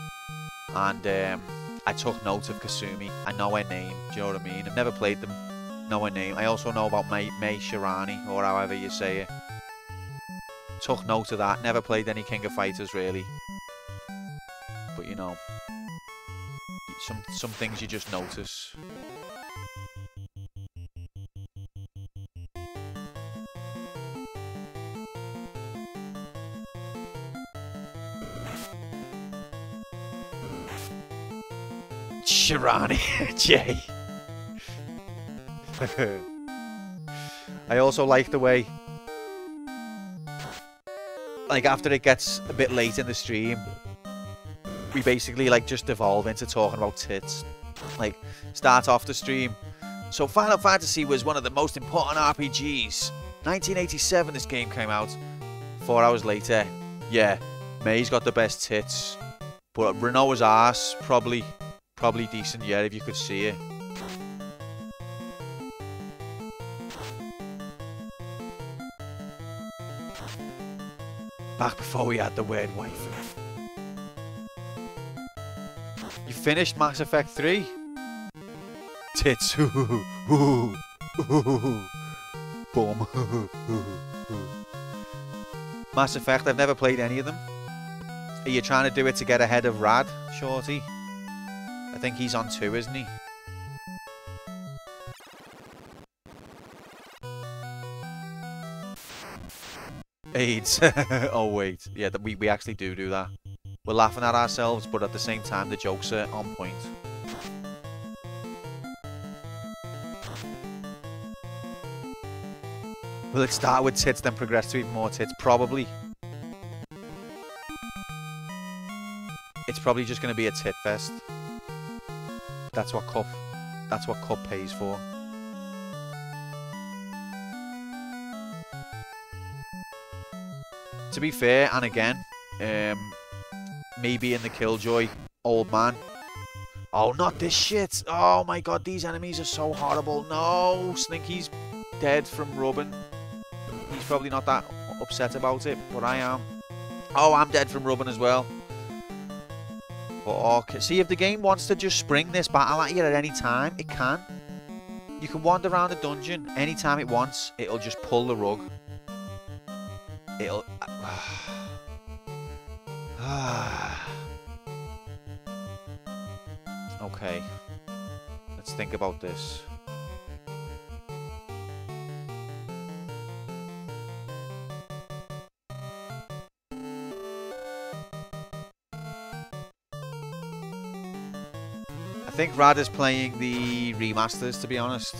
And I took note of Kasumi. I know her name. Do you know what I mean? I've never played them. Know her name. I also know about Mei Shirani, or however you say it. Took note of that. Never played any King of Fighters really. But you know, some things you just notice. Shirani, Jay. I also like the way, like, after it gets a bit late in the stream, we basically, like, just devolve into talking about tits. Like, start off the stream. So Final Fantasy was one of the most important RPGs. 1987 this game came out. 4 hours later, yeah, May's got the best tits. But Renoa's arse, probably decent, yeah, if you could see it. Back before we had the word waifu. You finished Mass Effect 3? Tits. Boom. Mass Effect, I've never played any of them. Are you trying to do it to get ahead of Rad, Shorty? I think he's on 2, isn't he? AIDS. Oh wait, yeah, we actually do that. We're laughing at ourselves, but at the same time the jokes are on point. Will it start with tits then progress to even more tits? Probably. It's probably just going to be a tit fest. That's what Cup pays for. To be fair, and again, me being the Killjoy old man. Oh, not this shit! Oh my god, these enemies are so horrible. No, Slinky's dead from rubbing. He's probably not that upset about it, but I am. Oh, I'm dead from rubbing as well. But, okay. See, if the game wants to just spring this battle at you at any time, it can. You can wander around the dungeon anytime it wants. It'll just pull the rug. It'll... Okay. Let's think about this. I think Rad is playing the remasters, to be honest.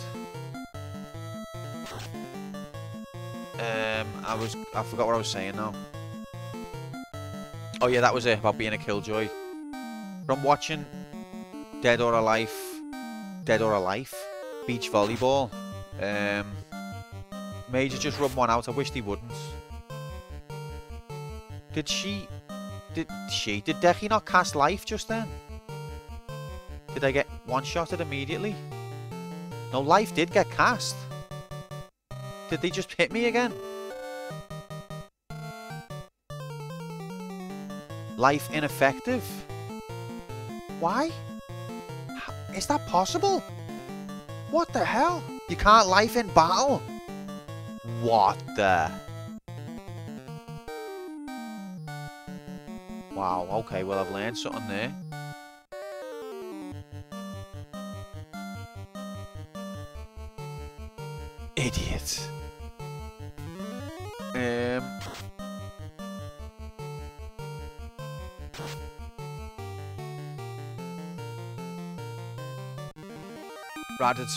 I forgot what I was saying now. Oh yeah, that was it, about being a Killjoy. From watching Dead or Alive, Beach Volleyball, Major just rubbed one out. I wish he wouldn't. Did Deki not cast life just then? Did I get one-shotted immediately? No, life did get cast. Did they just hit me again? Life ineffective? Why? Is that possible? What the hell? You can't life in battle? What the? Wow, okay, well I've learned something there. Idiot.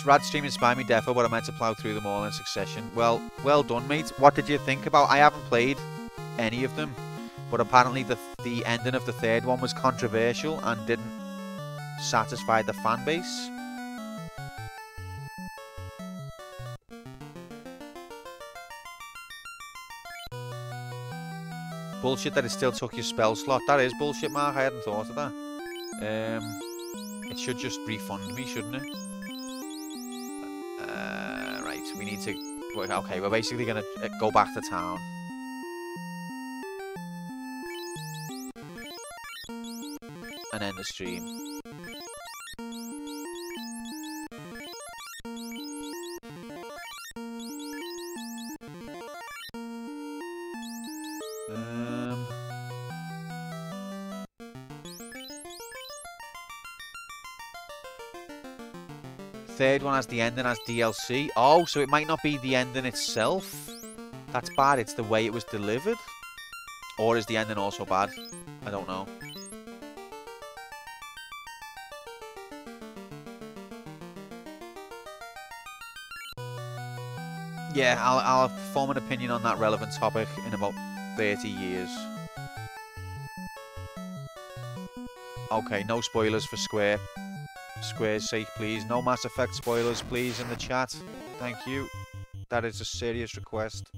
Rad stream inspired me defo, but I meant to plough through them all in succession. Well done, mate. What did you think about? I haven't played any of them, but apparently the ending of the third one was controversial and didn't satisfy the fan base. Bullshit that it still took your spell slot. That is bullshit, Mark. I hadn't thought of that. It should just refund me, shouldn't it? Right, we need to... Okay, we're basically going to go back to town. And end the stream. Third one has the ending as DLC. Oh, so it might not be the ending itself. That's bad. It's the way it was delivered. Or is the ending also bad? I don't know. Yeah, I'll form an opinion on that relevant topic in about 30 years. Okay, no spoilers for Square's sake, please. No Mass Effect spoilers, please, in the chat. Thank you. That is a serious request.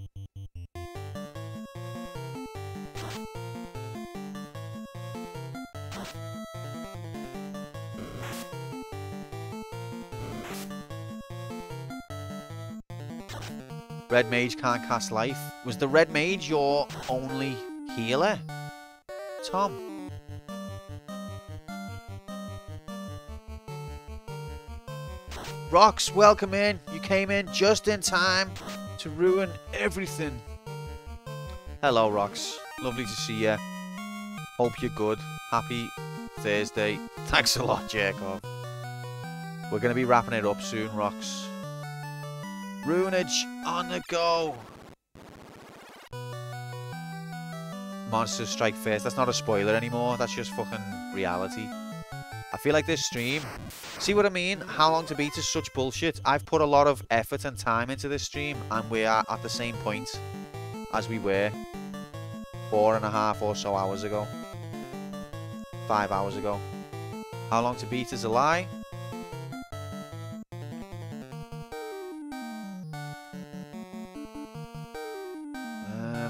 Red Mage can't cast life. Was the Red Mage your only healer, Tom? Rox, welcome in. You came in just in time to ruin everything. Hello, Rox. Lovely to see you. Hope you're good. Happy Thursday. Thanks a lot, Jacob. We're going to be wrapping it up soon, Rox. Ruinage on the go. Monsters strike first. That's not a spoiler anymore. That's just fucking reality. I feel like this stream... See what I mean? How long to beat is such bullshit. I've put a lot of effort and time into this stream, and we are at the same point as we were 4.5 or so hours ago. 5 hours ago. How long to beat is a lie.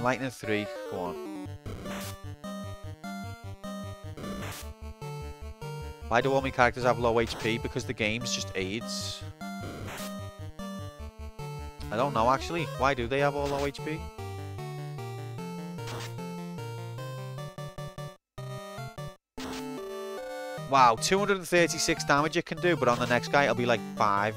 Lightning 3. Go on. Why do all my characters have low HP? Because the game's just AIDS. I don't know, actually. Why do they have all low HP? Wow, 236 damage it can do, but on the next guy it'll be like 5.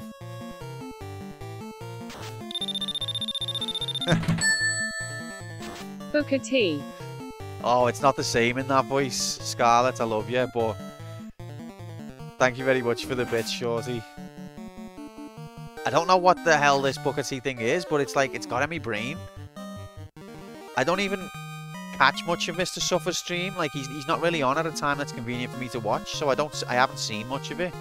Booker T. Oh, it's not the same in that voice. Scarlett, I love you, but... Thank you very much for the bits, Shorty. I don't know what the hell this Booker T thing is, but it's like, it's got in my brain. I don't even catch much of Mr. Suffer's stream. Like, he's not really on at a time that's convenient for me to watch, so I haven't seen much of it.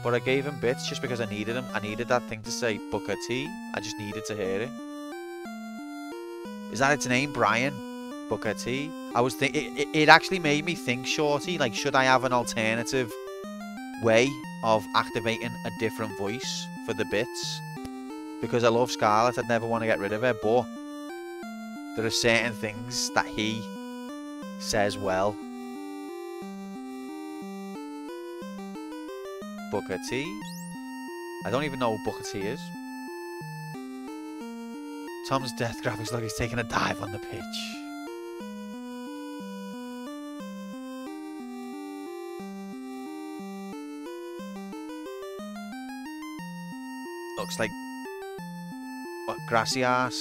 But I gave him bits just because I needed him. I needed that thing to say Booker T. I just needed to hear it. Is that its name, Brian? Booker T? I was it actually made me think, Shorty, like, should I have an alternative way of activating a different voice for the bits? Because I love Scarlett, I'd never want to get rid of her, but there are certain things that he says well. Booker T? I don't even know who Booker T is. Tom's death graphics like he's taking a dive on the pitch. Looks like what, grassy ass.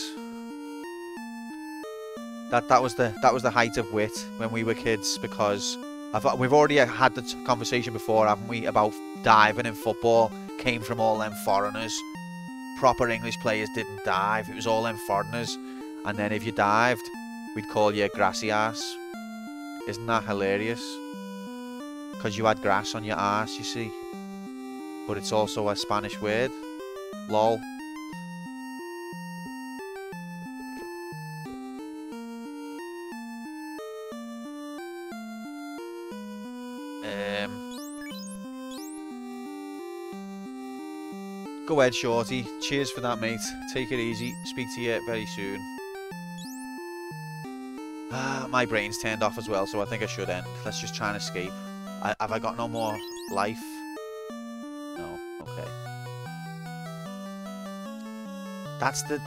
That was the height of wit when we were kids, because we've already had the conversation before, haven't we, about diving in football came from all them foreigners. Proper English players didn't dive, it was all them foreigners, and then if you dived, we'd call you grassy ass. Isn't that hilarious? Because you had grass on your ass, you see. But it's also a Spanish word. Lol. Go ahead, Shorty. Cheers for that, mate. Take it easy. Speak to you very soon. My brain's turned off as well, so I think I should end. Let's just try and escape. Have I got no more life. No, okay. That's the...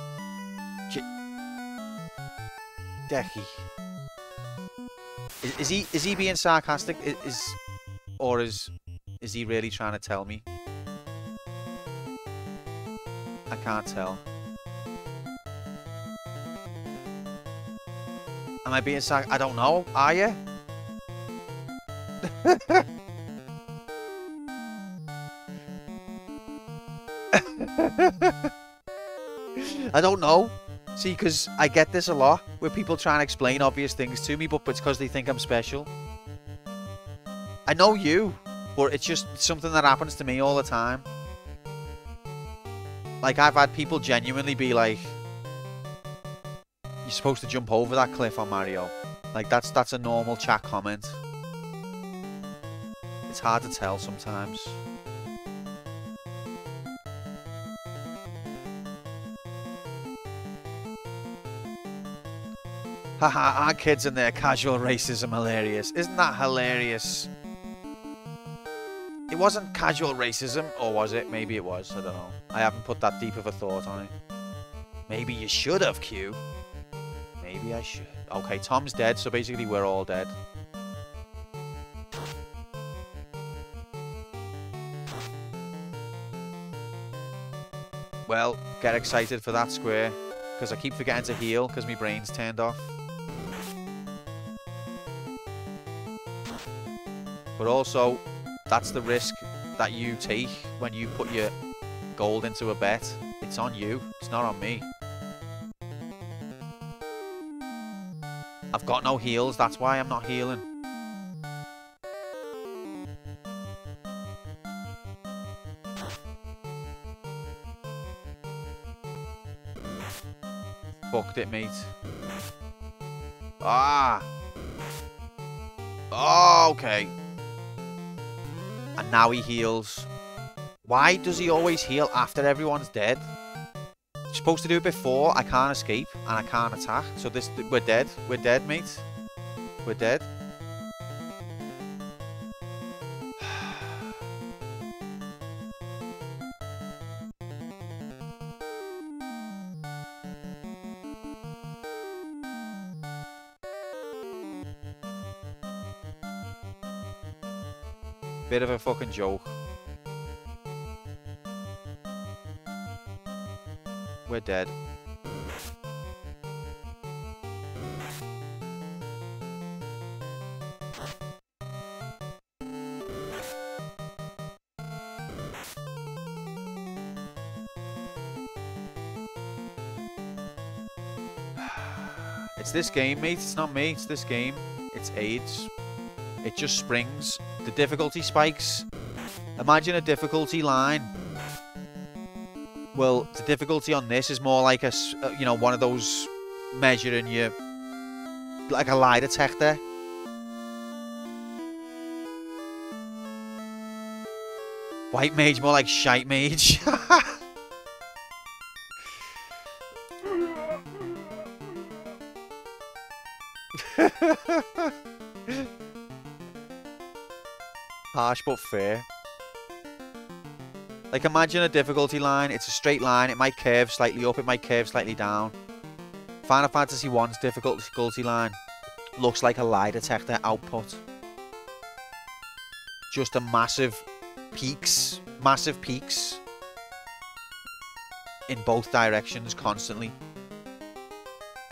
Decky. Is he being sarcastic? Or is he really trying to tell me? I can't tell. Am I being sarcastic? I don't know. Are you? I don't know. See, because I get this a lot, where people try and explain obvious things to me, but it's because they think I'm special. I know you, but it's just something that happens to me all the time. Like, I've had people genuinely be like, you're supposed to jump over that cliff on Mario. Like, that's a normal chat comment. It's hard to tell sometimes. Haha, aren't kids and their casual racism hilarious? Isn't that hilarious? It wasn't casual racism, or was it? Maybe it was, I don't know. I haven't put that deep of a thought on it. Maybe you should have, Q. Maybe I should. Okay, Tom's dead, so basically we're all dead. Well, get excited for that square, because I keep forgetting to heal, because my brain's turned off. But also, that's the risk that you take when you put your gold into a bet. It's on you. It's not on me. I've got no heals. That's why I'm not healing. Fucked it, mate. Ah. Oh, okay. And now he heals. Why does he always heal after everyone's dead? You're supposed to do it before. I can't escape and I can't attack. So we're dead. We're dead, mate. We're dead. Bit of a fucking joke. We're dead. It's this game, mate. It's not me. It's this game. It's AIDS. It just springs. The difficulty spikes. Imagine a difficulty line. Well, the difficulty on this is more like a, you know, one of those measuring your, like a lie detector. White mage, more like shite mage. Harsh but fair. Like, imagine a difficulty line. It's a straight line. It might curve slightly up. It might curve slightly down. Final Fantasy 1's difficulty line looks like a lie detector output. Just a massive peaks in both directions constantly.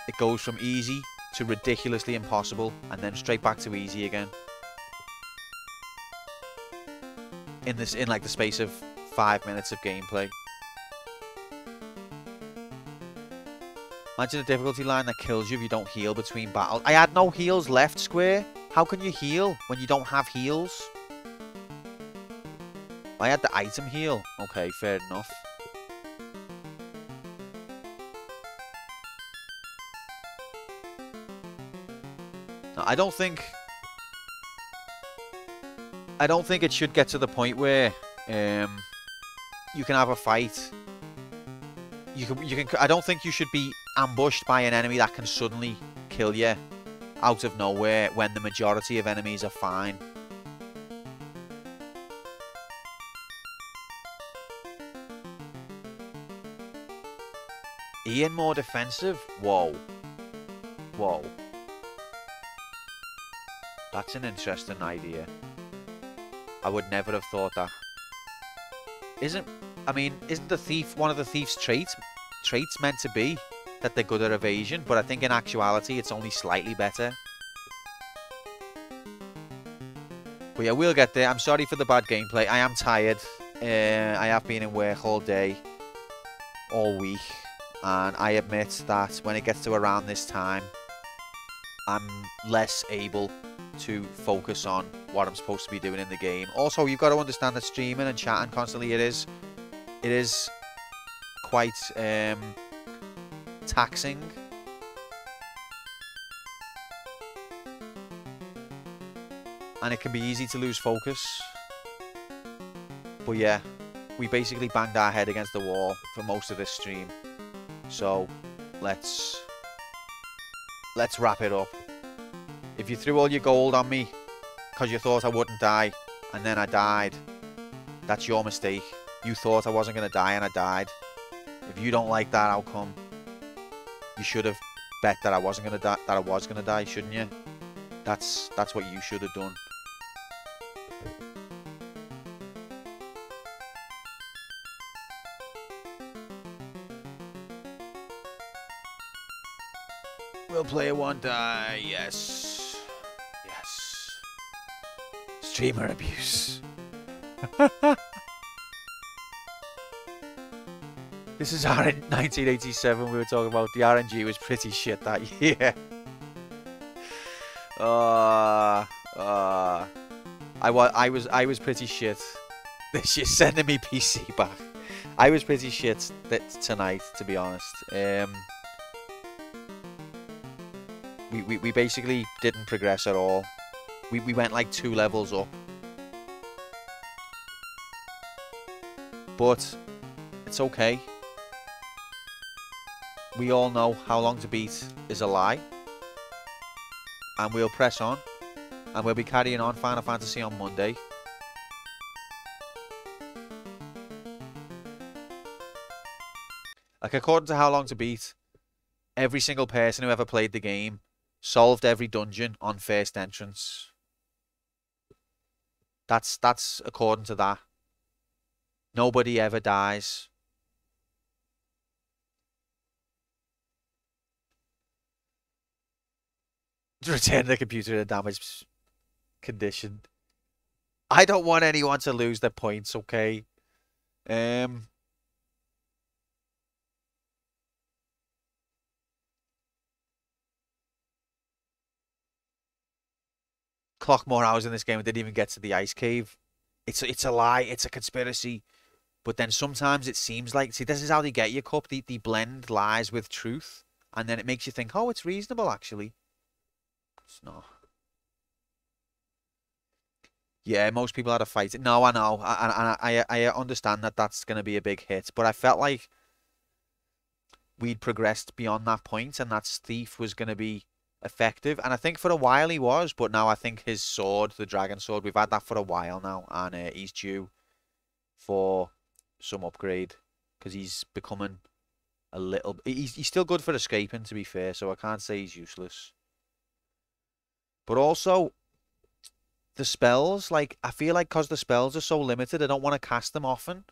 It goes from easy to ridiculously impossible and then straight back to easy again. In like the space of 5 minutes of gameplay. Imagine a difficulty line that kills you if you don't heal between battles. I had no heals left, Square. How can you heal when you don't have heals? I had the item heal. Okay, fair enough. No, I don't think it should get to the point where you can have a fight. You can. I don't think you should be ambushed by an enemy that can suddenly kill you out of nowhere when the majority of enemies are fine. Being more defensive? Whoa. Whoa. That's an interesting idea. I would never have thought that. Isn't the thief, one of the thief's traits meant to be that they're good at evasion? But I think in actuality, it's only slightly better. But yeah, we'll get there. I'm sorry for the bad gameplay. I am tired. I have been in work all day, all week. And I admit that when it gets to around this time, I'm less able to focus on what I'm supposed to be doing in the game. Also, you've got to understand that streaming and chatting constantly, it is quite taxing. And it can be easy to lose focus. But yeah, we basically banged our head against the wall for most of this stream. So, let's wrap it up. If you threw all your gold on me because you thought I wouldn't die, and then I died, that's your mistake. You thought I wasn't going to die, and I died. If you don't like that outcome, you should have bet that I wasn't going to die. That I was going to die, shouldn't you? That's what you should have done. Will player one die? Yes. Yes. Streamer abuse. This is our 1987 we were talking about. The RNG was pretty shit that year. I was pretty shit. This is sending me PC back. I was pretty shit tonight, to be honest. We basically didn't progress at all. We went like 2 levels up. But it's okay. We all know how long to beat is a lie. And we'll press on. And we'll be carrying on Final Fantasy on Monday. Like, according to how long to beat, every single person who ever played the game solved every dungeon on first entrance. That's according to that. Nobody ever dies. Return the computer in a damaged condition. I don't want anyone to lose their points, okay? Clock more hours in this game and didn't even get to the ice cave. It's a lie. It's a conspiracy. But then sometimes it seems like, see, this is how they get you, Cup. They blend lies with truth, and then it makes you think, oh, it's reasonable actually. It's not. Yeah, most people had a fight. No, I know. I understand that that's going to be a big hit, but I felt like we'd progressed beyond that point, and that Thief was going to be effective. And I think for a while he was, but now I think his sword, the Dragon Sword, we've had that for a while now, and he's due for some upgrade because he's becoming a little... He's still good for escaping, to be fair, so I can't say he's useless. But also, the spells, like, I feel like because the spells are so limited, I don't want to cast them often.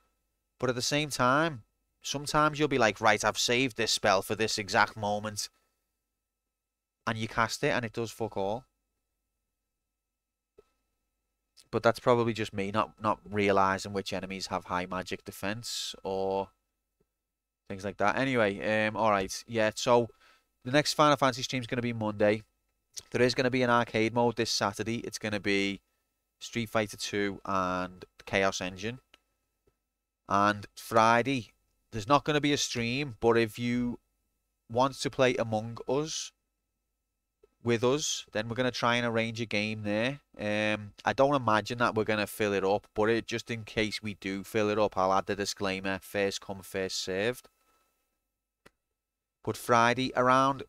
But at the same time, sometimes you'll be like, right, I've saved this spell for this exact moment. And you cast it and it does fuck all. But that's probably just me not realising which enemies have high magic defense or things like that. Anyway, alright. Yeah, so the next Final Fantasy stream is going to be Monday. There is going to be an arcade mode this Saturday. It's going to be Street Fighter 2 and Chaos Engine. And Friday, there's not going to be a stream, but if you want to play Among Us with us, then we're going to try and arrange a game there. I don't imagine that we're going to fill it up, but just in case we do fill it up, I'll add the disclaimer, first come, first served. But Friday, around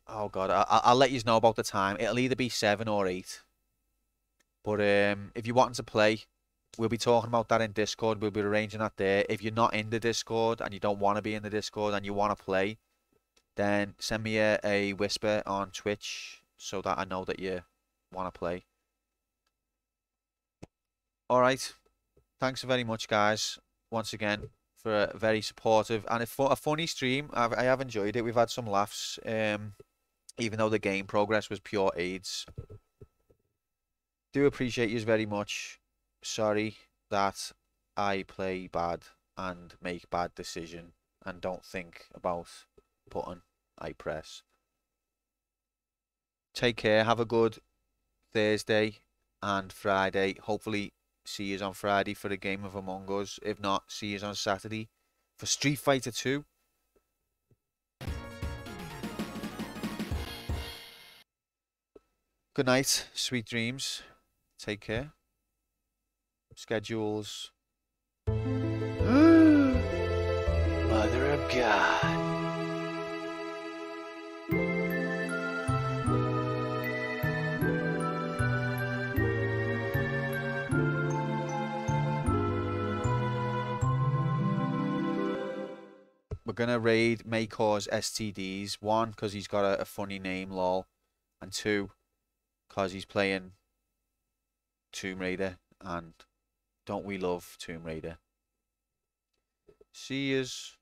oh god, I'll let you know about the time. It'll either be 7 or 8. But if you want to play, we'll be talking about that in Discord. We'll be arranging that there. If you're not in the Discord and you don't want to be in the Discord and you want to play, then send me a whisper on Twitch so that I know that you want to play. Alright. Thanks very much, guys. Once again, for a very supportive and a funny stream. I have enjoyed it. We've had some laughs, even though the game progress was pure AIDS. Do appreciate you very much. Sorry that I play bad and make bad decision and don't think about button I press. Take care. Have a good Thursday and Friday. Hopefully see you on Friday for a game of Among Us. If not, see you on Saturday for Street Fighter 2. Good night. Sweet dreams. Take care. Schedules. Mother of God. We're gonna raid May Cause STDs. 1, because he's got a funny name, lol. And 2, because he's playing Tomb Raider. And don't we love Tomb Raider? See yous.